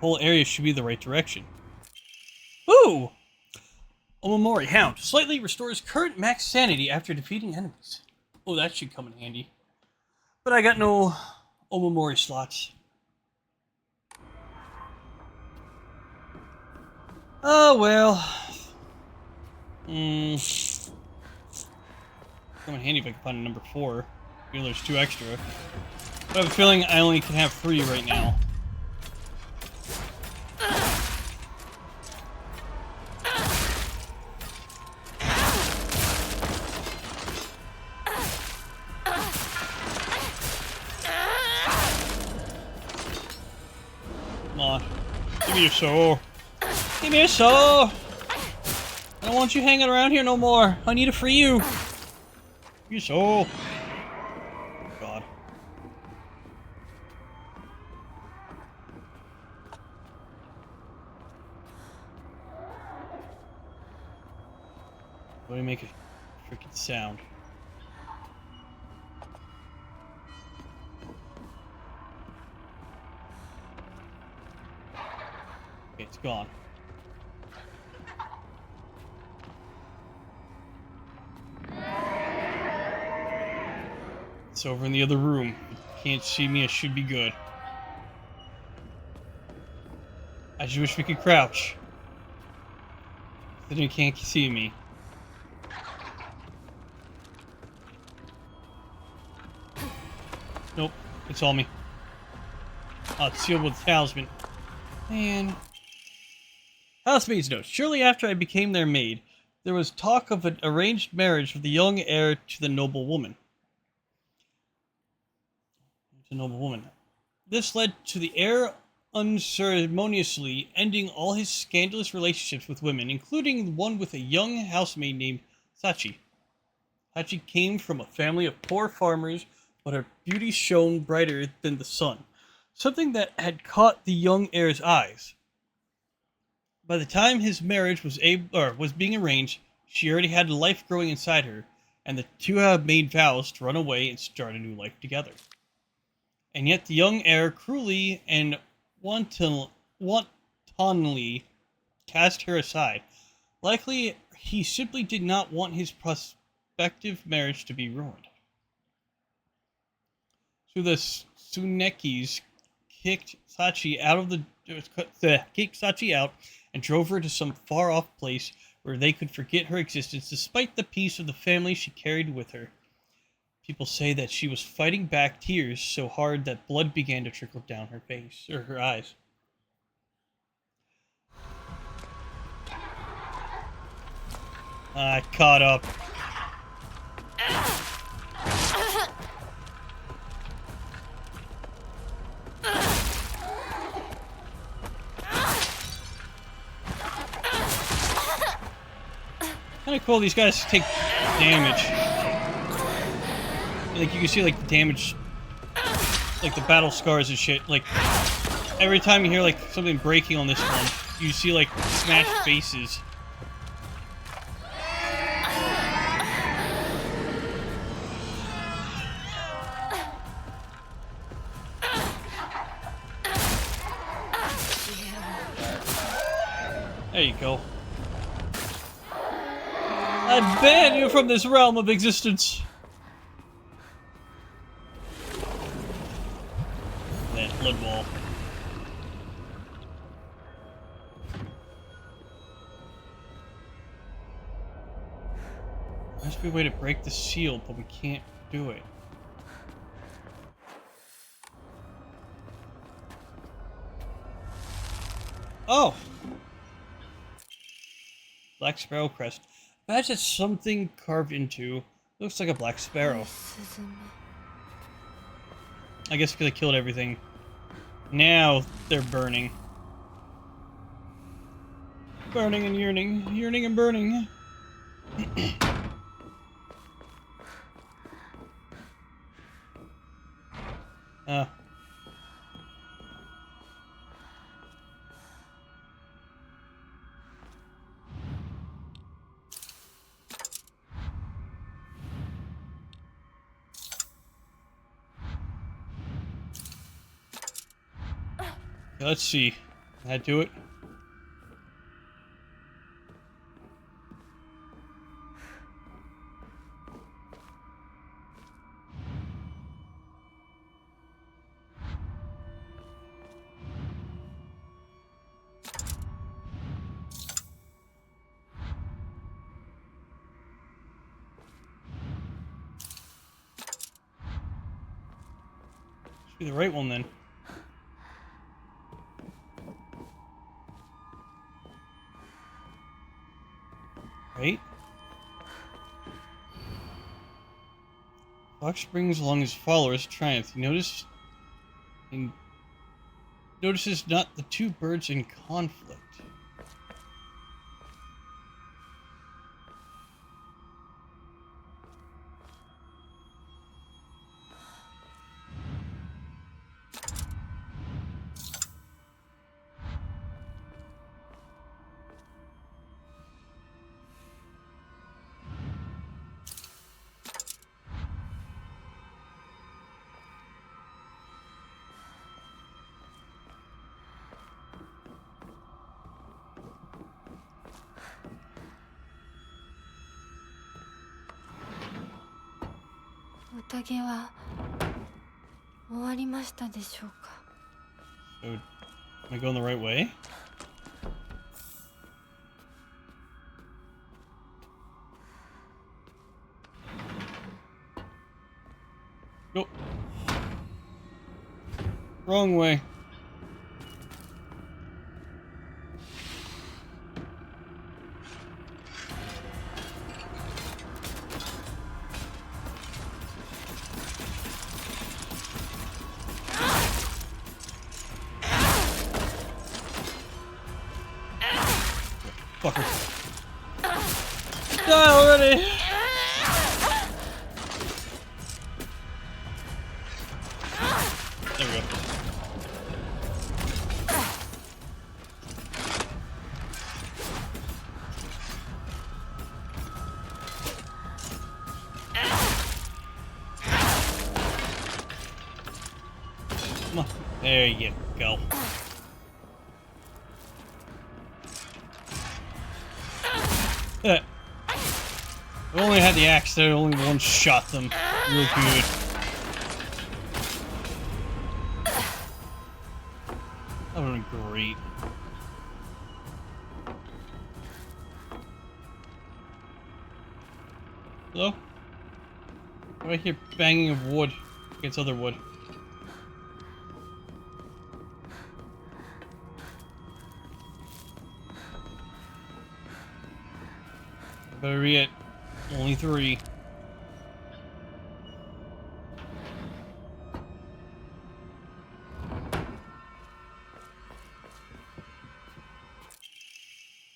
whole area should be the right direction. Ooh! Omamori Hound. Slightly restores current max sanity after defeating enemies. Oh, that should come in handy. But I got no Omamori slots. Oh, well. Come in handy if I can find a number 4. Even though there's 2 extra. But I have a feeling I only can have 3 right now. Come on. Give me your soul. Give me your soul! I don't want you hanging around here no more. I need to free you. Give me your soul. Oh, God. Let me make a freaking sound. Okay, it's gone. It's over in the other room. If you can't see me, it should be good. I just wish we could crouch. Then you can't see me. Nope, it's all me. Oh, it's sealed with a talisman. Man. Housemaid's note. Shortly after I became their maid, there was talk of an arranged marriage with the young heir to the noble woman. This led to the heir unceremoniously ending all his scandalous relationships with women, including one with a young housemaid named Sachi. Sachi came from a family of poor farmers, but her beauty shone brighter than the sun, something that had caught the young heir's eyes. By the time his marriage was being arranged, she already had life growing inside her, and the two had made vows to run away and start a new life together. And yet the young heir cruelly and wantonly cast her aside. Likely, he simply did not want his prospective marriage to be ruined. So the Tsunekis kicked Sachi out and drove her to some far-off place where they could forget her existence despite the peace of the family she carried with her. People say that she was fighting back tears so hard that blood began to trickle down her face, or her eyes. I caught up. Kinda cool, these guys take damage. Like, you can see, like, the damage, like, the battle scars and shit, like, every time you hear like something breaking on this one, you see like smashed faces. There you go. I ban you from this realm of existence. That blood wall. There must be a way to break the seal, but we can't do it. Oh! Black Sparrow crest. That's just something carved into. Looks like a black sparrow. I guess because I killed everything. Now they're burning. Burning and yearning. Yearning and burning. Let's see. Can I do it? Should be the right one then. Right? Fox brings along his followers' triumph. He notices not the two birds in conflict.宴は終わりましたでしょうか? So, am I going the right way? Nope. Wrong way. Fucker. Die already! There we go. Come on. There you go. I only had the axe there, only one shot them. Real good. That would have been great. Hello? I hear banging of wood against other wood. Better be it. Only 3.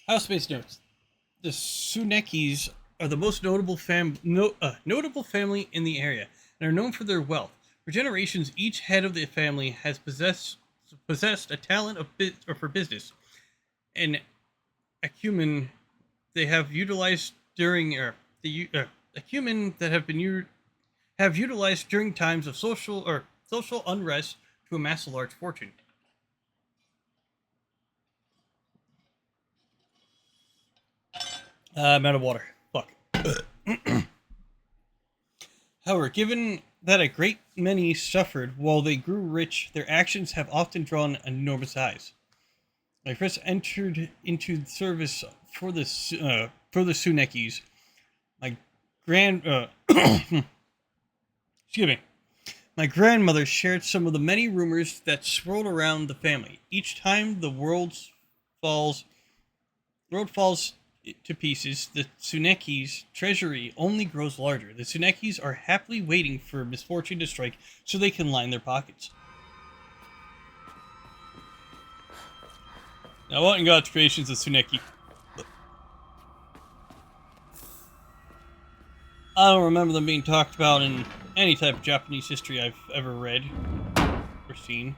House Space notes. The Tsunekis are the most notable notable family in the area and are known for their wealth. For generations, each head of the family has possessed possessed a talent or for business, an acumen they have utilized during acumen that have utilized during times of social unrest to amass a large fortune. I'm out of water. Fuck. However, given that a great many suffered while they grew rich, their actions have often drawn enormous eyes. When I first entered into service for the Tsunekis, my my grandmother shared some of the many rumors that swirled around the family. Each time the world falls to pieces, the Tsuneki's treasury only grows larger. The Tsunekis are happily waiting for misfortune to strike so they can line their pockets. Now, what in God's creation is a Tsuneki? I don't remember them being talked about in any type of Japanese history I've ever read or seen.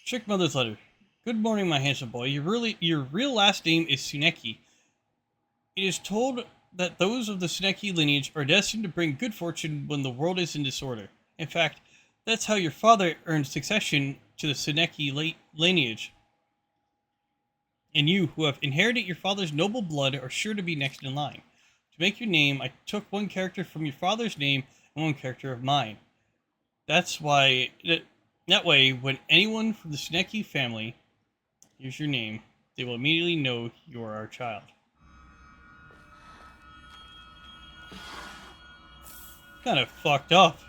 Trick Mother's letter. Good morning, my handsome boy. Your real last name is Tsuneki. It is told that those of the Tsuneki lineage are destined to bring good fortune when the world is in disorder. In fact, that's how your father earned succession to the Tsuneki lineage. And you, who have inherited your father's noble blood, are sure to be next in line. To make your name, I took one character from your father's name and one character of mine. That way, when anyone from the Tsuneki family hears your name, they will immediately know you are our child. Kind of fucked up,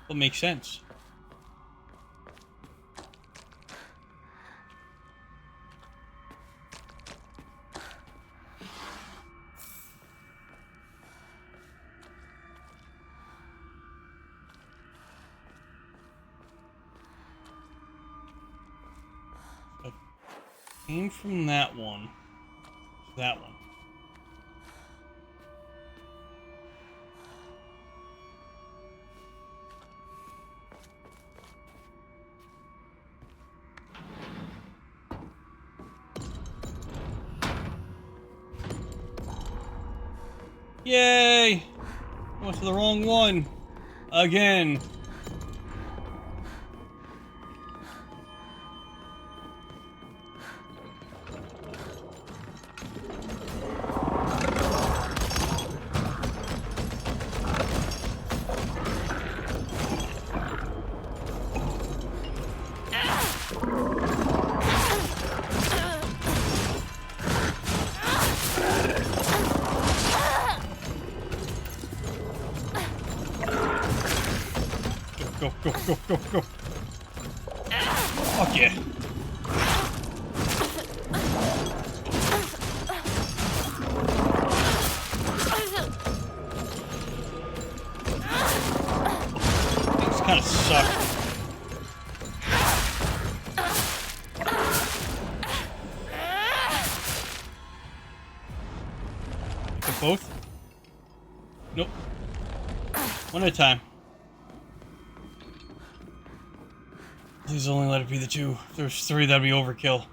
but makes sense. Came from that one to that one. Yay! Went to the wrong one again. Go. Fuck yeah. These kind of suck. Both? Nope. One at a time. Please only let it be the two. If there's three, that'd be overkill.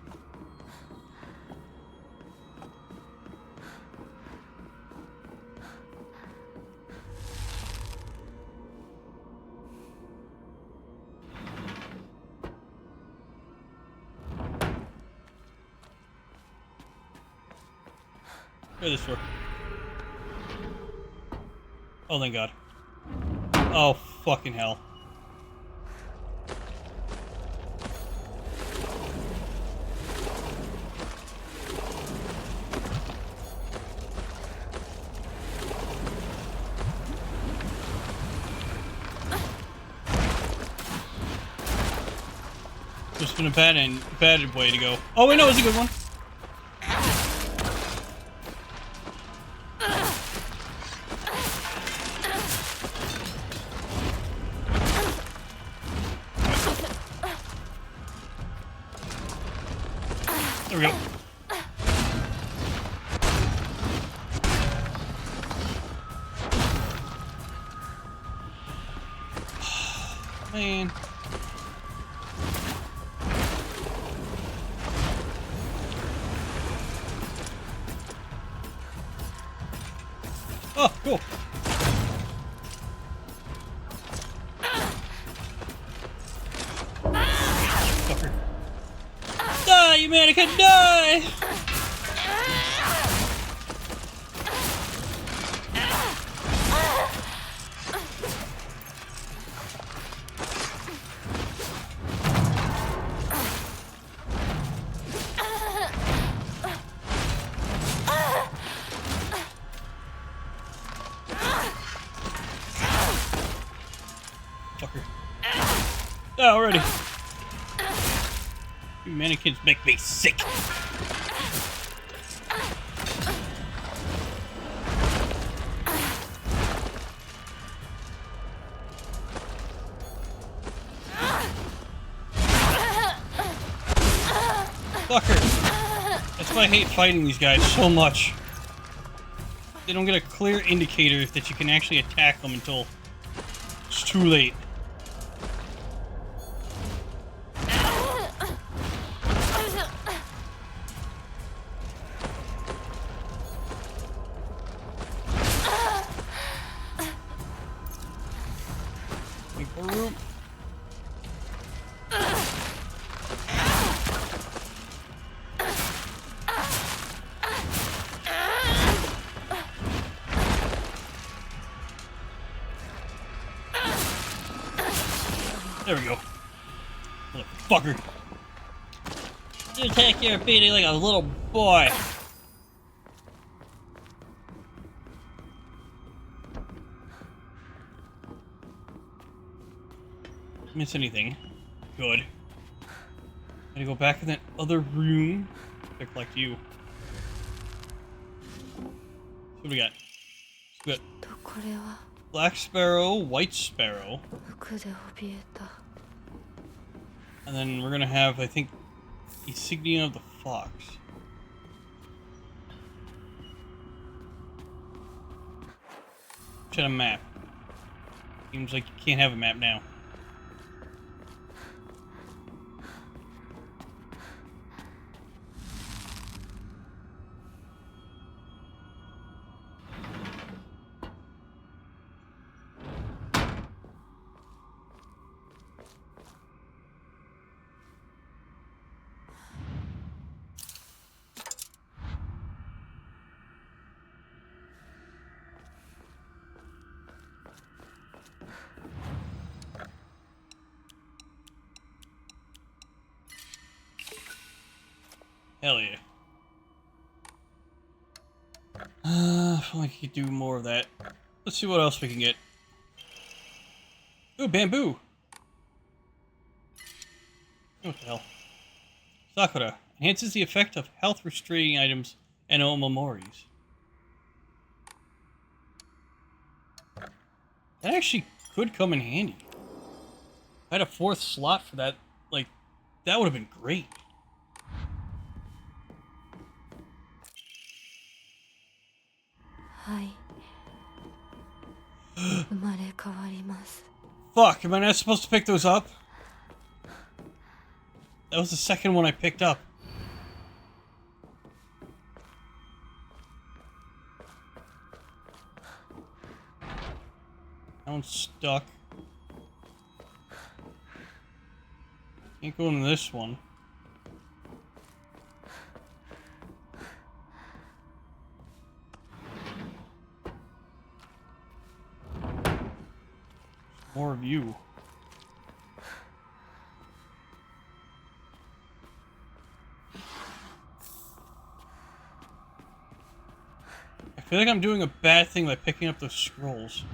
Where's this for? Oh, thank God. Oh, fucking hell. Just been a bad way to go. Oh wait, no, it's a good one. There we go. Man. Cool. Fucker. Die, you mannequin, die! Fucker. Oh, already. You mannequins make me sick. Fucker. That's why I hate fighting these guys so much. They don't get a clear indicator that you can actually attack them until it's too late. Room. There we go. Motherfucker. You attack your beating like a little boy. Miss anything? Good. Gotta go back in that other room. Pick like you. So what we got? We got Black Sparrow, White Sparrow. And then we're gonna have, I think, Insignia of the Fox. Check a map. Seems like you can't have a map now. Hell yeah. I feel like you could do more of that. Let's see what else we can get. Ooh, bamboo! What the hell? Sakura. Enhances the effect of health restraining items and omomoris. That actually could come in handy. If I had a 4th slot for that, like, that would have been great. Fuck, am I not supposed to pick those up? That was the second one I picked up. That one's stuck. Can't go into this one. More of you. I feel like I'm doing a bad thing by picking up those scrolls.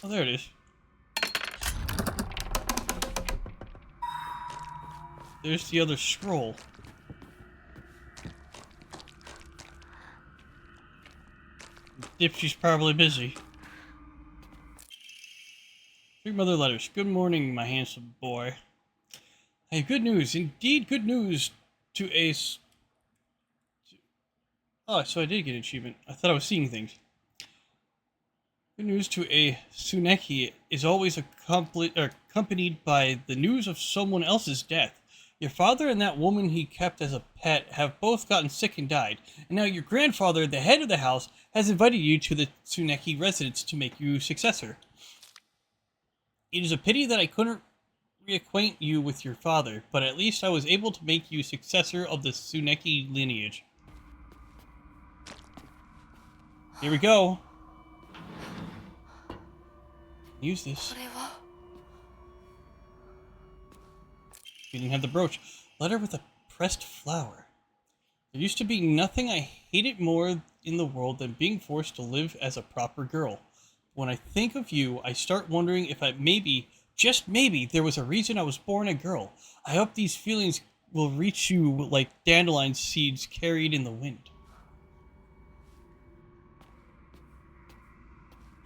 Oh, there it is. There's the other scroll. Dipsy's probably busy. Big Mother letters. Good morning, my handsome boy. I have good news. Indeed, good news to Ace. Oh, so I did get an achievement. I thought I was seeing things. Good news to a Tsuneki is always accompanied by the news of someone else's death. Your father and that woman he kept as a pet have both gotten sick and died, and now your grandfather, the head of the house, has invited you to the Tsuneki residence to make you successor. It is a pity that I couldn't reacquaint you with your father, but at least I was able to make you successor of the Tsuneki lineage. Here we go. Use this. You didn't have the brooch. Letter with a pressed flower. There used to be nothing I hated more in the world than being forced to live as a proper girl. When I think of you, I start wondering if just maybe, there was a reason I was born a girl. I hope these feelings will reach you like dandelion seeds carried in the wind.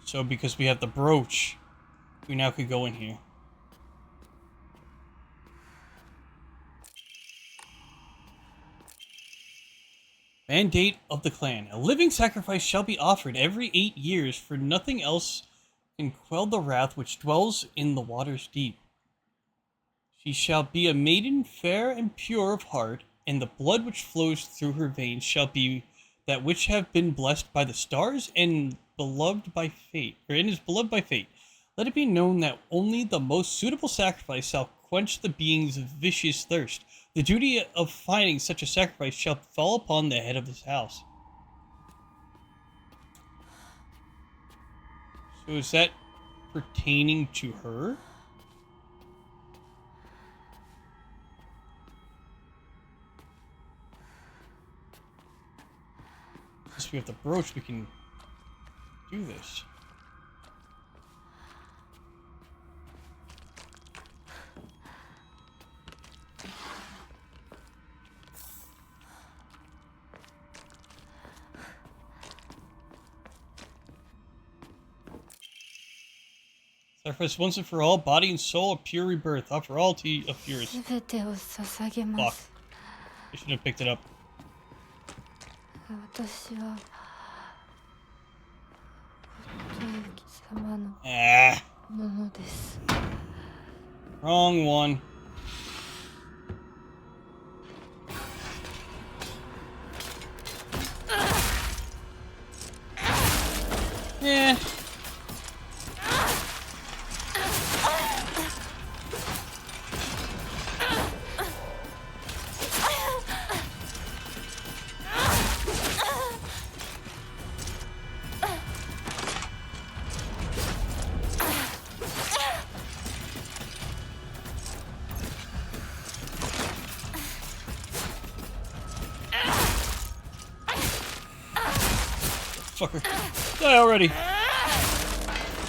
So because we have the brooch, we now could go in here. Mandate of the clan. A living sacrifice shall be offered every 8 years, for nothing else can quell the wrath which dwells in the waters deep. She shall be a maiden fair and pure of heart, and the blood which flows through her veins shall be that which have been blessed by the stars and beloved by fate, and is beloved by fate. Let it be known that only the most suitable sacrifice shall quench the being's vicious thirst. The duty of finding such a sacrifice shall fall upon the head of this house. So is that pertaining to her? Since we have the brooch, we can do this. Sacrifice once and for all, body and soul, a pure rebirth. Offer all of yours. Fuck. I shouldn't have picked it up. Ah. Wrong one. Yeah. Fucker. Die already.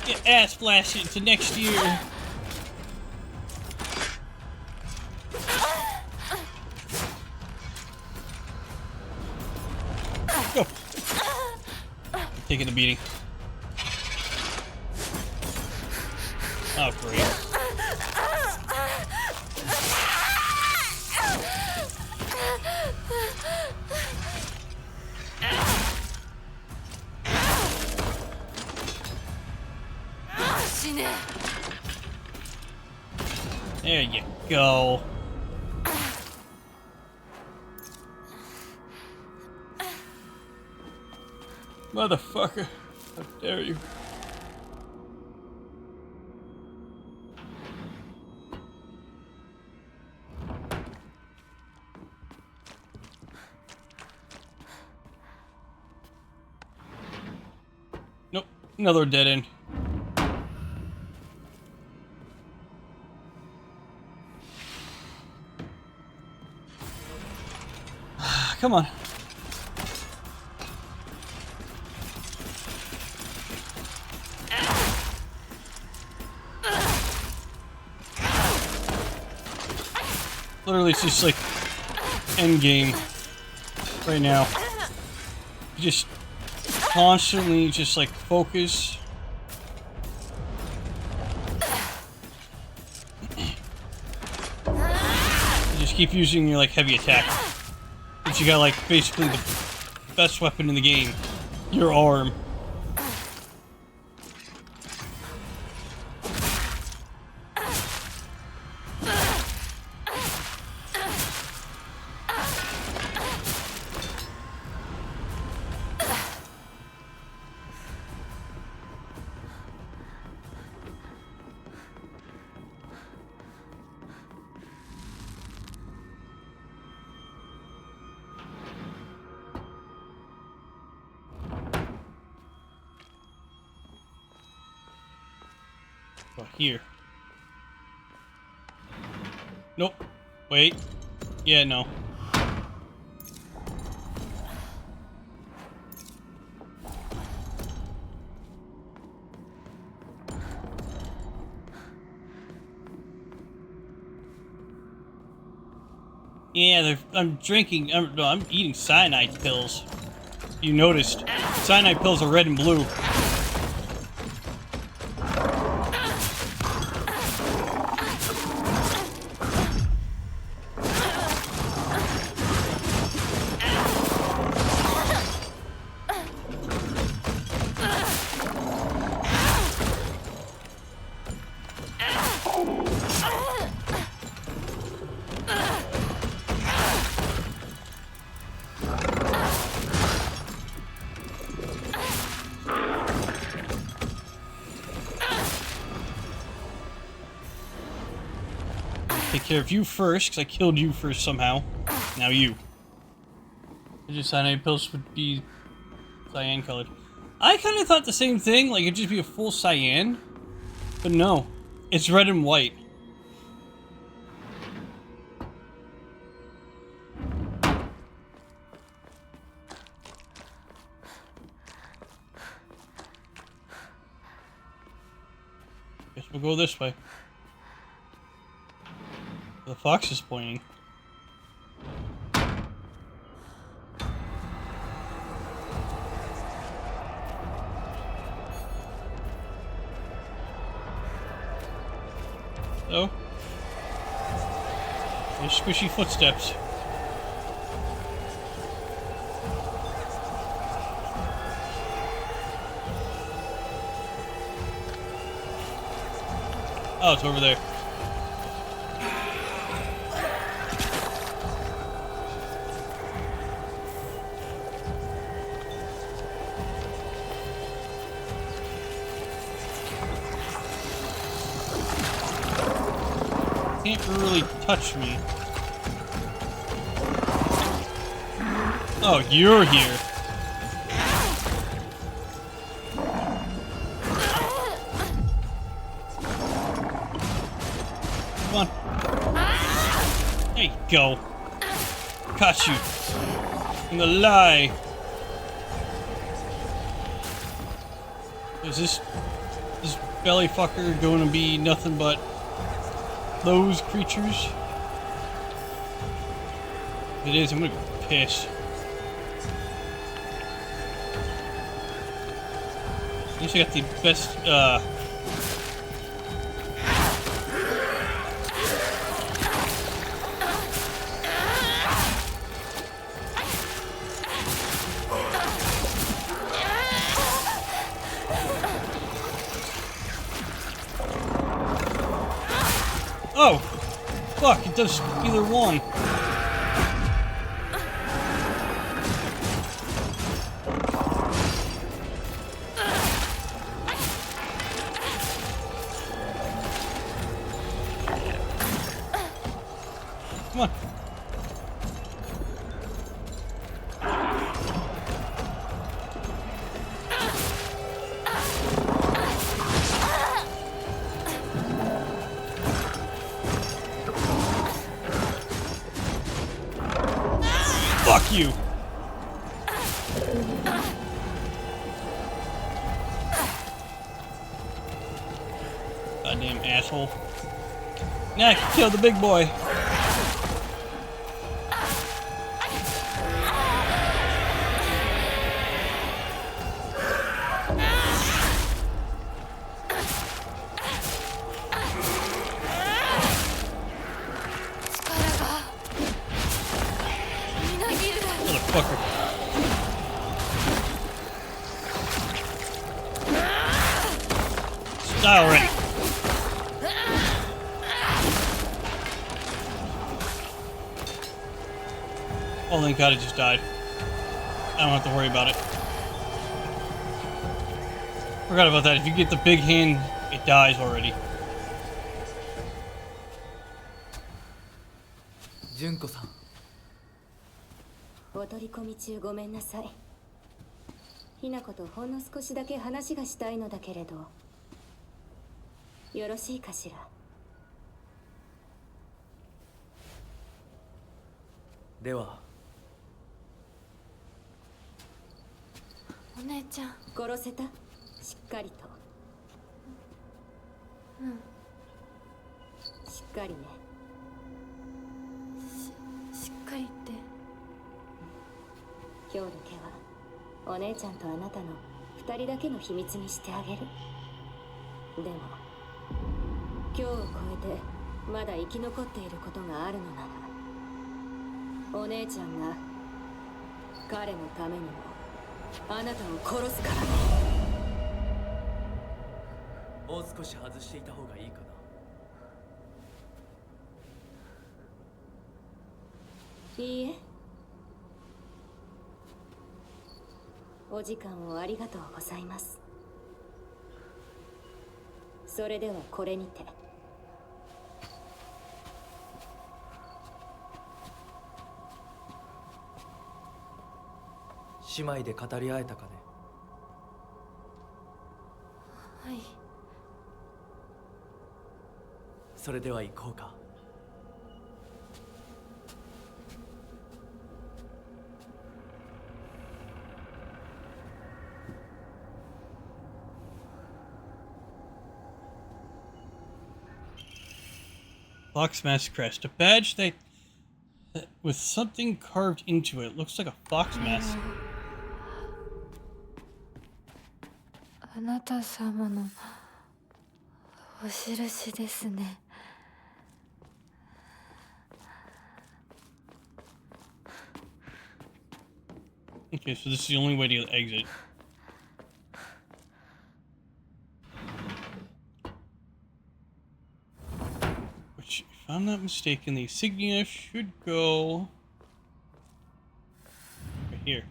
Get ass blasted into next year. Go. Taking a beating. Oh, great. There you go. Motherfucker. How dare you. Nope. Another dead end. Come on. Literally, it's just like end game right now. You just constantly just like focus. You just keep using your like heavy attack. But you got like basically the best weapon in the game, your arm. Oh, here. Nope. Wait. Yeah, no. Yeah, I'm drinking. No, I'm eating cyanide pills. You noticed. Cyanide pills are red and blue. Take care of you first, because I killed you first somehow. Now you. Just cyanide pills would be cyan colored. I kind of thought the same thing, like it'd just be a full cyan. But no, it's red and white. Guess we'll go this way. The fox is pointing. Oh. There's squishy footsteps. Oh, it's over there. Can't really touch me. Oh, you're here. Come on. There you go. Caught you. In the lie. Is this belly fucker going to be nothing but those creatures? If it is, I'm gonna go piss. At least I got the best, Oh! Fuck, it does either one. Come on. Fuck you! Goddamn asshole. Now I can kill the big boy. Motherfucker. Style right. Oh, thank God it just died. I don't have to worry about it. Forgot about that. If you get the big hand, it dies already. Junko-san. お取り込み中ごめんなさい。ひなことほんの少しだけ話がしたいのだけれど。よろしいかしら。ではお姉ちゃん。殺せた？しっかりと。うん。しっかりね。しっかりって。今日だけはお姉ちゃんとあなたの二人だけの秘密にしてあげる。でも今日を超えてまだ生き残っていることがあるのなら、お姉ちゃんが彼のためにもあなたを殺すからね。もう少し外していた方がいいかな。いいえ。お時間をありがとうございます。それではこれにて。姉妹で語り合えたかね。はい。それでは行こうか。Foxmask crest, a badge that with something carved into it. Looks like a fox mask. あなた様のお印ですね。Okay, so this is the only way to exit. Which, if I'm not mistaken, the insignia should go right here.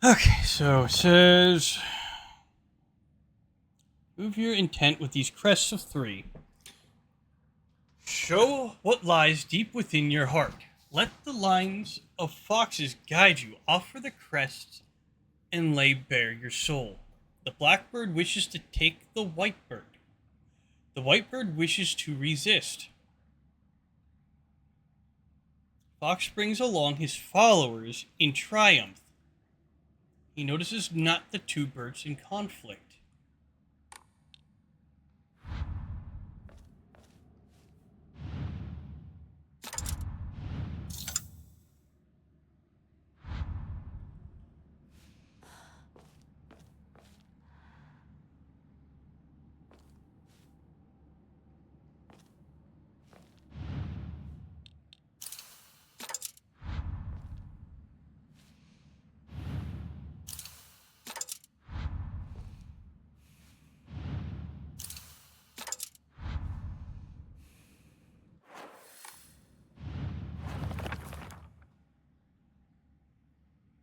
Okay, so it says, move your intent with these crests of 3. Show what lies deep within your heart. Let the lines of foxes guide you. Offer the crests and lay bare your soul. The blackbird wishes to take the whitebird. The whitebird wishes to resist. Fox brings along his followers in triumph. He notices not the two birds in conflict.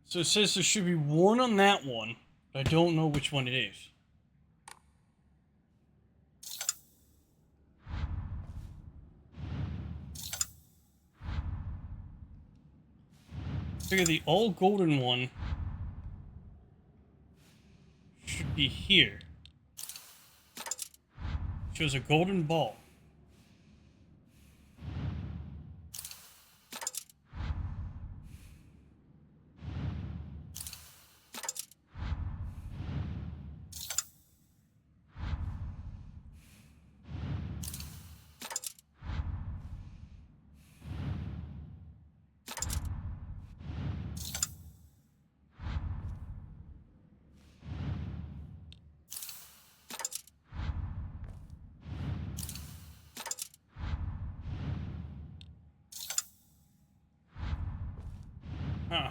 So it says there should be one on that one, but I don't know which one it is. I figure the all golden one should be here. Shows a golden ball. Huh.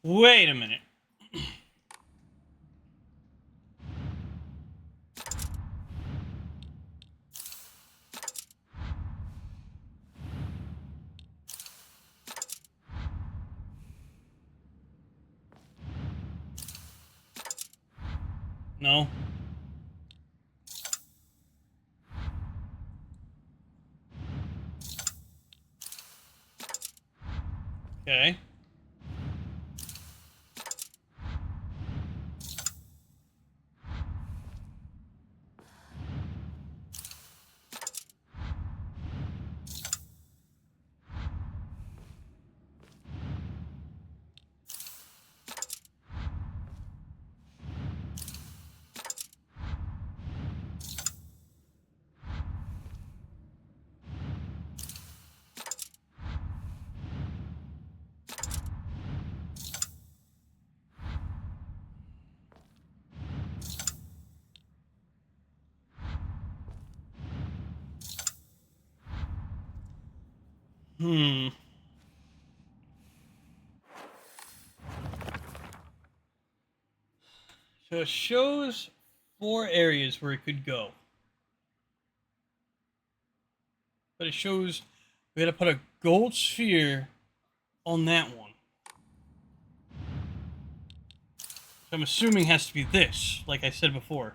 Wait a minute. No. Okay. Hmm. So it shows 4 areas where it could go. But it shows we gotta put a gold sphere on that one. So I'm assuming it has to be this, like I said before.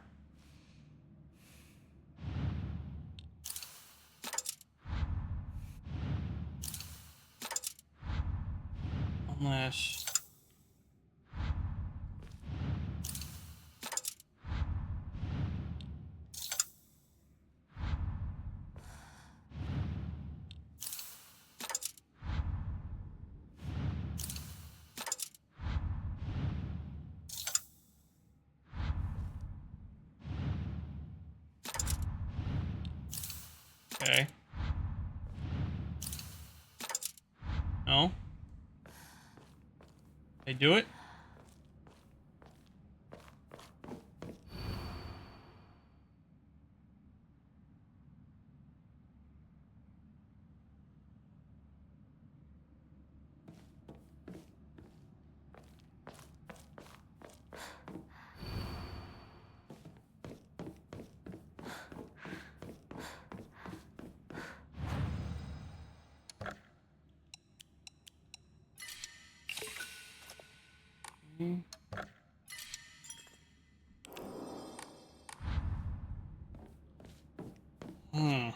Unless... Okay. No. They do it? Hmm.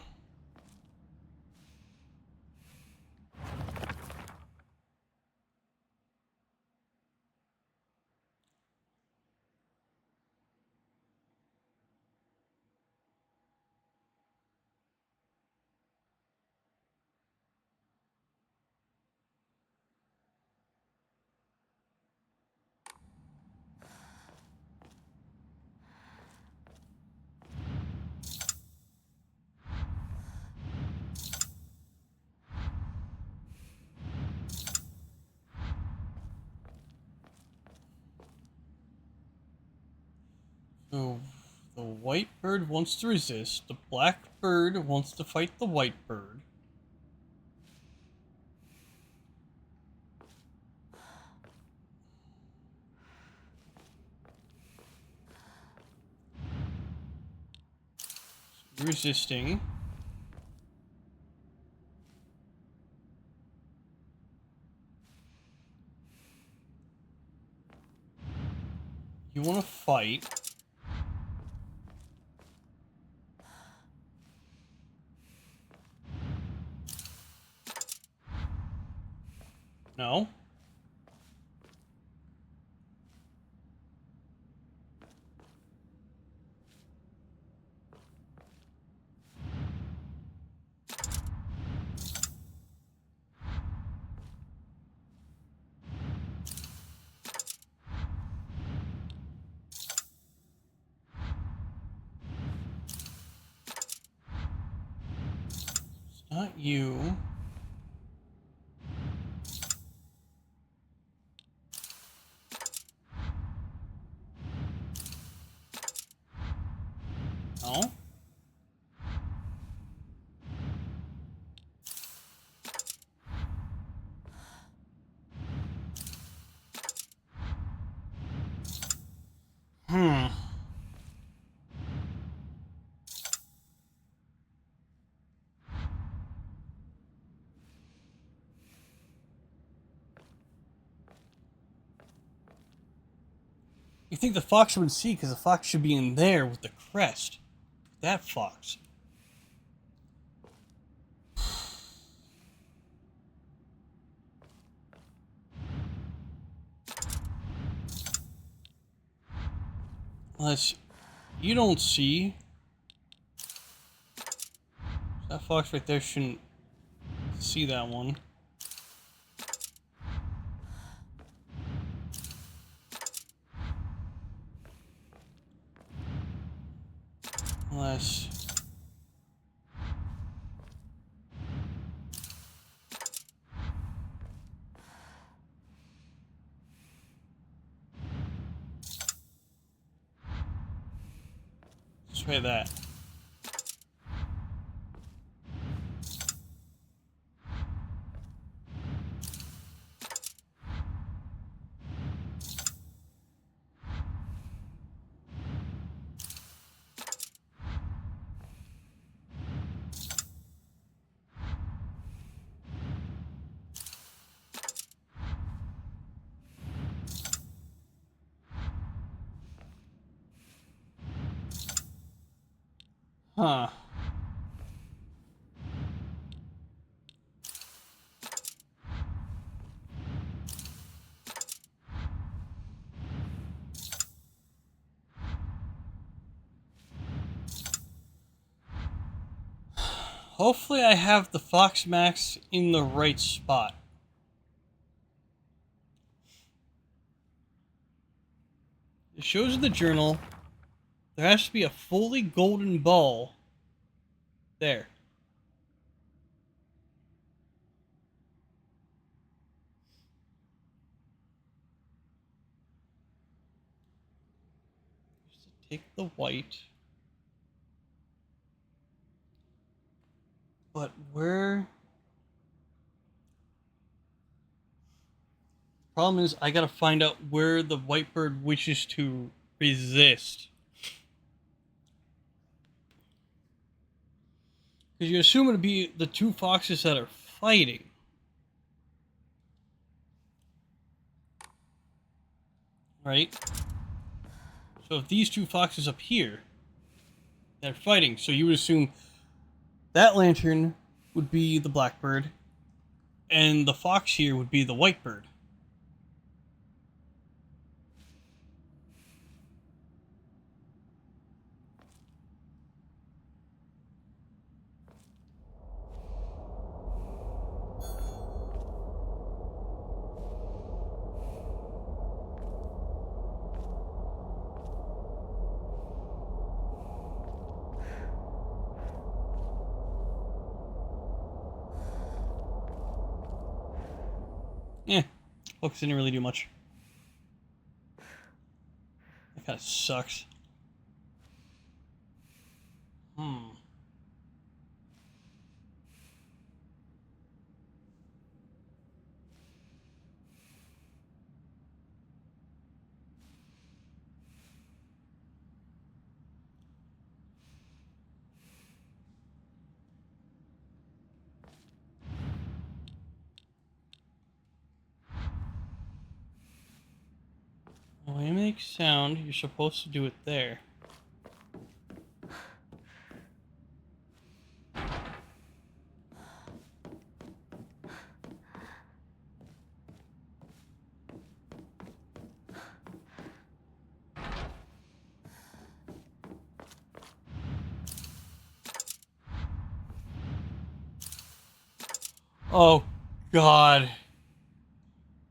So the white bird wants to resist. The black bird wants to fight the white bird. Resisting. You want to fight. No. It's not you. No. You think the fox would see, because the fox should be in there with the crest. That fox. Unless you don't see. That fox right there shouldn't see that one. Unless... let's try that. Huh. Hopefully I have the Fox Max in the right spot. It shows in the journal there has to be a fully golden ball there. Just take the white. But where... problem is, I gotta find out where the white bird wishes to resist. Because you assume it'd be the two foxes that are fighting. Right? So if these two foxes up here, they're fighting, so you would assume that lantern would be the blackbird, and the fox here would be the white bird. Eh, focus didn't really do much. That kind of sucks. When you make sound, you're supposed to do it there. Oh, God.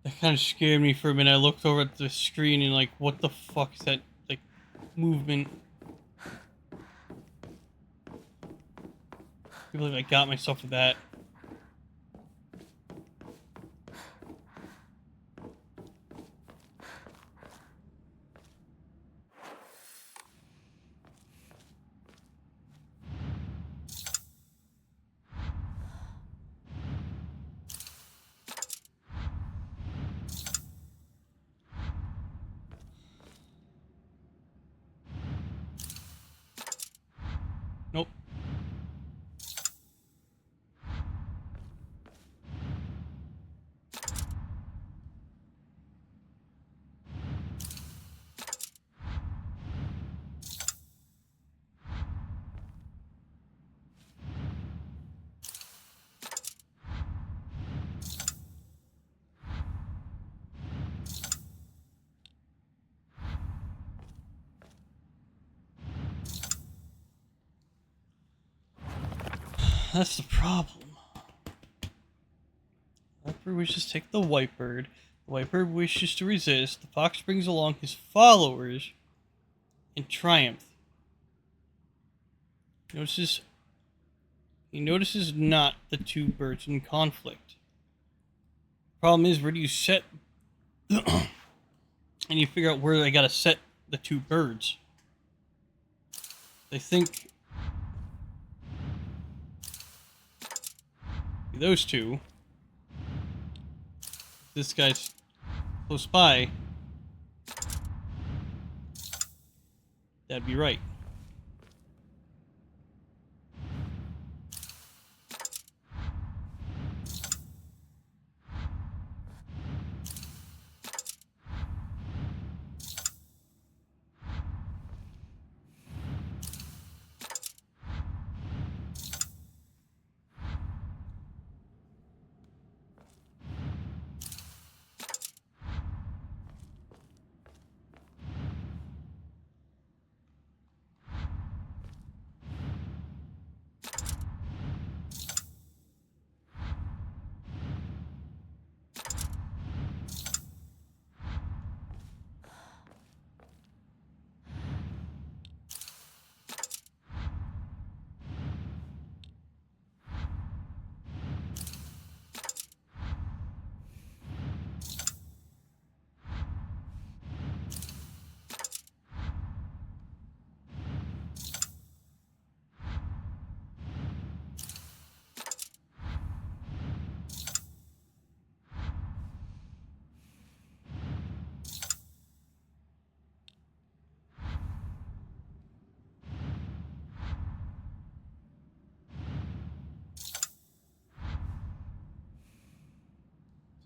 That kind of scared me for a minute. I looked over at the screen and like, what the fuck is that, like, movement? I believe I got myself with that. Nope. That's the problem. The Blackbird wishes to take the Whitebird. The Whitebird wishes to resist. The fox brings along his followers in triumph. He notices not the two birds in conflict. Problem is, where do you set... and you figure out where I gotta set the two birds. They think... those two. This guy's close by. That'd be right.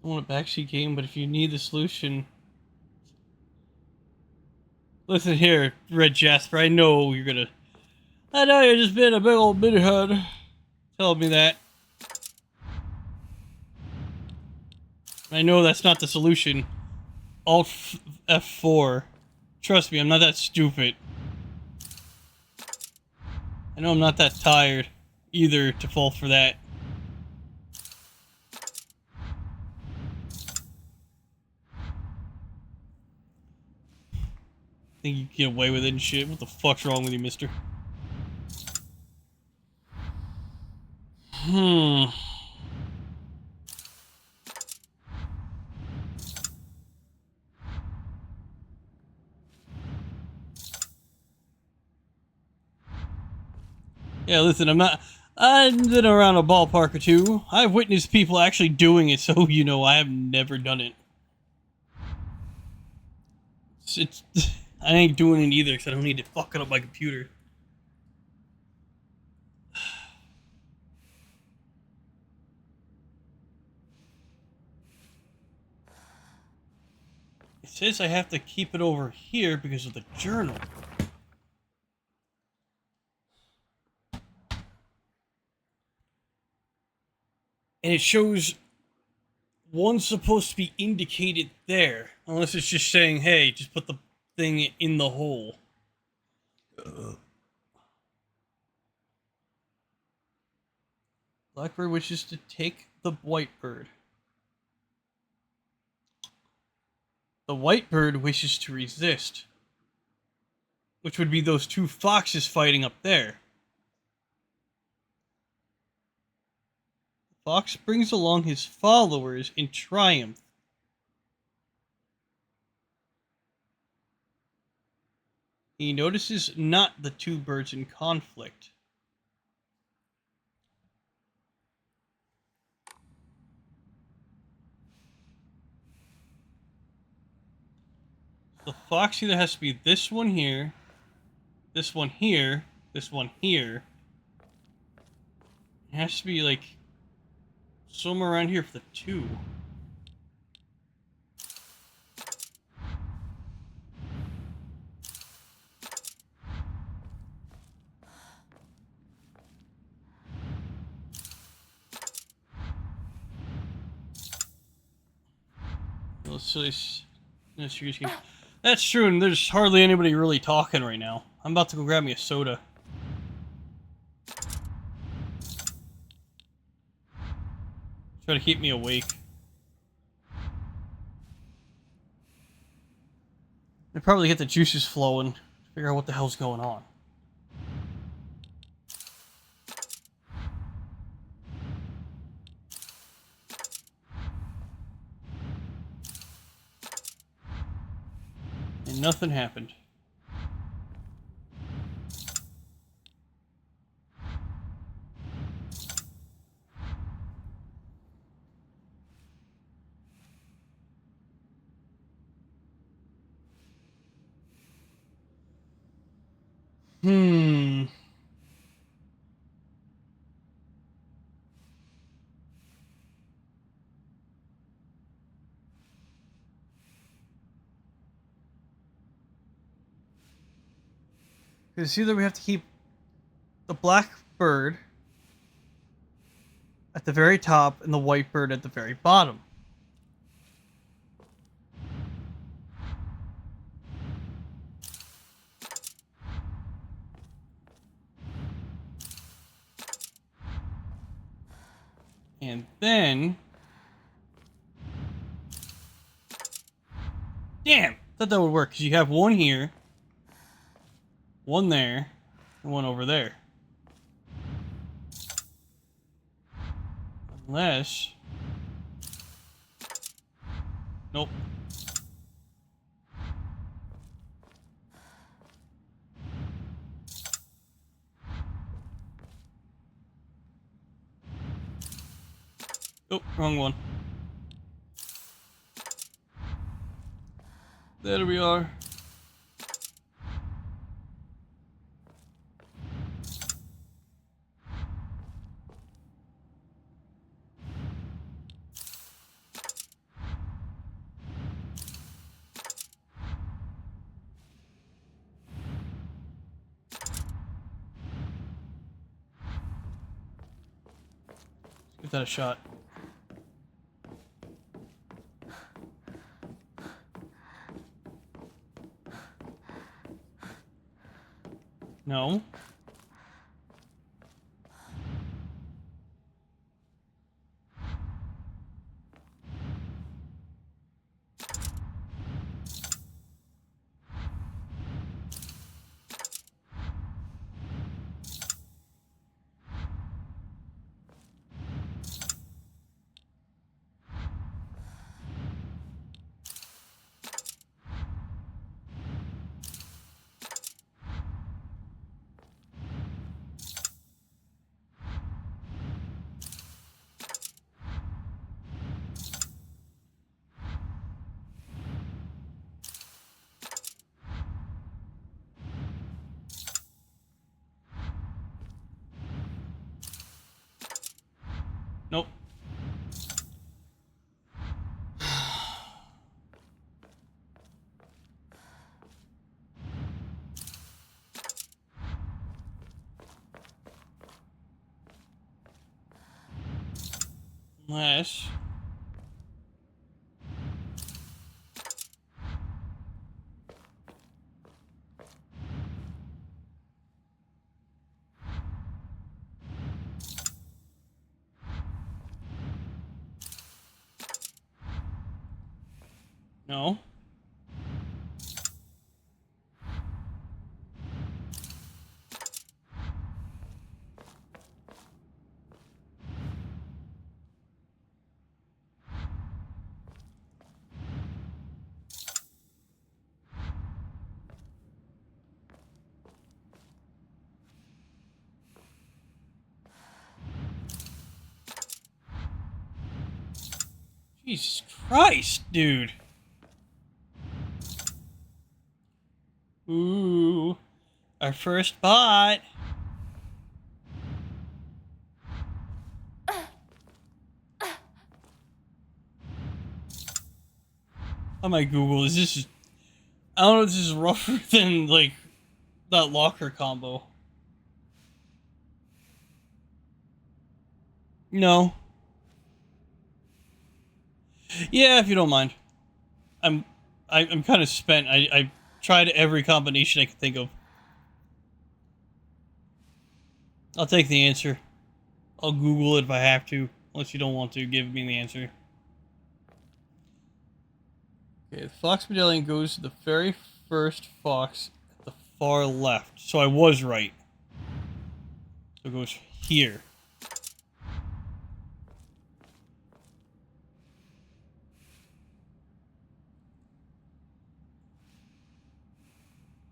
I want a backseat game, but if you need the solution... Listen here, Red Jasper, I know you're gonna... I know you're just being a big old bitterhead. Tell me that. I know that's not the solution. Alt F4. Trust me, I'm not that stupid. I know I'm not that tired either to fall for that. Think you can get away with it and shit? What the fuck's wrong with you, mister? Yeah, listen, I've been around a ballpark or two. I've witnessed people actually doing it, so you know I have never done it. I ain't doing it either, because I don't need to fuck it up my computer. It says I have to keep it over here because of the journal. And it shows one's supposed to be indicated there. Unless it's just saying, hey, just put the thing in the hole. Blackbird wishes to take the Whitebird. The Whitebird wishes to resist. Which would be those two foxes fighting up there. The fox brings along his followers in triumph. He notices not the two birds in conflict. The fox either has to be this one here, this one here, this one here. It has to be like somewhere around here for the two. That's true, and there's hardly anybody really talking right now. I'm about to go grab me a soda. Try to keep me awake. They probably get the juices flowing. Figure out what the hell's going on. And nothing happened. Because either we have to keep the black bird at the very top and the white bird at the very bottom. And then... Damn! Thought that would work, because you have one here, one there, and one over there. Unless... Nope. Oh, wrong one. There we are. Give that a shot. No. Nope. Unless... No. Jesus Christ, dude. Ooh, our first bot. On my Google, is this? I don't know if this is rougher than like that locker combo. No. Yeah, if you don't mind. I'm kind of spent. I tried every combination I could think of. I'll take the answer. I'll Google it if I have to. Unless you don't want to give me the answer. Okay, the fox medallion goes to the very first fox at the far left. So I was right. So it goes here.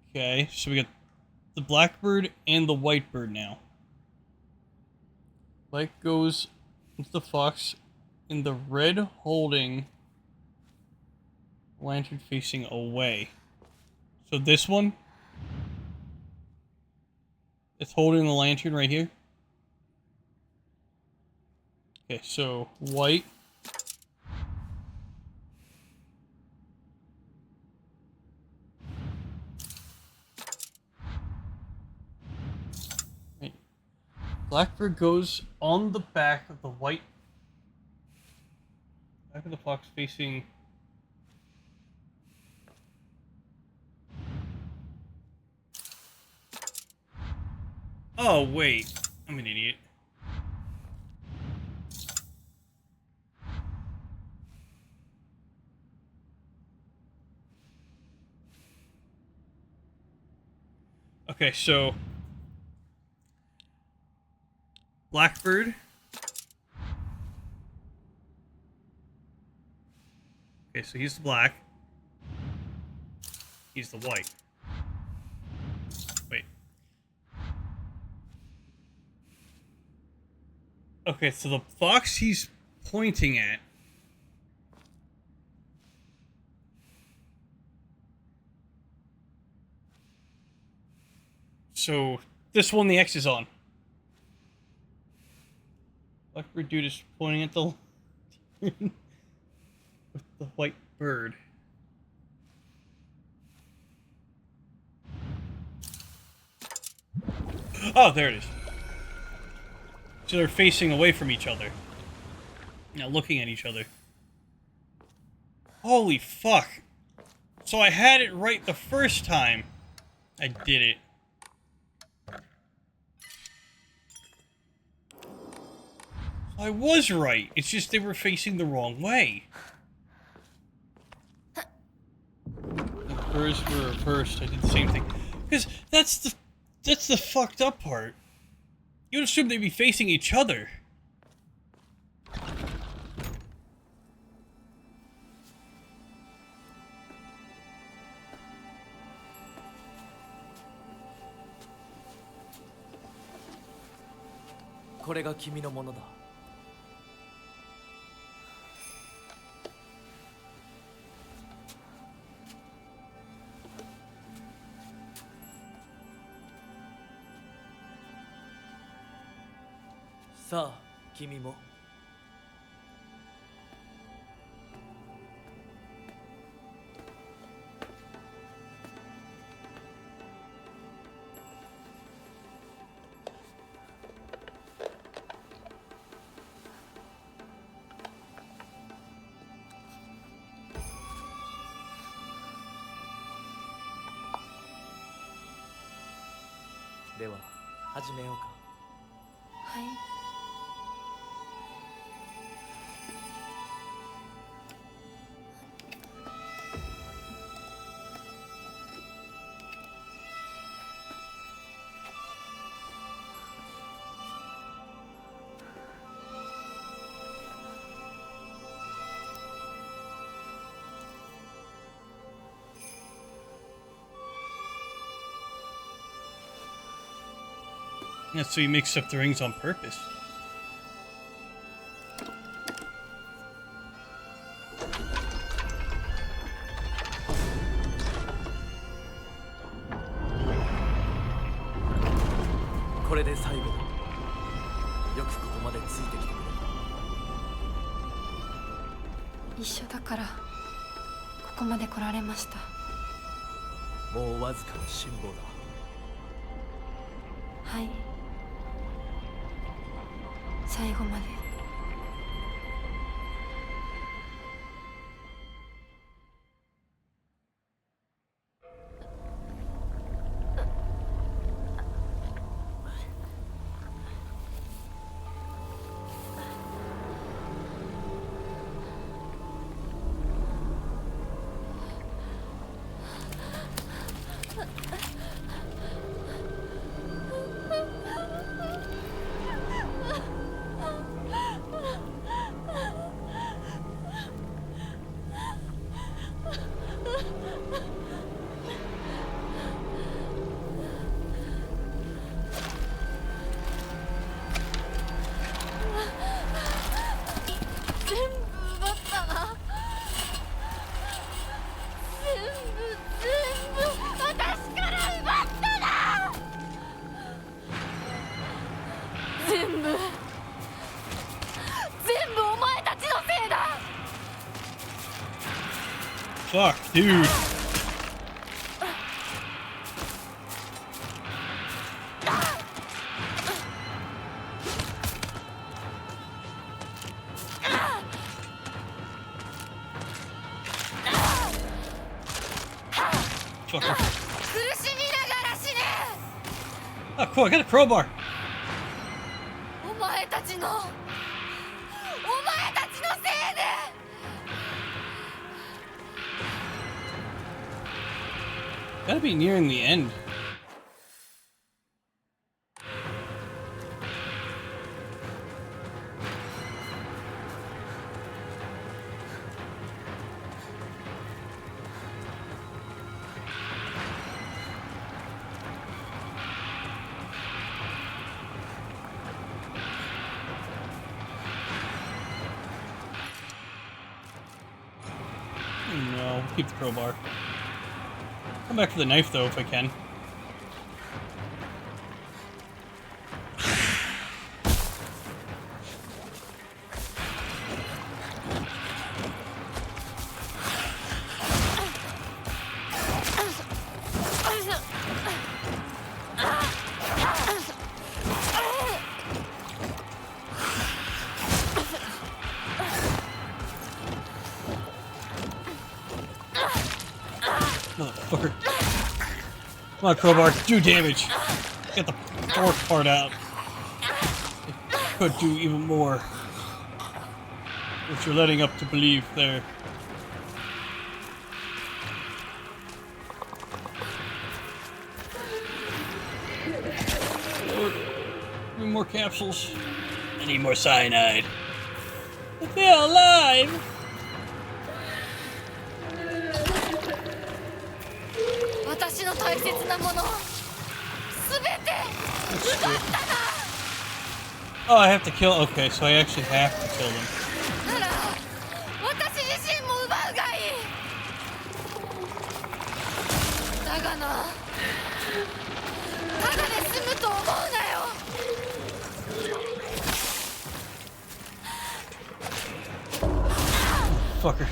Okay, so we got the blackbird and the whitebird now. Light goes into the fox in the red holding lantern facing away. So this one, it's holding the lantern right here. Okay, so white. Right. Blackbird goes on the back of the white. Back of the fox facing. Oh, wait. I'm an idiot. Okay, so Blackbird. Okay, so he's the black. He's the white. Wait. Okay, so the fox he's pointing at. So this one the X is on. Blackbird dude is pointing at the with the white bird. Oh, there it is. So they're facing away from each other. Now looking at each other. Holy fuck. So I had it right the first time. I did it. I was right. It's just they were facing the wrong way. The birds were reversed. I did the same thing. Because that's the fucked up part. You'd assume they'd be facing each other. This is your money. さあ、君も。では、始めようか。はい。Yeah, so he mixed up the rings on purpose. This is the last. よくここまでついてきてくれた。一緒だからここまで来られました。もうわずかな辛抱だ。はい。最後まで。fuck, dude. Fucker. Oh, cool, I got a crowbar. お前たちのせいで Gotta be nearing the end. No, keep the crowbar. Come back for the knife, though, if I can. Motherfucker. Come on, crowbar, do damage. Get the fork part out. It could do even more. What you're letting up to believe there. Need more capsules. I need more cyanide. But they're alive! Oh, I have to kill. Okay, so I actually have to kill them. なら私自身も奪うがいいだがなただで済むと思うなよ Fucker.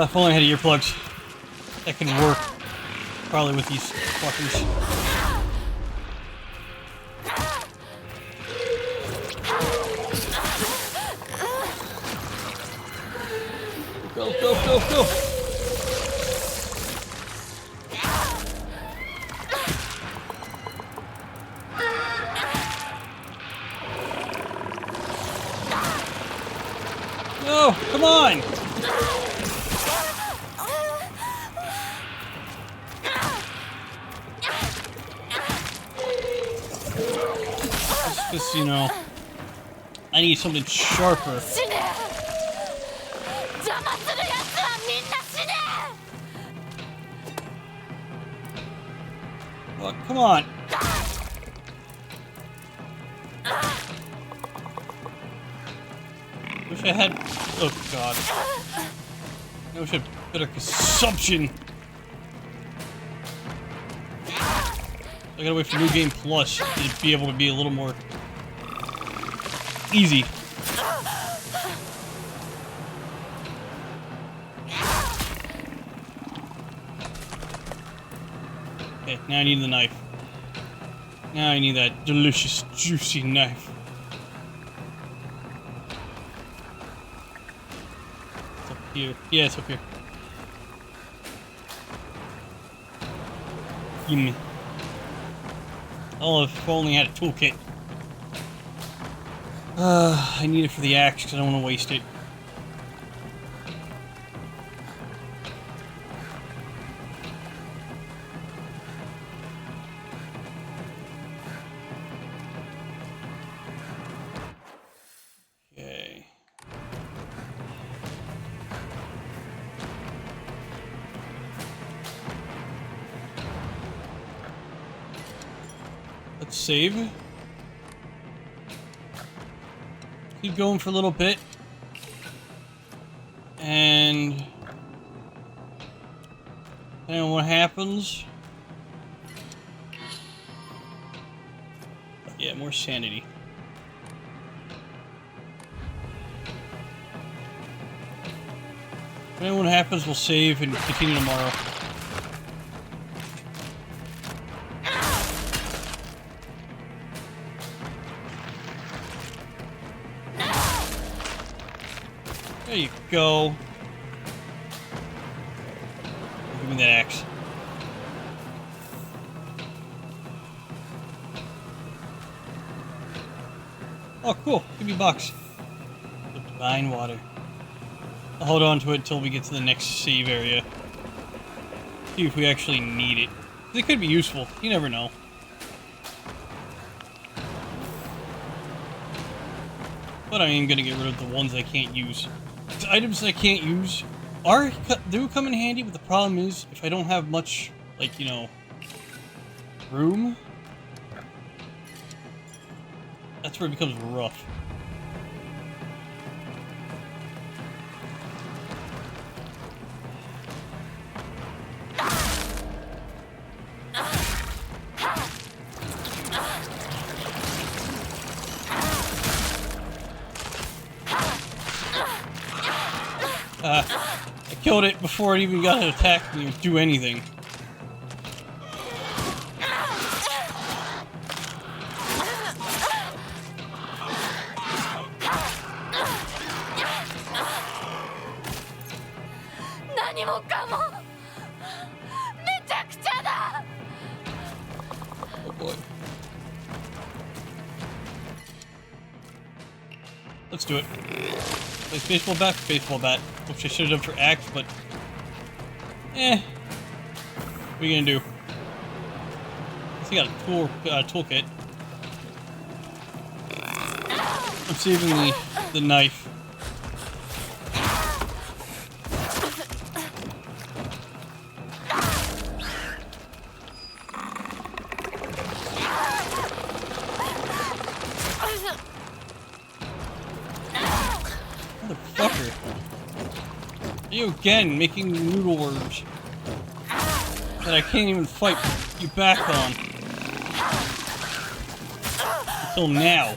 If only I had earplugs. That can work. Probably with these fuckers. Go, go, go, go! No, come on! Just, you know, I need something sharper. Oh, come on. Wish I had. Oh god. I wish I had better consumption. I gotta wait for New Game Plus to be able to be a little more easy. Okay, now I need the knife. Now I need that delicious, juicy knife. It's up here. Yeah, it's up here. Gimme. Oh, if I only had a toolkit. I need it for the axe because I don't want to waste it. Okay. save. Keep going for a little bit. And depending on what happens. Yeah, more sanity. Depending on what happens, we'll save and continue tomorrow. There you go. Give me that axe. Oh, cool. Give me a box. The divine water. I'll hold on to it until we get to the next save area. See if we actually need it. It could be useful. You never know. But I am gonna get rid of the ones I can't use. The items I can't use do come in handy, but the problem is if I don't have much, like, you know, room, that's where it becomes rough. I killed it before it even got to attack me or do anything. Oh boy. Let's do it. Place baseball bat, baseball bat. Which I should have done for axe, but what are you gonna do? I got a toolkit. I'm saving the knife. Motherfucker. You again, making noodle worms that I can't even fight you back on. Until now.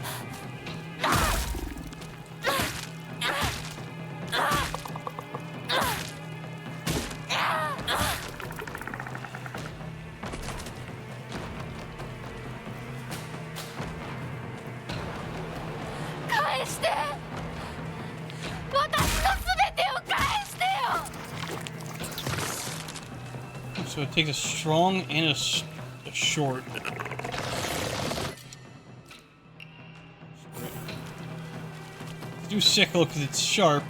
So it takes a strong and a short. Let's do sickle because it's sharp.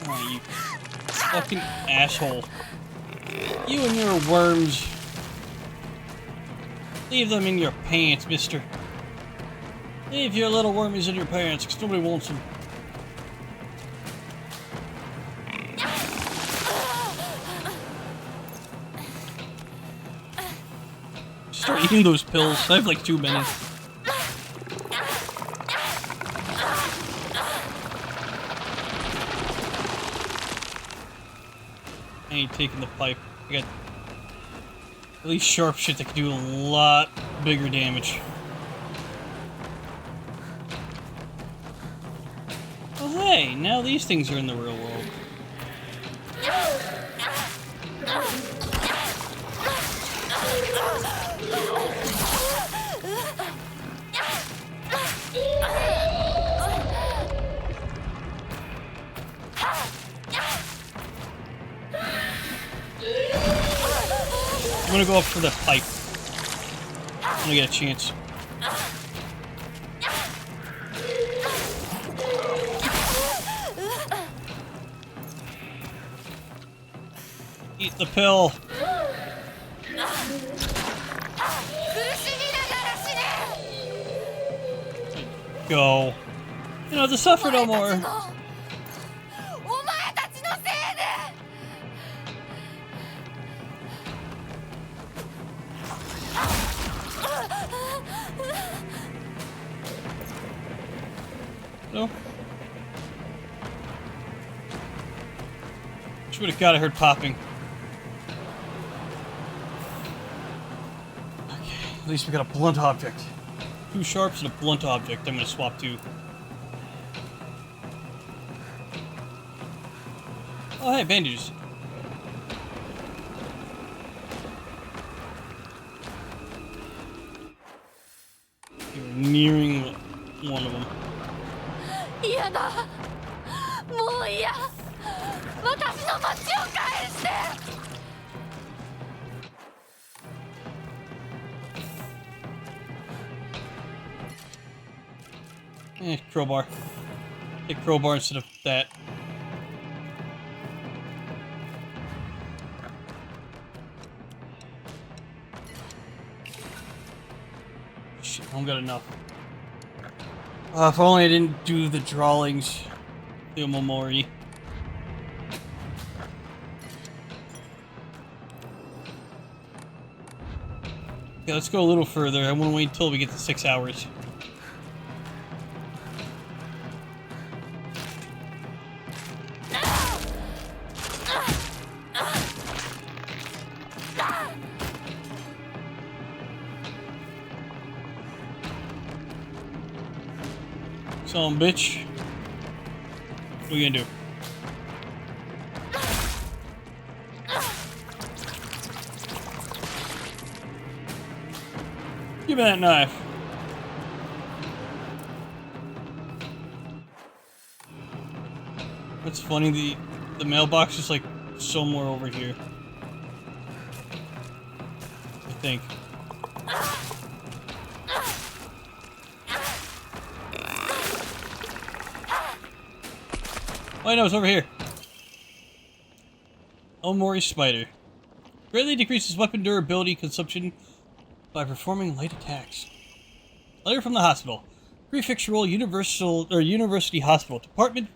Oh, you fucking asshole. You and your worms. Leave them in your pants, mister. Leave your little wormies in your pants, because nobody wants them. Start eating those pills. I have like too many. I ain't taking the pipe. I got at least sharp shit that can do a lot bigger damage. Hey, now these things are in the real world. I'm gonna go up for the pipe. I'm gonna get a chance. Eat the pill. Go. You know, to suffer no more. No? Should have got I heard popping. Okay, at least we got a blunt object. 2 sharps and a blunt object. I'm gonna swap to. Oh, hey, bandages. You're nearing one of them. 嫌だもう嫌私の街を返して Crowbar. Take crowbar instead of that. Shit, I don't got enough. If only I didn't do the drawings. The Omomori. Okay, let's go a little further. I want to wait until we get to 6 hours. Son of a bitch. What are you gonna do? Give me that knife. What's funny, the mailbox is like somewhere over here. I think. Oh, I know, it's over here. Omori Spider. Greatly decreases weapon durability consumption by performing light attacks. Letter from the hospital. Prefectural University Hospital. Department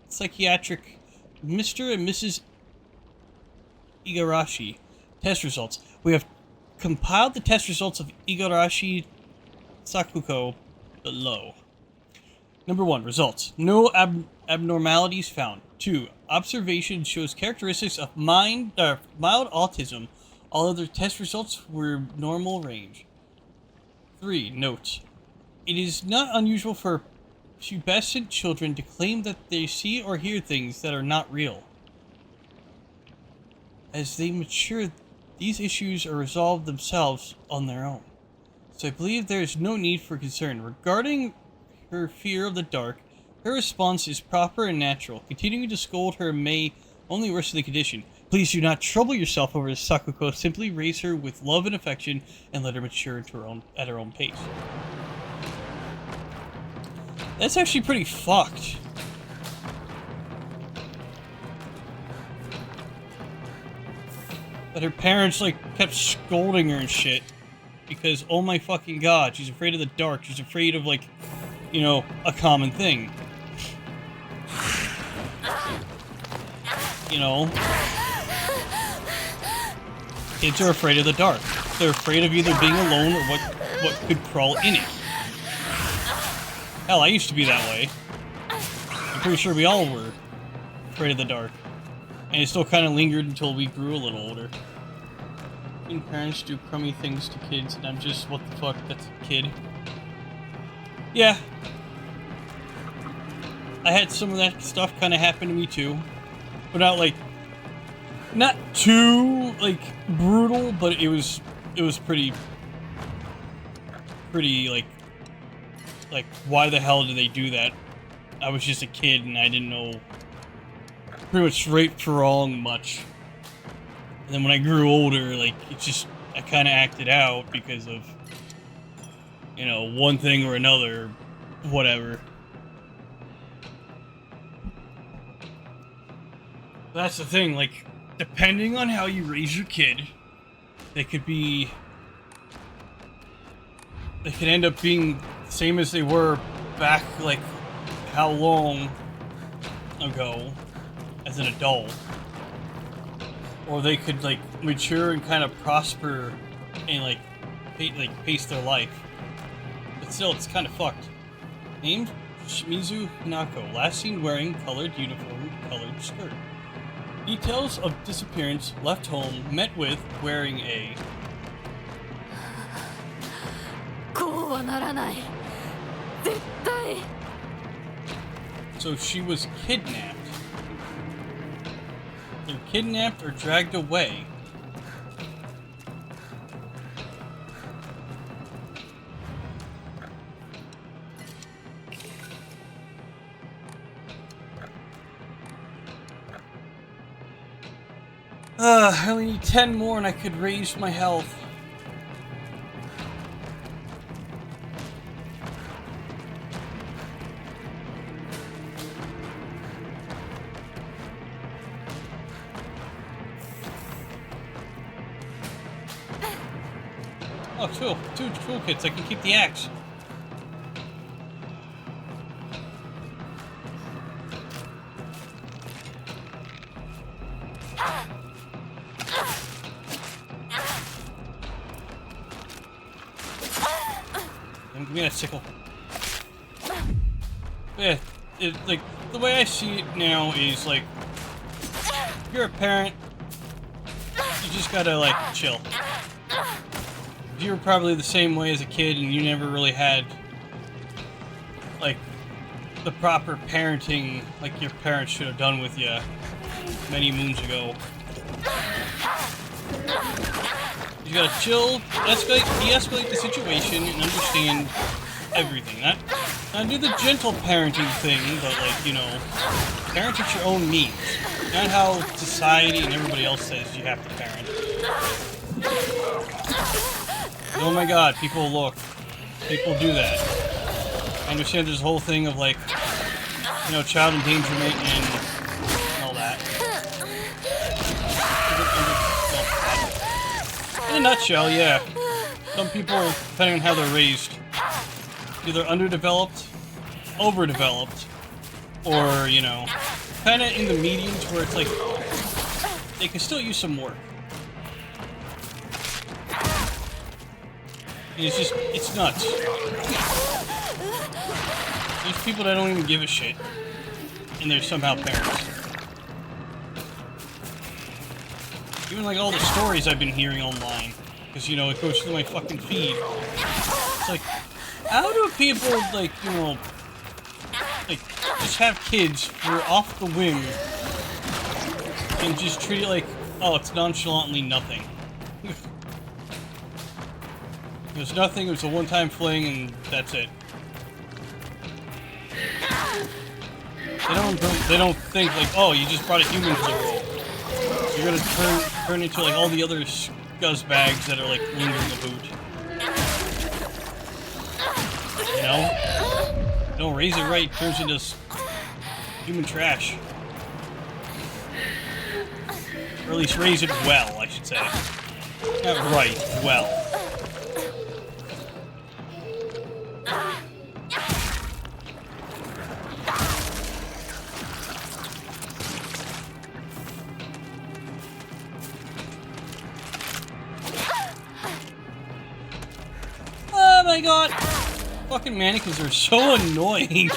Psychiatric. Mr. and Mrs. Igarashi. Test results. We have compiled the test results of Igarashi Sakuko below. Number 1. Results. No abnormalities found. 2. Observation shows characteristics of mild autism. All other test results were normal range. 3. Notes. It is not unusual for pubescent children to claim that they see or hear things that are not real. As they mature, these issues are resolved themselves on their own. So I believe there is no need for concern. Regarding her fear of the dark, her response is proper and natural. Continuing to scold her may only worsen the condition. Please do not trouble yourself over Sakuko. Simply raise her with love and affection and let her mature at her own pace. That's actually pretty fucked. That her parents, like, kept scolding her and shit. Because, oh my fucking god, she's afraid of the dark. She's afraid of, like, you know, a common thing. You know? Kids are afraid of the dark. They're afraid of either being alone or what could crawl in it. Hell, I used to be that way. I'm pretty sure we all were afraid of the dark. And it still kind of lingered until we grew a little older. And parents do crummy things to kids, and I'm just, what the fuck, that's a kid. Yeah. I had some of that stuff kind of happen to me too. But not like, not too, like, brutal, but it was pretty, like, why the hell did they do that? I was just a kid and I didn't know pretty much right from wrong much. And then when I grew older, like, it just, I kind of acted out because of, you know, one thing or another, whatever. That's the thing, like, depending on how you raise your kid, they could end up being the same as they were back, like, how long ago as an adult. Or they could, like, mature and kind of prosper and, like, pace their life. But still, it's kind of fucked. Named Shimizu Hinako, last seen wearing colored uniform, colored skirt. Details of disappearance, left home, met with wearing a... こうはならない。絶対。 So she was kidnapped. They're kidnapped or dragged away. I only need 10 more and I could raise my health. Oh, cool. 2 toolkits. I can keep the axe. Give me that sickle. Yeah, like, the way I see it now is, like, if you're a parent, you just gotta, like, chill. You were probably the same way as a kid and you never really had, like, the proper parenting like your parents should have done with you many moons ago. You gotta chill, de-escalate the situation, and understand everything. Not do the gentle parenting thing, but, like, you know, parent at your own needs. Not how society and everybody else says you have to parent. Oh my god, people look. People do that. I understand there's a whole thing of, like, you know, child endangerment and all that. In a nutshell, yeah. Some people, depending on how they're raised, either underdeveloped, overdeveloped, or, you know, kind of in the medians where it's like, they can still use some work. It's just, it's nuts. There's people that don't even give a shit, and they're somehow parents. Even like all the stories I've been hearing online, because, you know, it goes through my fucking feed. It's like, how do people, like, you know, like, just have kids for off the whim, and just treat it like, oh, it's nonchalantly nothing. It was nothing, it was a one-time fling, and that's it. They don't think, like, oh, you just brought a human to the world. You're gonna turn into, like, all the other scuzzbags that are, like, lingering about. You know? You don't raise it right, it turns into human trash. Or at least raise it well, I should say. Not right, well. Oh my god! Fucking mannequins are so annoying.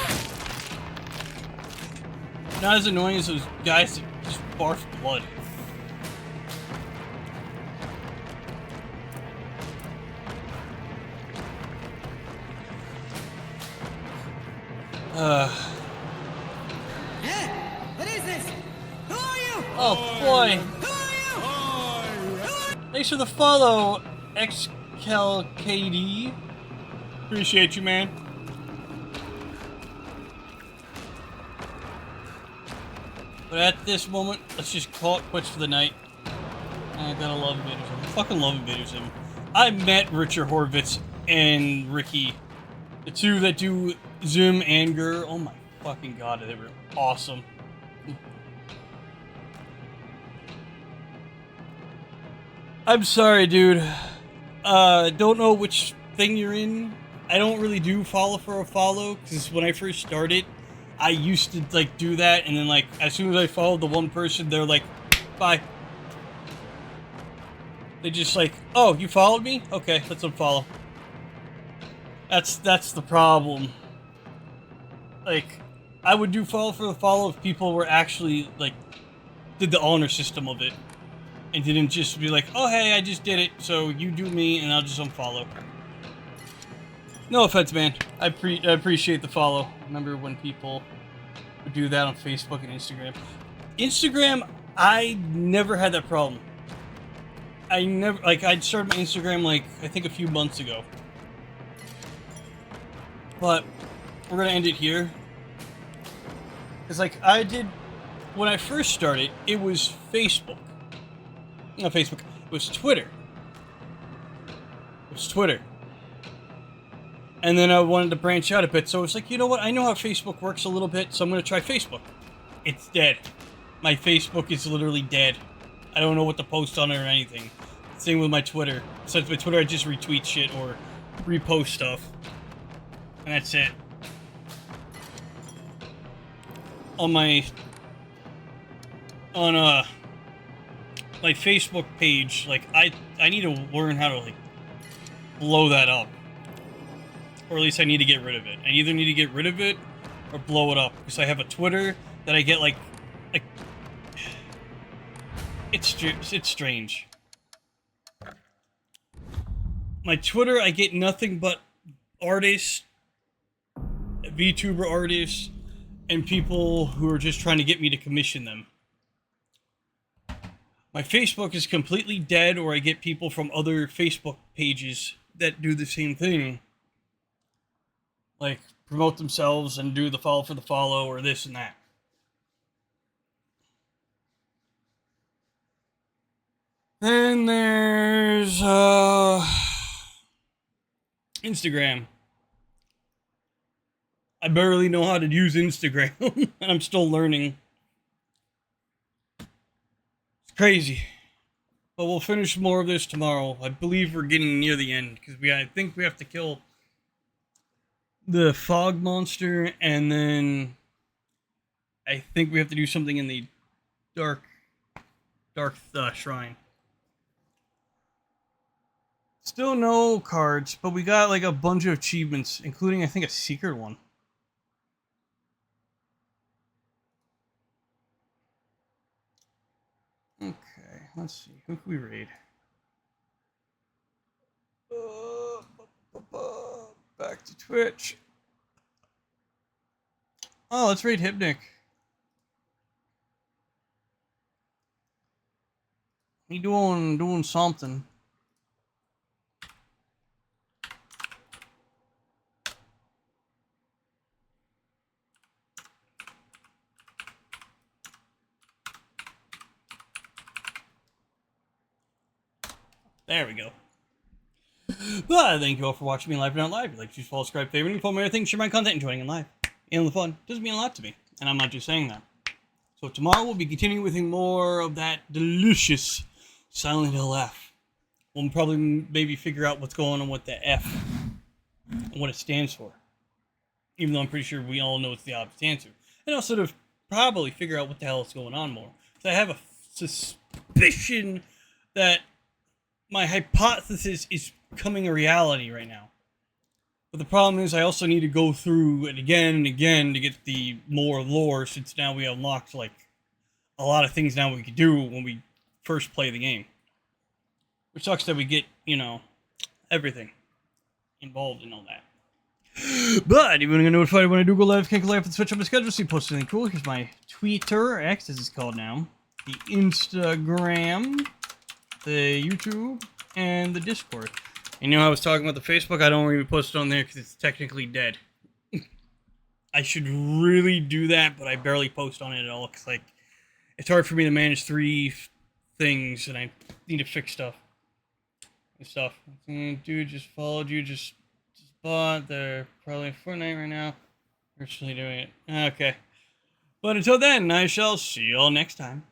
Not as annoying as those guys that just barf blood. Hey, what is this? Who are you? Oh boy! Who are you? Thanks for the follow, XCalKD. Appreciate you, man. But at this moment, let's just call it quits for the night. I gotta love Invader. I fucking love Invader. I met Richard Horvitz and Ricky, the two that do Zoom and Gur. Oh my fucking god, they were awesome. I'm sorry, dude. Don't know which thing you're in. I don't really do follow for a follow, because when I first started, I used to, like, do that, and then, like, as soon as I followed the one person, they're like, bye. They just like, oh, you followed me? Okay, let's unfollow. That's the problem. like, I would do follow for the follow if people were actually, like, did the honor system of it. And didn't just be like, oh, hey, I just did it, so you do me, and I'll just unfollow. No offense, man. I appreciate the follow. Remember when people would do that on Facebook and Instagram? Instagram, I never had that problem. I started my Instagram, like, I think a few months ago. But we're gonna end it here. It's like, when I first started, it was Facebook. Not Facebook, it was Twitter. And then I wanted to branch out a bit, so it's like, you know what, I know how Facebook works a little bit, so I'm gonna try Facebook. It's dead. My Facebook is literally dead. I don't know what to post on it or anything. Same with my Twitter. Besides my Twitter, I just retweet shit or repost stuff. And that's it. On my Facebook page, like, I need to learn how to, like, blow that up. Or at least I need to get rid of it. I either need to get rid of it or blow it up. Because I have a Twitter that I get, like it's strange. My Twitter, I get nothing but artists, VTuber artists, and people who are just trying to get me to commission them. My Facebook is completely dead, or I get people from other Facebook pages that do the same thing. Like, promote themselves and do the follow for the follow, or this and that. Then there's, Instagram. I barely know how to use Instagram, and I'm still learning. It's crazy. But we'll finish more of this tomorrow. I believe we're getting near the end, because I think we have to kill the fog monster, and then I think we have to do something in the dark shrine. Still no cards, but we got like a bunch of achievements, including I think a secret one. Okay, let's see. Who can we raid? Back to Twitch. Oh, let's raid Hypnic. He doing something. There we go. But thank you all for watching me live and not live. If you like, choose, follow, subscribe, favorite, and follow me everything, share my content, and joining in live. And the fun does mean a lot to me. And I'm not just saying that. So tomorrow we'll be continuing with more of that delicious Silent Hill F. We'll probably maybe figure out what's going on with the F and what it stands for. Even though I'm pretty sure we all know it's the obvious answer. And also to probably figure out what the hell is going on more. So I have a suspicion that my hypothesis is becoming a reality right now. But the problem is I also need to go through it again and again to get the more lore, since now we unlocked, like, a lot of things now we can do when we first play the game. Which sucks that we get, you know, everything involved in all that. But even get notified when I do go live, can't go live and switch up my schedule, see post anything cool. Here's my Twitter, X as it's called now, the Instagram, the YouTube, and the Discord. You know, I was talking about the Facebook. I don't even post it on there because it's technically dead. I should really do that, but I barely post on it at all because, like, it's hard for me to manage 3 things, and I need to fix stuff. Dude, just followed you, just bought. They're probably in Fortnite right now. We're actually doing it. Okay. But until then, I shall see you all next time.